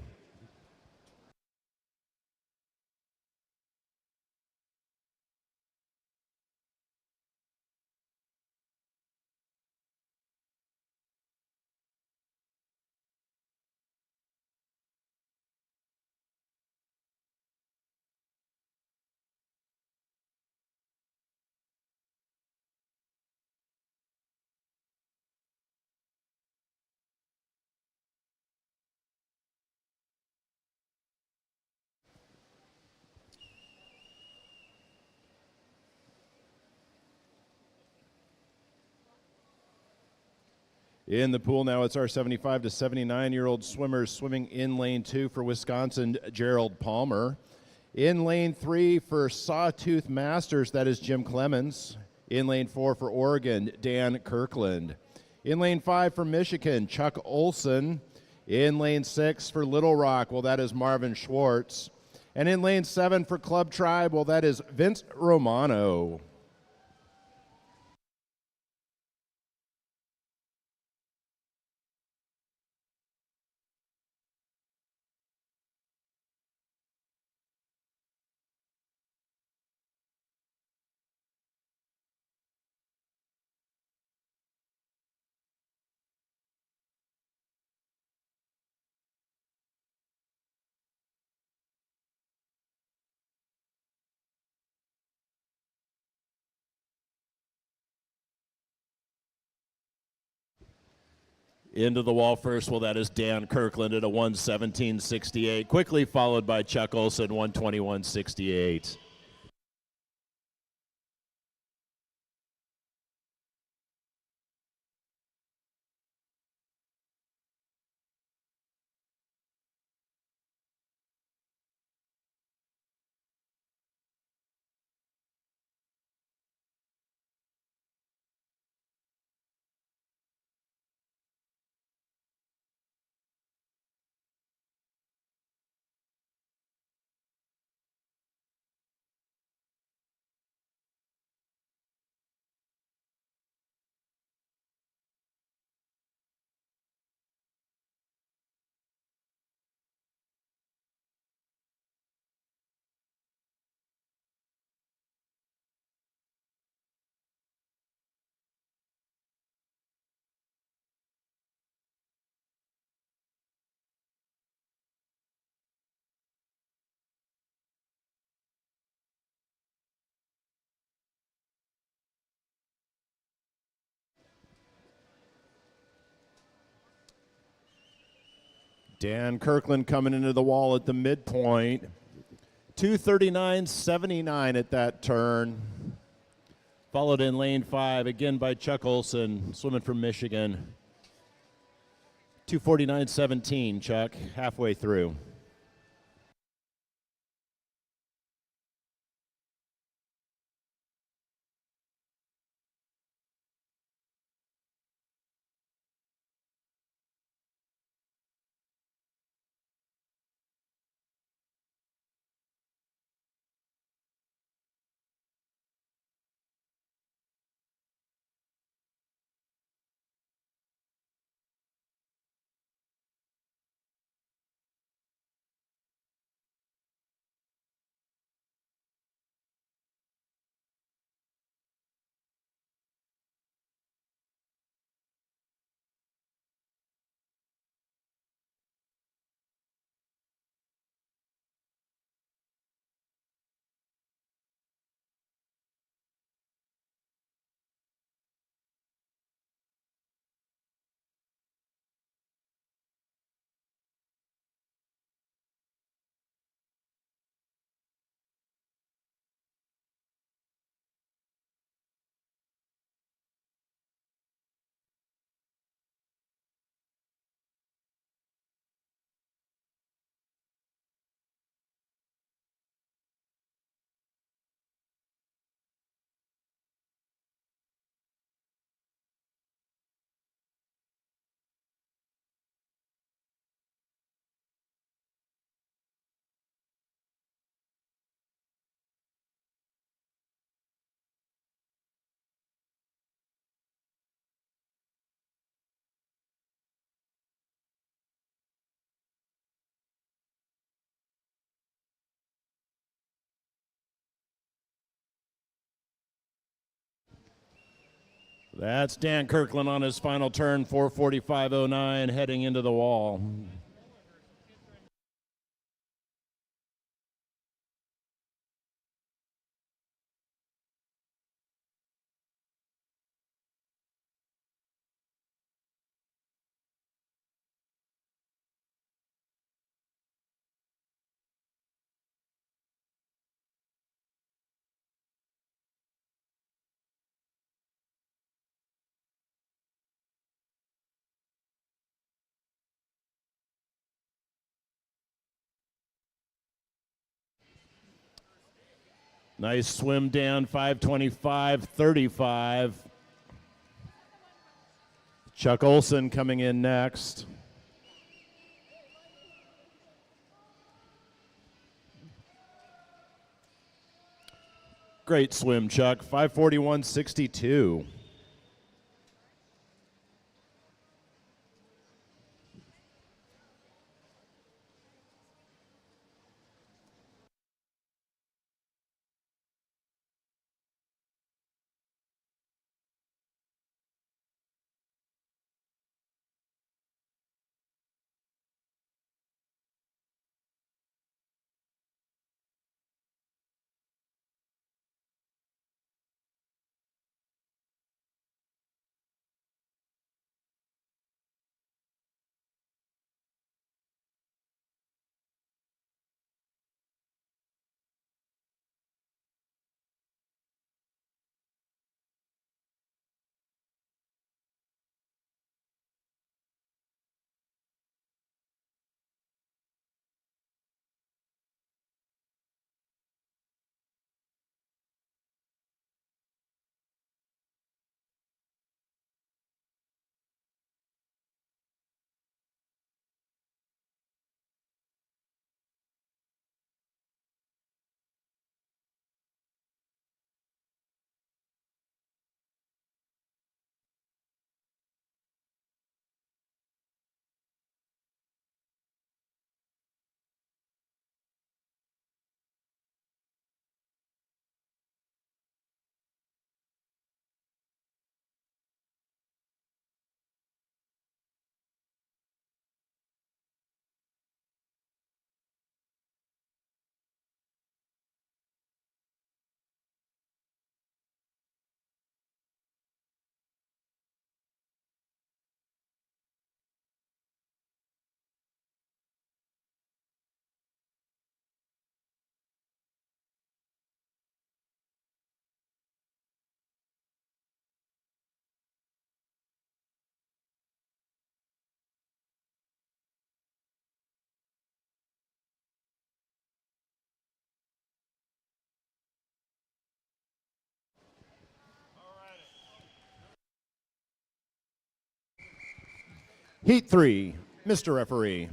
In the pool now, it's our 75 to 79-year-old swimmers swimming in lane 2 for Wisconsin, Gerald Palmer. In lane 3 for Sawtooth Masters, that is Jim Clemens. In lane 4 for Oregon, Dan Kirkland. In lane 5 for Michigan, Chuck Olson. In lane 6 for Little Rock, well, that is Marvin Schwartz. And in lane 7 for Club Tribe, well, that is Vince Romano. Into the wall first, well, that is Dan Kirkland at a 117.68, quickly followed by Chuck Olson, 121.68. Dan Kirkland coming into the wall at the midpoint. 239.79 at that turn. Followed in lane 5 again by Chuck Olson, swimming from Michigan. 249.17, Chuck, halfway through. That's Dan Kirkland on his final turn, 445.09, heading into the wall. Nice swim down, 5:25.35. Chuck Olson coming in next. Great swim, Chuck. 5:41.62. Heat 3, Mr. Referee.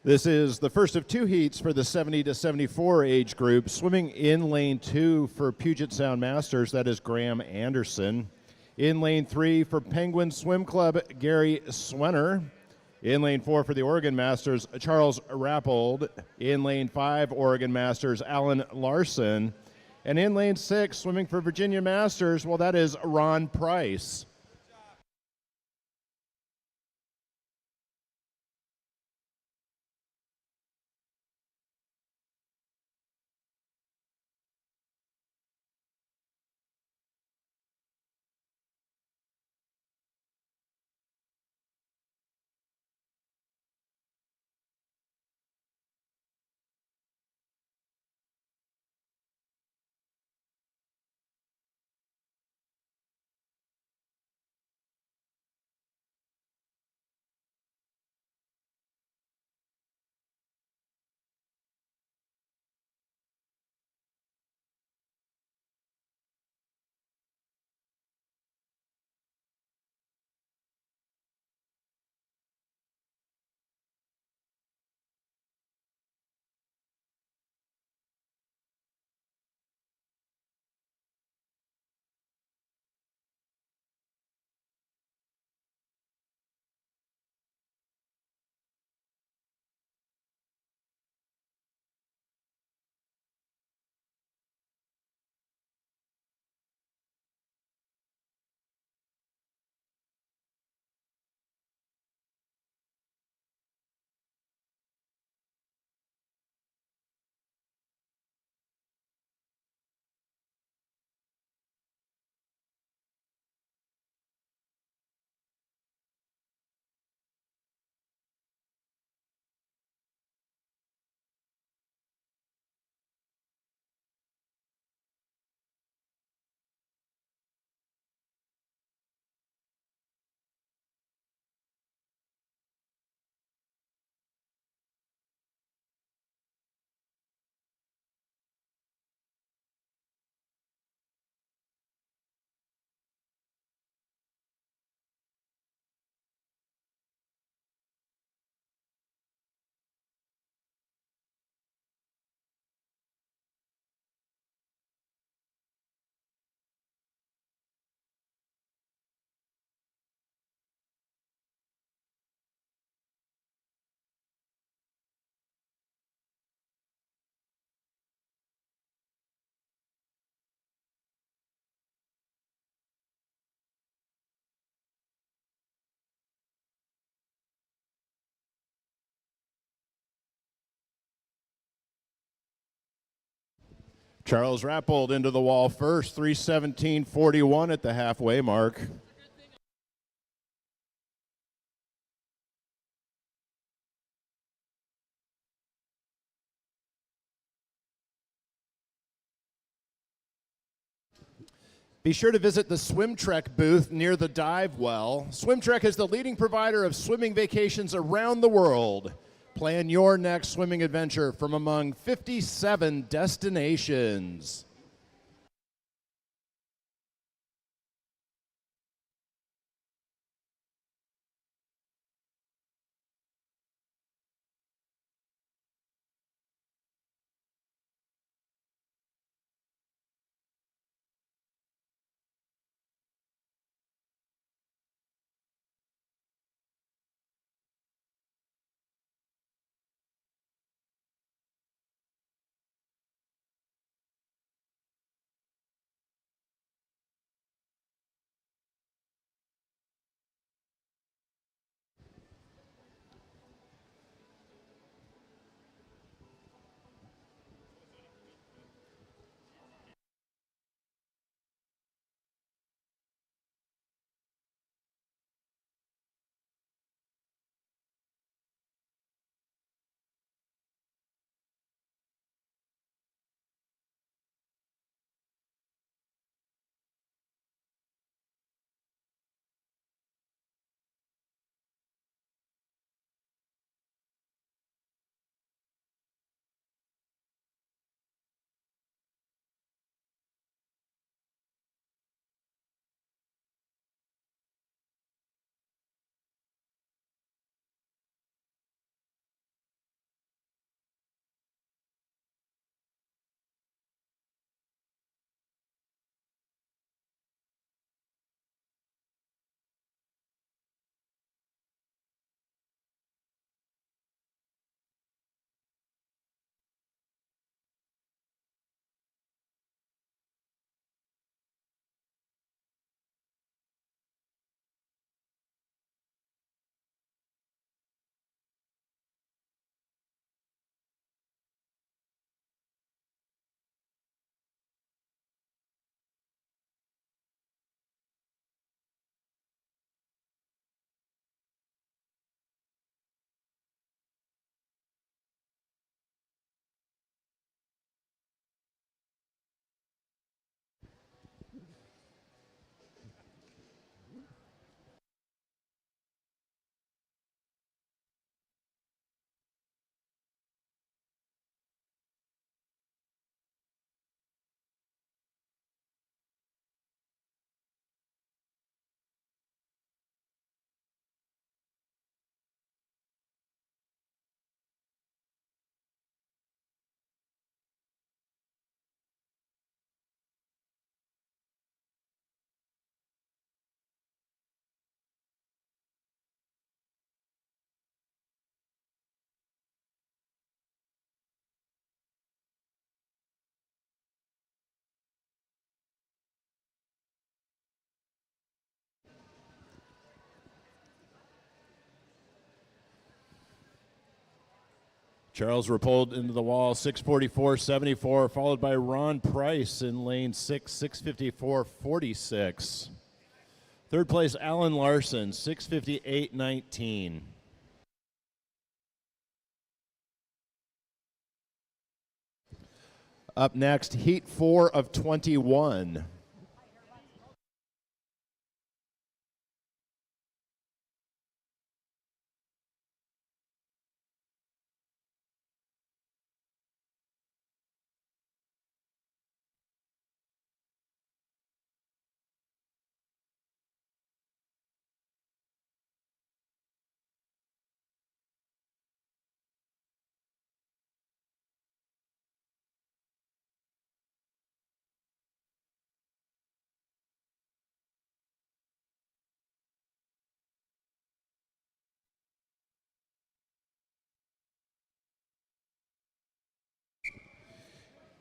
This is the first of two heats for the 70 to 74 age group. Swimming in lane 2 for Puget Sound Masters, that is Graham Anderson. In lane 3 for Penguin Swim Club, Gary Swenner. In lane 4 for the Oregon Masters, Charles Rappold. In lane 5, Oregon Masters, Alan Larson. And in lane 6, swimming for Virginia Masters, well, that is Ron Price. Charles Rappold into the wall first, 3:17.41 at the halfway mark. Be sure to visit the Swim Trek booth near the dive well. Swim Trek is the leading provider of swimming vacations around the world. Plan your next swimming adventure from among 57 destinations. Charles Rappold into the wall, 6:44.74, followed by Ron Price in lane 6, 6:54.46. Third place, Alan Larson, 6:58.19. Up next, heat 4 of 21.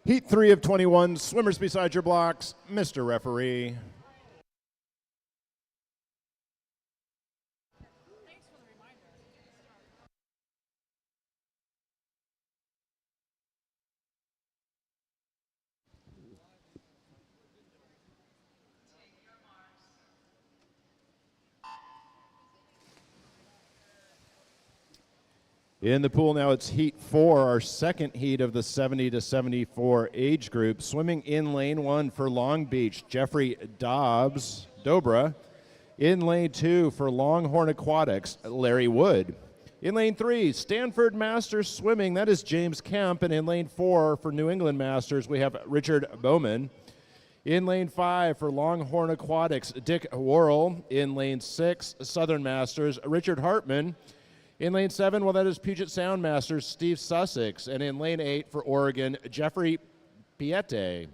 Heat 3 of 21, swimmers beside your blocks, Mr. Referee. In the pool now, it's heat 4, our second heat of the 70 to 74 age group. Swimming in lane 1 for Long Beach, Jeffrey Dobra. In lane 2 for Longhorn Aquatics, Larry Wood. In lane 3, Stanford Masters Swimming, that is James Kemp. And in lane 4 for New England Masters, we have Richard Bowman. In lane 5 for Longhorn Aquatics, Dick Worrell. In lane 6, Southern Masters, Richard Hartman. In lane 7, well, that is Puget Sound Masters, Steve Sussex. And in lane 8 for Oregon, Jeffrey Piette.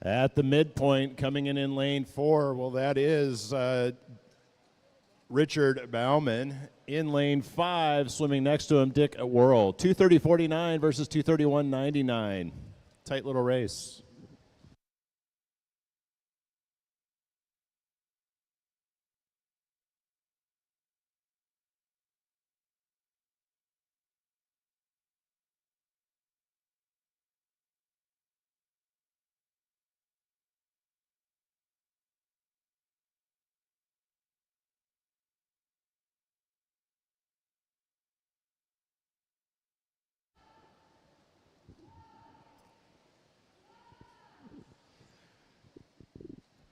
At the midpoint, coming in lane 4, well, that is Richard Bauman. In lane 5, swimming next to him, Dick Worrell. 2:30.49 versus 2:31.99. Tight little race.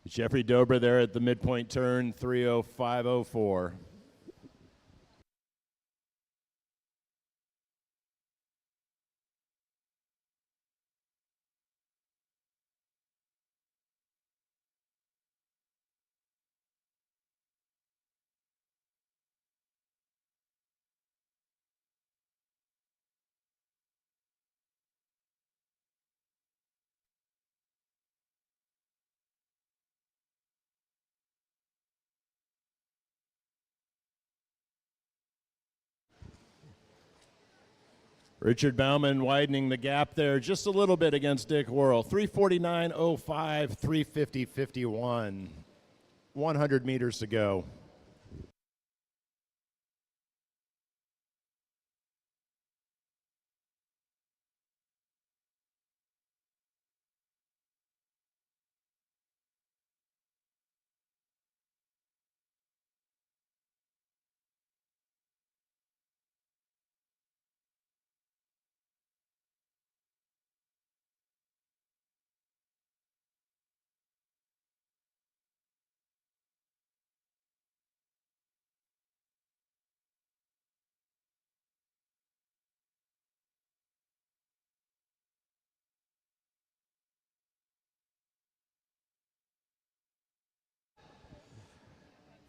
Jeffrey Dobra there at the midpoint turn, 3:05.04. Richard Bauman widening the gap there just a little bit against Dick Worrell. 3:49.05, 3:50.51. 100 meters to go.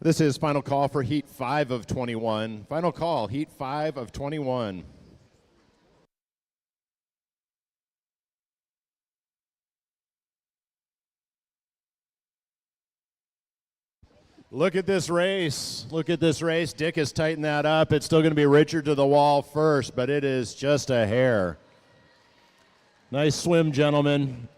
This is final call for Heat 5 of 21. Final call, Heat 5 of 21. Look at this race. Look at this race. Dick has tightened that up. It's still going to be Richard to the wall first, but it is just a hair. Nice swim, gentlemen.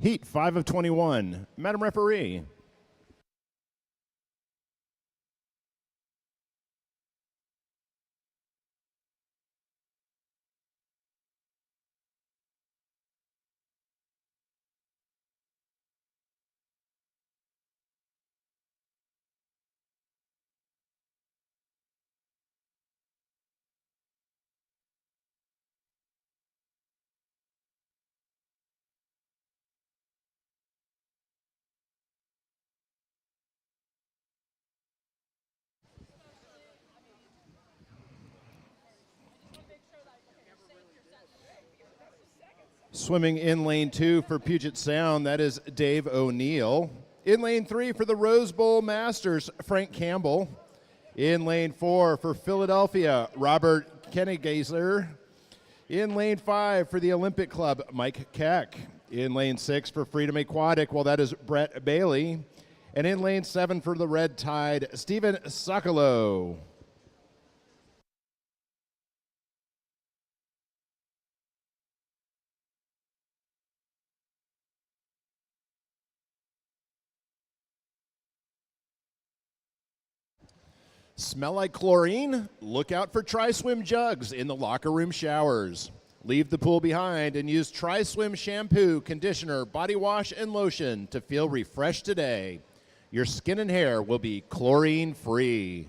Heat 5 of 21. Madam Referee. Swimming in lane 2 for Puget Sound, that is Dave O'Neill. In lane 3 for the Rose Bowl Masters, Frank Campbell. In lane 4 for Philadelphia, Robert Kennegazer. In lane 5 for the Olympic Club, Mike Keck. In lane 6 for Freedom Aquatic, well, that is Brett Bailey. And in lane 7 for the Red Tide, Stephen Sokolow. Smell like chlorine? Look out for Tri-Swim jugs in the locker room showers. Leave the pool behind and use Tri-Swim shampoo, conditioner, body wash, and lotion to feel refreshed today. Your skin and hair will be chlorine-free.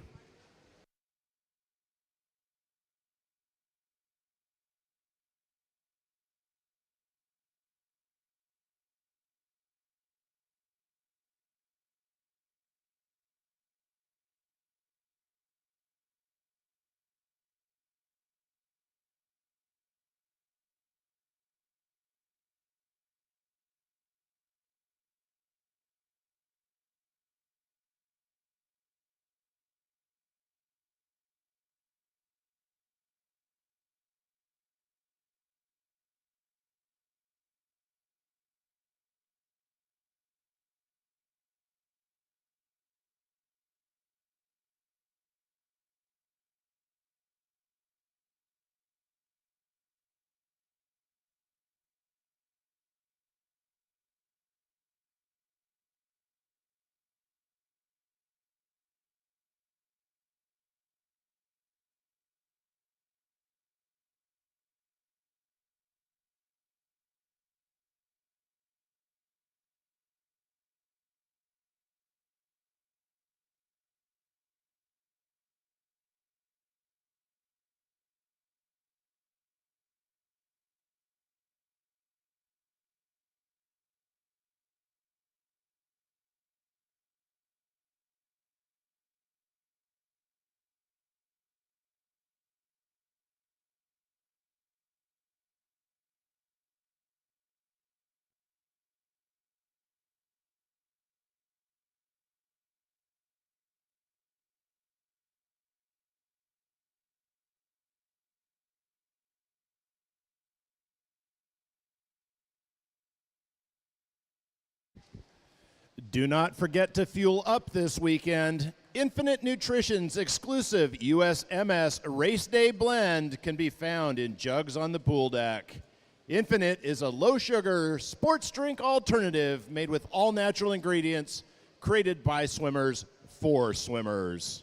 Do not forget to fuel up this weekend. Infinite Nutrition's exclusive USMS Race Day blend can be found in jugs on the pool deck. Infinite is a low-sugar sports drink alternative made with all-natural ingredients created by swimmers for swimmers.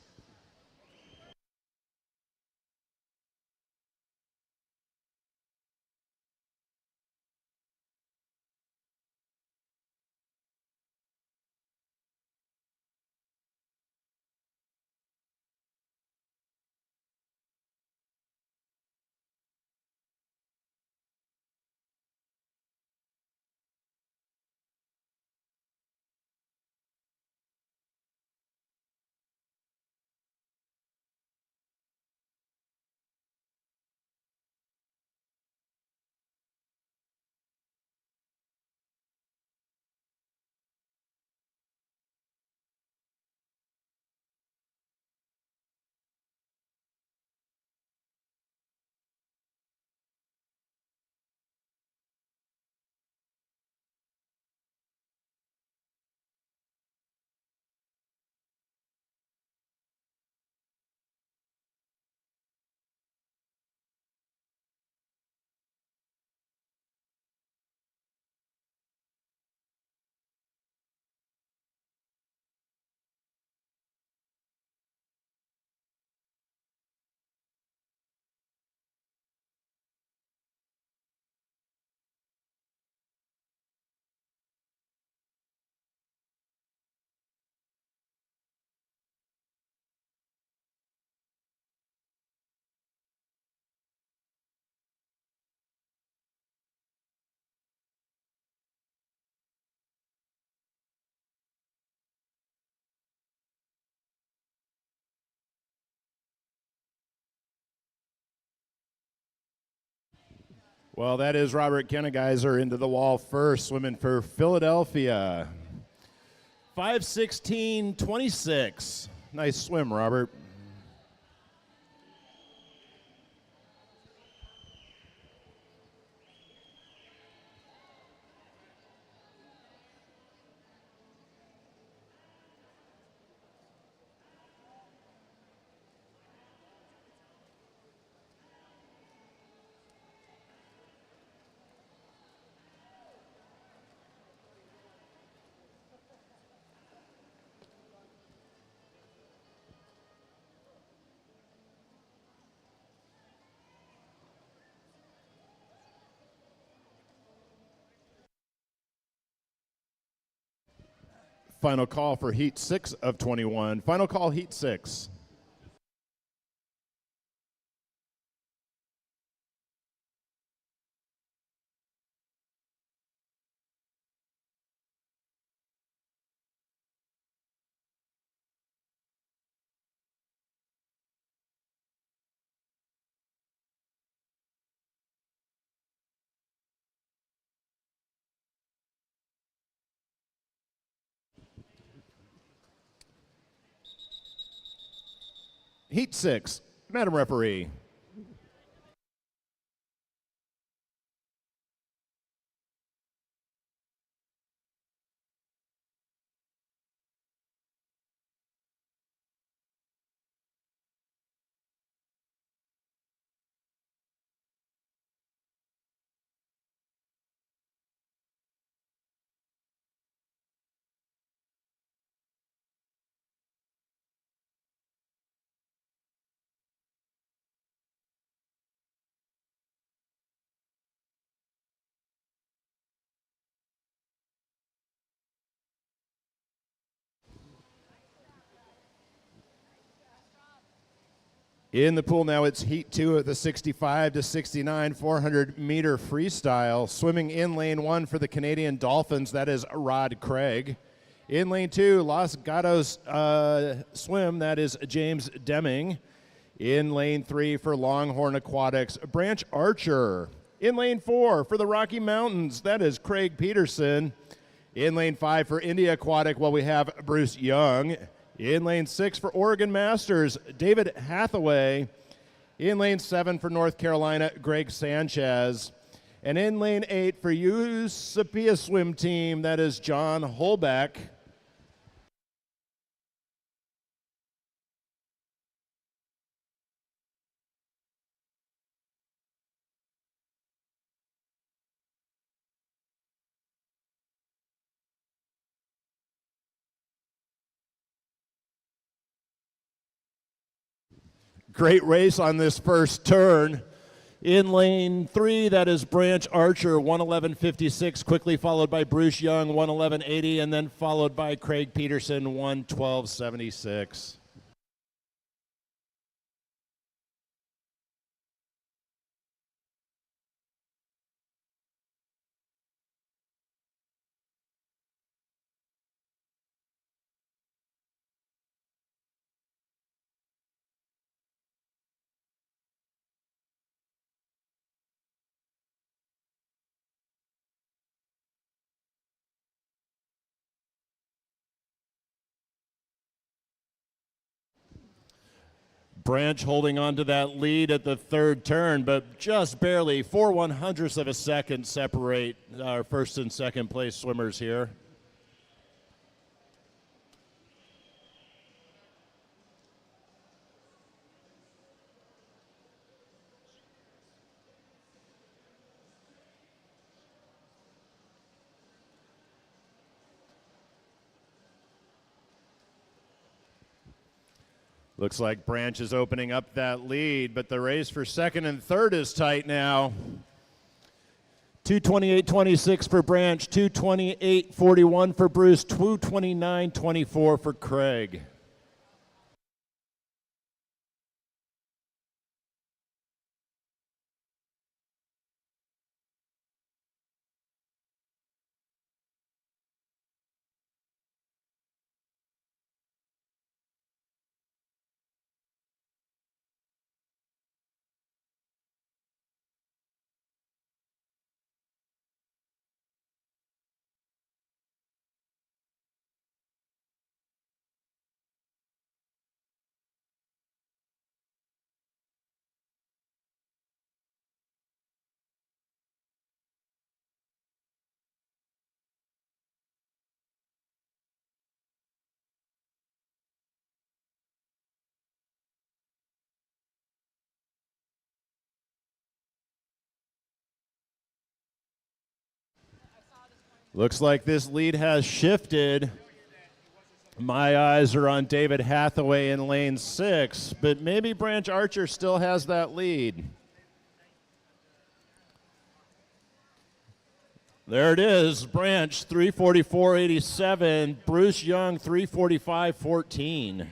Well, that is Robert Kennegeiser into the wall first, swimming for Philadelphia. 5:16.26. Nice swim, Robert. Final call for Heat 6 of 21. Final call, Heat 6. Heat 6. Madam Referee. In the pool now, it's Heat 2 of the 65 to 69 400-meter freestyle. Swimming in lane 1 for the Canadian Dolphins, that is Rod Craig. In lane 2, Los Gatos swim, that is James Deming. In lane 3 for Longhorn Aquatics, Branch Archer. In lane 4 for the Rocky Mountains, that is Craig Peterson. In lane 5 for India Aquatic, well, we have Bruce Young. In lane 6 for Oregon Masters, David Hathaway. In lane 7 for North Carolina, Greg Sanchez. And in lane 8 for USMS swim team, that is John Holbeck. Great race on this first turn. In lane 3, that is Branch Archer, 111.56, quickly followed by Bruce Young, 111.80, and then followed by Craig Peterson, 112.76. Branch holding on to that lead at the third turn, but just barely 4/100ths of a second separate our first and second place swimmers here. Looks like Branch is opening up that lead, but the race for second and third is tight now. 2:28.26 for Branch, 2:28.41 for Bruce, 2:29.24 for Craig. Looks like this lead has shifted. My eyes are on David Hathaway in lane 6, but maybe Branch Archer still has that lead. There it is, Branch 3:44.87, Bruce Young 3:45.14.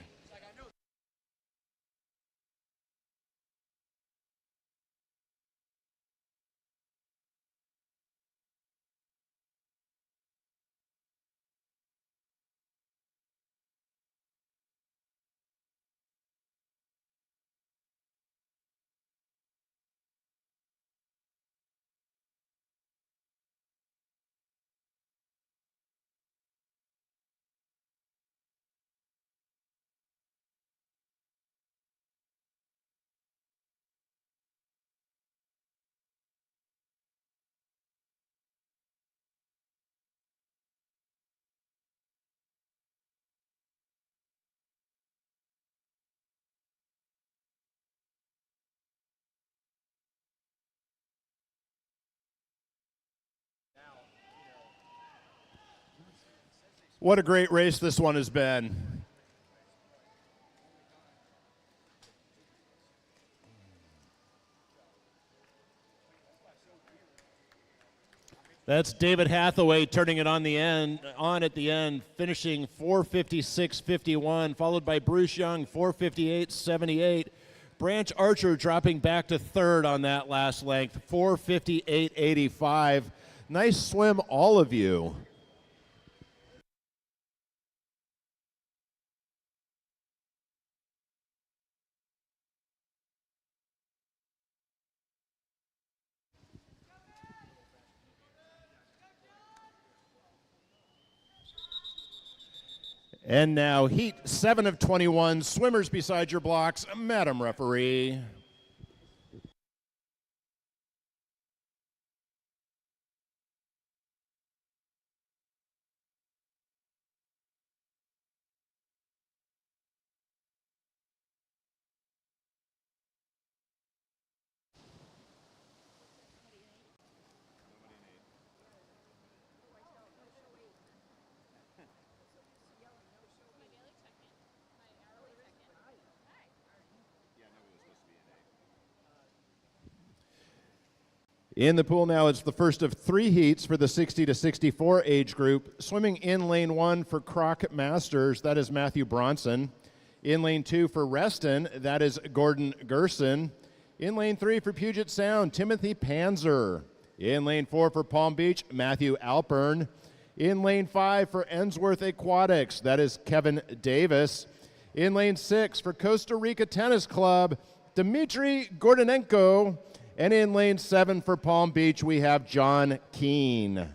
What a great race this one has been. That's David Hathaway turning it on at the end, finishing 4:56.51, followed by Bruce Young 4:58.78. Branch Archer dropping back to third on that last length, 4:58.85. Nice swim, all of you. And now heat 7 of 21, swimmers beside your blocks, Madam Referee. In the pool now, it's the first of 3 heats for the 60 to 64 age group. Swimming in lane 1 for Croc Masters, that is Matthew Bronson. In lane 2 for Reston, that is Gordon Gerson. In lane 3 for Puget Sound, Timothy Panzer. In lane 4 for Palm Beach, Matthew Alpern. In lane 5 for Ensworth Aquatics, that is Kevin Davis. In lane 6 for Costa Rica Tennis Club, Dmitry Gordonenko. And in lane 7 for Palm Beach, we have John Keene.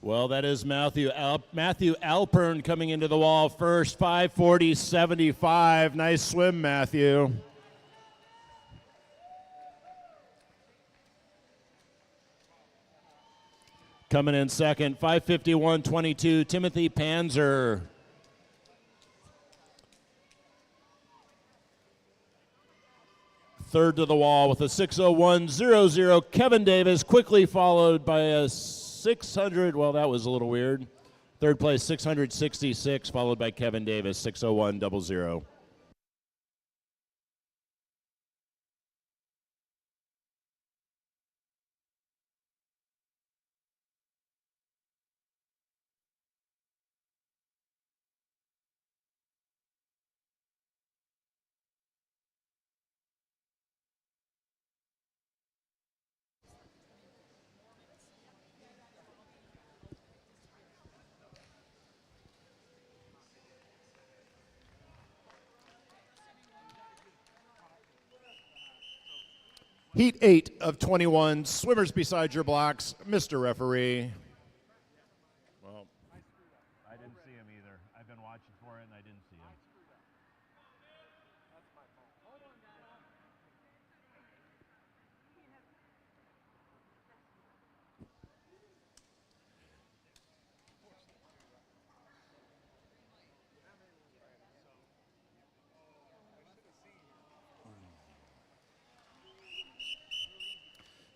Well, that is Matthew Alpern coming into the wall first, 5:40.75. Nice swim, Matthew. Coming in second, 5:51.22, Timothy Panzer. Third to the wall with a 6:01.00, Kevin Davis, quickly followed by a 600, well, that was a little weird. Third place, 666, followed by Kevin Davis, 6:01.00. Heat 8 of 21, swimmers beside your blocks, Mr. Referee. Well, I didn't see him either. I've been watching for it and I didn't see him.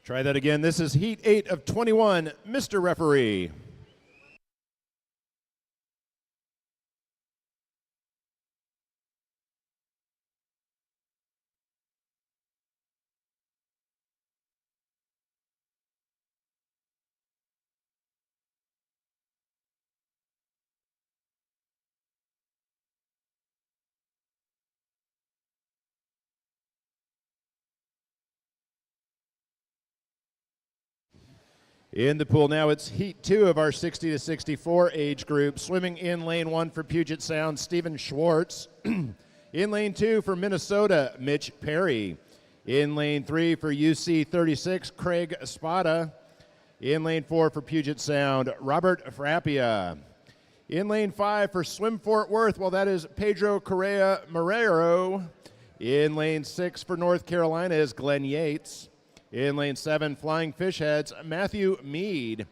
Try that again. This is Heat 8 of 21, Mr. Referee. In the pool now, it's Heat 2 of our 60 to 64 age group. Swimming in lane 1 for Puget Sound, Stephen Schwartz. In lane 2 for Minnesota, Mitch Perry. In lane 3 for UC 36, Craig Espada. In lane 4 for Puget Sound, Robert Frappia. In lane 5 for Swim Fort Worth, well, that is Pedro Correa Marrero. In lane 6 for North Carolina is Glenn Yates. In lane 7, Flying Fish Heads, Matthew Mead.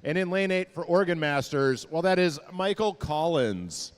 And in lane 8 for Oregon Masters, well, that is Michael Collins.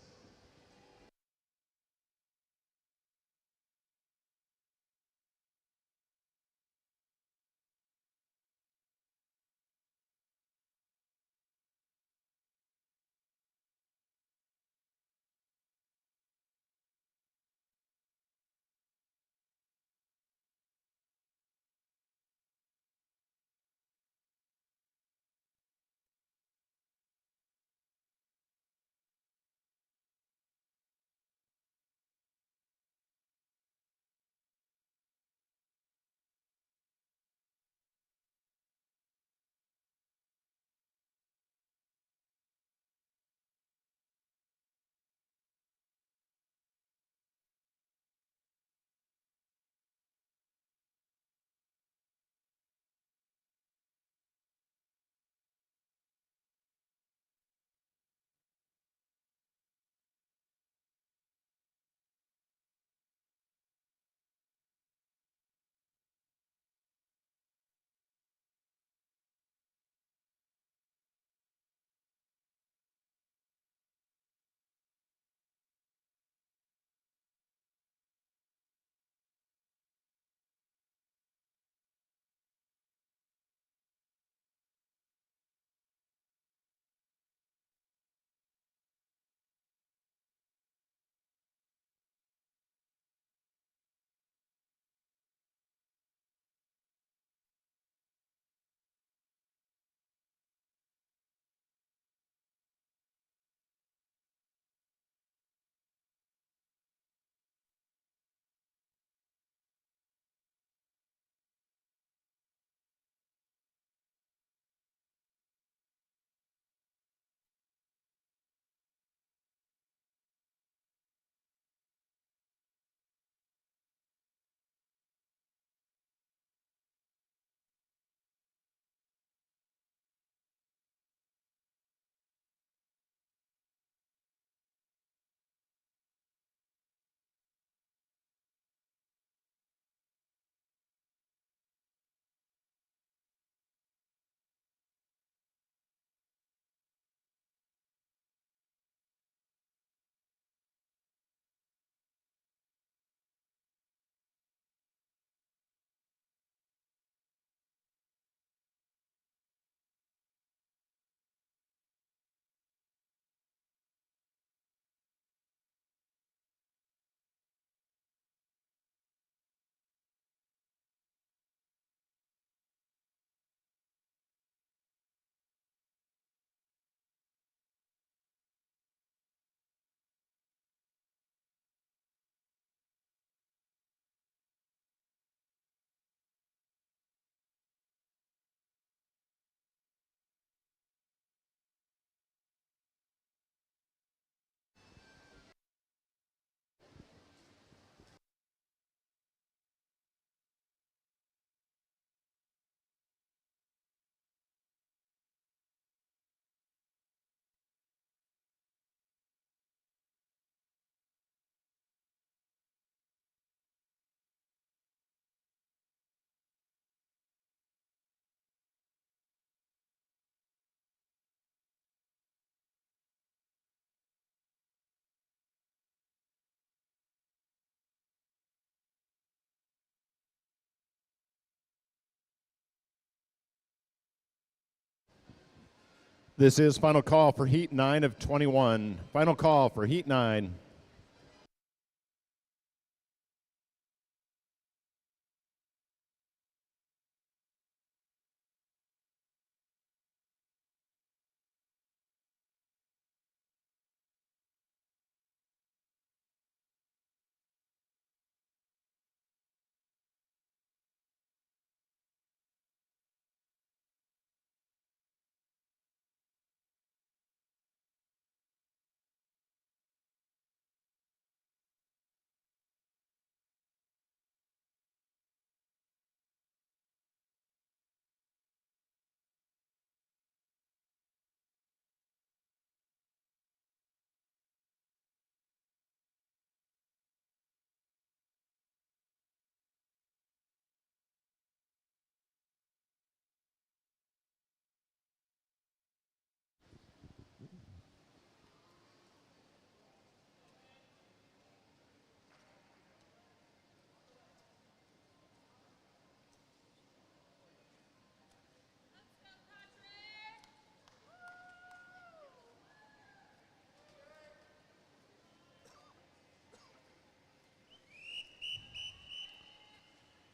This is final call for Heat 9 of 21. Final call for Heat 9.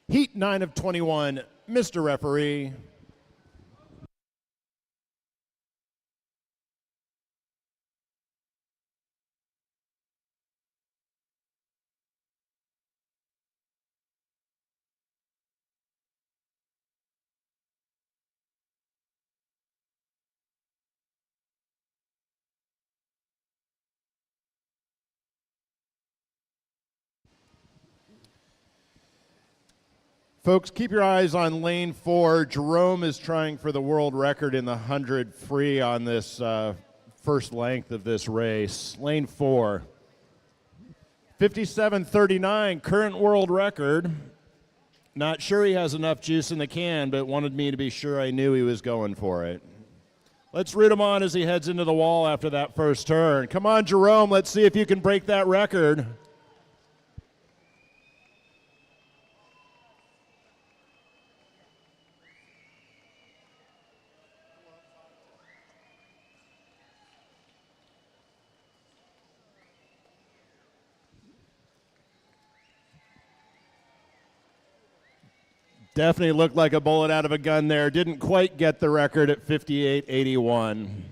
Heat 9 of 21, Mr. Referee. Folks, keep your eyes on lane 4. Jerome is trying for the world record in the 100 free on this first length of this race. Lane 4. 57:39, current world record. Not sure he has enough juice in the can, but wanted me to be sure I knew he was going for it. Let's root him on as he heads into the wall after that first turn. Come on, Jerome, let's see if you can break that record. Definitely looked like a bullet out of a gun there. Didn't quite get the record at 58.81.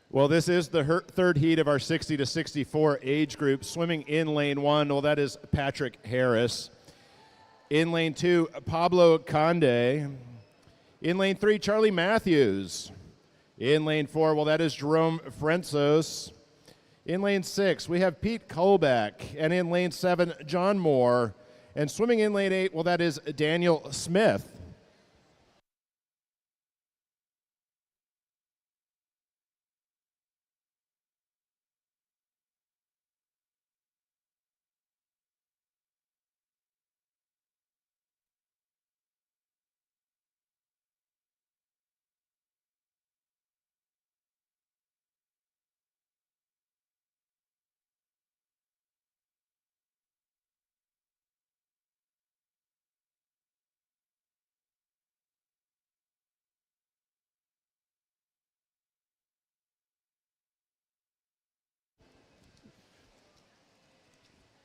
Well, this is the third heat of our 60 to 64 age group. Swimming in lane 1, well, that is Patrick Harris. In lane 2, Pablo Conde. In lane 3, Charlie Matthews. In lane 4, well, that is Jerome Frenzos. In lane 6, we have Pete Kolbeck. And in lane 7, John Moore. And swimming in lane 8, well, that is Daniel Smith.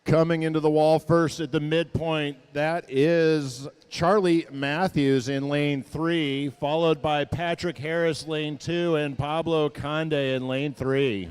Coming into the wall first at the midpoint, that is Charlie Matthews in lane 3, followed by Patrick Harris, lane 2, and Pablo Conde in lane 3.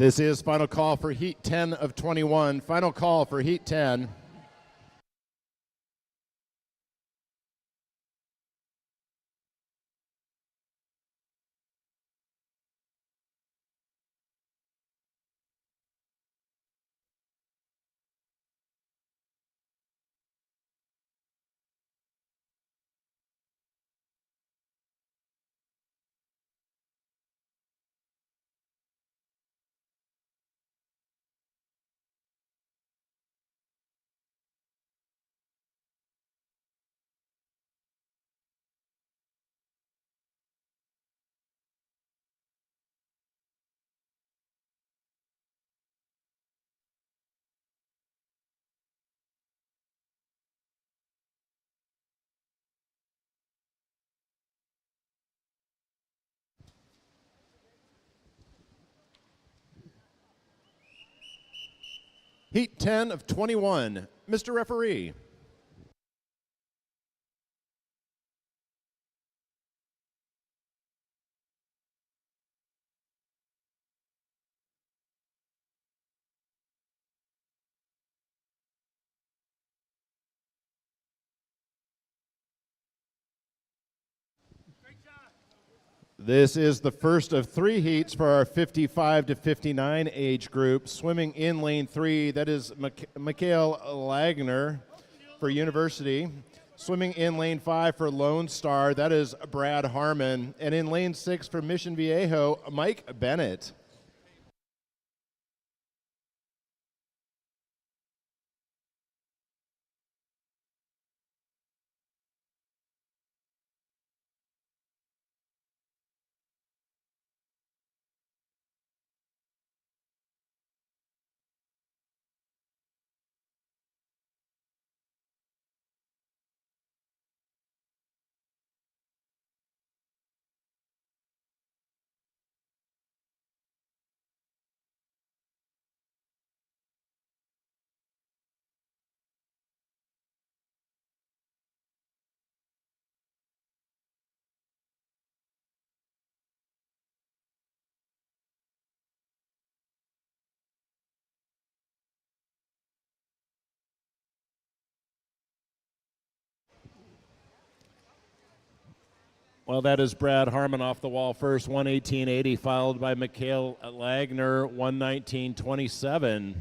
This is final call for Heat 10 of 21. Final call for Heat 10. Heat 10 of 21. Mr. Referee. This is the first of 3 heats for our 55 to 59 age group. Swimming in lane 3, that is Mikhail Lagner for University. Swimming in lane 5 for Lone Star, that is Brad Harmon. And in lane 6 for Mission Viejo, Mike Bennett. Well, that is Brad Harmon off the wall first, 118.80, followed by Mikhail Lagner, 119.27.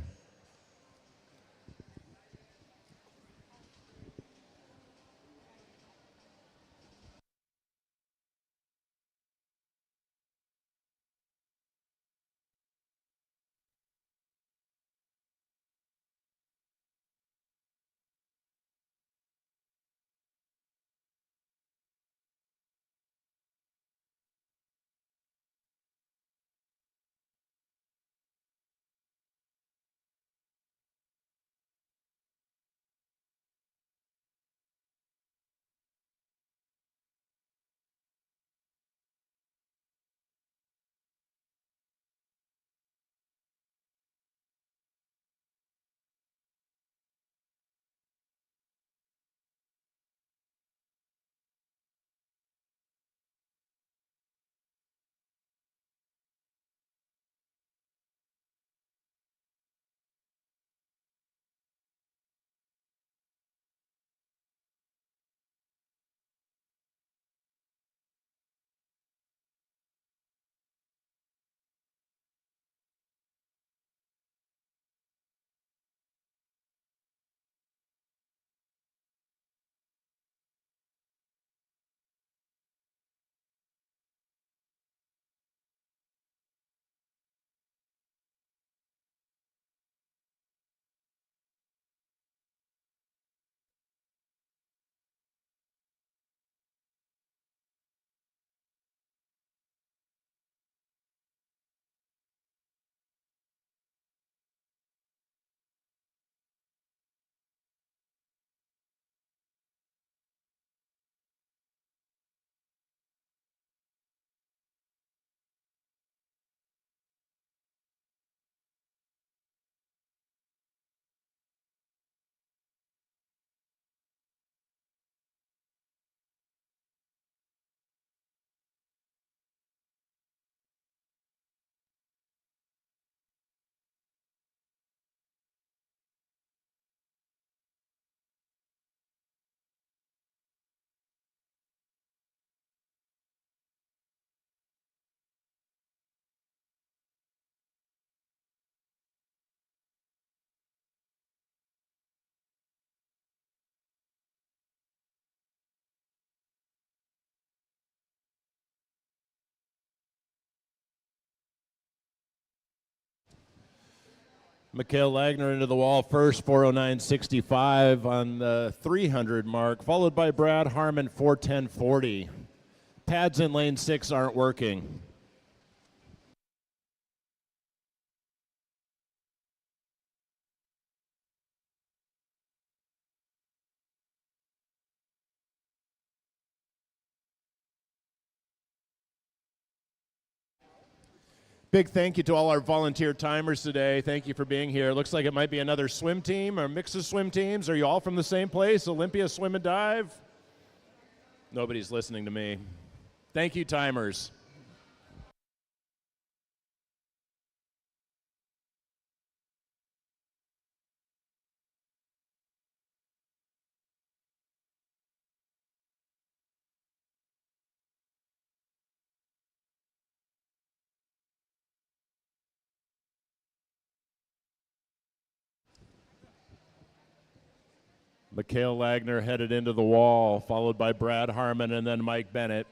Mikhail Lagner into the wall first, 409.65 on the 300 mark, followed by Brad Harmon, 410.40. Pads in lane 6 aren't working. Big thank you to all our volunteer timers today. Thank you for being here. Looks like it might be another swim team or mix of swim teams. Are you all from the same place, Olympia Swim and Dive? Nobody's listening to me. Thank you, timers. Mikhail Lagner headed into the wall, followed by Brad Harmon and then Mike Bennett.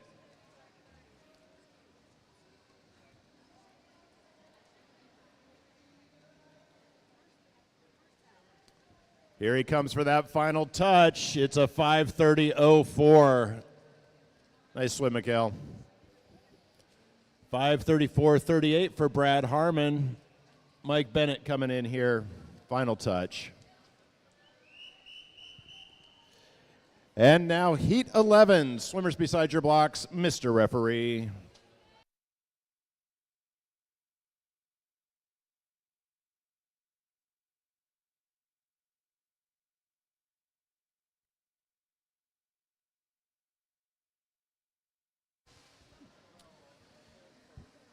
Here he comes for that final touch. It's a 5:30.04. Nice swim, Mikhail. 5:34.38 for Brad Harmon. Mike Bennett coming in here. Final touch. And now Heat 11. Swimmers beside your blocks, Mr. Referee.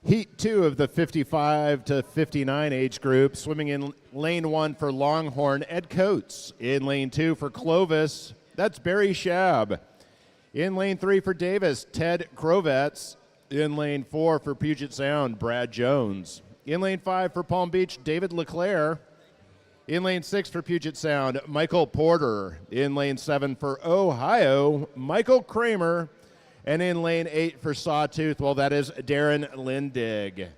Heat 2 of the 55 to 59 age group, swimming in lane 1 for Longhorn, Ed Coates. In lane 2 for Clovis, that's Barry Shab. In lane 3 for Davis, Ted Krovets. In lane 4 for Puget Sound, Brad Jones. In lane 5 for Palm Beach, David LeClaire. In lane 6 for Puget Sound, Michael Porter. In lane 7 for Ohio, Michael Kramer. And in lane 8 for Sawtooth, well, that is Darren Lindig.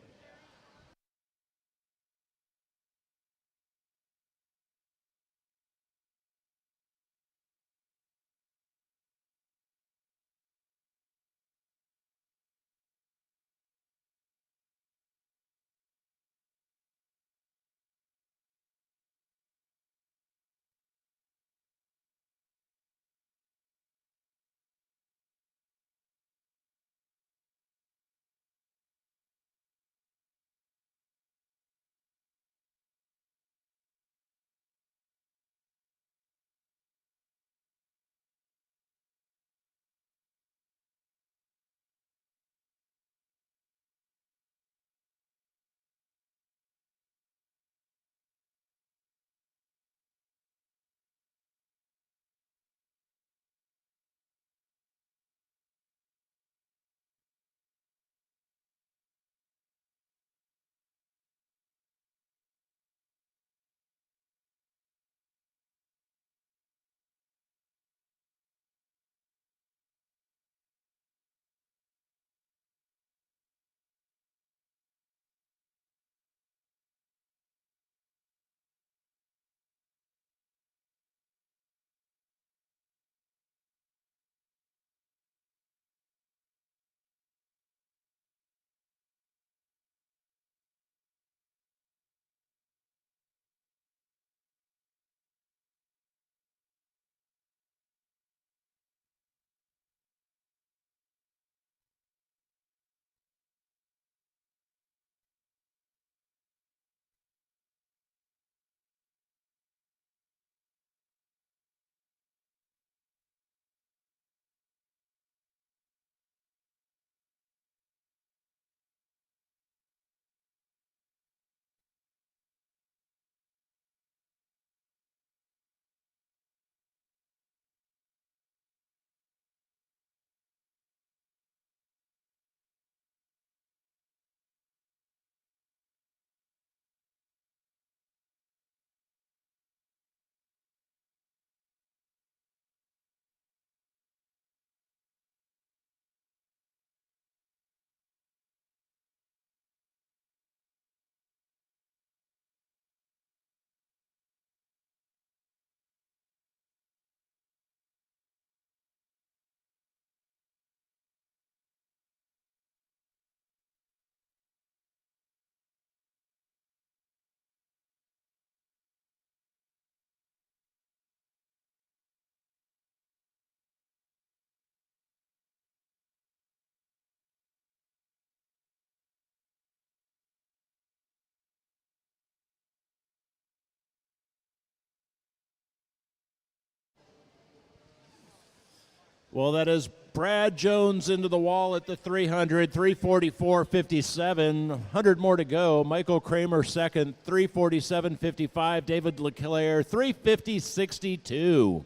Well, that is Brad Jones into the wall at the 300, 344.57. 100 more to go. Michael Kramer second, 347.55. David Leclerc, 350.62.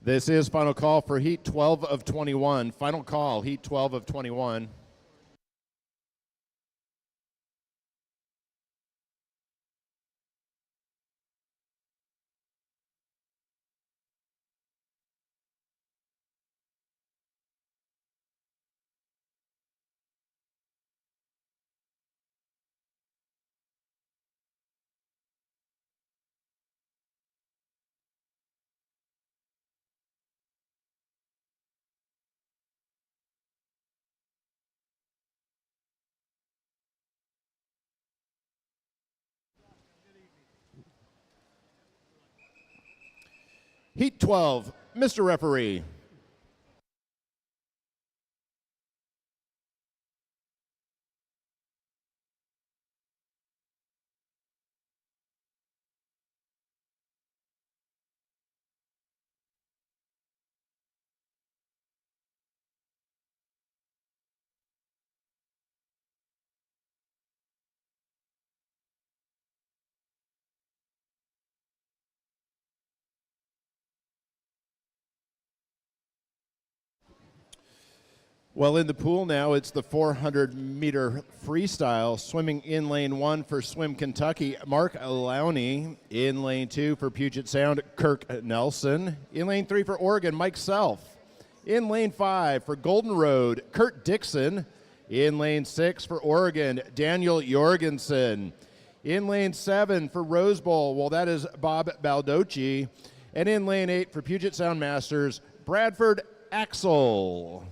This is final call for Heat 12 of 21. Final call, Heat 12 of 21. Heat 12, Mr. Referee. Well, in the pool now, it's the 400-meter freestyle. Swimming in lane 1 for Swim Kentucky, Mark Lowney. In lane 2 for Puget Sound, Kirk Nelson. In lane 3 for Oregon, Mike Self. In lane 5 for Golden Road, Kurt Dixon. In lane 6 for Oregon, Daniel Jorgensen. In lane 7 for Rose Bowl, well, that is Bob Baldocci. And in lane 8 for Puget Sound Masters, Bradford Axel.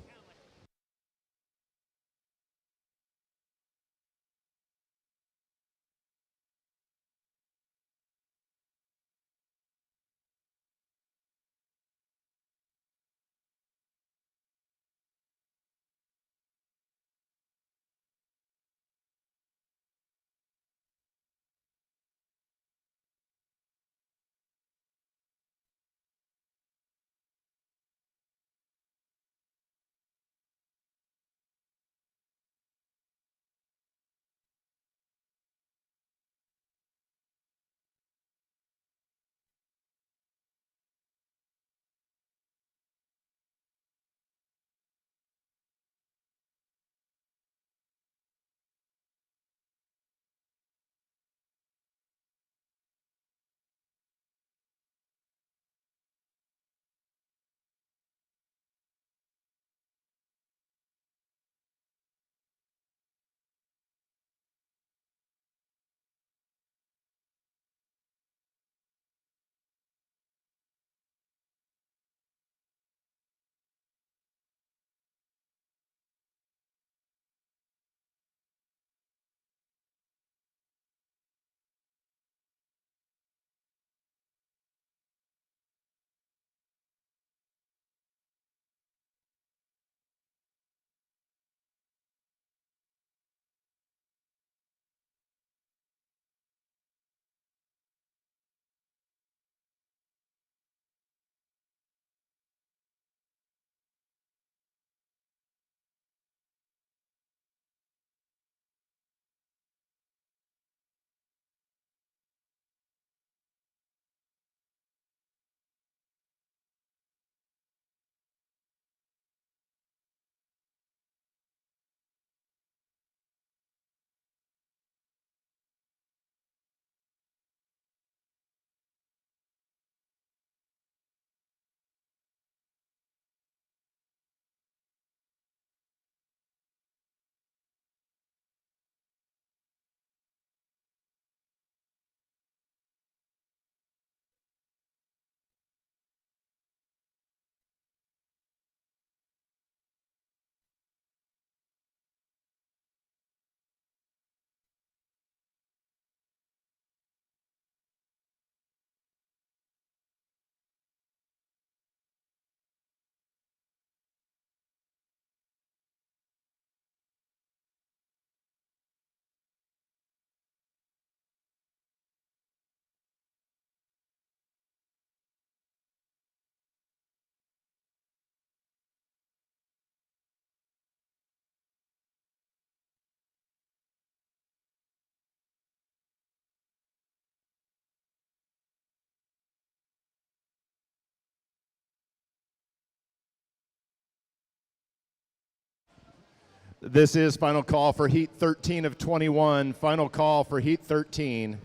This is final call for Heat 13 of 21. Final call for Heat 13.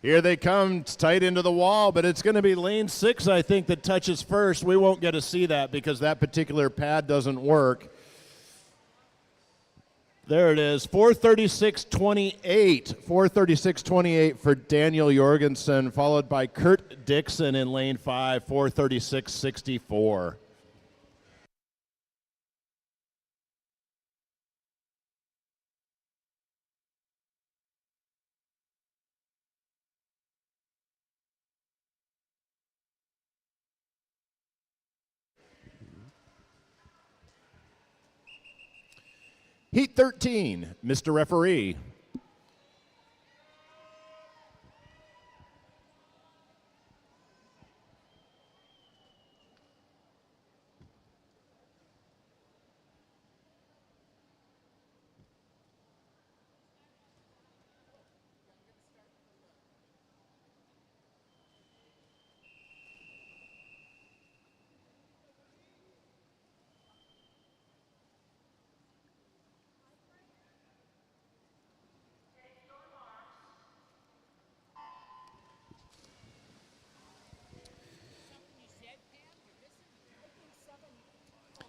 Here they come, it's tight into the wall, but it's going to be lane 6, I think, that touches first. We won't get to see that because that particular pad doesn't work. There it is, 436.28. 436.28 for Daniel Jorgensen, followed by Kurt Dixon in lane 5, 436.64. Heat 13, Mr. Referee.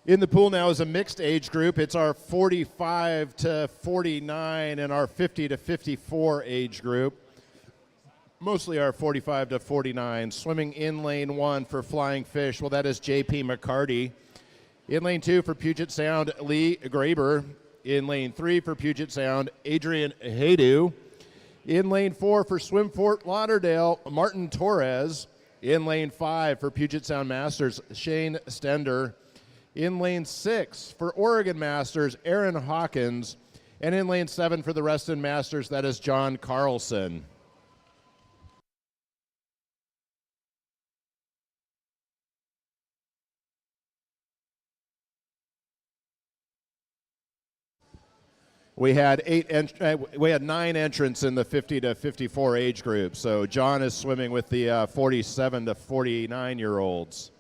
In the pool now is a mixed age group. It's our 45 to 49 and our 50 to 54 age group. Mostly our 45 to 49. Swimming in lane 1 for Flying Fish, well, that is J.P. McCarty. In lane 2 for Puget Sound, Lee Graber. In lane 3 for Puget Sound, Adrian Haydu. In lane 4 for Swim Fort Lauderdale, Martin Torres. In lane 5 for Puget Sound Masters, Shane Stender. In lane 6 for Oregon Masters, Aaron Hawkins. And in lane 7 for the Reston Masters, that is John Carlson. We had 9 entrants in the 50 to 54 age group. So John is swimming with the 47 to 49 year olds.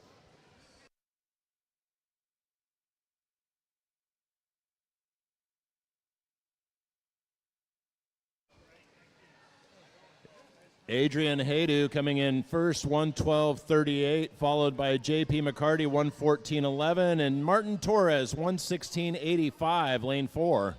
Adrian Haydu coming in first, 112.38, followed by J.P. McCarty, 114.11, and Martin Torres, 116.85, lane 4.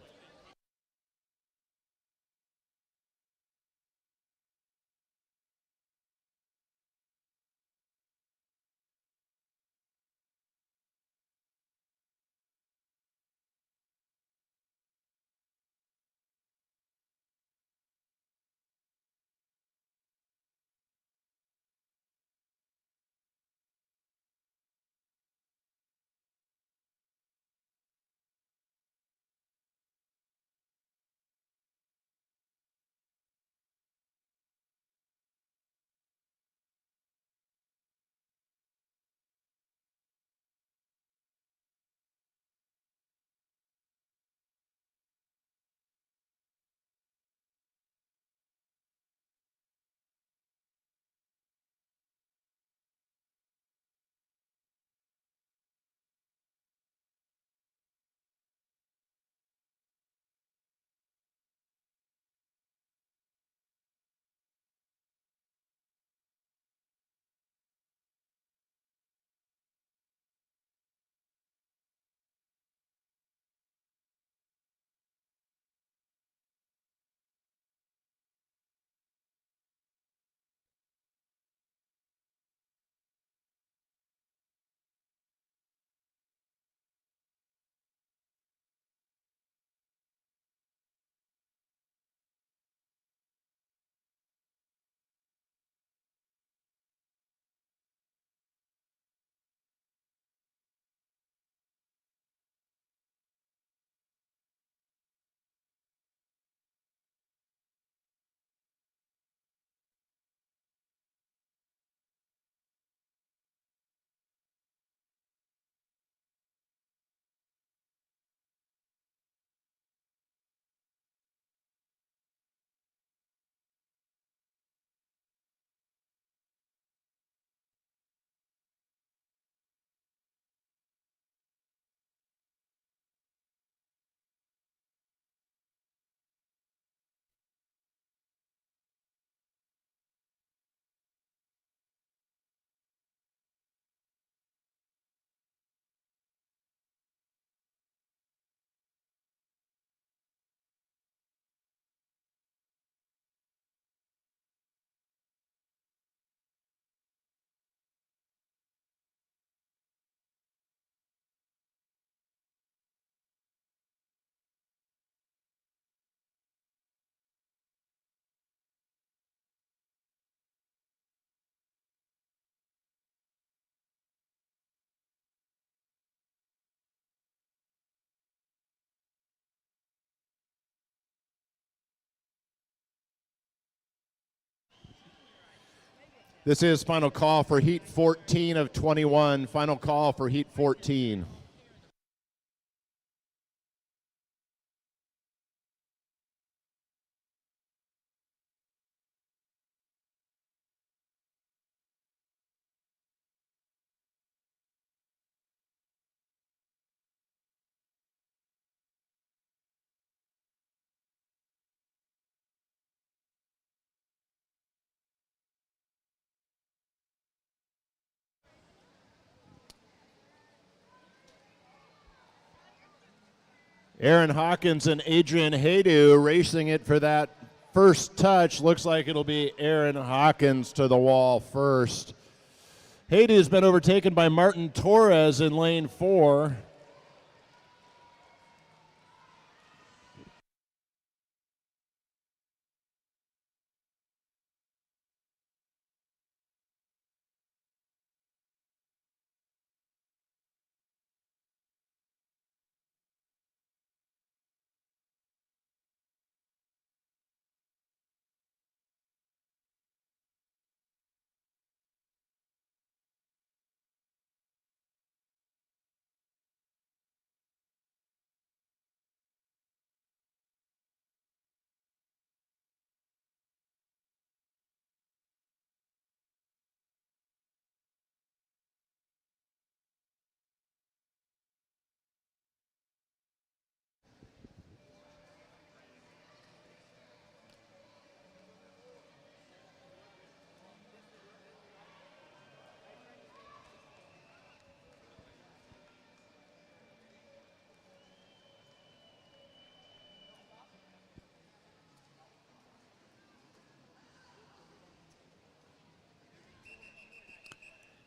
This is final call for Heat 14 of 21. Final call for Heat 14. Aaron Hawkins and Adrian Haydu racing it for that first touch. Looks like it'll be Aaron Hawkins to the wall first. Haydu's been overtaken by Martin Torres in lane 4.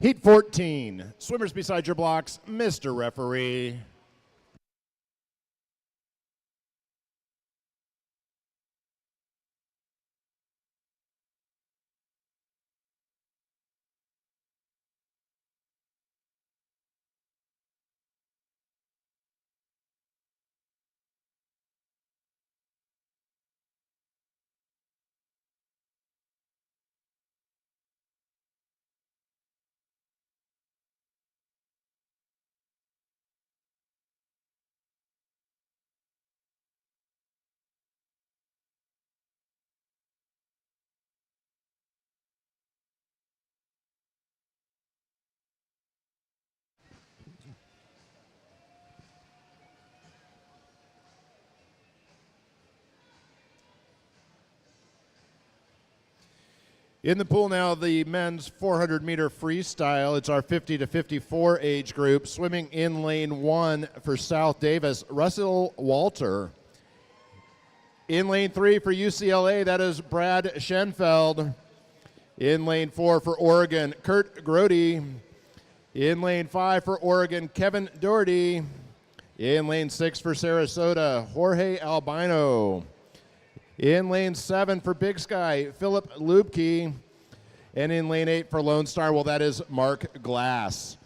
Heat 14. Swimmers beside your blocks, Mr. Referee. In the pool now, the men's 400-meter freestyle. It's our 50 to 54 age group. Swimming in lane 1 for South Davis, Russell Walter. In lane 3 for UCLA, that is Brad Schenfeld. In lane 4 for Oregon, Kurt Grody. In lane 5 for Oregon, Kevin Doherty. In lane 6 for Sarasota, Jorge Albino. In lane 7 for Big Sky, Philip Lubke. And in lane 8 for Lone Star, well, that is Mark Glass.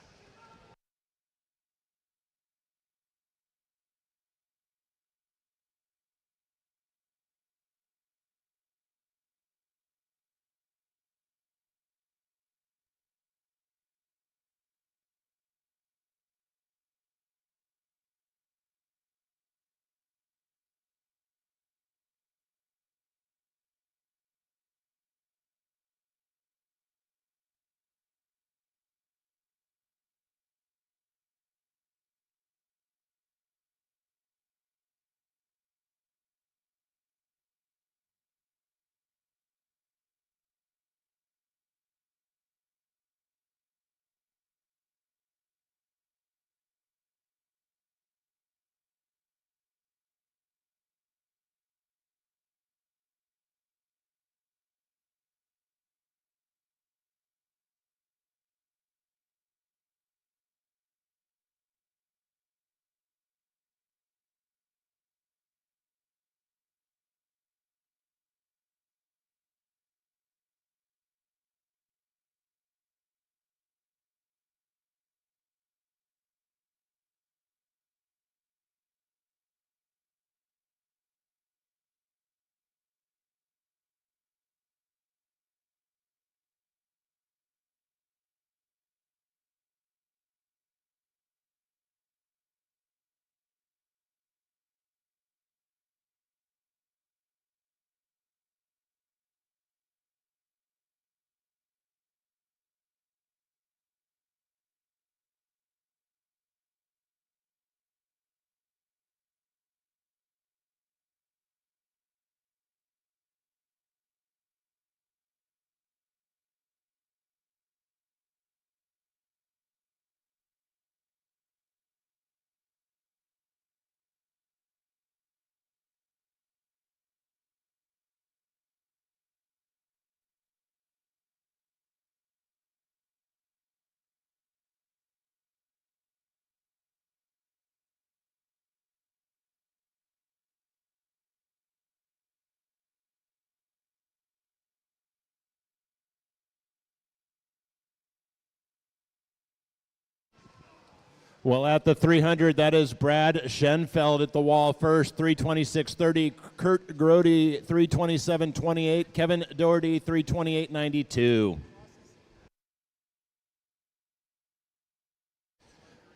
Well, at the 300, that is Brad Schenfeld at the wall first, 326.30. Kurt Grody, 327.28. Kevin Doherty, 328.92.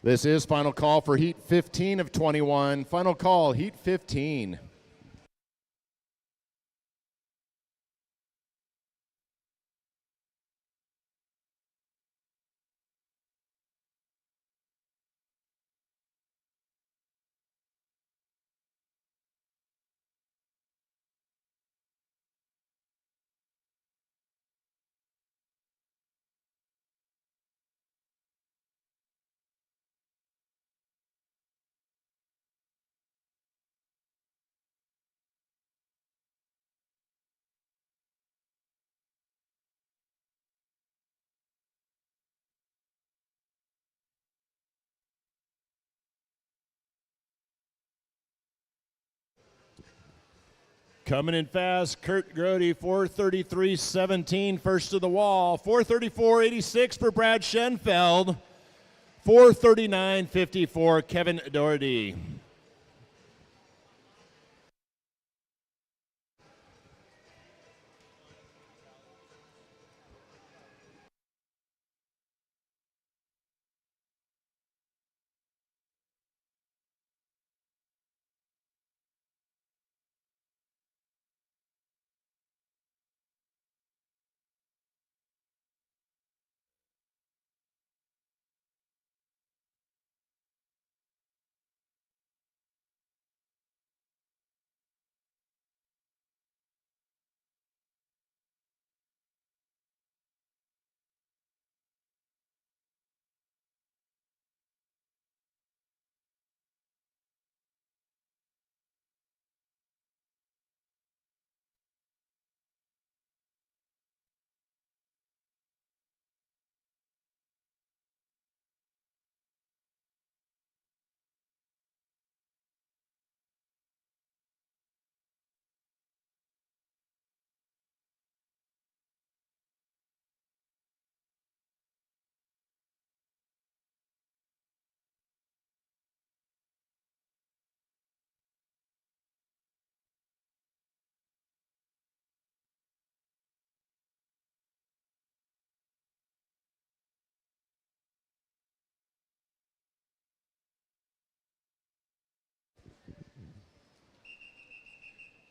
This is final call for Heat 15 of 21. Final call, Heat 15. Coming in fast, Kurt Grody, 433.17, first to the wall. 434.86 for Brad Schenfeld. 439.54, Kevin Doherty.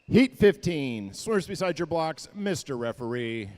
Heat 15, swimmers beside your blocks, Mr. Referee.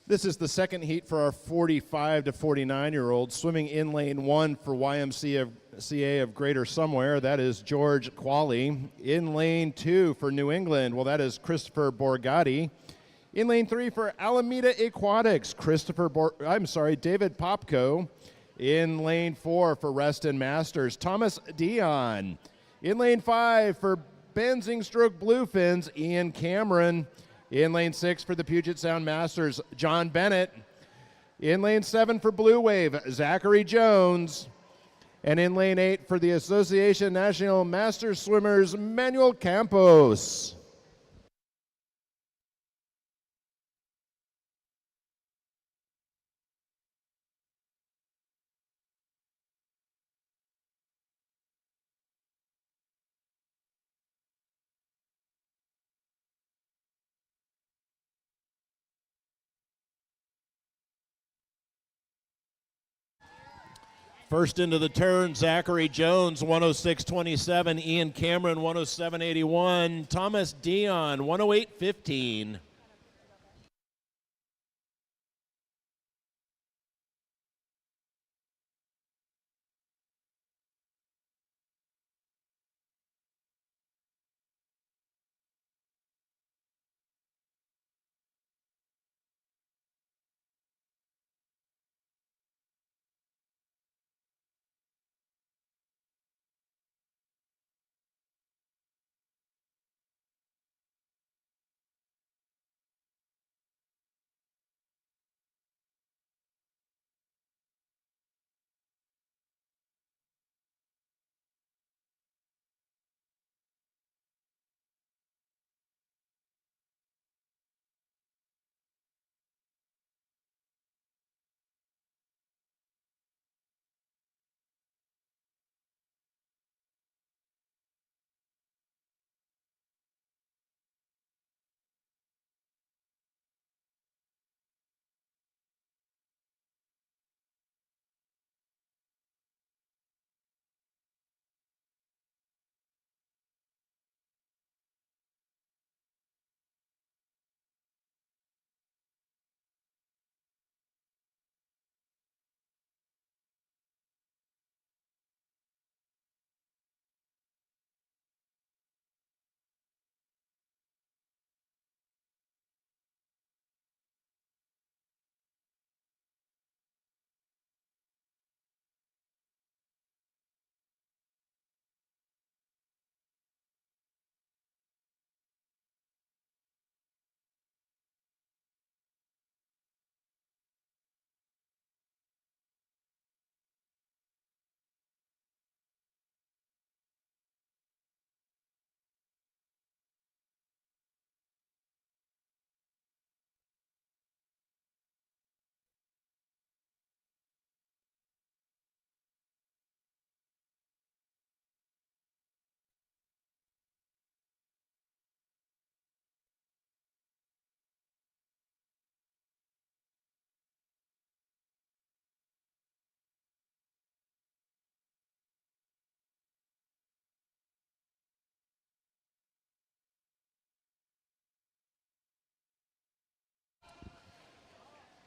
This is the second heat for our 45 to 49-year-olds. Swimming in lane 1 for YMCA of Greater Somewhere, that is George Qualley. In lane 2 for New England, well, that is Christopher Borgatti. In lane 3 for Alameda Aquatics, David Popko. In lane 4 for Reston Masters, Thomas Dion. In lane 5 for Banzingstroke Bluefins, Ian Cameron. In lane 6 for the Puget Sound Masters, John Bennett. In lane 7 for Blue Wave, Zachary Jones. And in lane 8 for the Association National Masters Swimmers, Manuel Campos. First into the turn, Zachary Jones, 106.27. Ian Cameron, 107.81. Thomas Dion, 108.15.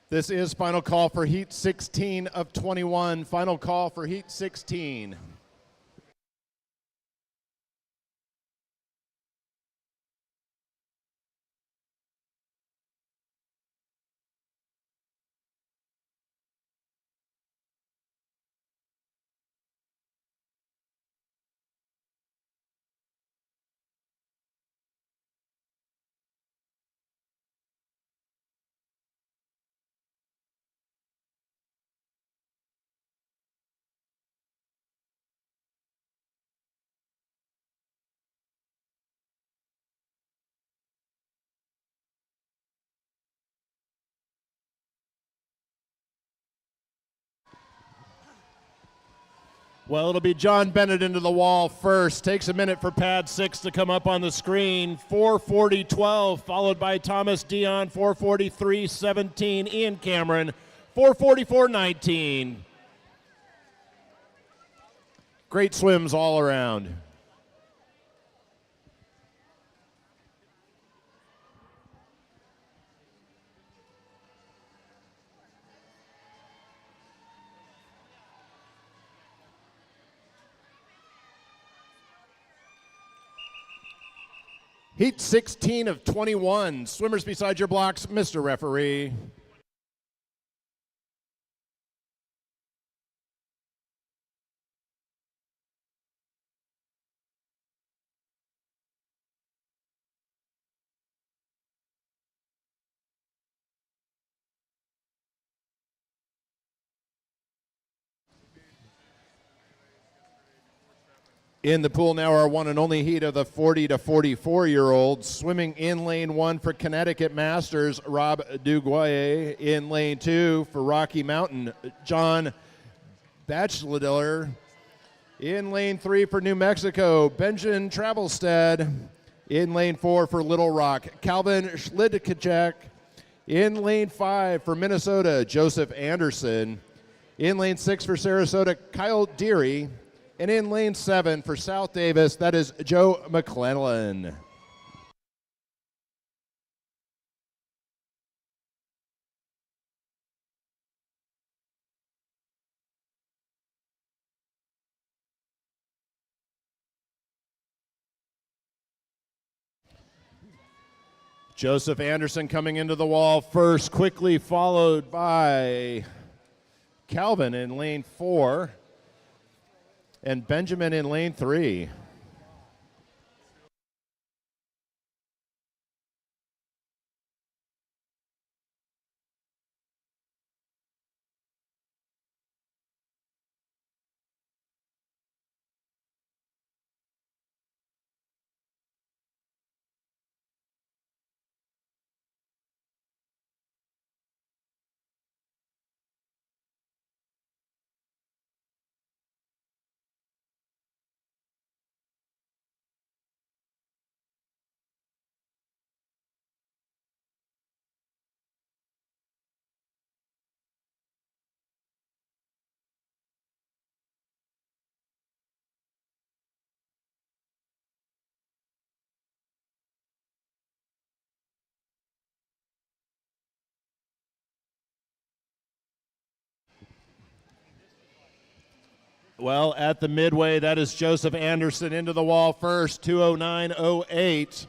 This is final call for Heat 16 of 21. Final call for Heat 16. Well, it'll be John Bennett into the wall first. Takes a minute for pad 6 to come up on the screen. 4:40.12, followed by Thomas Dion, 4:43.17. Ian Cameron, 4:44.19. Great swims all around. Heat 16 of 21. Swimmers beside your blocks, Mr. Referee. In the pool now, our one and only heat of the 40 to 44-year-olds. Swimming in lane 1 for Connecticut Masters, Rob Duguay. In lane 2 for Rocky Mountain, John Batchelor. In lane 3 for New Mexico, Benjamin Travelstead. In lane 4 for Little Rock, Calvin Schlidkacek. In lane 5 for Minnesota, Joseph Anderson. In lane 6 for Sarasota, Kyle Deary. And in lane 7 for South Davis, that is Joe McClellan. Joseph Anderson coming into the wall first, quickly followed by Calvin in lane 4 and Benjamin in lane 3. Well, at the midway, that is Joseph Anderson into the wall first, 2:09.08.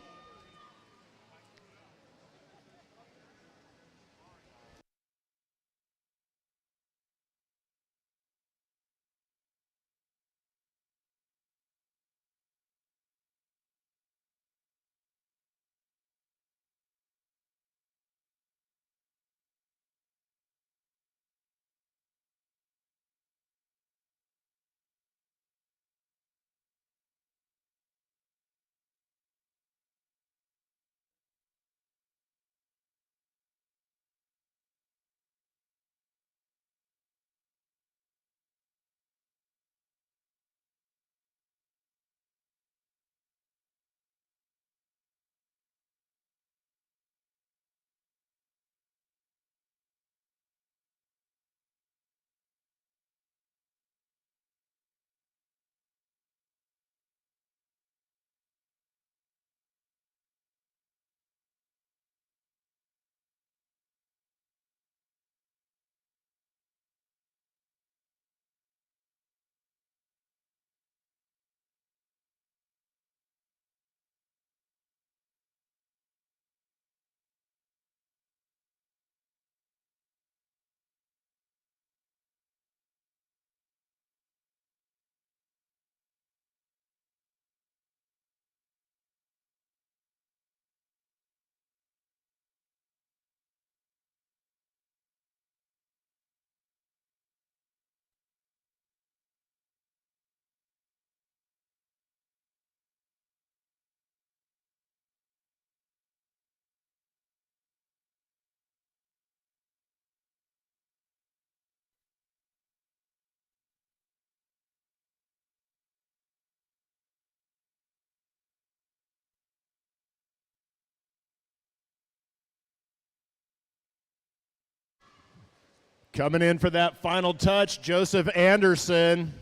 Coming in for that final touch, Joseph Anderson.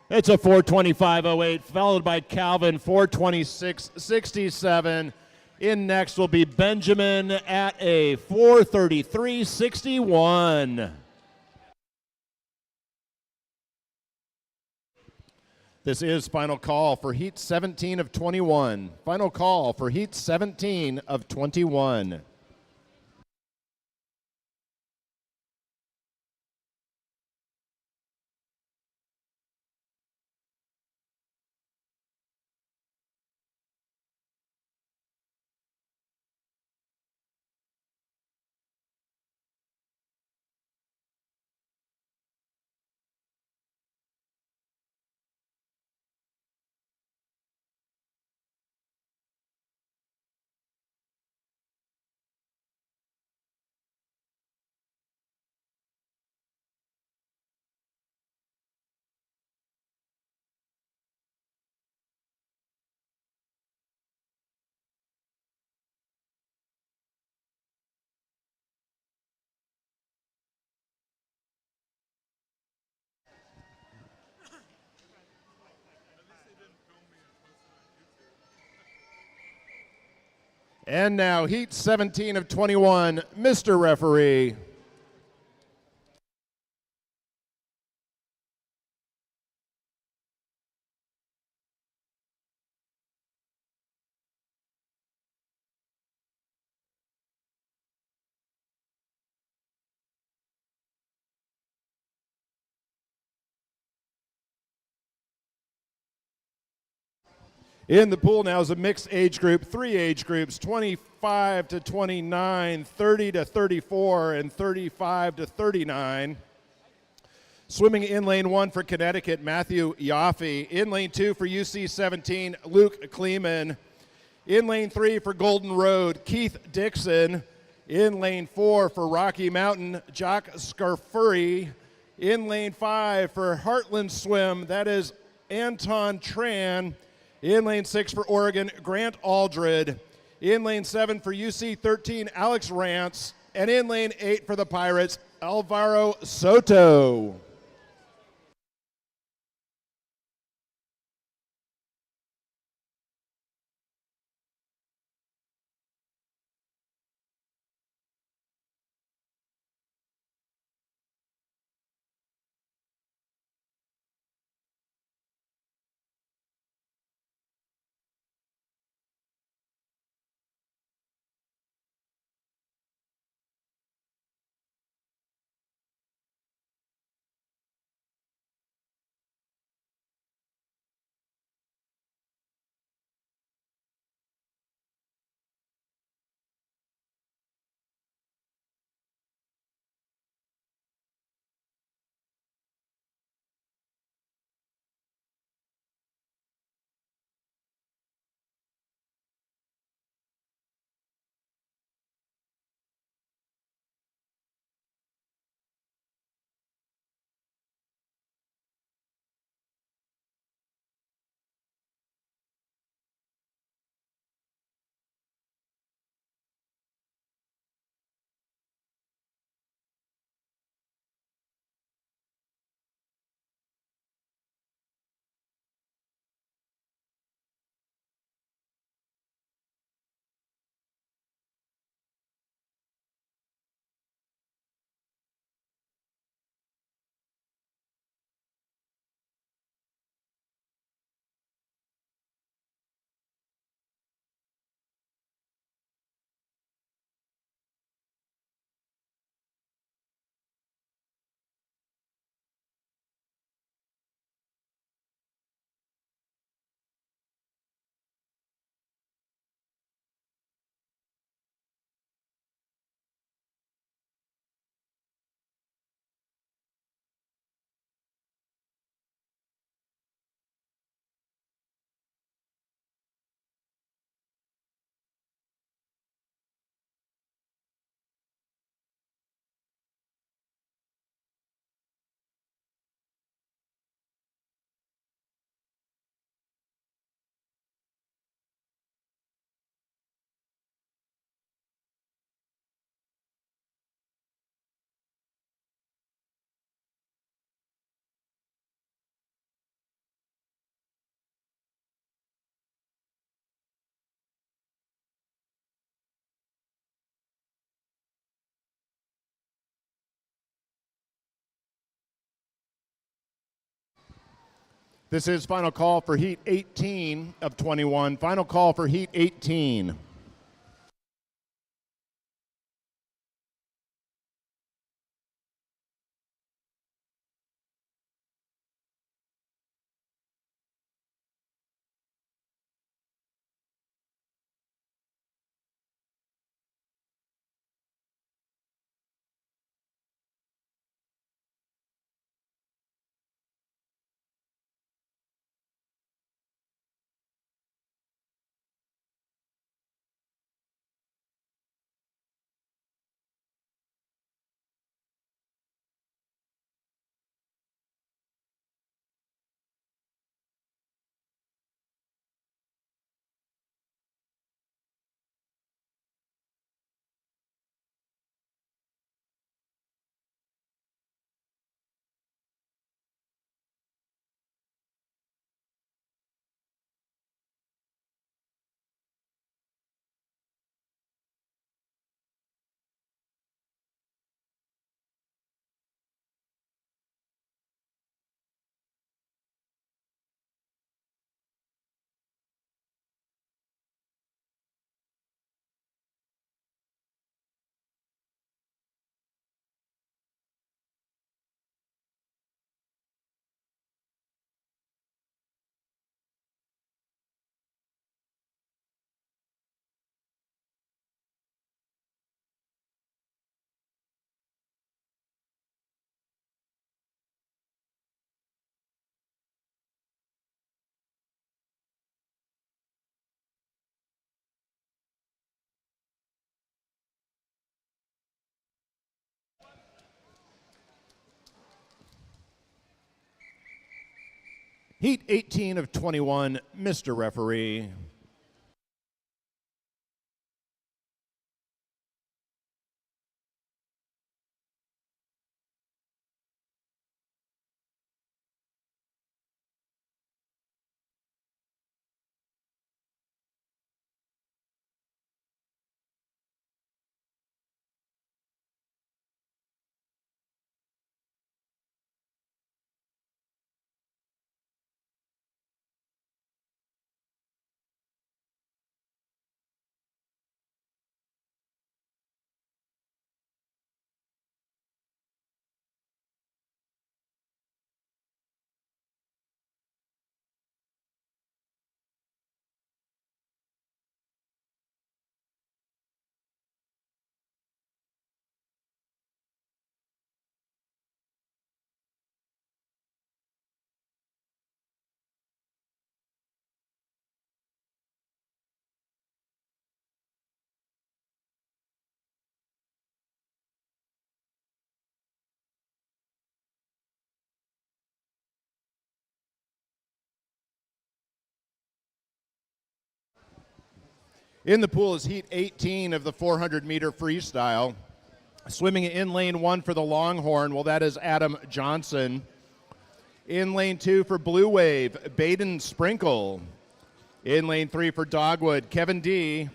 It's a 4:25.08, followed by Calvin 4:26.67. In next will be Benjamin at a 4:33.61. This is final call for Heat 17 of 21. Final call for Heat 17 of 21. And now Heat 17 of 21, Mr. Referee. In the pool now is a mixed age group, three age groups, 25 to 29, 30 to 34, and 35 to 39. Swimming in lane 1 for Connecticut, Matthew Yaffe. In lane 2 for UC 17, Luke Kleeman. In lane 3 for Golden Road, Keith Dixon. In lane 4 for Rocky Mountain, Jock Scarfuri. In lane 5 for Heartland Swim, that is Anton Tran. In lane 6 for Oregon, Grant Aldred. In lane 7 for UC 13, Alex Rance. And in lane 8 for the Pirates, Alvaro Soto. This is final call for Heat 18 of 21. Final call for Heat 18. Heat 18 of 21, Mr. Referee. In the pool is Heat 18 of the 400-meter freestyle. Swimming in lane 1 for the Longhorn, well, that is Adam Johnson. In lane 2 for Blue Wave, Baden Sprinkle. In lane 3 for Dogwood, Kevin D.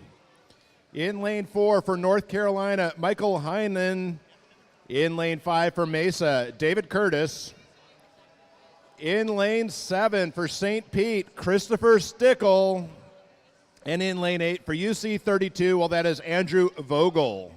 In lane 4 for North Carolina, Michael Heinen. In lane 5 for Mesa, David Curtis. In lane 7 for St. Pete, Christopher Stickle. And in lane 8 for UC 32, well, that is Andrew Vogel.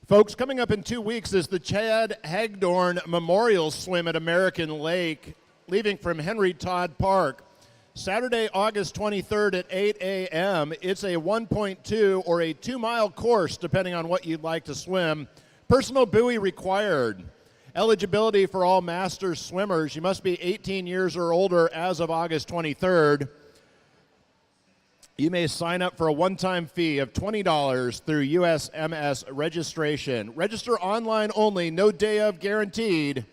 Folks, coming up in 2 weeks is the Chad Hagdorn Memorial Swim at American Lake, leaving from Henry Todd Park. Saturday, August 23rd at 8 a.m. It's a 1.2 or a 2-mile course, depending on what you'd like to swim. Personal buoy required. Eligibility for all Masters swimmers, you must be 18 years or older as of August 23rd. You may sign up for a one-time fee of $20 through USMS registration. Register online only, no day of guaranteed.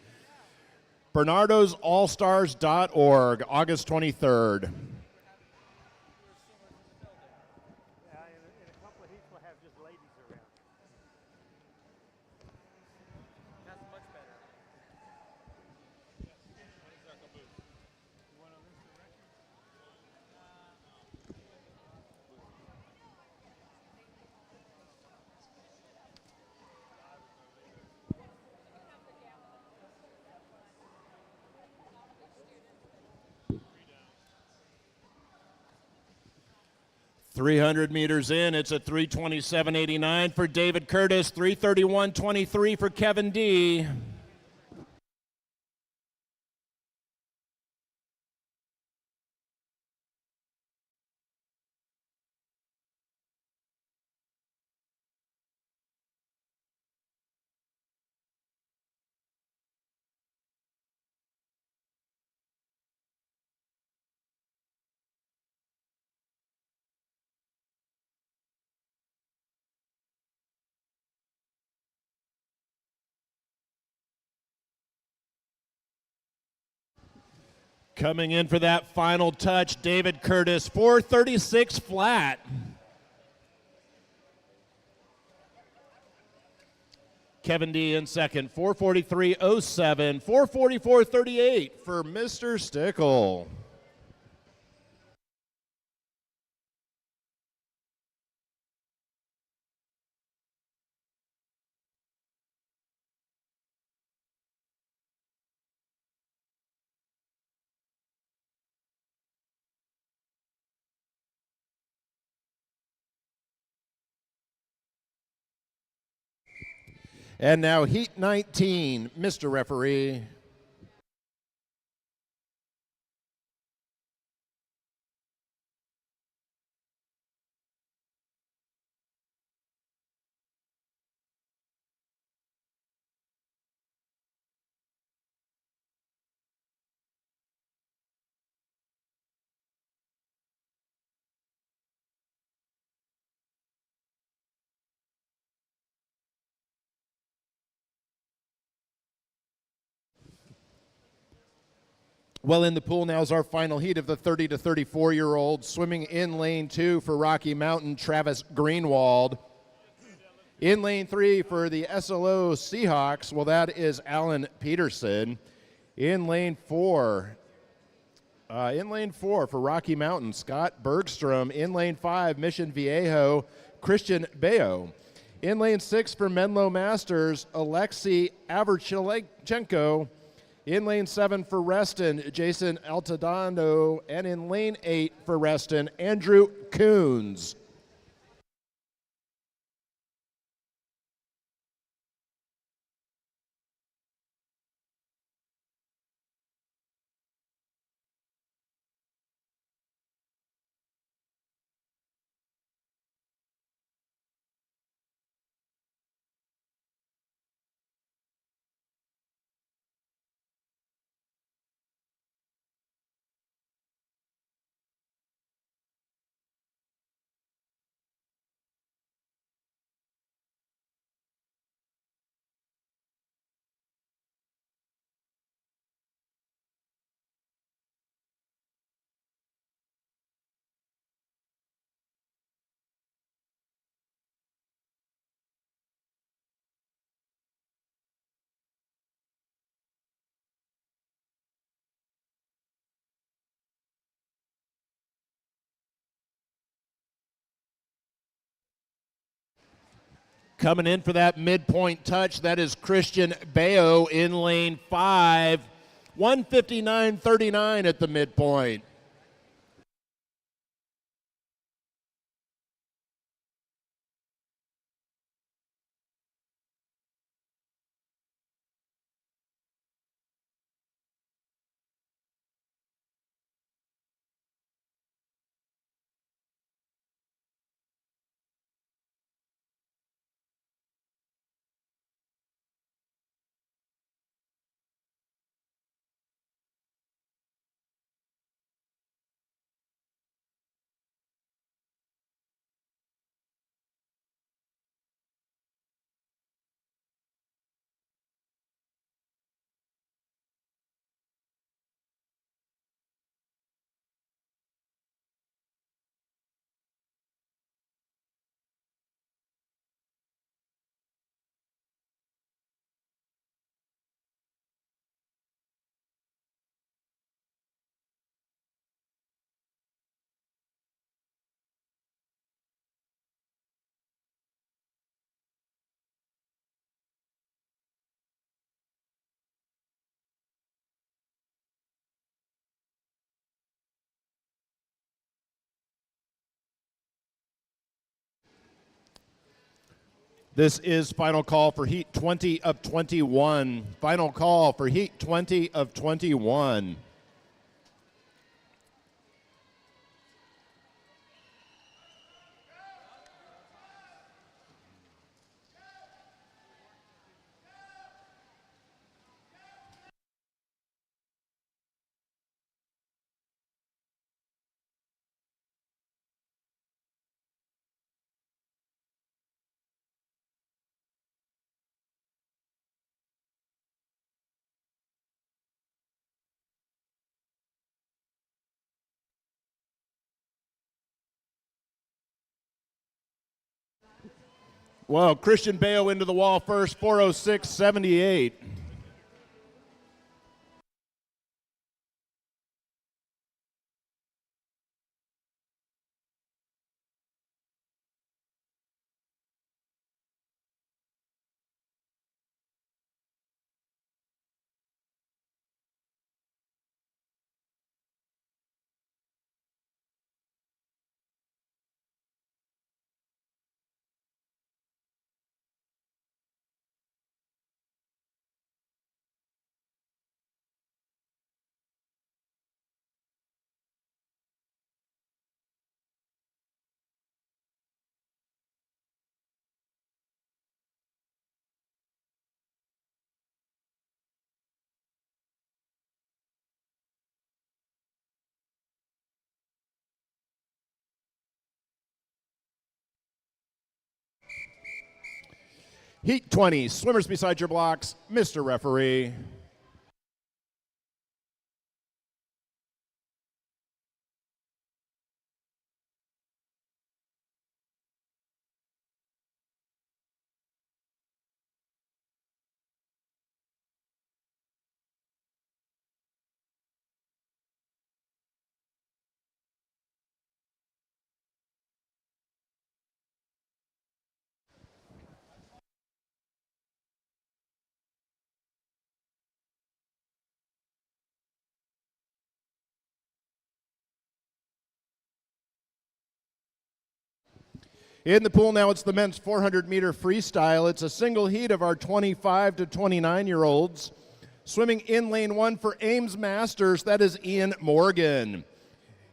BernardosAllStars.org, August 23rd. In a couple of heats, we'll have just ladies around. That's much better. You want to rinse the record? 300 meters in, it's a 327.89 for David Curtis, 331.23 for Kevin D. Coming in for that final touch, David Curtis, 436 flat. Kevin D in second, 443.07, 444.38 for Mr. Stickle. And now Heat 19, Mr. Referee. Well, in the pool now is our final heat of the 30 to 34-year-old. Swimming in lane 2 for Rocky Mountain, Travis Greenwald. In lane 3 for the SLO Seahawks, well, that is Alan Peterson. In lane 4 for Rocky Mountain, Scott Bergstrom. In lane 5, Mission Viejo, Christian Bayo. In lane 6 for Menlo Masters, Alexei Averchilenko. In lane 7 for Reston, Jason Altadano. And in lane 8 for Reston, Andrew Coons. Coming in for that midpoint touch, that is Christian Bayo in lane 5. 159.39 at the midpoint. This is final call for Heat 20 of 21. Final call for Heat 20 of 21. Well, Christian Bayo into the wall first, 406.78. Heat 20, swimmers beside your blocks, Mr. Referee. In the pool now, it's the men's 400-meter freestyle. It's a single heat of our 25 to 29-year-olds. Swimming in lane 1 for Ames Masters, that is Ian Morgan.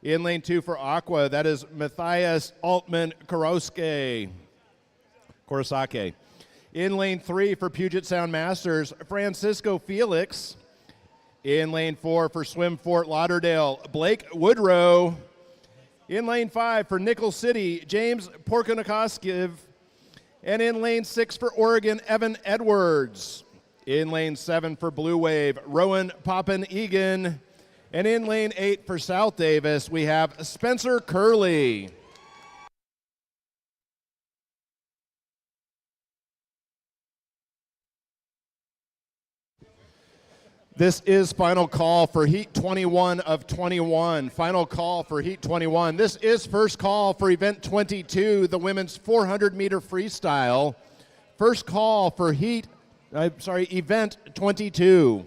In lane 2 for Aqua, that is Matthias Altman Kurosake. In lane 3 for Puget Sound Masters, Francisco Felix. In lane 4 for Swim Fort Lauderdale, Blake Woodrow. In lane 5 for Nickel City, James Porkonikoskiv. And in lane 6 for Oregon, Evan Edwards. In lane 7 for Blue Wave, Rowan Poppen-Egan. And in lane 8 for South Davis, we have Spencer Curley. This is final call for Heat 21 of 21. Final call for Heat 21. This is first call for Event 22, the women's 400-meter freestyle. First call for Event 22.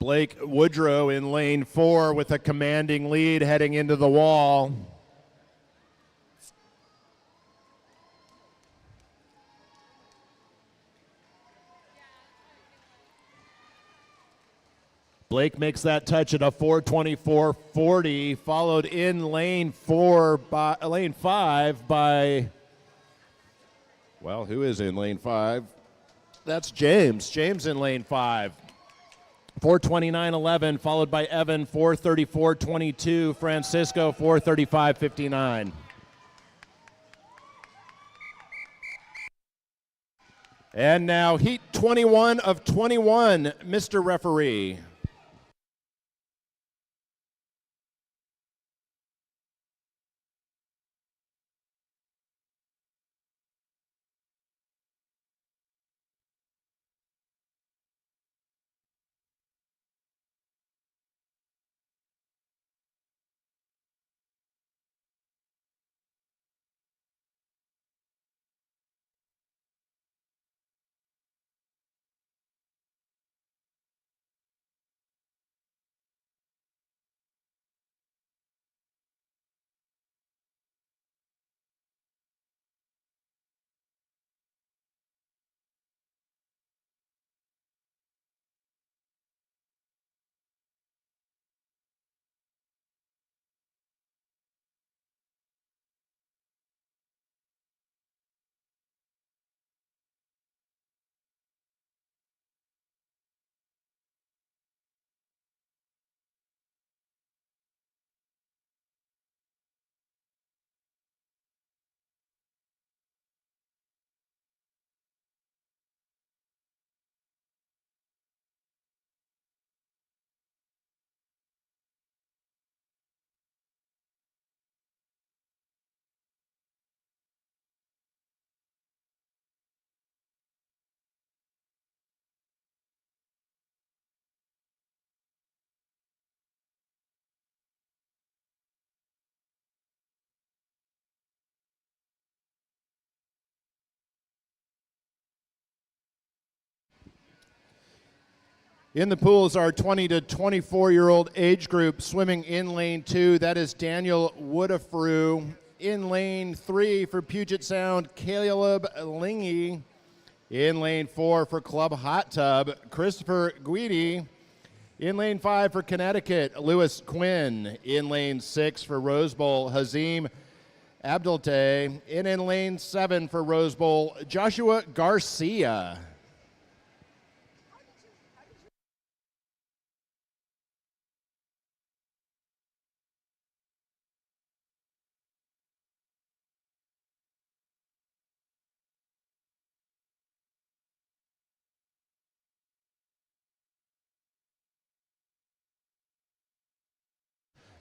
Blake Woodrow in lane 4 with a commanding lead heading into the wall. Blake makes that touch at a 4:24.40, followed in lane 5 by, well, who is in lane 5? That's James. James in lane 5. 4:29.11, followed by Evan, 4:34.22. Francisco, 4:35.59. And now heat 21 of 21, Mr. Referee. In the pools, our 20 to 24-year-old age group swimming in lane 2. That is Daniel Woodafrew. In lane 3 for Puget Sound, Caleb Lingy. In lane 4 for Club Hot Tub, Christopher Guidi. In lane 5 for Connecticut, Lewis Quinn. In lane 6 for Rose Bowl, Hazim Abdelte. And in lane 7 for Rose Bowl, Joshua Garcia.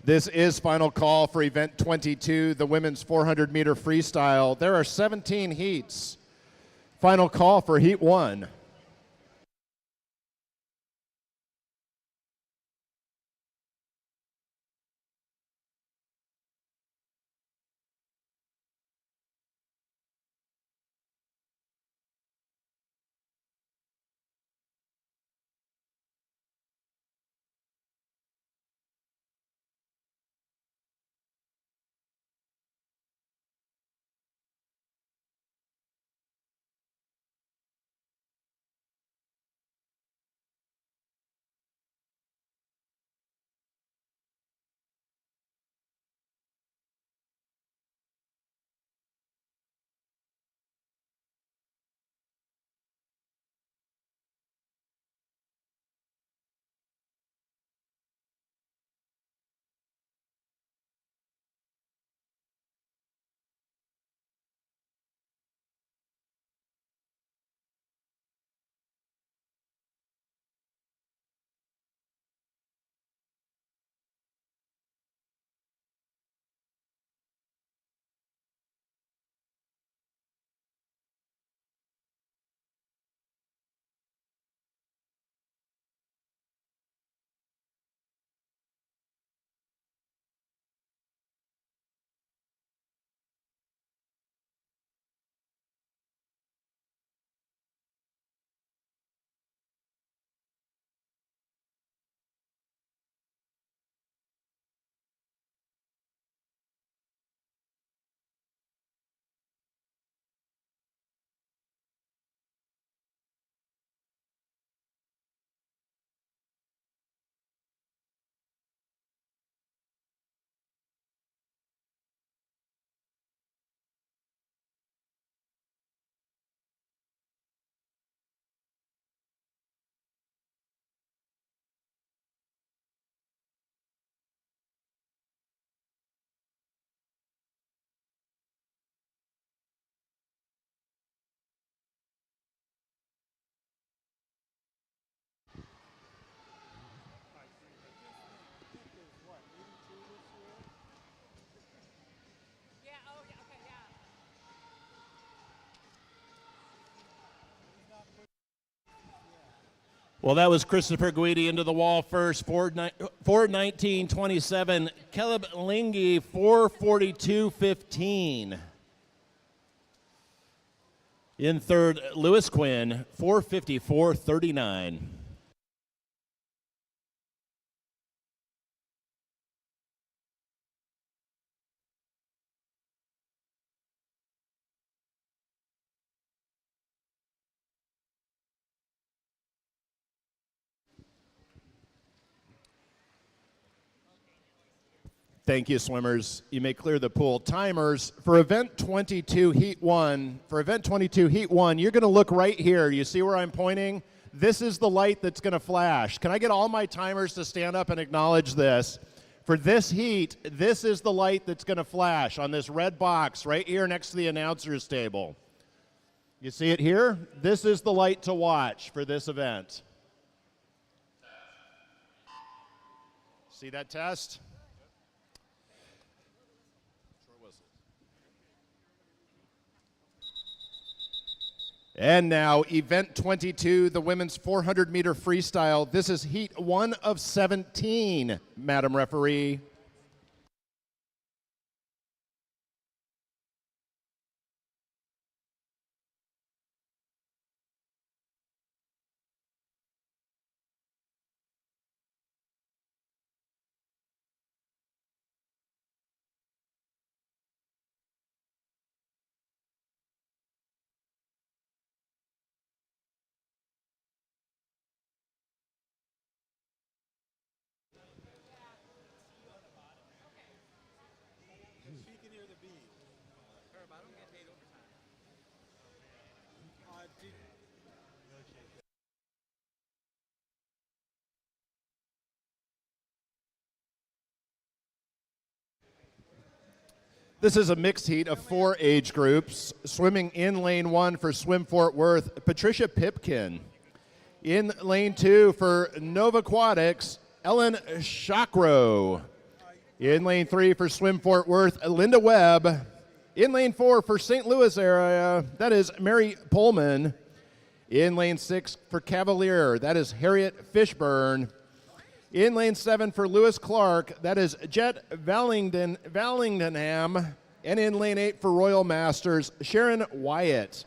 This is final call for event 22, the women's 400-meter freestyle. There are 17 heats. Final call for heat 1. Well, that was Christopher Guidi into the wall first, 4:19.27. Caleb Lingy, 4:42.15. In third, Lewis Quinn, 4:54.39. Thank you, swimmers. You may clear the pool. Timers for event 22, heat 1. For event 22, heat 1, you're going to look right here. You see where I'm pointing? This is the light that's going to flash. Can I get all my timers to stand up and acknowledge this? For this heat, this is the light that's going to flash on this red box right here next to the announcer's table. You see it here? This is the light to watch for this event. See that test? And now, event 22, the women's 400-meter freestyle. This is heat 1 of 17, Madam Referee. This is a mixed heat of 4 age groups. Swimming in lane 1 for Swim Fort Worth, Patricia Pipkin. In lane 2 for Nova Aquatics, Ellen Chakro. In lane 3 for Swim Fort Worth, Linda Webb. In lane 4 for St. Louis area, that is Mary Pullman. In lane 6 for Cavalier, that is Harriet Fishburne. In lane 7 for Lewis Clark, that is Jet Vallingham. And in lane 8 for Royal Masters, Sharon Wyatt.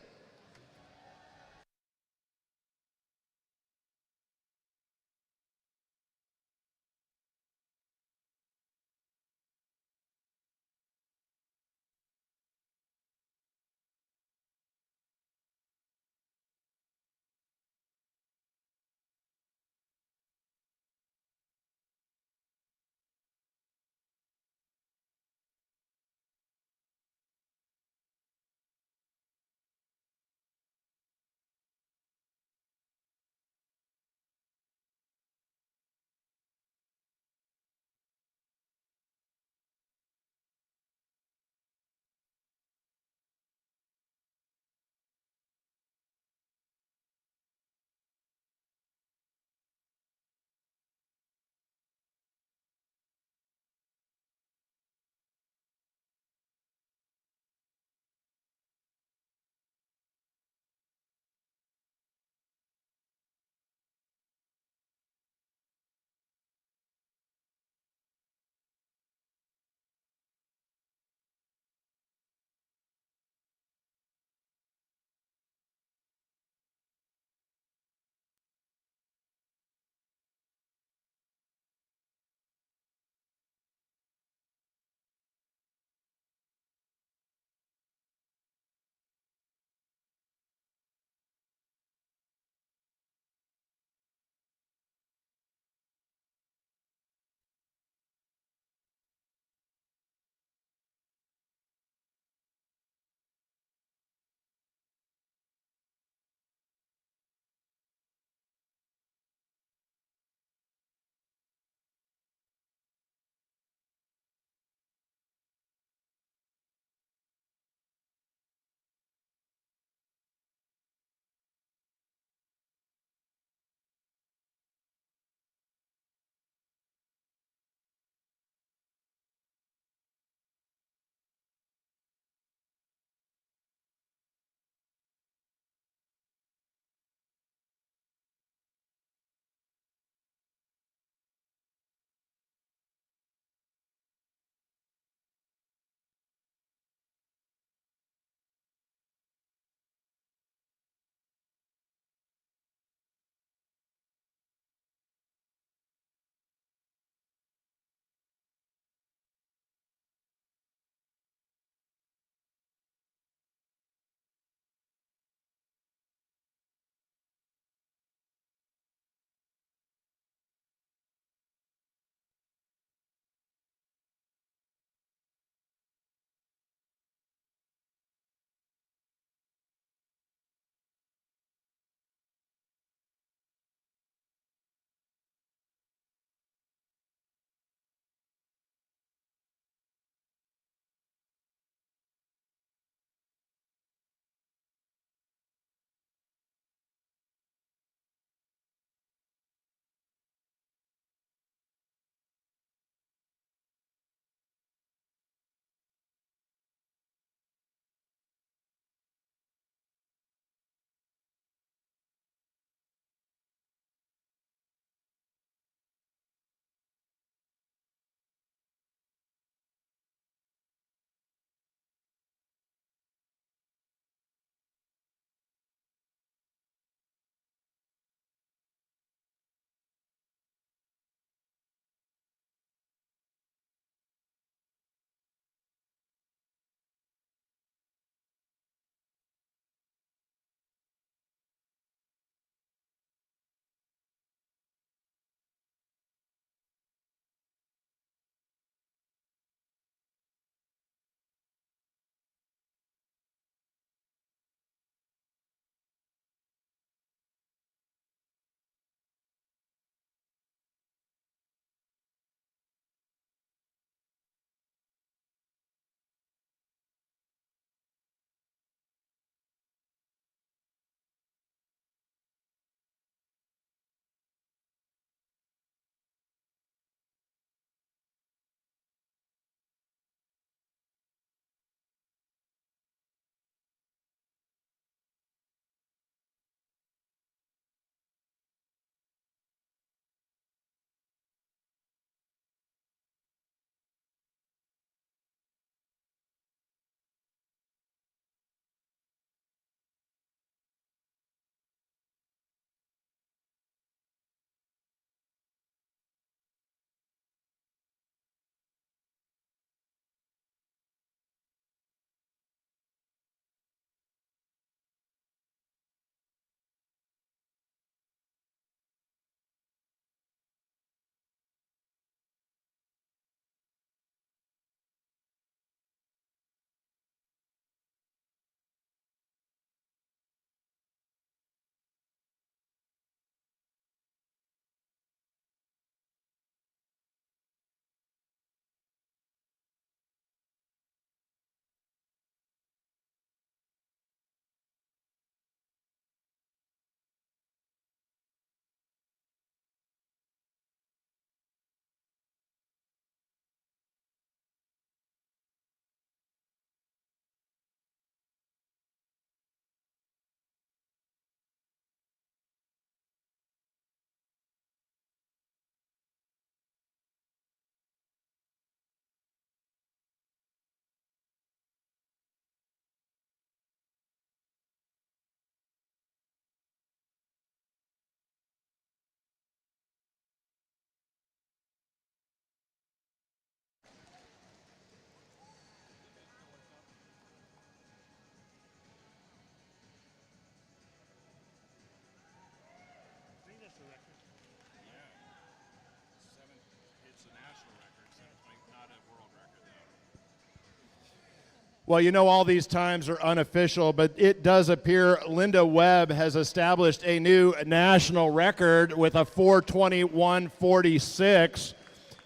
Well, you know, all these times are unofficial, but it does appear Linda Webb has established a new national record with a 4:21:46,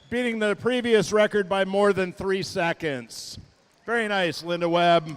beating the previous record by more than 3 seconds. Very nice, Linda Webb.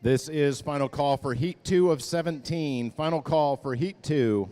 This is final call for Heat 2 of 17. Final call for Heat 2.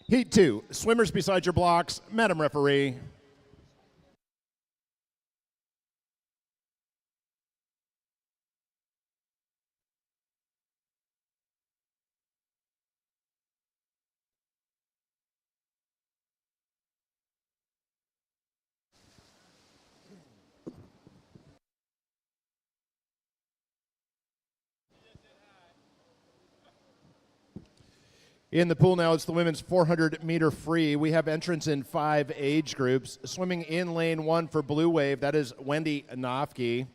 Heat 2, swimmers beside your blocks. Madam Referee. In the pool now, it's the women's 400-meter free. We have entrants in 5 age groups. Swimming in lane 1 for Blue Wave, that is Wendy Nofke.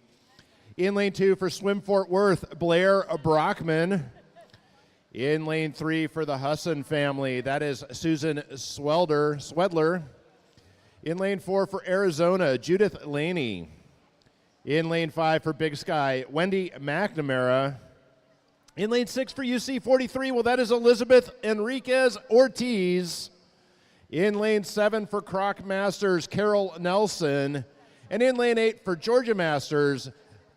In lane 2 for Swim Fort Worth, Blair Brockman. In lane 3 for the Husson family, that is Susan Swedler. In lane 4 for Arizona, Judith Laney. In lane 5 for Big Sky, Wendy McNamara. In lane 6 for UC 43, well, that is Elizabeth Enriquez Ortiz. In lane 7 for Croc Masters, Carol Nelson. And in lane 8 for Georgia Masters,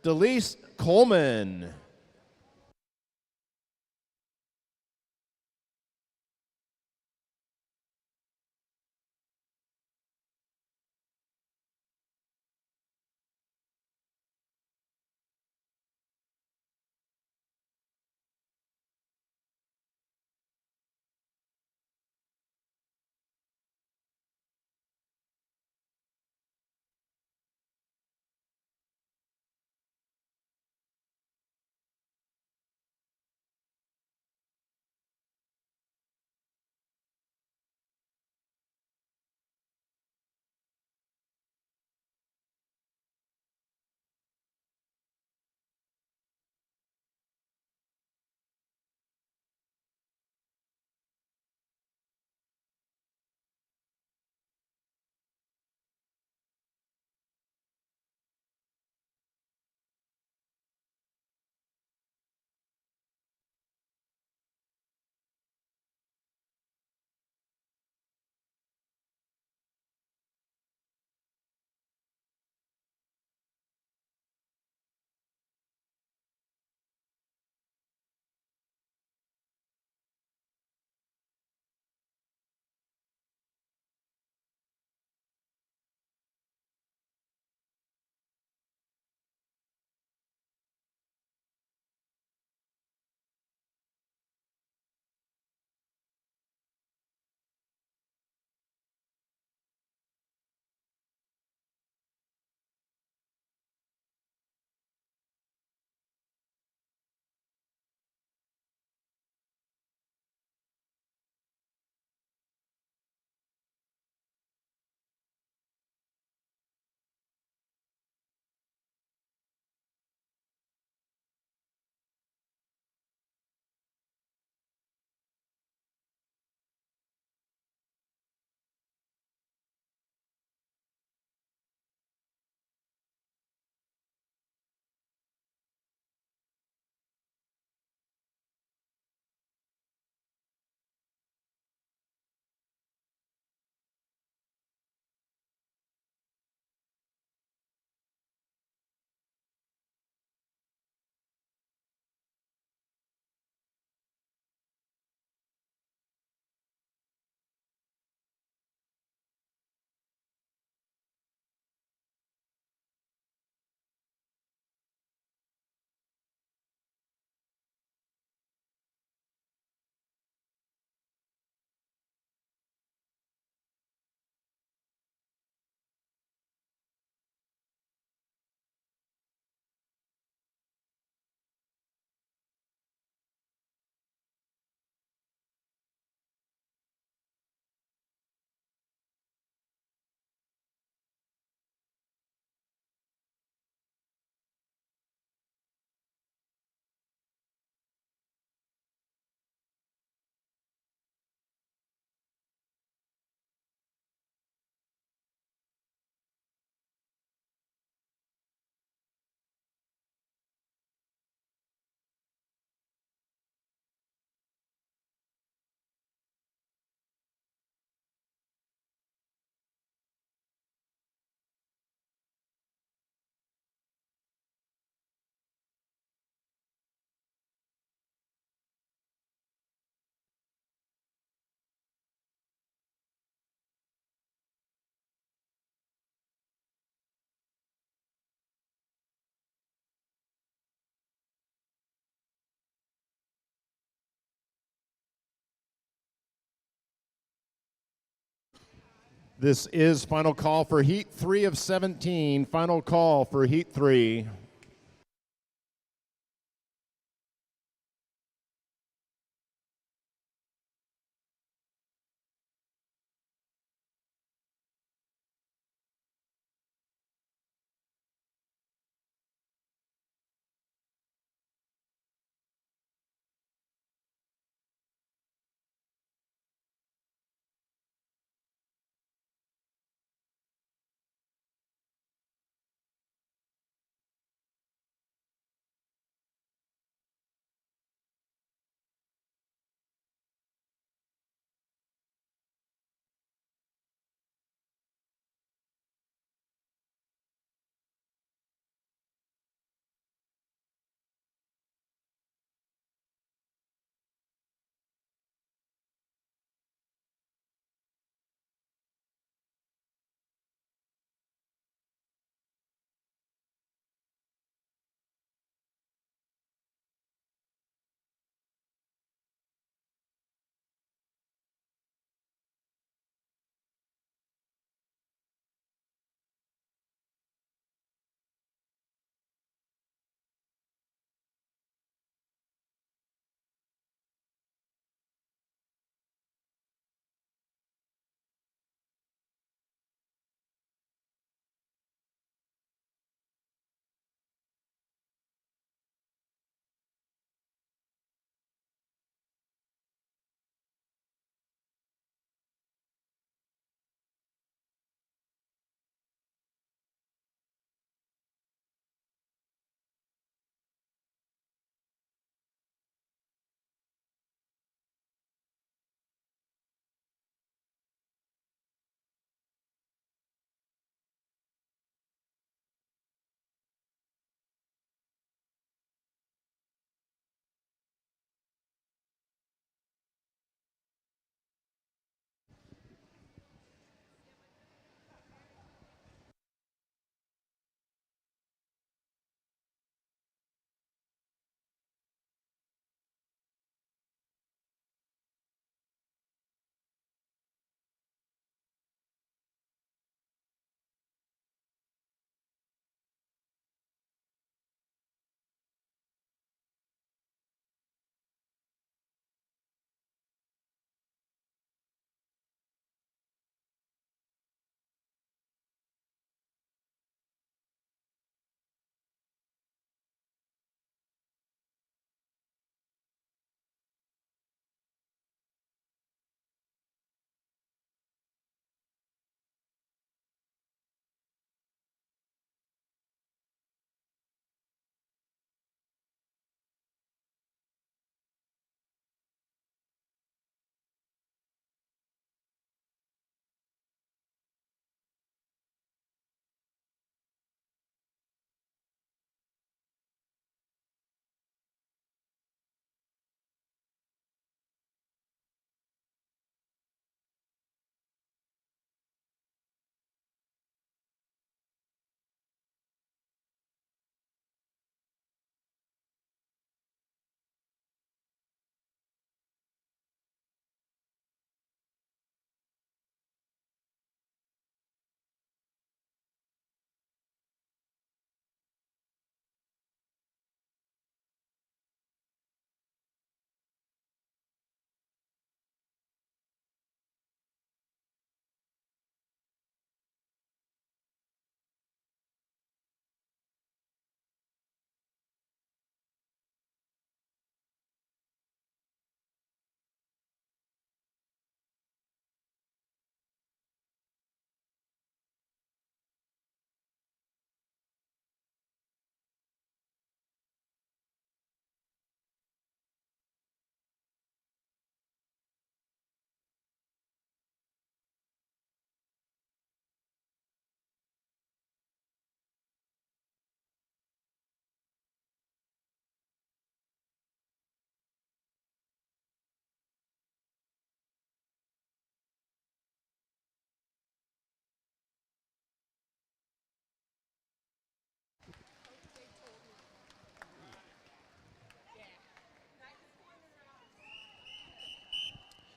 Delise Coleman. This is final call for Heat 3 of 17. Final call for Heat 3.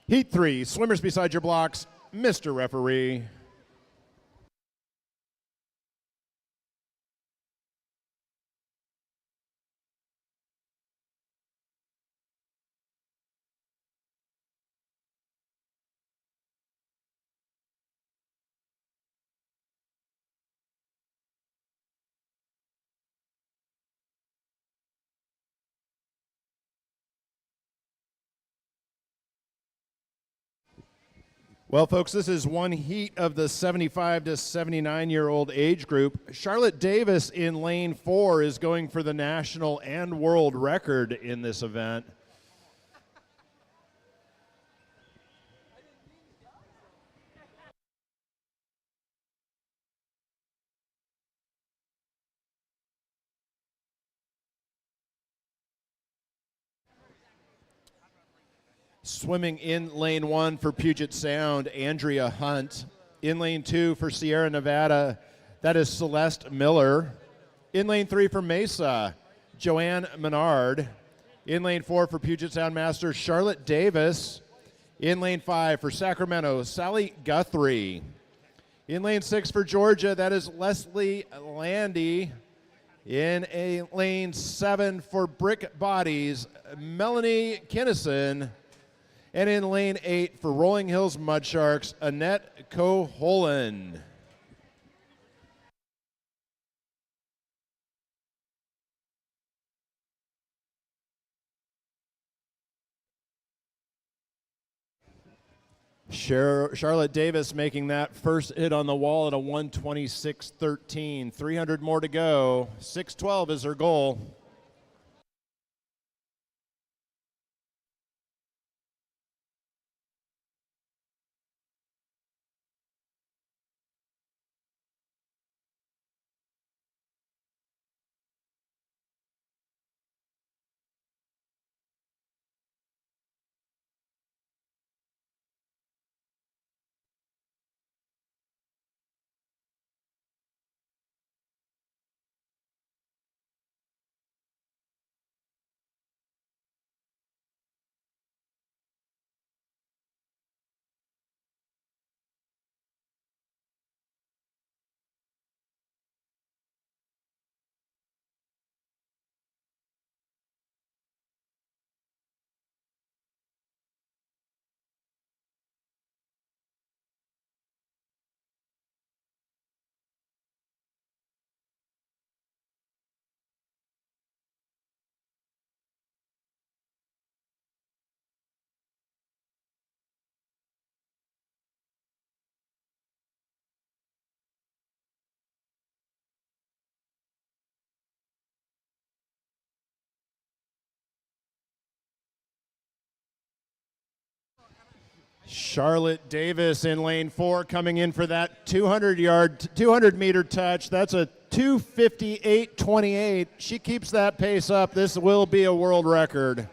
Heat 3, swimmers beside your blocks, Mr. Referee. Well, folks, this is one heat of the 75 to 79-year-old age group. Charlotte Davis in lane 4 is going for the national and world record in this event. Swimming in lane 1 for Puget Sound, Andrea Hunt. In lane 2 for Sierra Nevada, that is Celeste Miller. In lane 3 for Mesa, Joanne Menard. In lane 4 for Puget Sound Masters, Charlotte Davis. In lane 5 for Sacramento, Sally Guthrie. In lane 6 for Georgia, that is Leslie Landy. In lane 7 for Brick Bodies, Melanie Kinnison. And in lane 8 for Rolling Hills Mudsharks, Annette Coholen. Charlotte Davis making that first hit on the wall at a 126.13. 300 more to go. 612 is her goal. Charlotte Davis in lane 4 coming in for that 200-meter touch. That's a 2:58.28. She keeps that pace up. This will be a world record.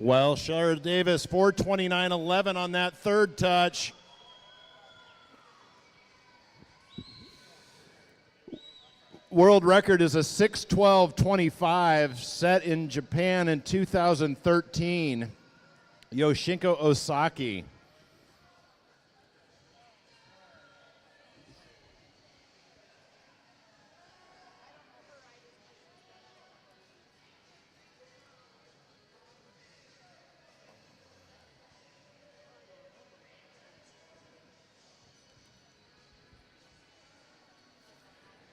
Well, Charlotte Davis, 4:29.11 on that third touch. World record is a 6:12.25 set in Japan in 2013. Yoshinko Osaki.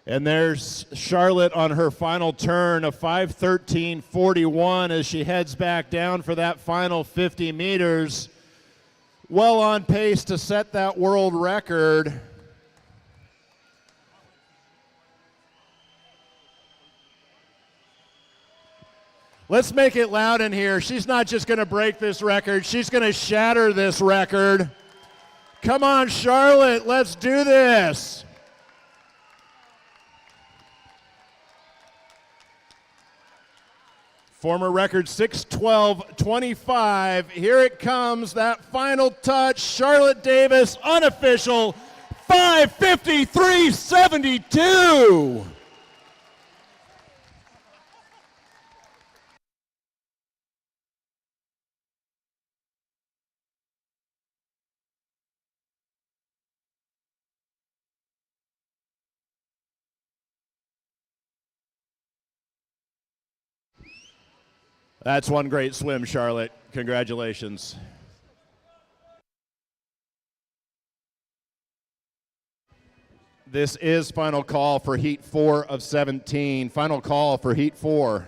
And there's Charlotte on her final turn of 5:13.41 as she heads back down for that final 50 meters. Well on pace to set that world record. Let's make it loud in here. She's not just going to break this record, she's going to shatter this record. Come on, Charlotte, let's do this. Former record 6:12.25. Here it comes, that final touch. Charlotte Davis, unofficial, 5:53.72. That's one great swim, Charlotte. Congratulations. This is final call for Heat 4 of 17. Final call for Heat 4.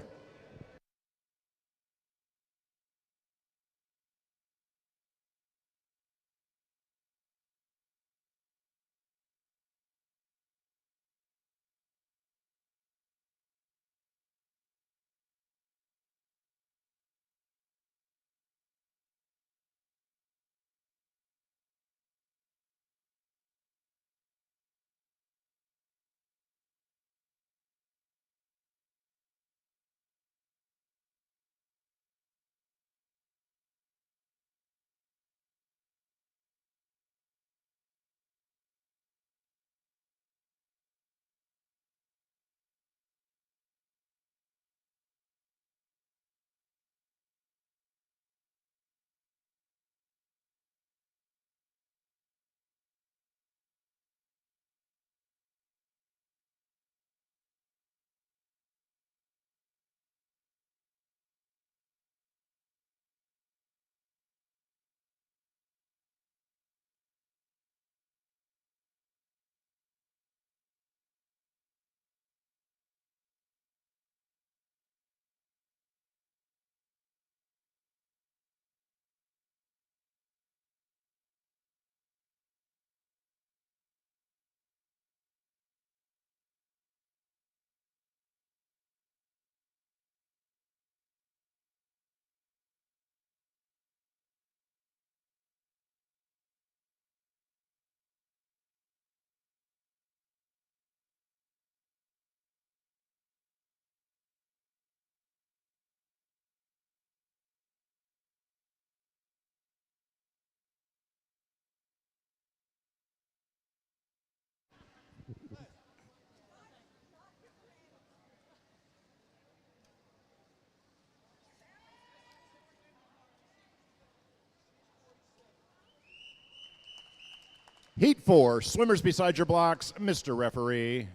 Heat 4, swimmers beside your blocks, Mr. Referee.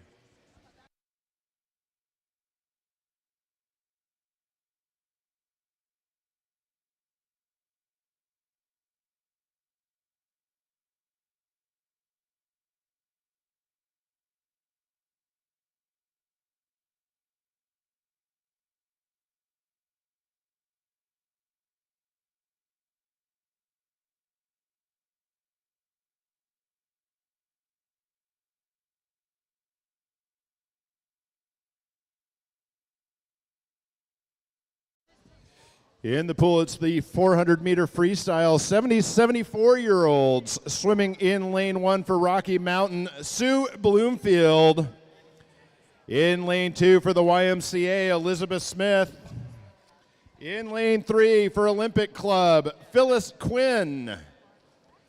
In the pool, it's the 400-meter freestyle. 74-year-olds swimming in lane 1 for Rocky Mountain, Sue Bloomfield. In lane 2 for the YMCA, Elizabeth Smith. In lane 3 for Olympic Club, Phyllis Quinn.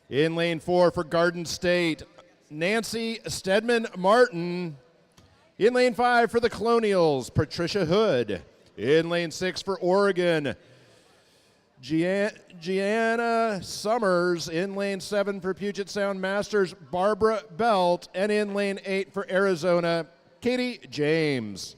In lane 4 for Garden State, Nancy Stedman Martin. In lane 5 for the Colonials, Patricia Hood. In lane 6 for Oregon, Gianna Summers. In lane 7 for Puget Sound Masters, Barbara Belt. And in lane 8 for Arizona, Katie James.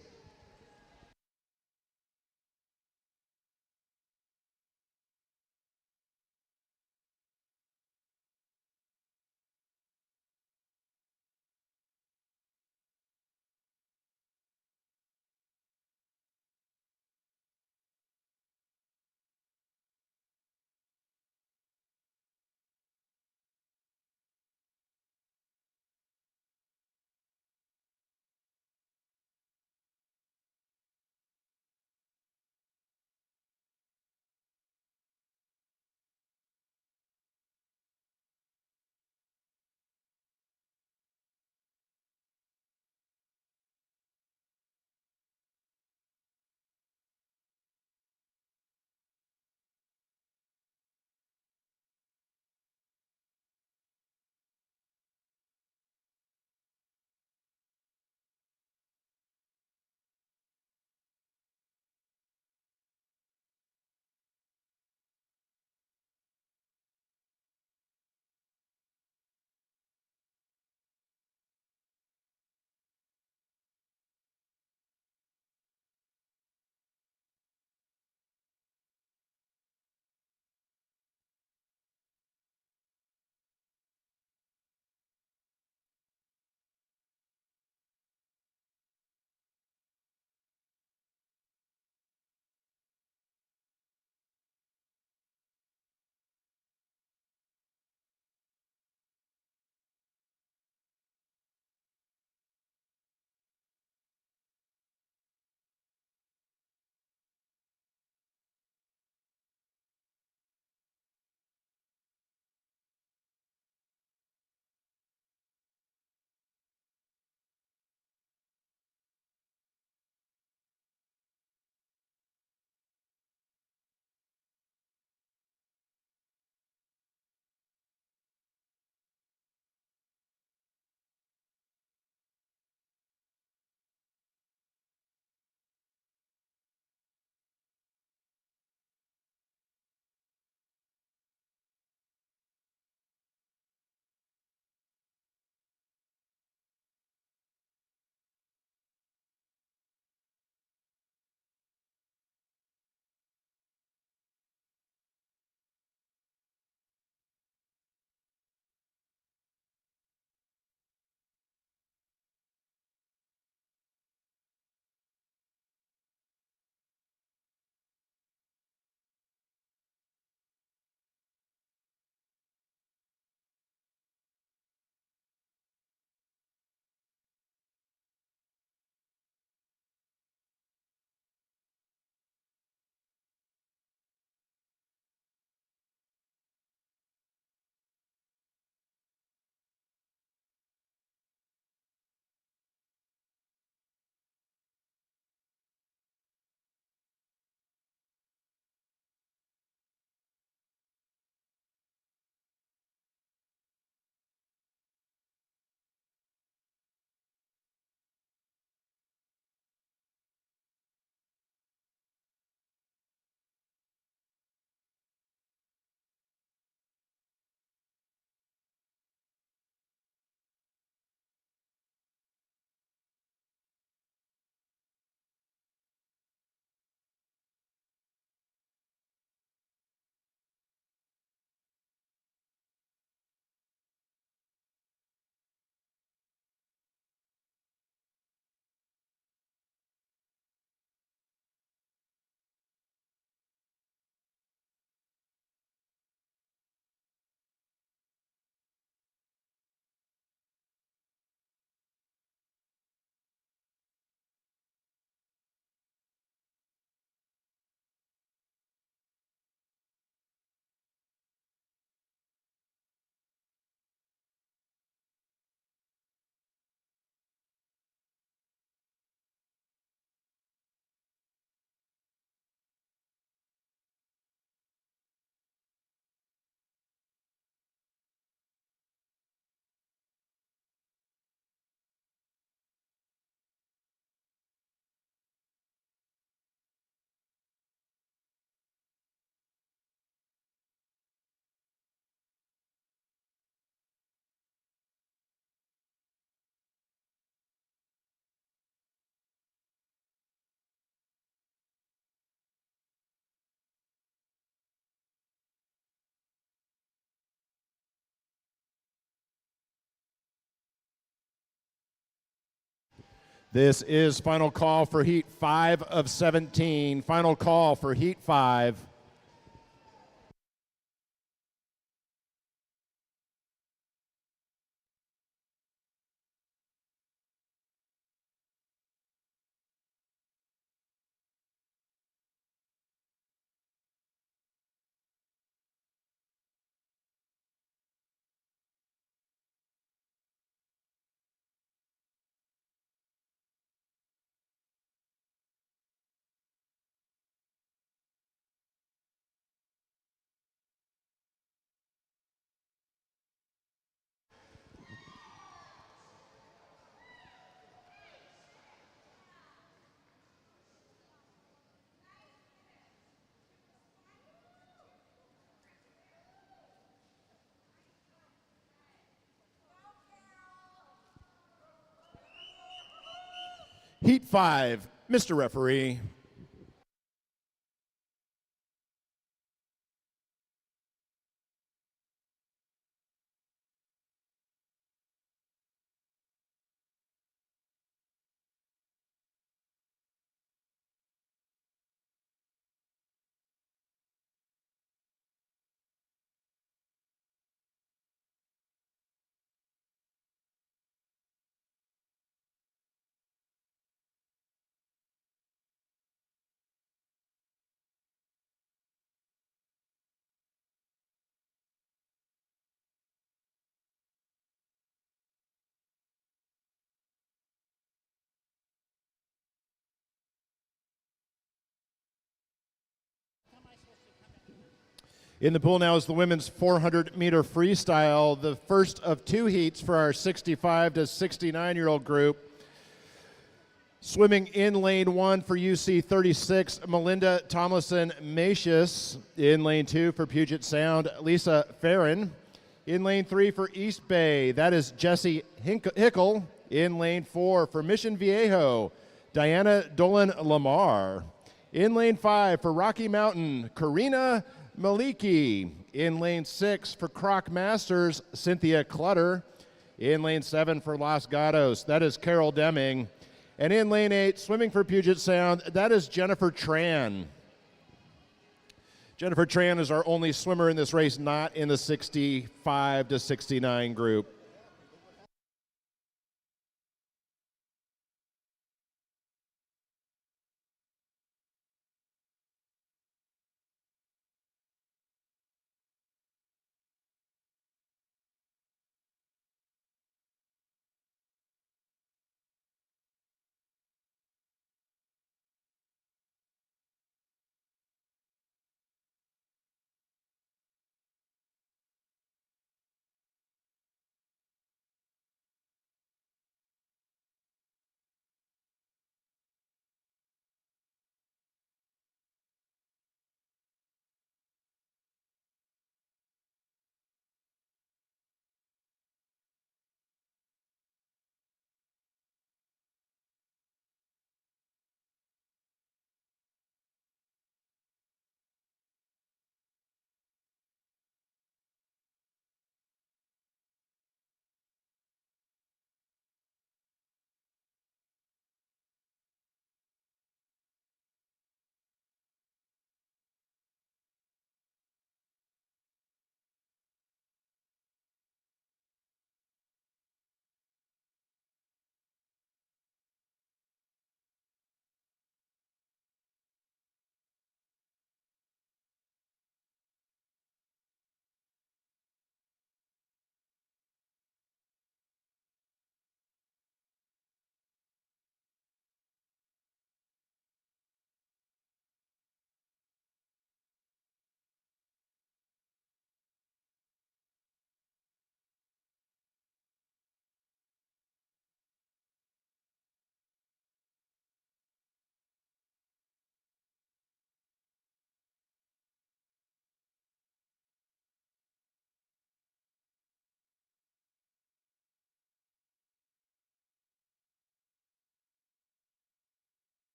This is final call for Heat 5 of 17. Final call for Heat 5. Heat 5, Mr. Referee. In the pool now is the women's 400-meter freestyle, the first of two heats for our 65 to 69-year-old group. Swimming in lane 1 for UC 36, Melinda Tomlinson-Macius. In lane 2 for Puget Sound, Lisa Farron. In lane 3 for East Bay, that is Jessie Hickle. In lane 4 for Mission Viejo, Diana Dolan-Lamar. In lane 5 for Rocky Mountain, Karina Maliki. In lane 6 for Croc Masters, Cynthia Clutter. In lane 7 for Los Gatos, that is Carol Deming. And in lane 8, swimming for Puget Sound, that is Jennifer Tran. Jennifer Tran is our only swimmer in this race not in the 65 to 69 group.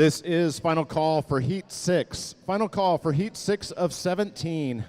This is final call for Heat 6. Final call for Heat 6 of 17.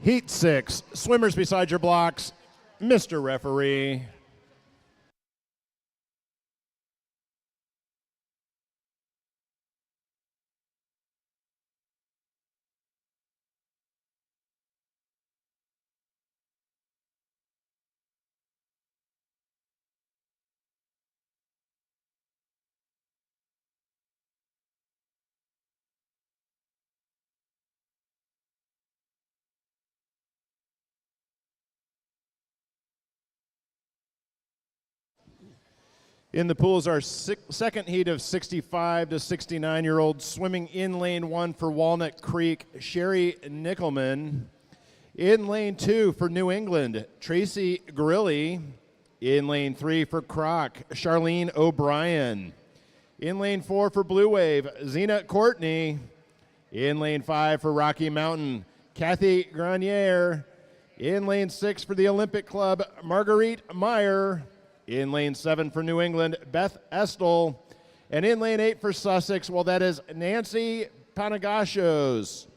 Heat 6, swimmers beside your blocks, Mr. Referee. In the pools, our second heat of 65 to 69-year-olds swimming in lane 1 for Walnut Creek, Sherry Nickelman. In lane 2 for New England, Tracy Grilly. In lane 3 for Croc, Charlene O'Brien. In lane 4 for Blue Wave, Zena Courtney. In lane 5 for Rocky Mountain, Kathy Grenier. In lane 6 for the Olympic Club, Marguerite Meyer. In lane 7 for New England, Beth Estel. And in lane 8 for Sussex, well, that is Nancy Panagashos.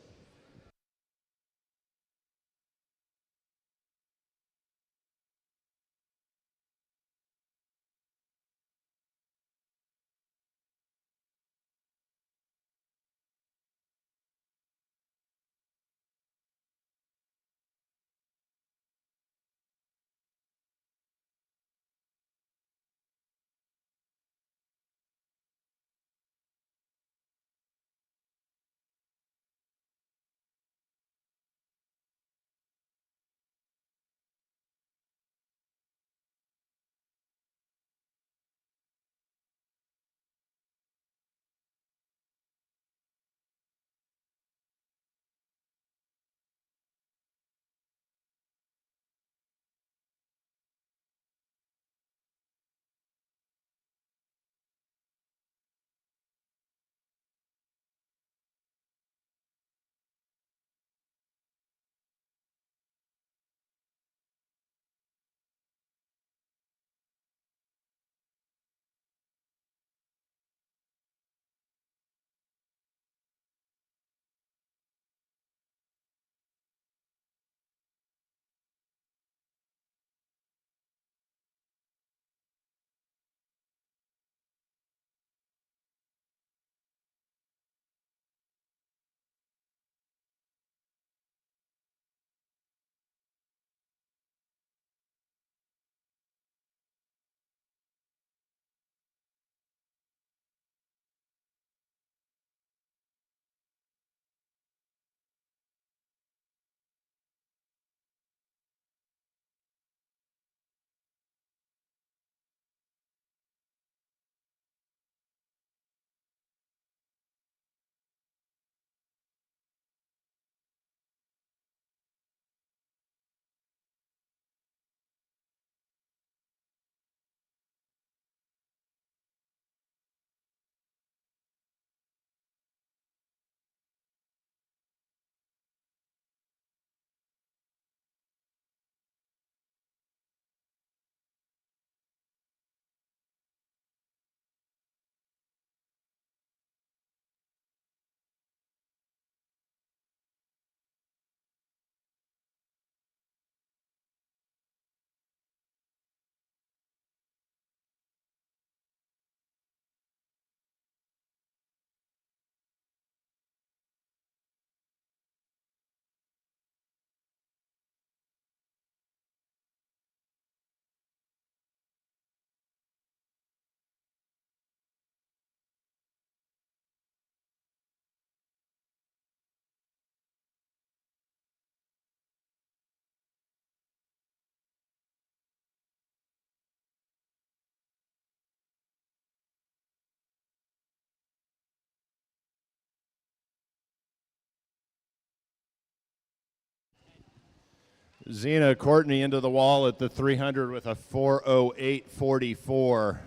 Zena Courtney into the wall at the 300 with a 4:08.44.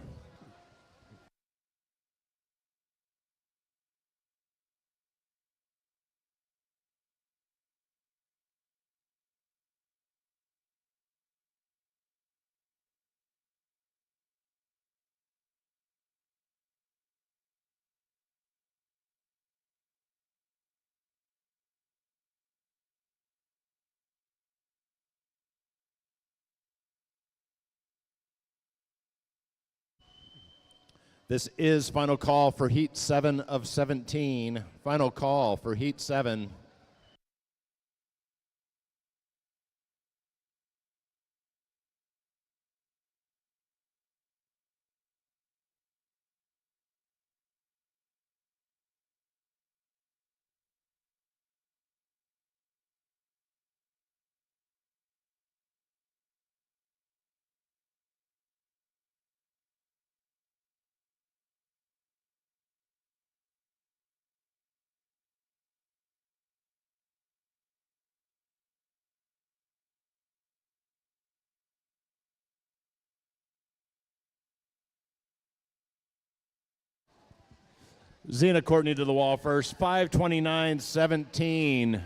This is final call for Heat 7 of 17. Final call for Heat 7. Zena Courtney to the wall first, 5:29.17.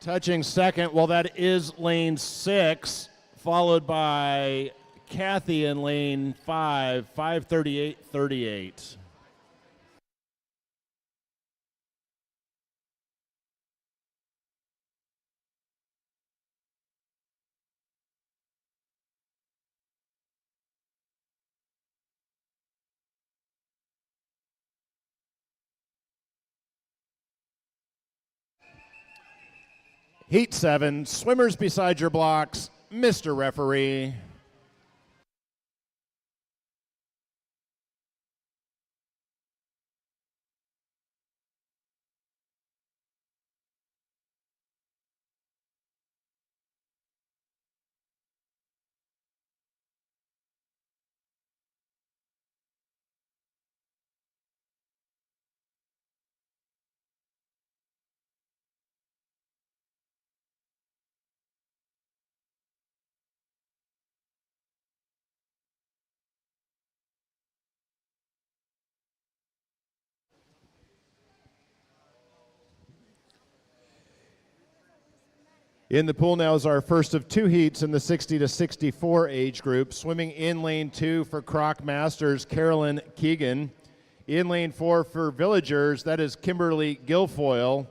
Touching second, well, that is lane 6, followed by Kathy in lane 5, 5:38.38. Heat 7, swimmers beside your blocks, Mr. Referee. In the pool now is our first of 2 heats in the 60 to 64 age group. Swimming in lane 2 for Croc Masters, Carolyn Keegan. In lane 4 for Villagers, that is Kimberly Guilfoyle.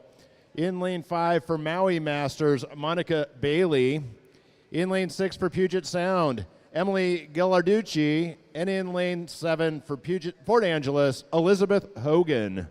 In lane 5 for Maui Masters, Monica Bailey. In lane 6 for Puget Sound, Emily Ghilarducci. And in lane 7 for Port Angeles, Elizabeth Hogan.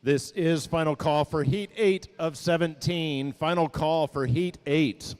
This is final call for Heat 8 of 17. Final call for Heat 8.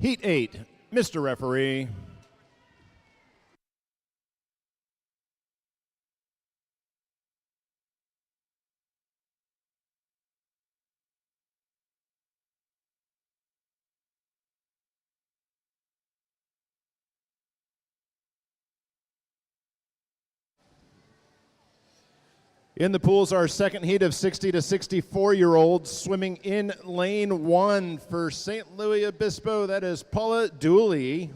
Heat 8, Mr. Referee. In the pools, our second heat of 60 to 64-year-olds swimming in lane 1 for St. Louis Obispo. That is Paula Dooley.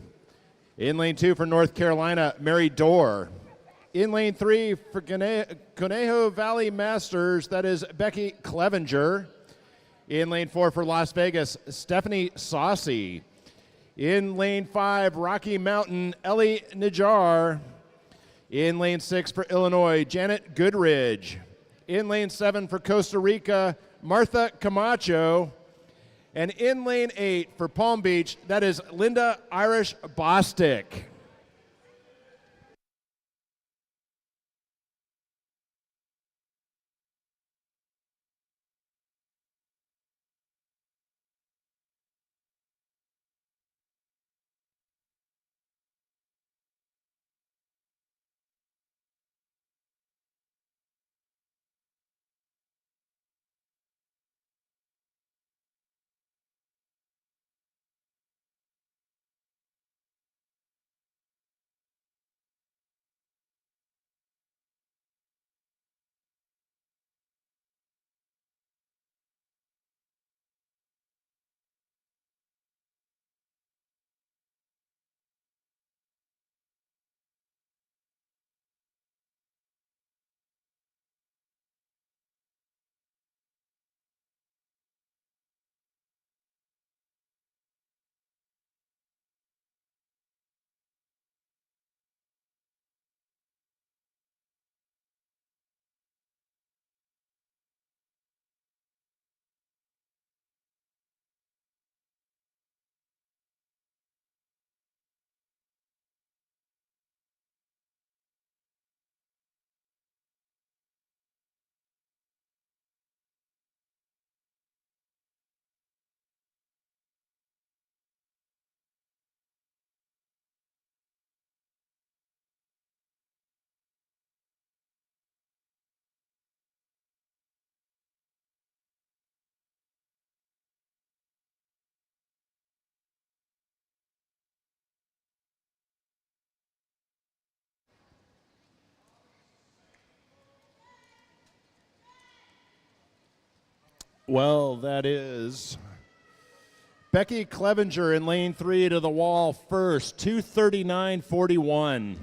In lane 2 for North Carolina, Mary Dorr. In lane 3 for Conejo Valley Masters, that is Becky Clevenger. In lane 4 for Las Vegas, Stephanie Saucy. In lane 5, Rocky Mountain, Ellie Najjar. In lane 6 for Illinois, Janet Goodridge. In lane 7 for Costa Rica, Martha Camacho. And in lane 8 for Palm Beach, that is Linda Irish Bostick. Well, that is Becky Clevenger in lane 3 to the wall first, 2:39.41.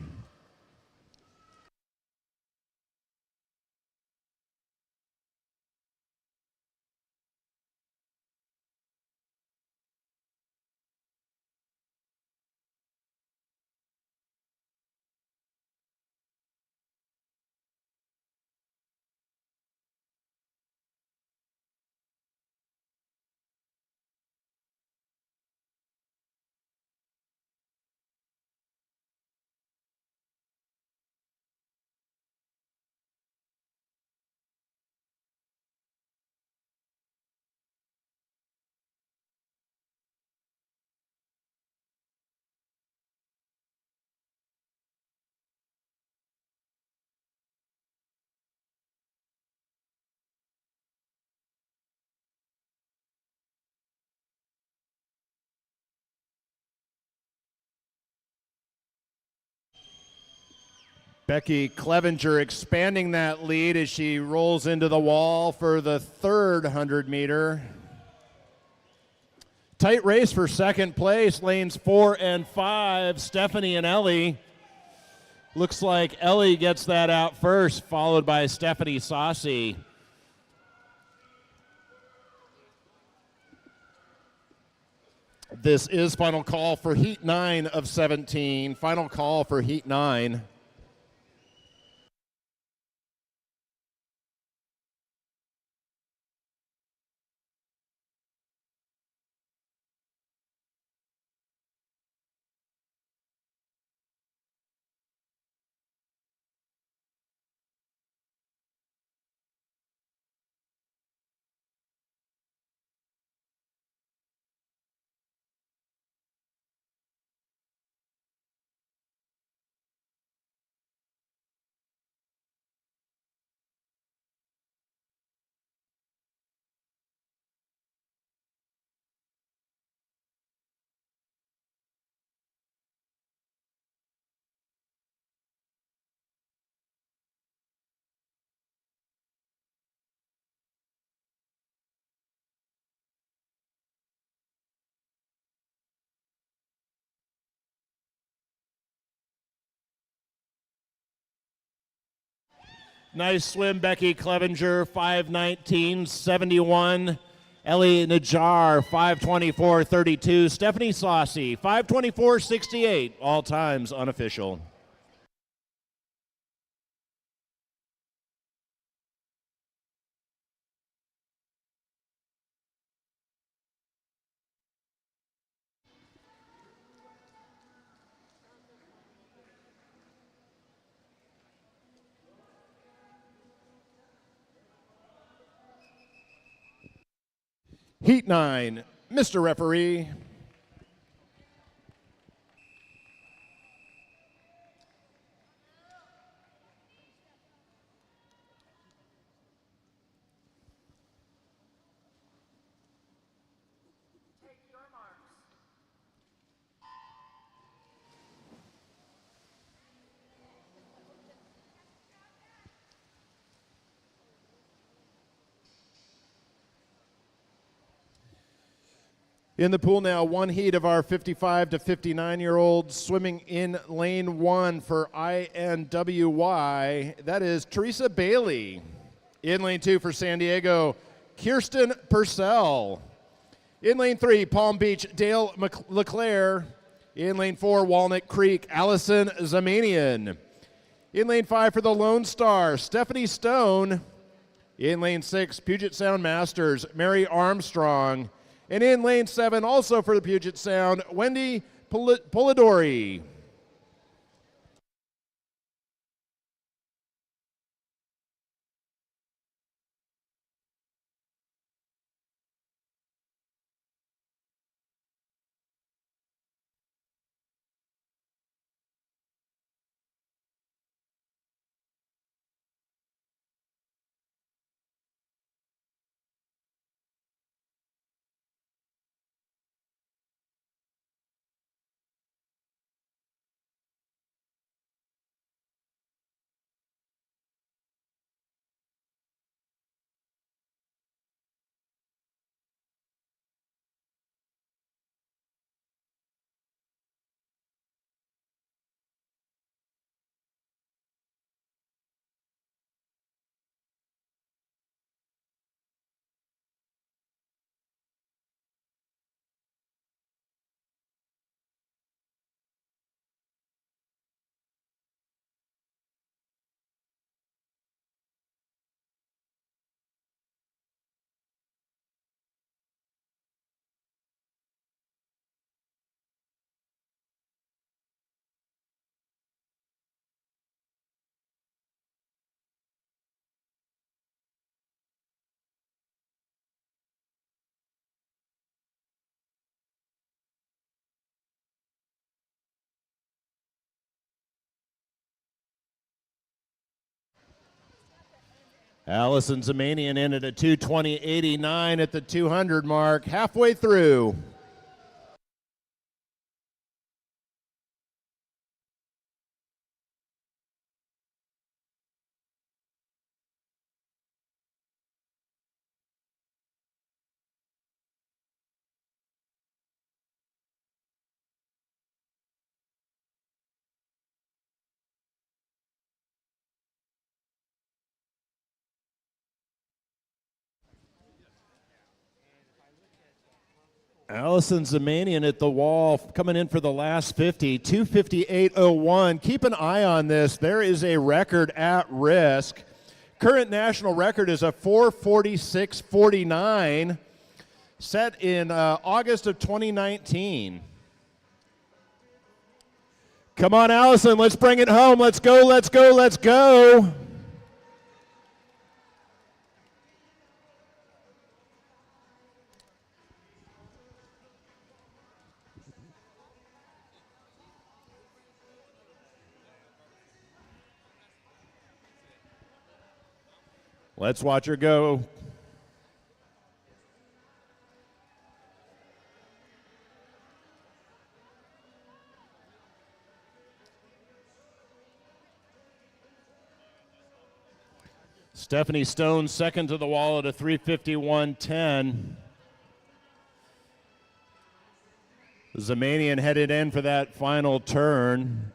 Becky Clevenger expanding that lead as she rolls into the wall for the third 100 meter. Tight race for second place, lanes 4 and 5, Stephanie and Ellie. Looks like Ellie gets that out first, followed by Stephanie Saucy. This is final call for Heat 9 of 17. Final call for Heat 9. Nice swim, Becky Clevenger, 5:19.71. Ellie Najjar, 5:24.32. Stephanie Saucy, 5:24.68. All times unofficial. Heat 9, Mr. Referee. In the pool now, one heat of our 55 to 59-year-olds swimming in lane 1 for INWY. That is Teresa Bailey. In lane 2 for San Diego, Kirsten Purcell. In lane 3, Palm Beach, Dale LeClaire. In lane 4, Walnut Creek, Allison Zamanian. In lane 5 for the Lone Star, Stephanie Stone. In lane 6, Puget Sound Masters, Mary Armstrong. And in lane 7, also for the Puget Sound, Wendy Polidori. Allison Zamanian in at a 2:20.89 at the 200 mark, halfway through. Allison Zamanian at the wall, coming in for the last 50, 2:58.01. Keep an eye on this. There is a record at risk. Current national record is a 4:46.49, set in August of 2019. Come on, Allison, let's bring it home. Let's go, let's go, let's go. Let's watch her go. Stephanie Stone second to the wall at a 3:51.10. Zamanian headed in for that final turn.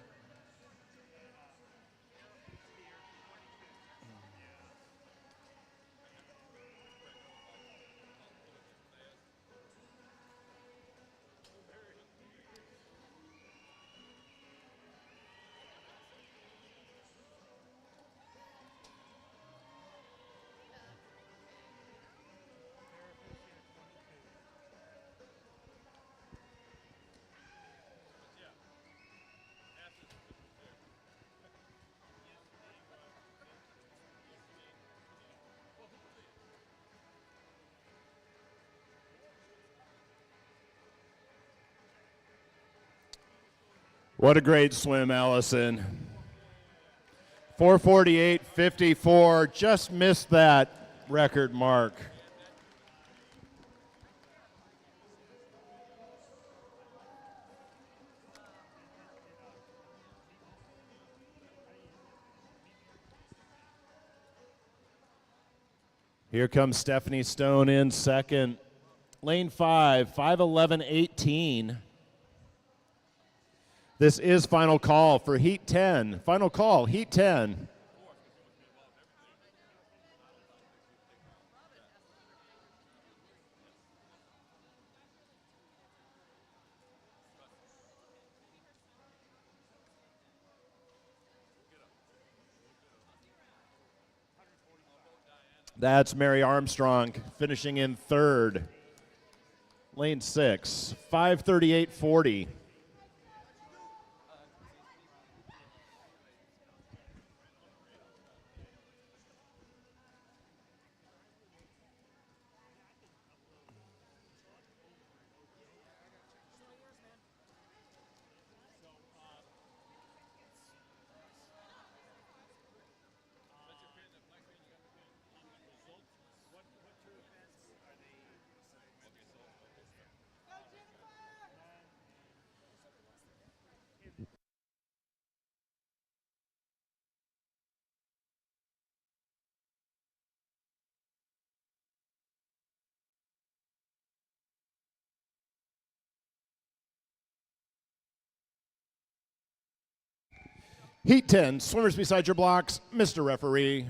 What a great swim, Allison. 4:48.54, just missed that record mark. Here comes Stephanie Stone in second. Lane 5, 5:11.18. This is final call for Heat 10. Final call, Heat 10. That's Mary Armstrong finishing in third. Lane 6, 5:38.40. Heat 10, swimmers beside your blocks, Mr. Referee.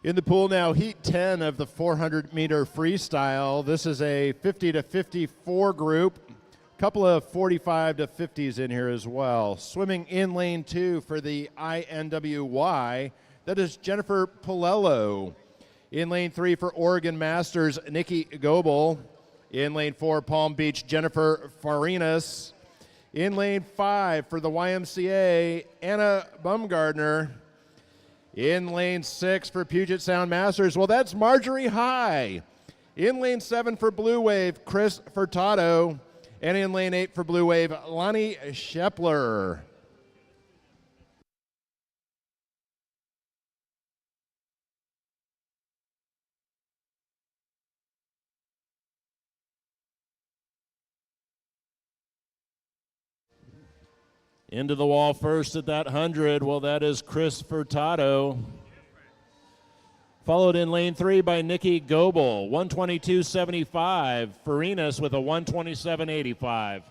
In the pool now, heat 10 of the 400-meter freestyle. This is a 50 to 54 group. A couple of 45 to 50s in here as well. Swimming in lane 2 for the INWY, that is Jennifer Palello. In lane 3 for Oregon Masters, Nikki Goebel. In lane 4, Palm Beach, Jennifer Farinas. In lane 5 for the YMCA, Anna Bumgardner. In lane 6 for Puget Sound Masters, well, that's Marjorie High. In lane 7 for Blue Wave, Chris Furtado. And in lane 8 for Blue Wave, Lonnie Shepler. Into the wall first at that 100. Well, that is Chris Furtado. Followed in lane 3 by Nikki Goebel, 122.75. Farinas with a 127.85.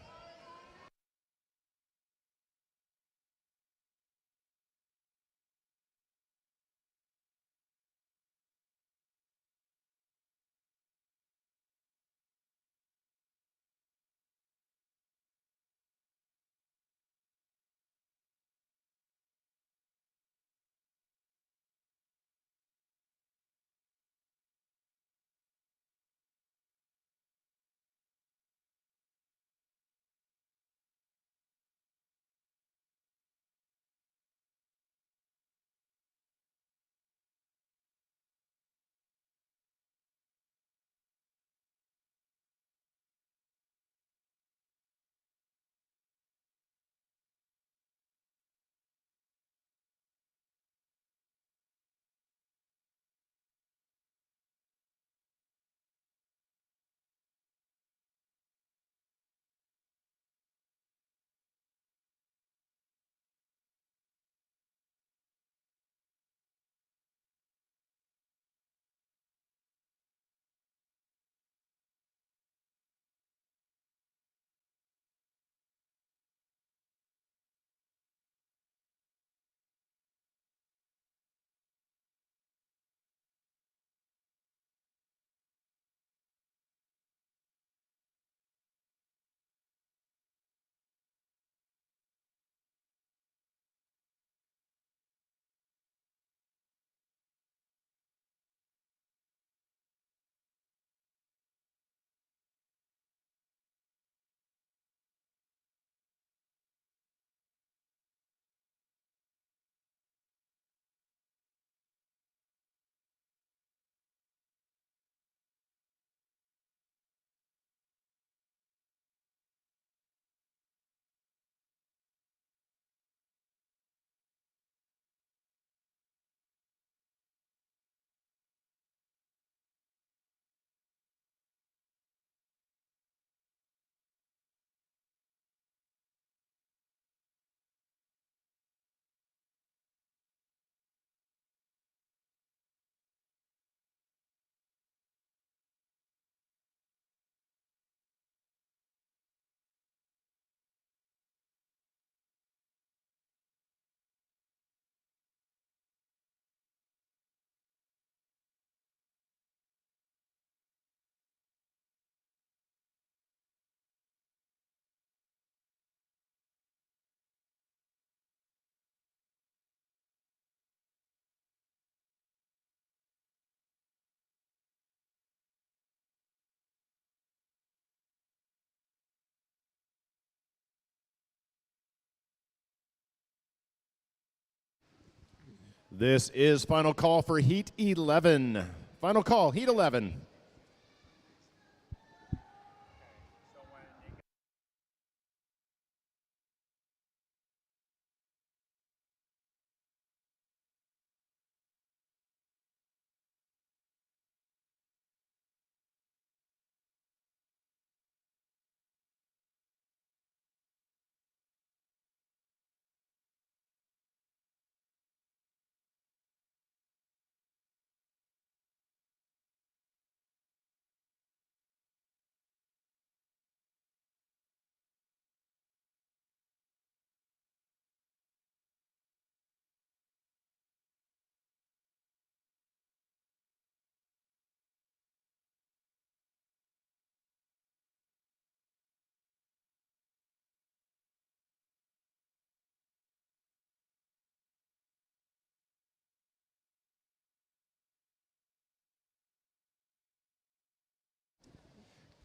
This is final call for Heat 11. Final call, Heat 11.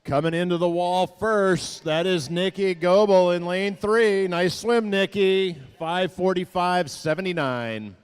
Coming into the wall first, that is Nikki Goebel in lane 3. Nice swim, Nikki. 5:45.79.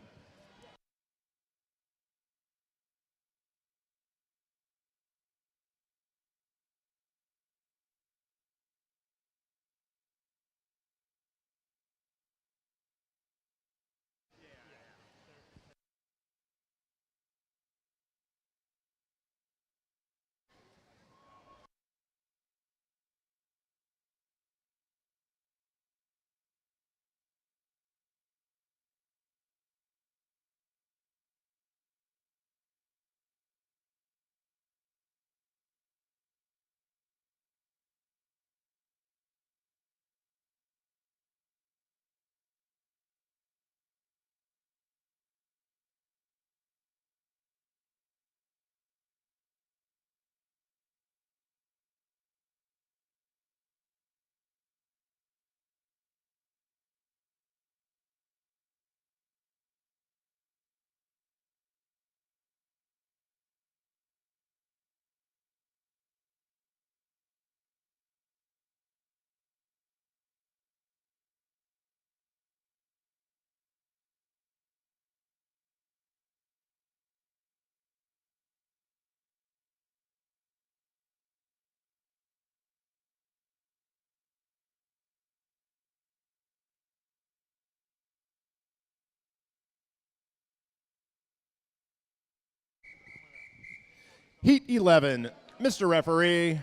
Heat 11, Mr. Referee.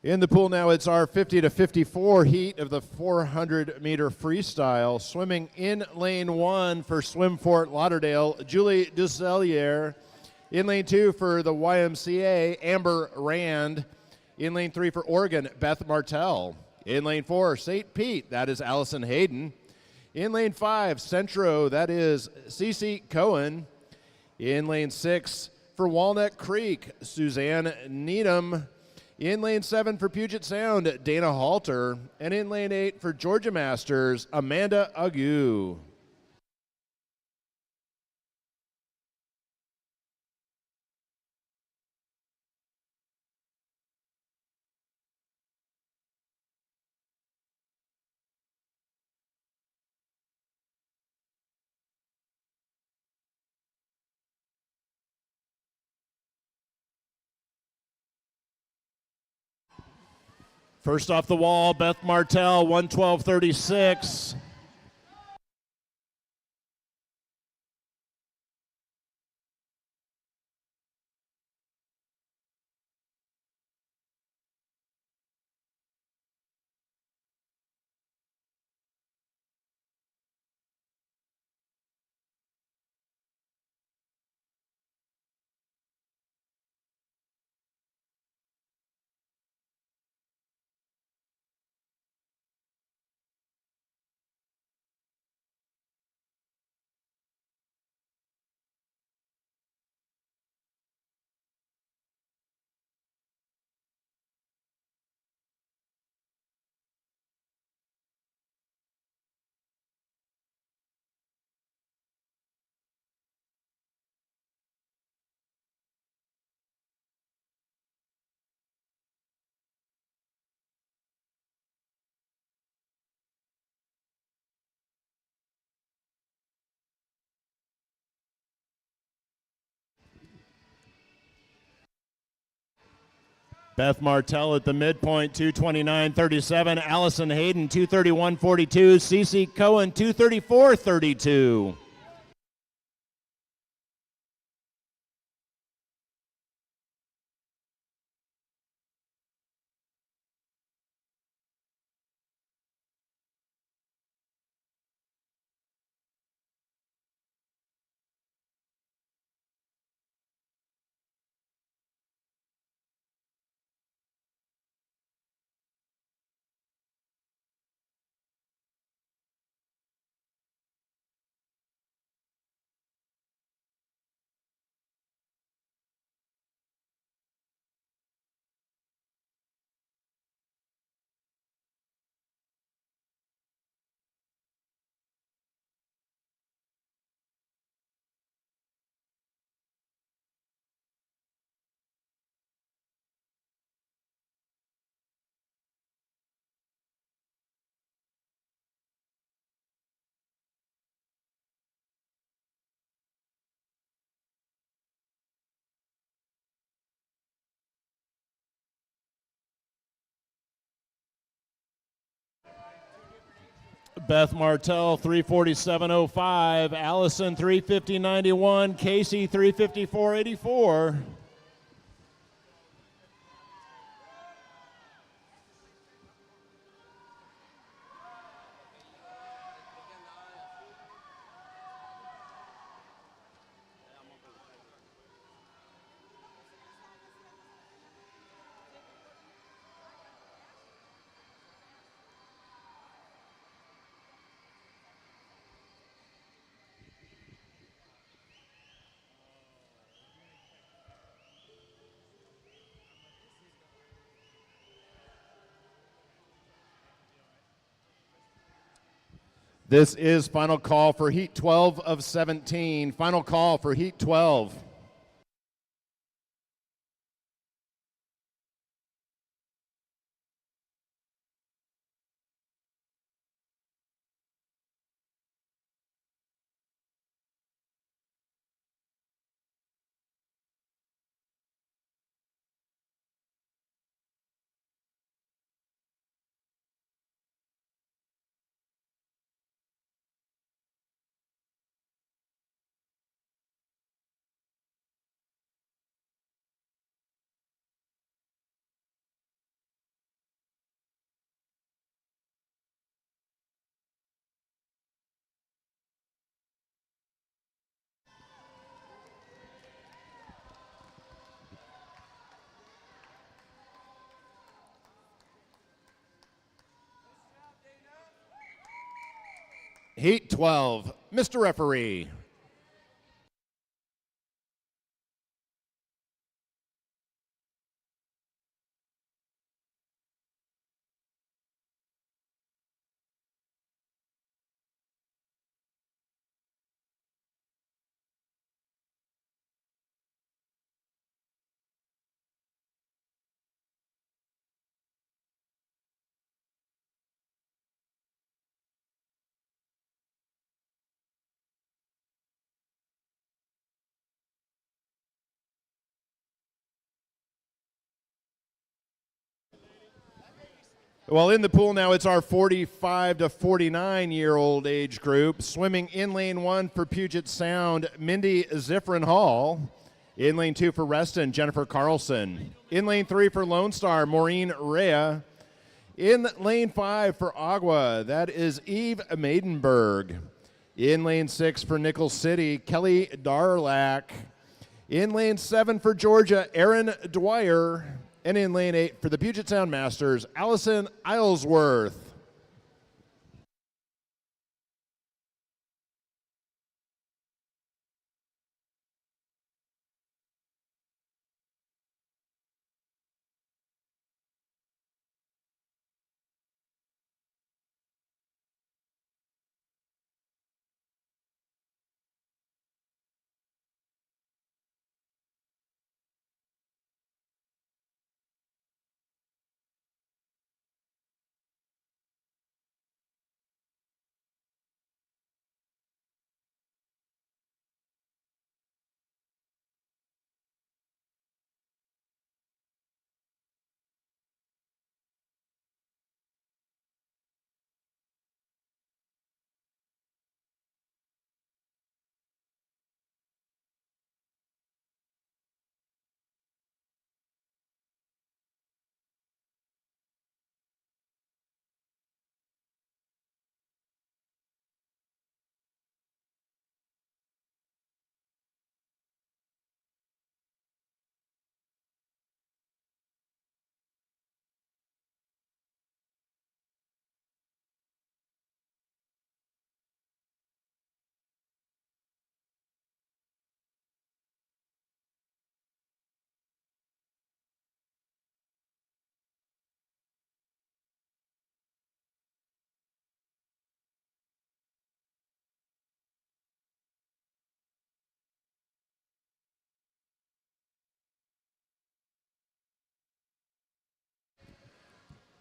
In the pool now, it's our 50 to 54 heat of the 400-meter freestyle. Swimming in lane 1 for Swim Fort Lauderdale, Julie Dusselier. In lane 2 for the YMCA, Amber Rand. In lane 3 for Oregon, Beth Martell. In lane 4, St. Pete, that is Allison Hayden. In lane 5, Centro, that is Cece Cohen. In lane 6 for Walnut Creek, Suzanne Needham. In lane 7 for Puget Sound, Dana Halter. And in lane 8 for Georgia Masters, Amanda Agu. First off the wall, Beth Martell, 112.36. Beth Martell at the midpoint, 229.37. Allison Hayden, 231.42. Cece Cohen, 234.32. Beth Martell 347.05, Allison 350.91, Casey 354.84. This is final call for Heat 12 of 17. Final call for Heat 12. Heat 12, Mr. Referee. Well, in the pool now, it's our 45 to 49-year-old age group. Swimming in lane 1 for Puget Sound, Mindy Zifrin Hall. In lane 2 for Reston, Jennifer Carlson. In lane 3 for Lone Star, Maureen Rea. In lane 5 for Agua, that is Eve Maidenberg. In lane 6 for Nickel City, Kelly Darlack. In lane 7 for Georgia, Aaron Dwyer. And in lane 8 for the Puget Sound Masters, Allison Islesworth.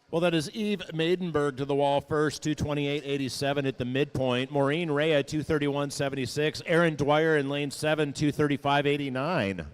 Well, that is Eve Maidenberg to the wall first, 228.87 at the midpoint. Maureen Rea, 231.76. Aaron Dwyer in lane 7, 235.89.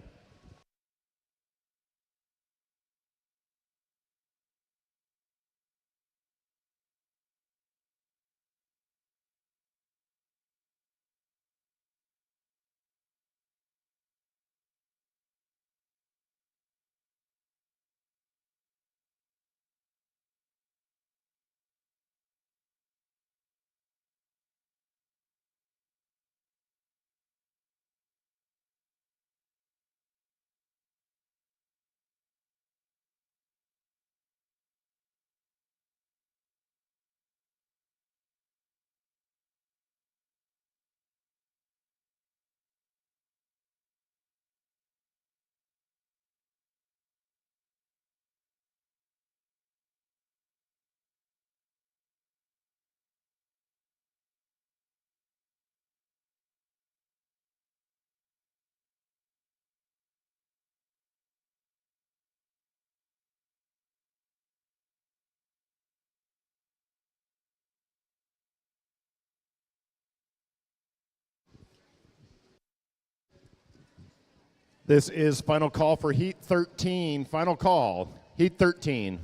This is final call for Heat 13. Final call, Heat 13.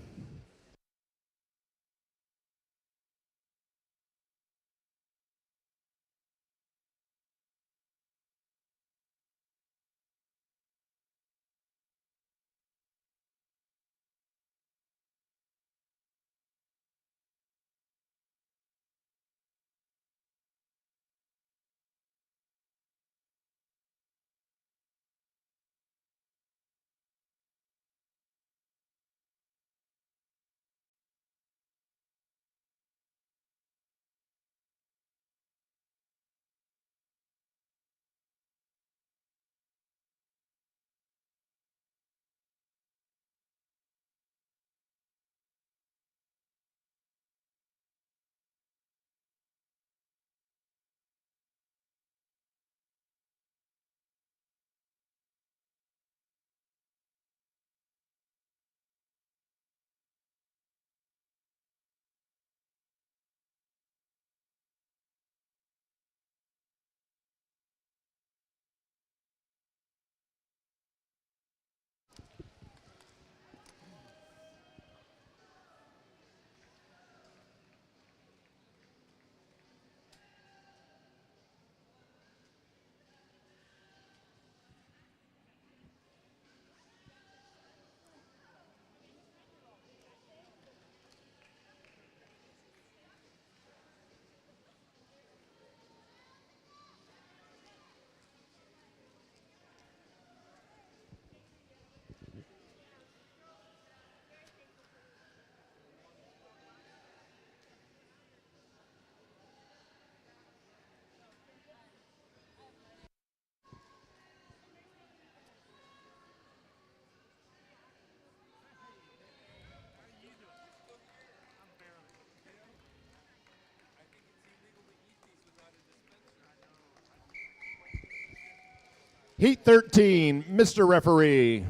Heat 13, Mr. Referee.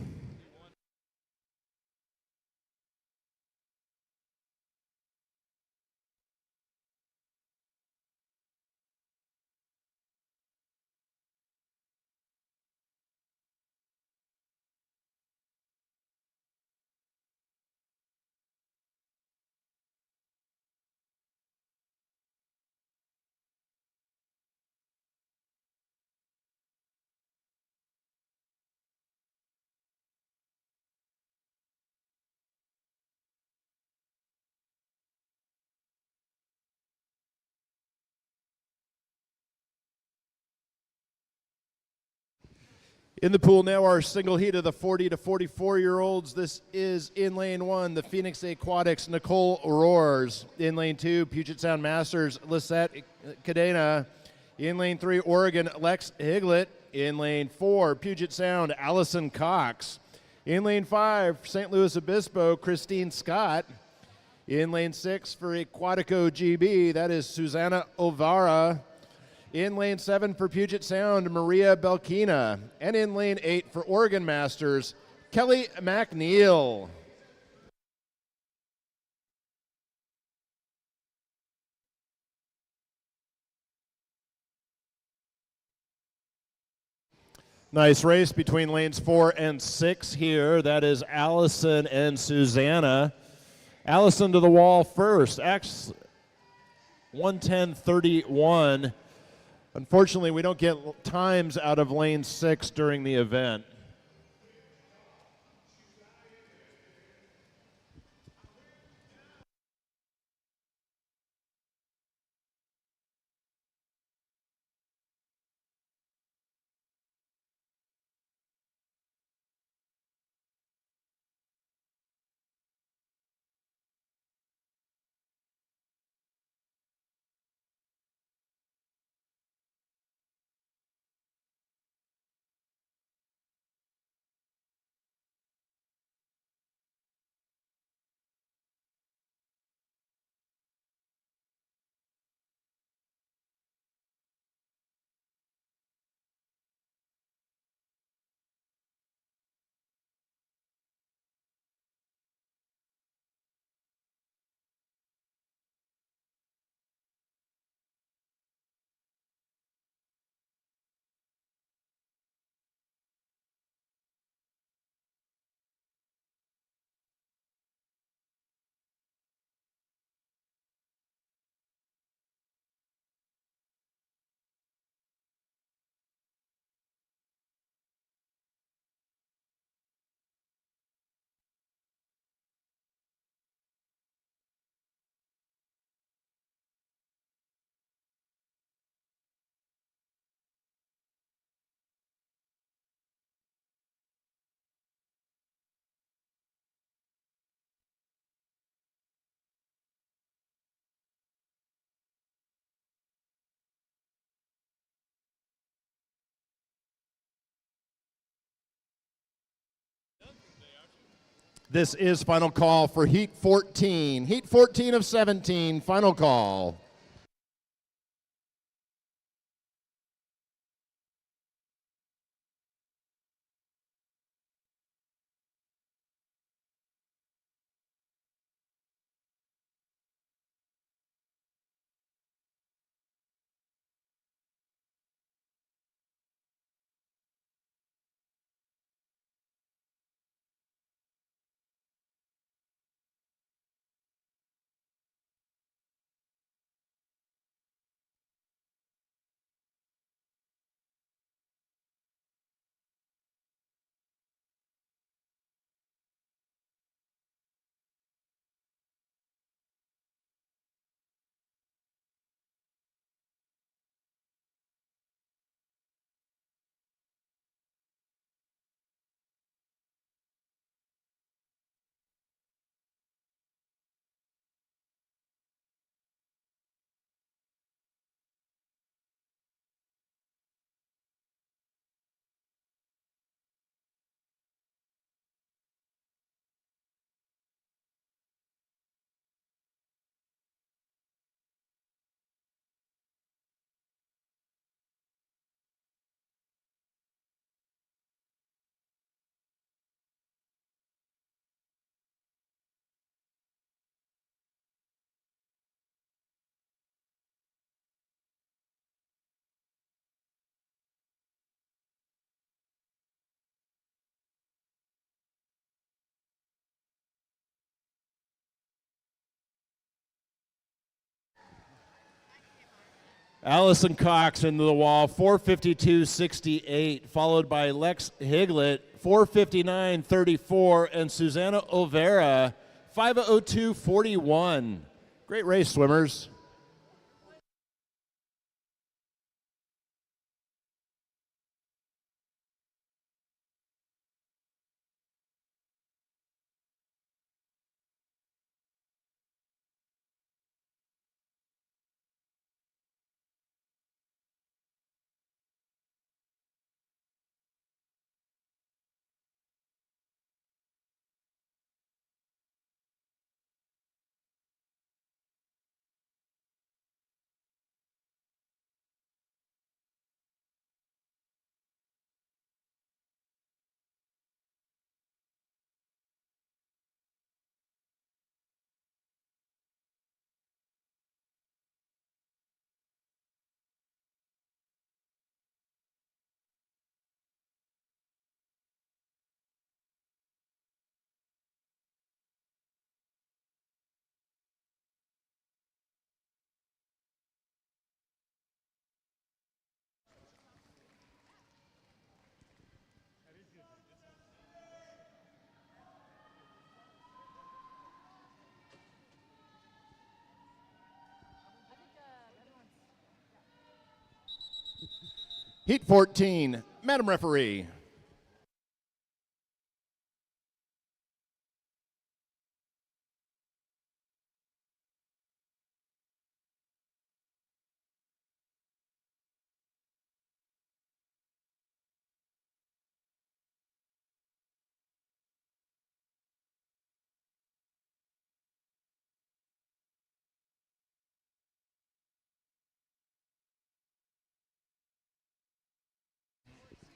In the pool now, our single heat of the 40 to 44-year-olds. This is in lane 1, the Phoenix Aquatics, Nicole Roars. In lane 2, Puget Sound Masters, Lisette Cadena. In lane 3, Oregon, Lex Higlett. In lane 4, Puget Sound, Allison Cox. In lane 5, St. Louis Obispo, Christine Scott. In lane 6 for Aquatico GB, that is Susanna Ovara. In lane 7 for Puget Sound, Maria Belkina. And in lane 8 for Oregon Masters, Kelly McNeil. Nice race between lanes 4 and 6 here. That is Allison and Susanna. Allison to the wall first. 1:10:31. Unfortunately, we don't get times out of lane 6 during the event. This is final call for Heat 14. Heat 14 of 17, final call. Allison Cox into the wall, 452.68, followed by Lex Higlett, 459.34, and Susanna Olvera, 5:02.41. Great race, swimmers. Heat 14, Madam Referee.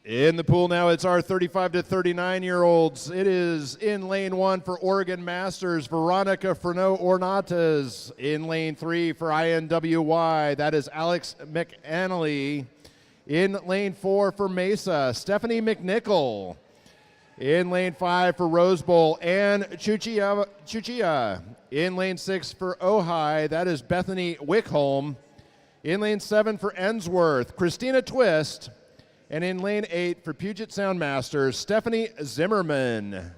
In the pool now, it's our 35 to 39-year-olds. It is in lane 1 for Oregon Masters, Veronica Frenot Ornatas. In lane 3 for INWY, that is Alex McAnally. In lane 4 for Mesa, Stephanie McNichol. In lane 5 for Rose Bowl, Ann Chuchia. In lane 6 for Ojai, that is Bethany Wickholm. In lane 7 for Ensworth, Christina Twist. And in lane 8 for Puget Sound Masters, Stephanie Zimmerman.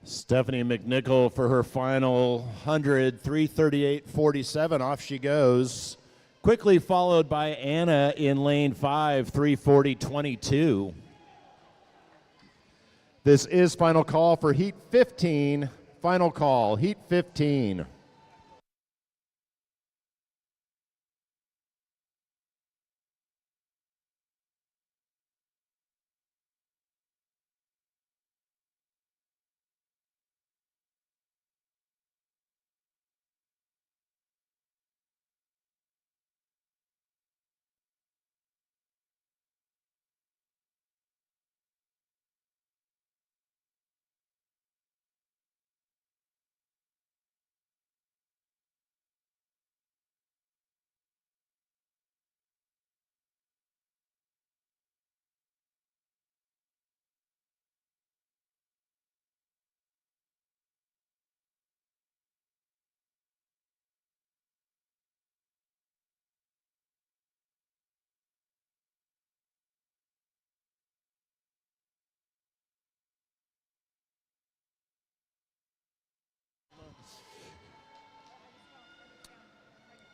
Stephanie McNichol for her final 100, 338.47. Off she goes. Quickly followed by Anna in lane 5, 340.22. This is final call for Heat 15. Final call, Heat 15.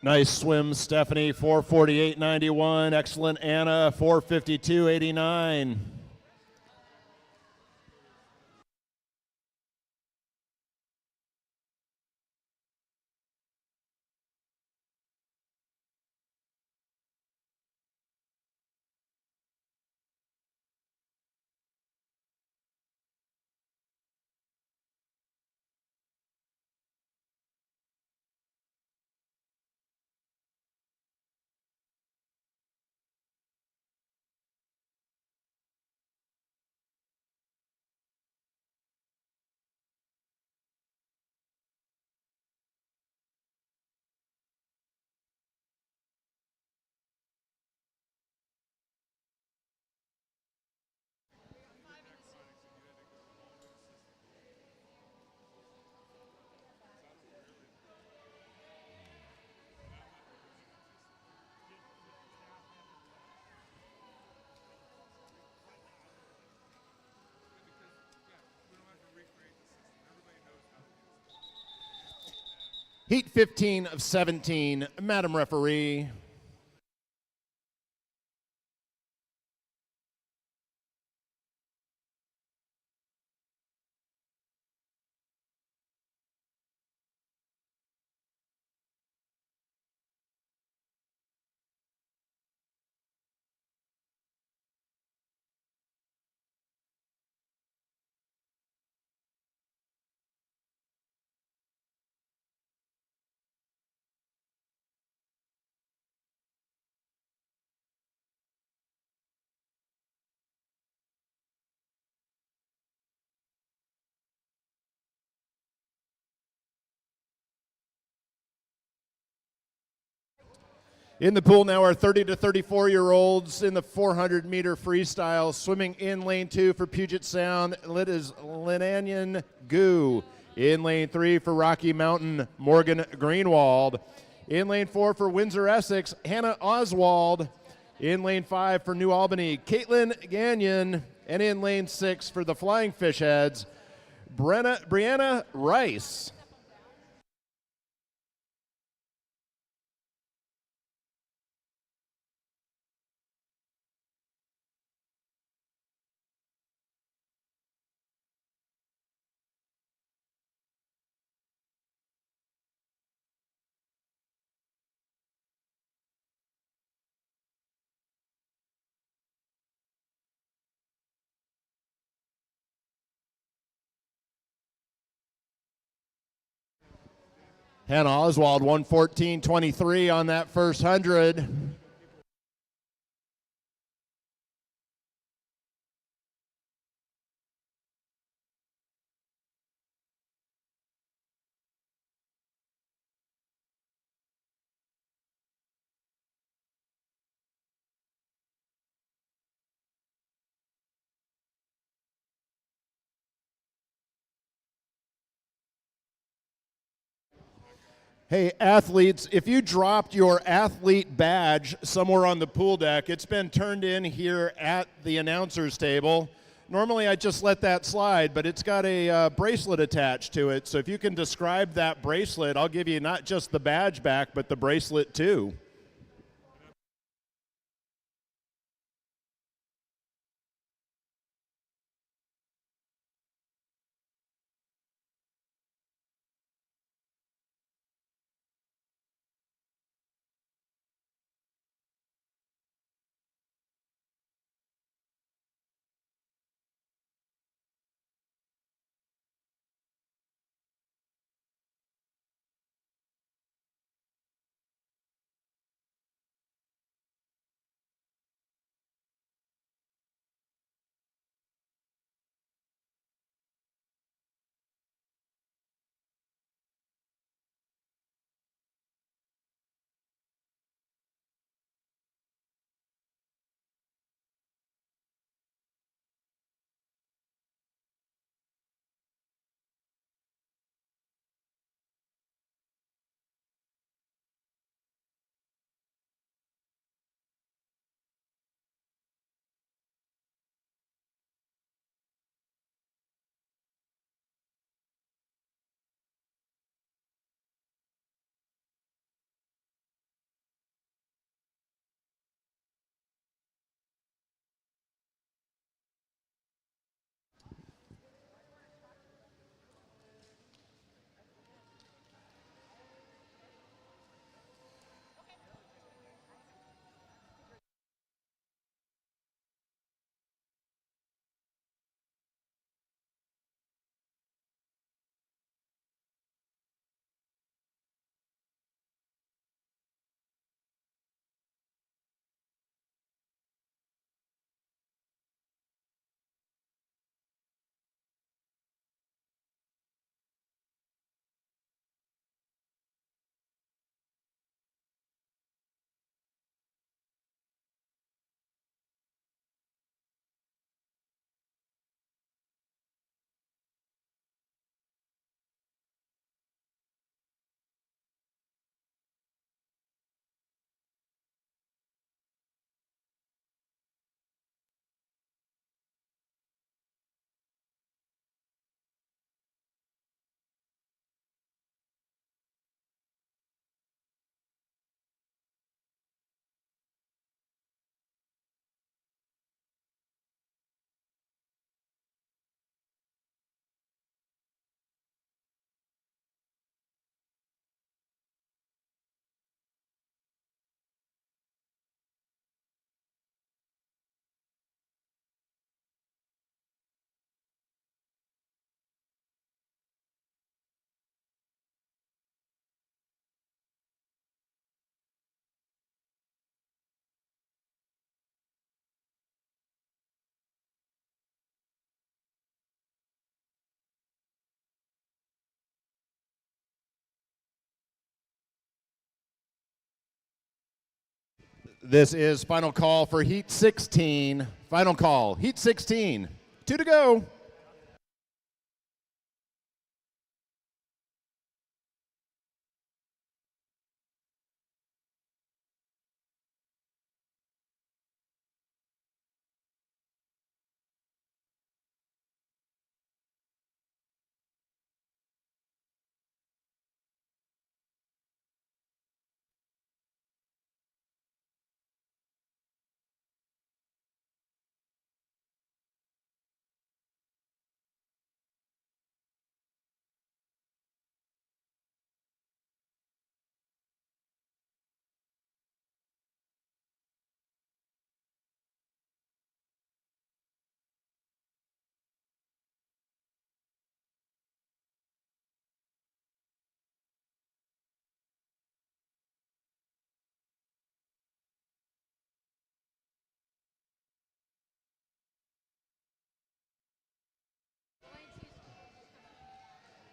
Nice swim, Stephanie, 448.91. Excellent, Anna, 452.89. Heat 15 of 17, Madam Referee. In the pool now are 30 to 34-year-olds in the 400-meter freestyle. Swimming in lane 2 for Puget Sound, it is Linanyan Gu. In lane 3 for Rocky Mountain, Morgan Greenwald. In lane 4 for Windsor, Essex, Hannah Oswald. In lane 5 for New Albany, Caitlin Gagnon. And in lane 6 for the Flying Fish Heads, Brianna Rice. Hannah Oswald, 1:14.23 on that first 100. Hey, athletes, if you dropped your athlete badge somewhere on the pool deck, it's been turned in here at the announcer's table. Normally I just let that slide, but it's got a bracelet attached to it. So if you can describe that bracelet, I'll give you not just the badge back, but the bracelet too. This is final call for Heat 16. Final call, Heat 16. 2 to go.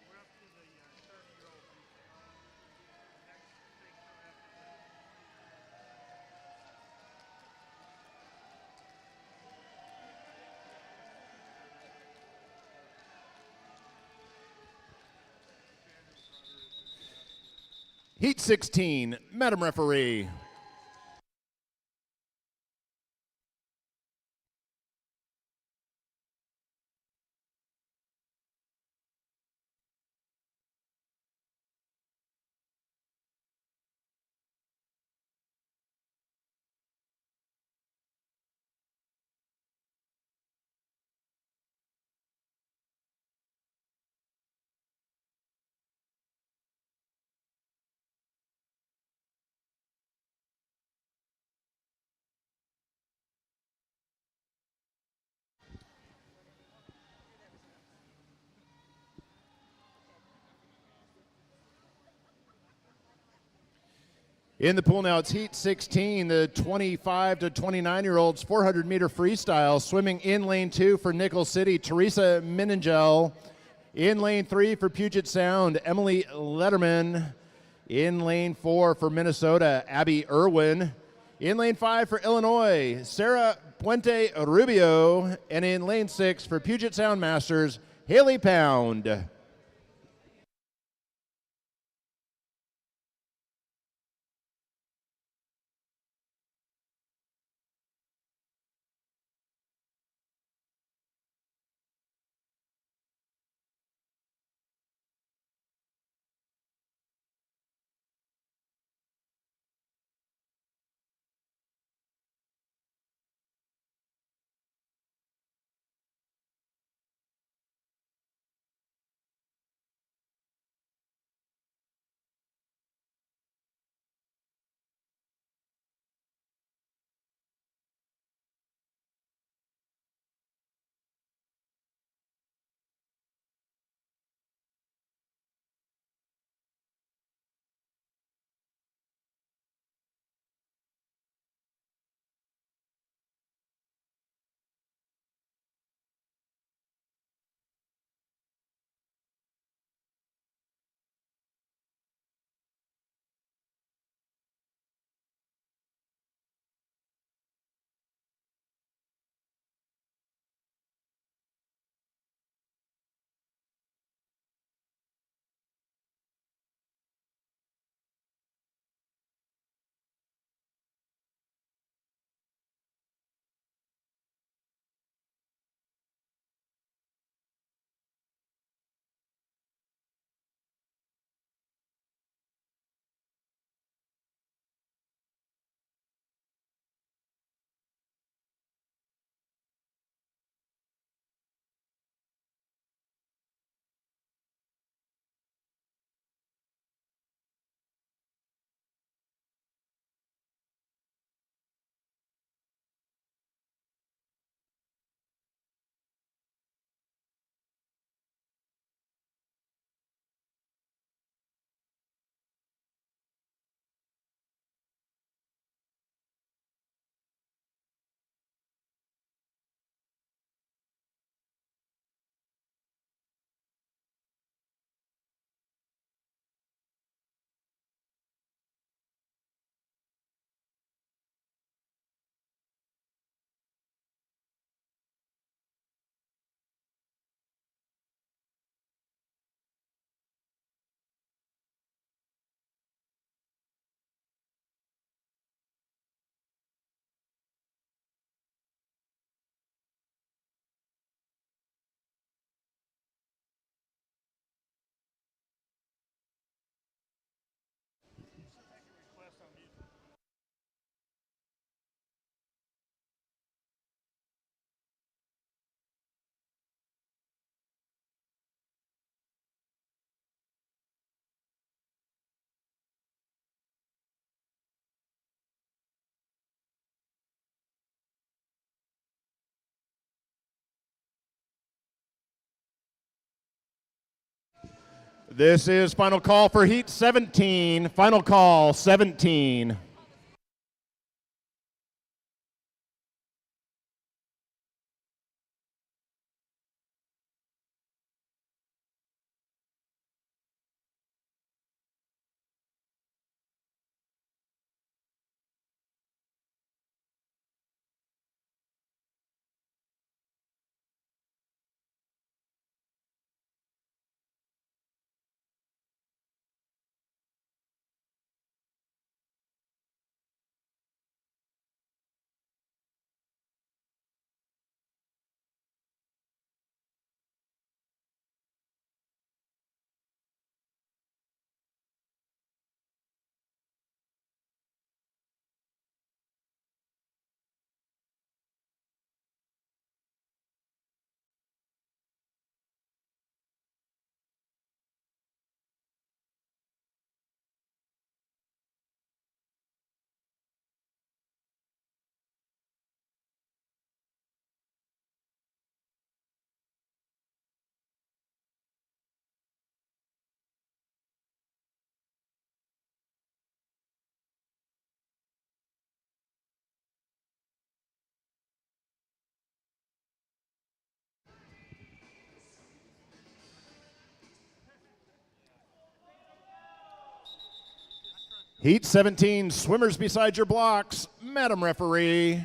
We're up to the 30-year-old next thing coming up is Heat 16, Madam Referee. In the pool now, it's Heat 16, the 25 to 29-year-olds 400-meter freestyle. Swimming in lane 2 for Nickel City, Teresa Meningel. In lane 3 for Puget Sound, Emily Letterman. In lane 4 for Minnesota, Abby Irwin. In lane 5 for Illinois, Sarah Puente Rubio. And in lane 6 for Puget Sound Masters, Haley Pound. This is final call for Heat 17. Final call, 17. Heat 17, swimmers beside your blocks. Madam Referee.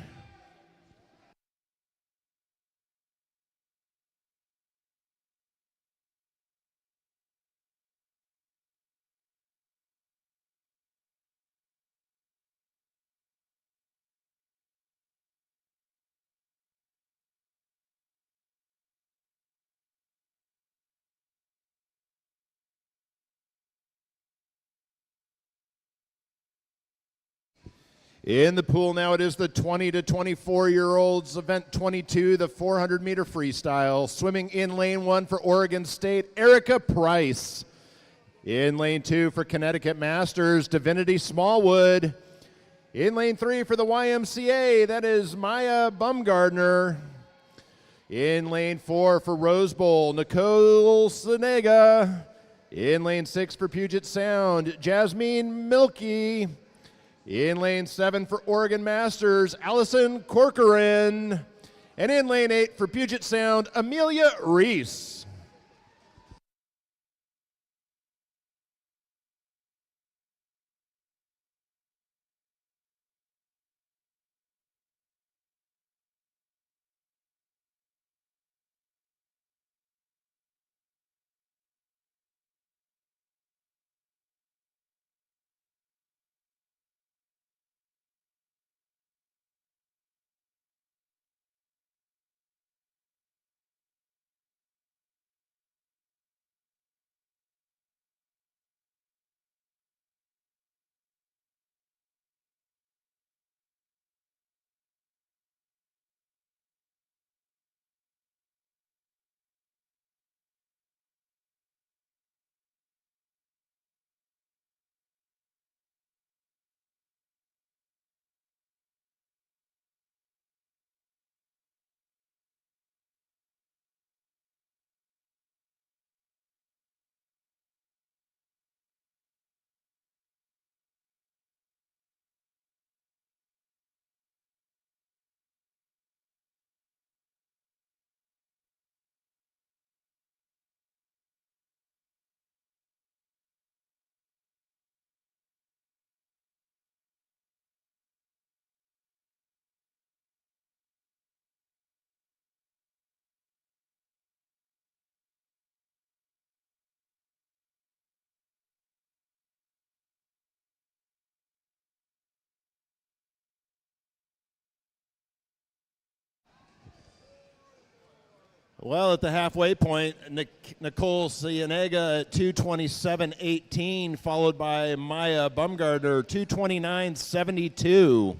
In the pool now, it is the 20 to 24-year-olds, event 22, the 400-meter freestyle. Swimming in lane 1 for Oregon State, Erica Price. In lane 2 for Connecticut Masters, Divinity Smallwood. In lane 3 for the YMCA, that is Maya Bumgardner. In lane 4 for Rose Bowl, Nicole Senega. In lane 6 for Puget Sound, Jasmine Milky. In lane 7 for Oregon Masters, Allison Corcoran. And in lane 8 for Puget Sound, Amelia Reese. Well, at the halfway point, Nicole Cienega at 2:27.18, followed by Maya Bumgardner, 2:29.72.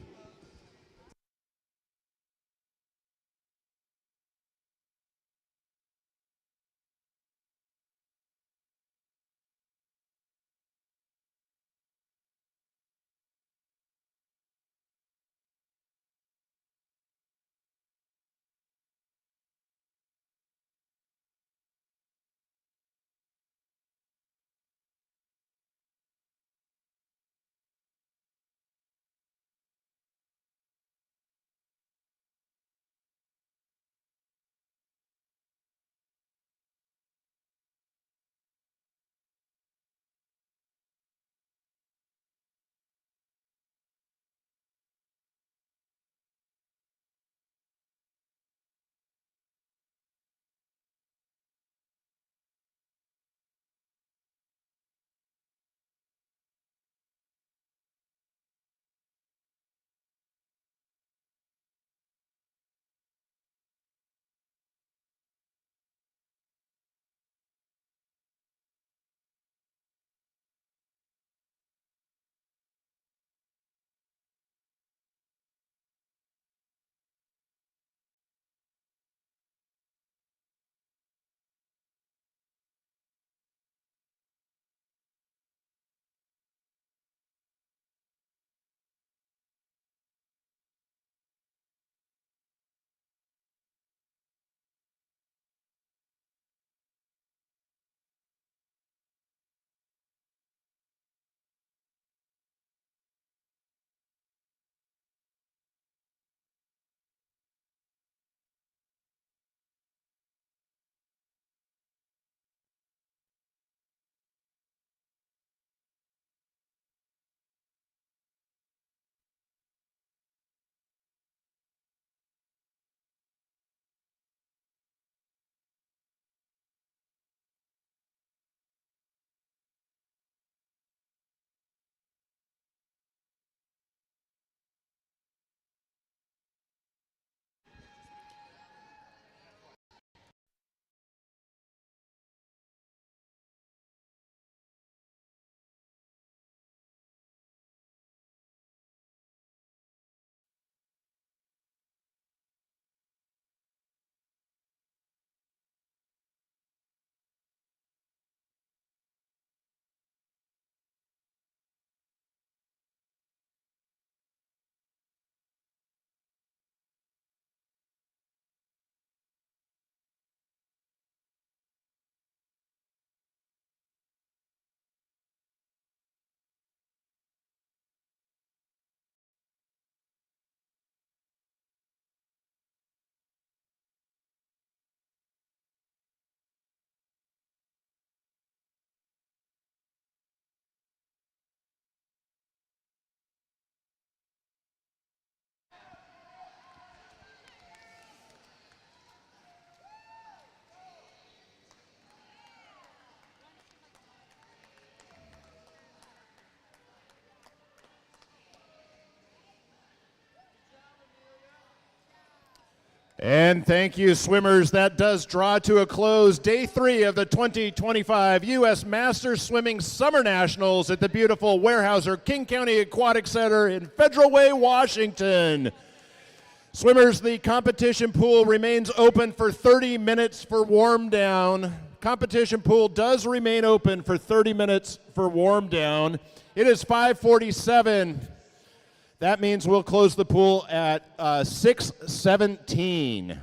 And thank you, swimmers. That does draw to a close day 3 of the 2025 U.S. Masters Swimming Summer Nationals at the beautiful Weyerhaeuser King County Aquatic Center in Federal Way, Washington. Swimmers, the competition pool remains open for 30 minutes for warm down. Competition pool does remain open for 30 minutes for warm down. It is 5:47. That means we'll close the pool at 6:17.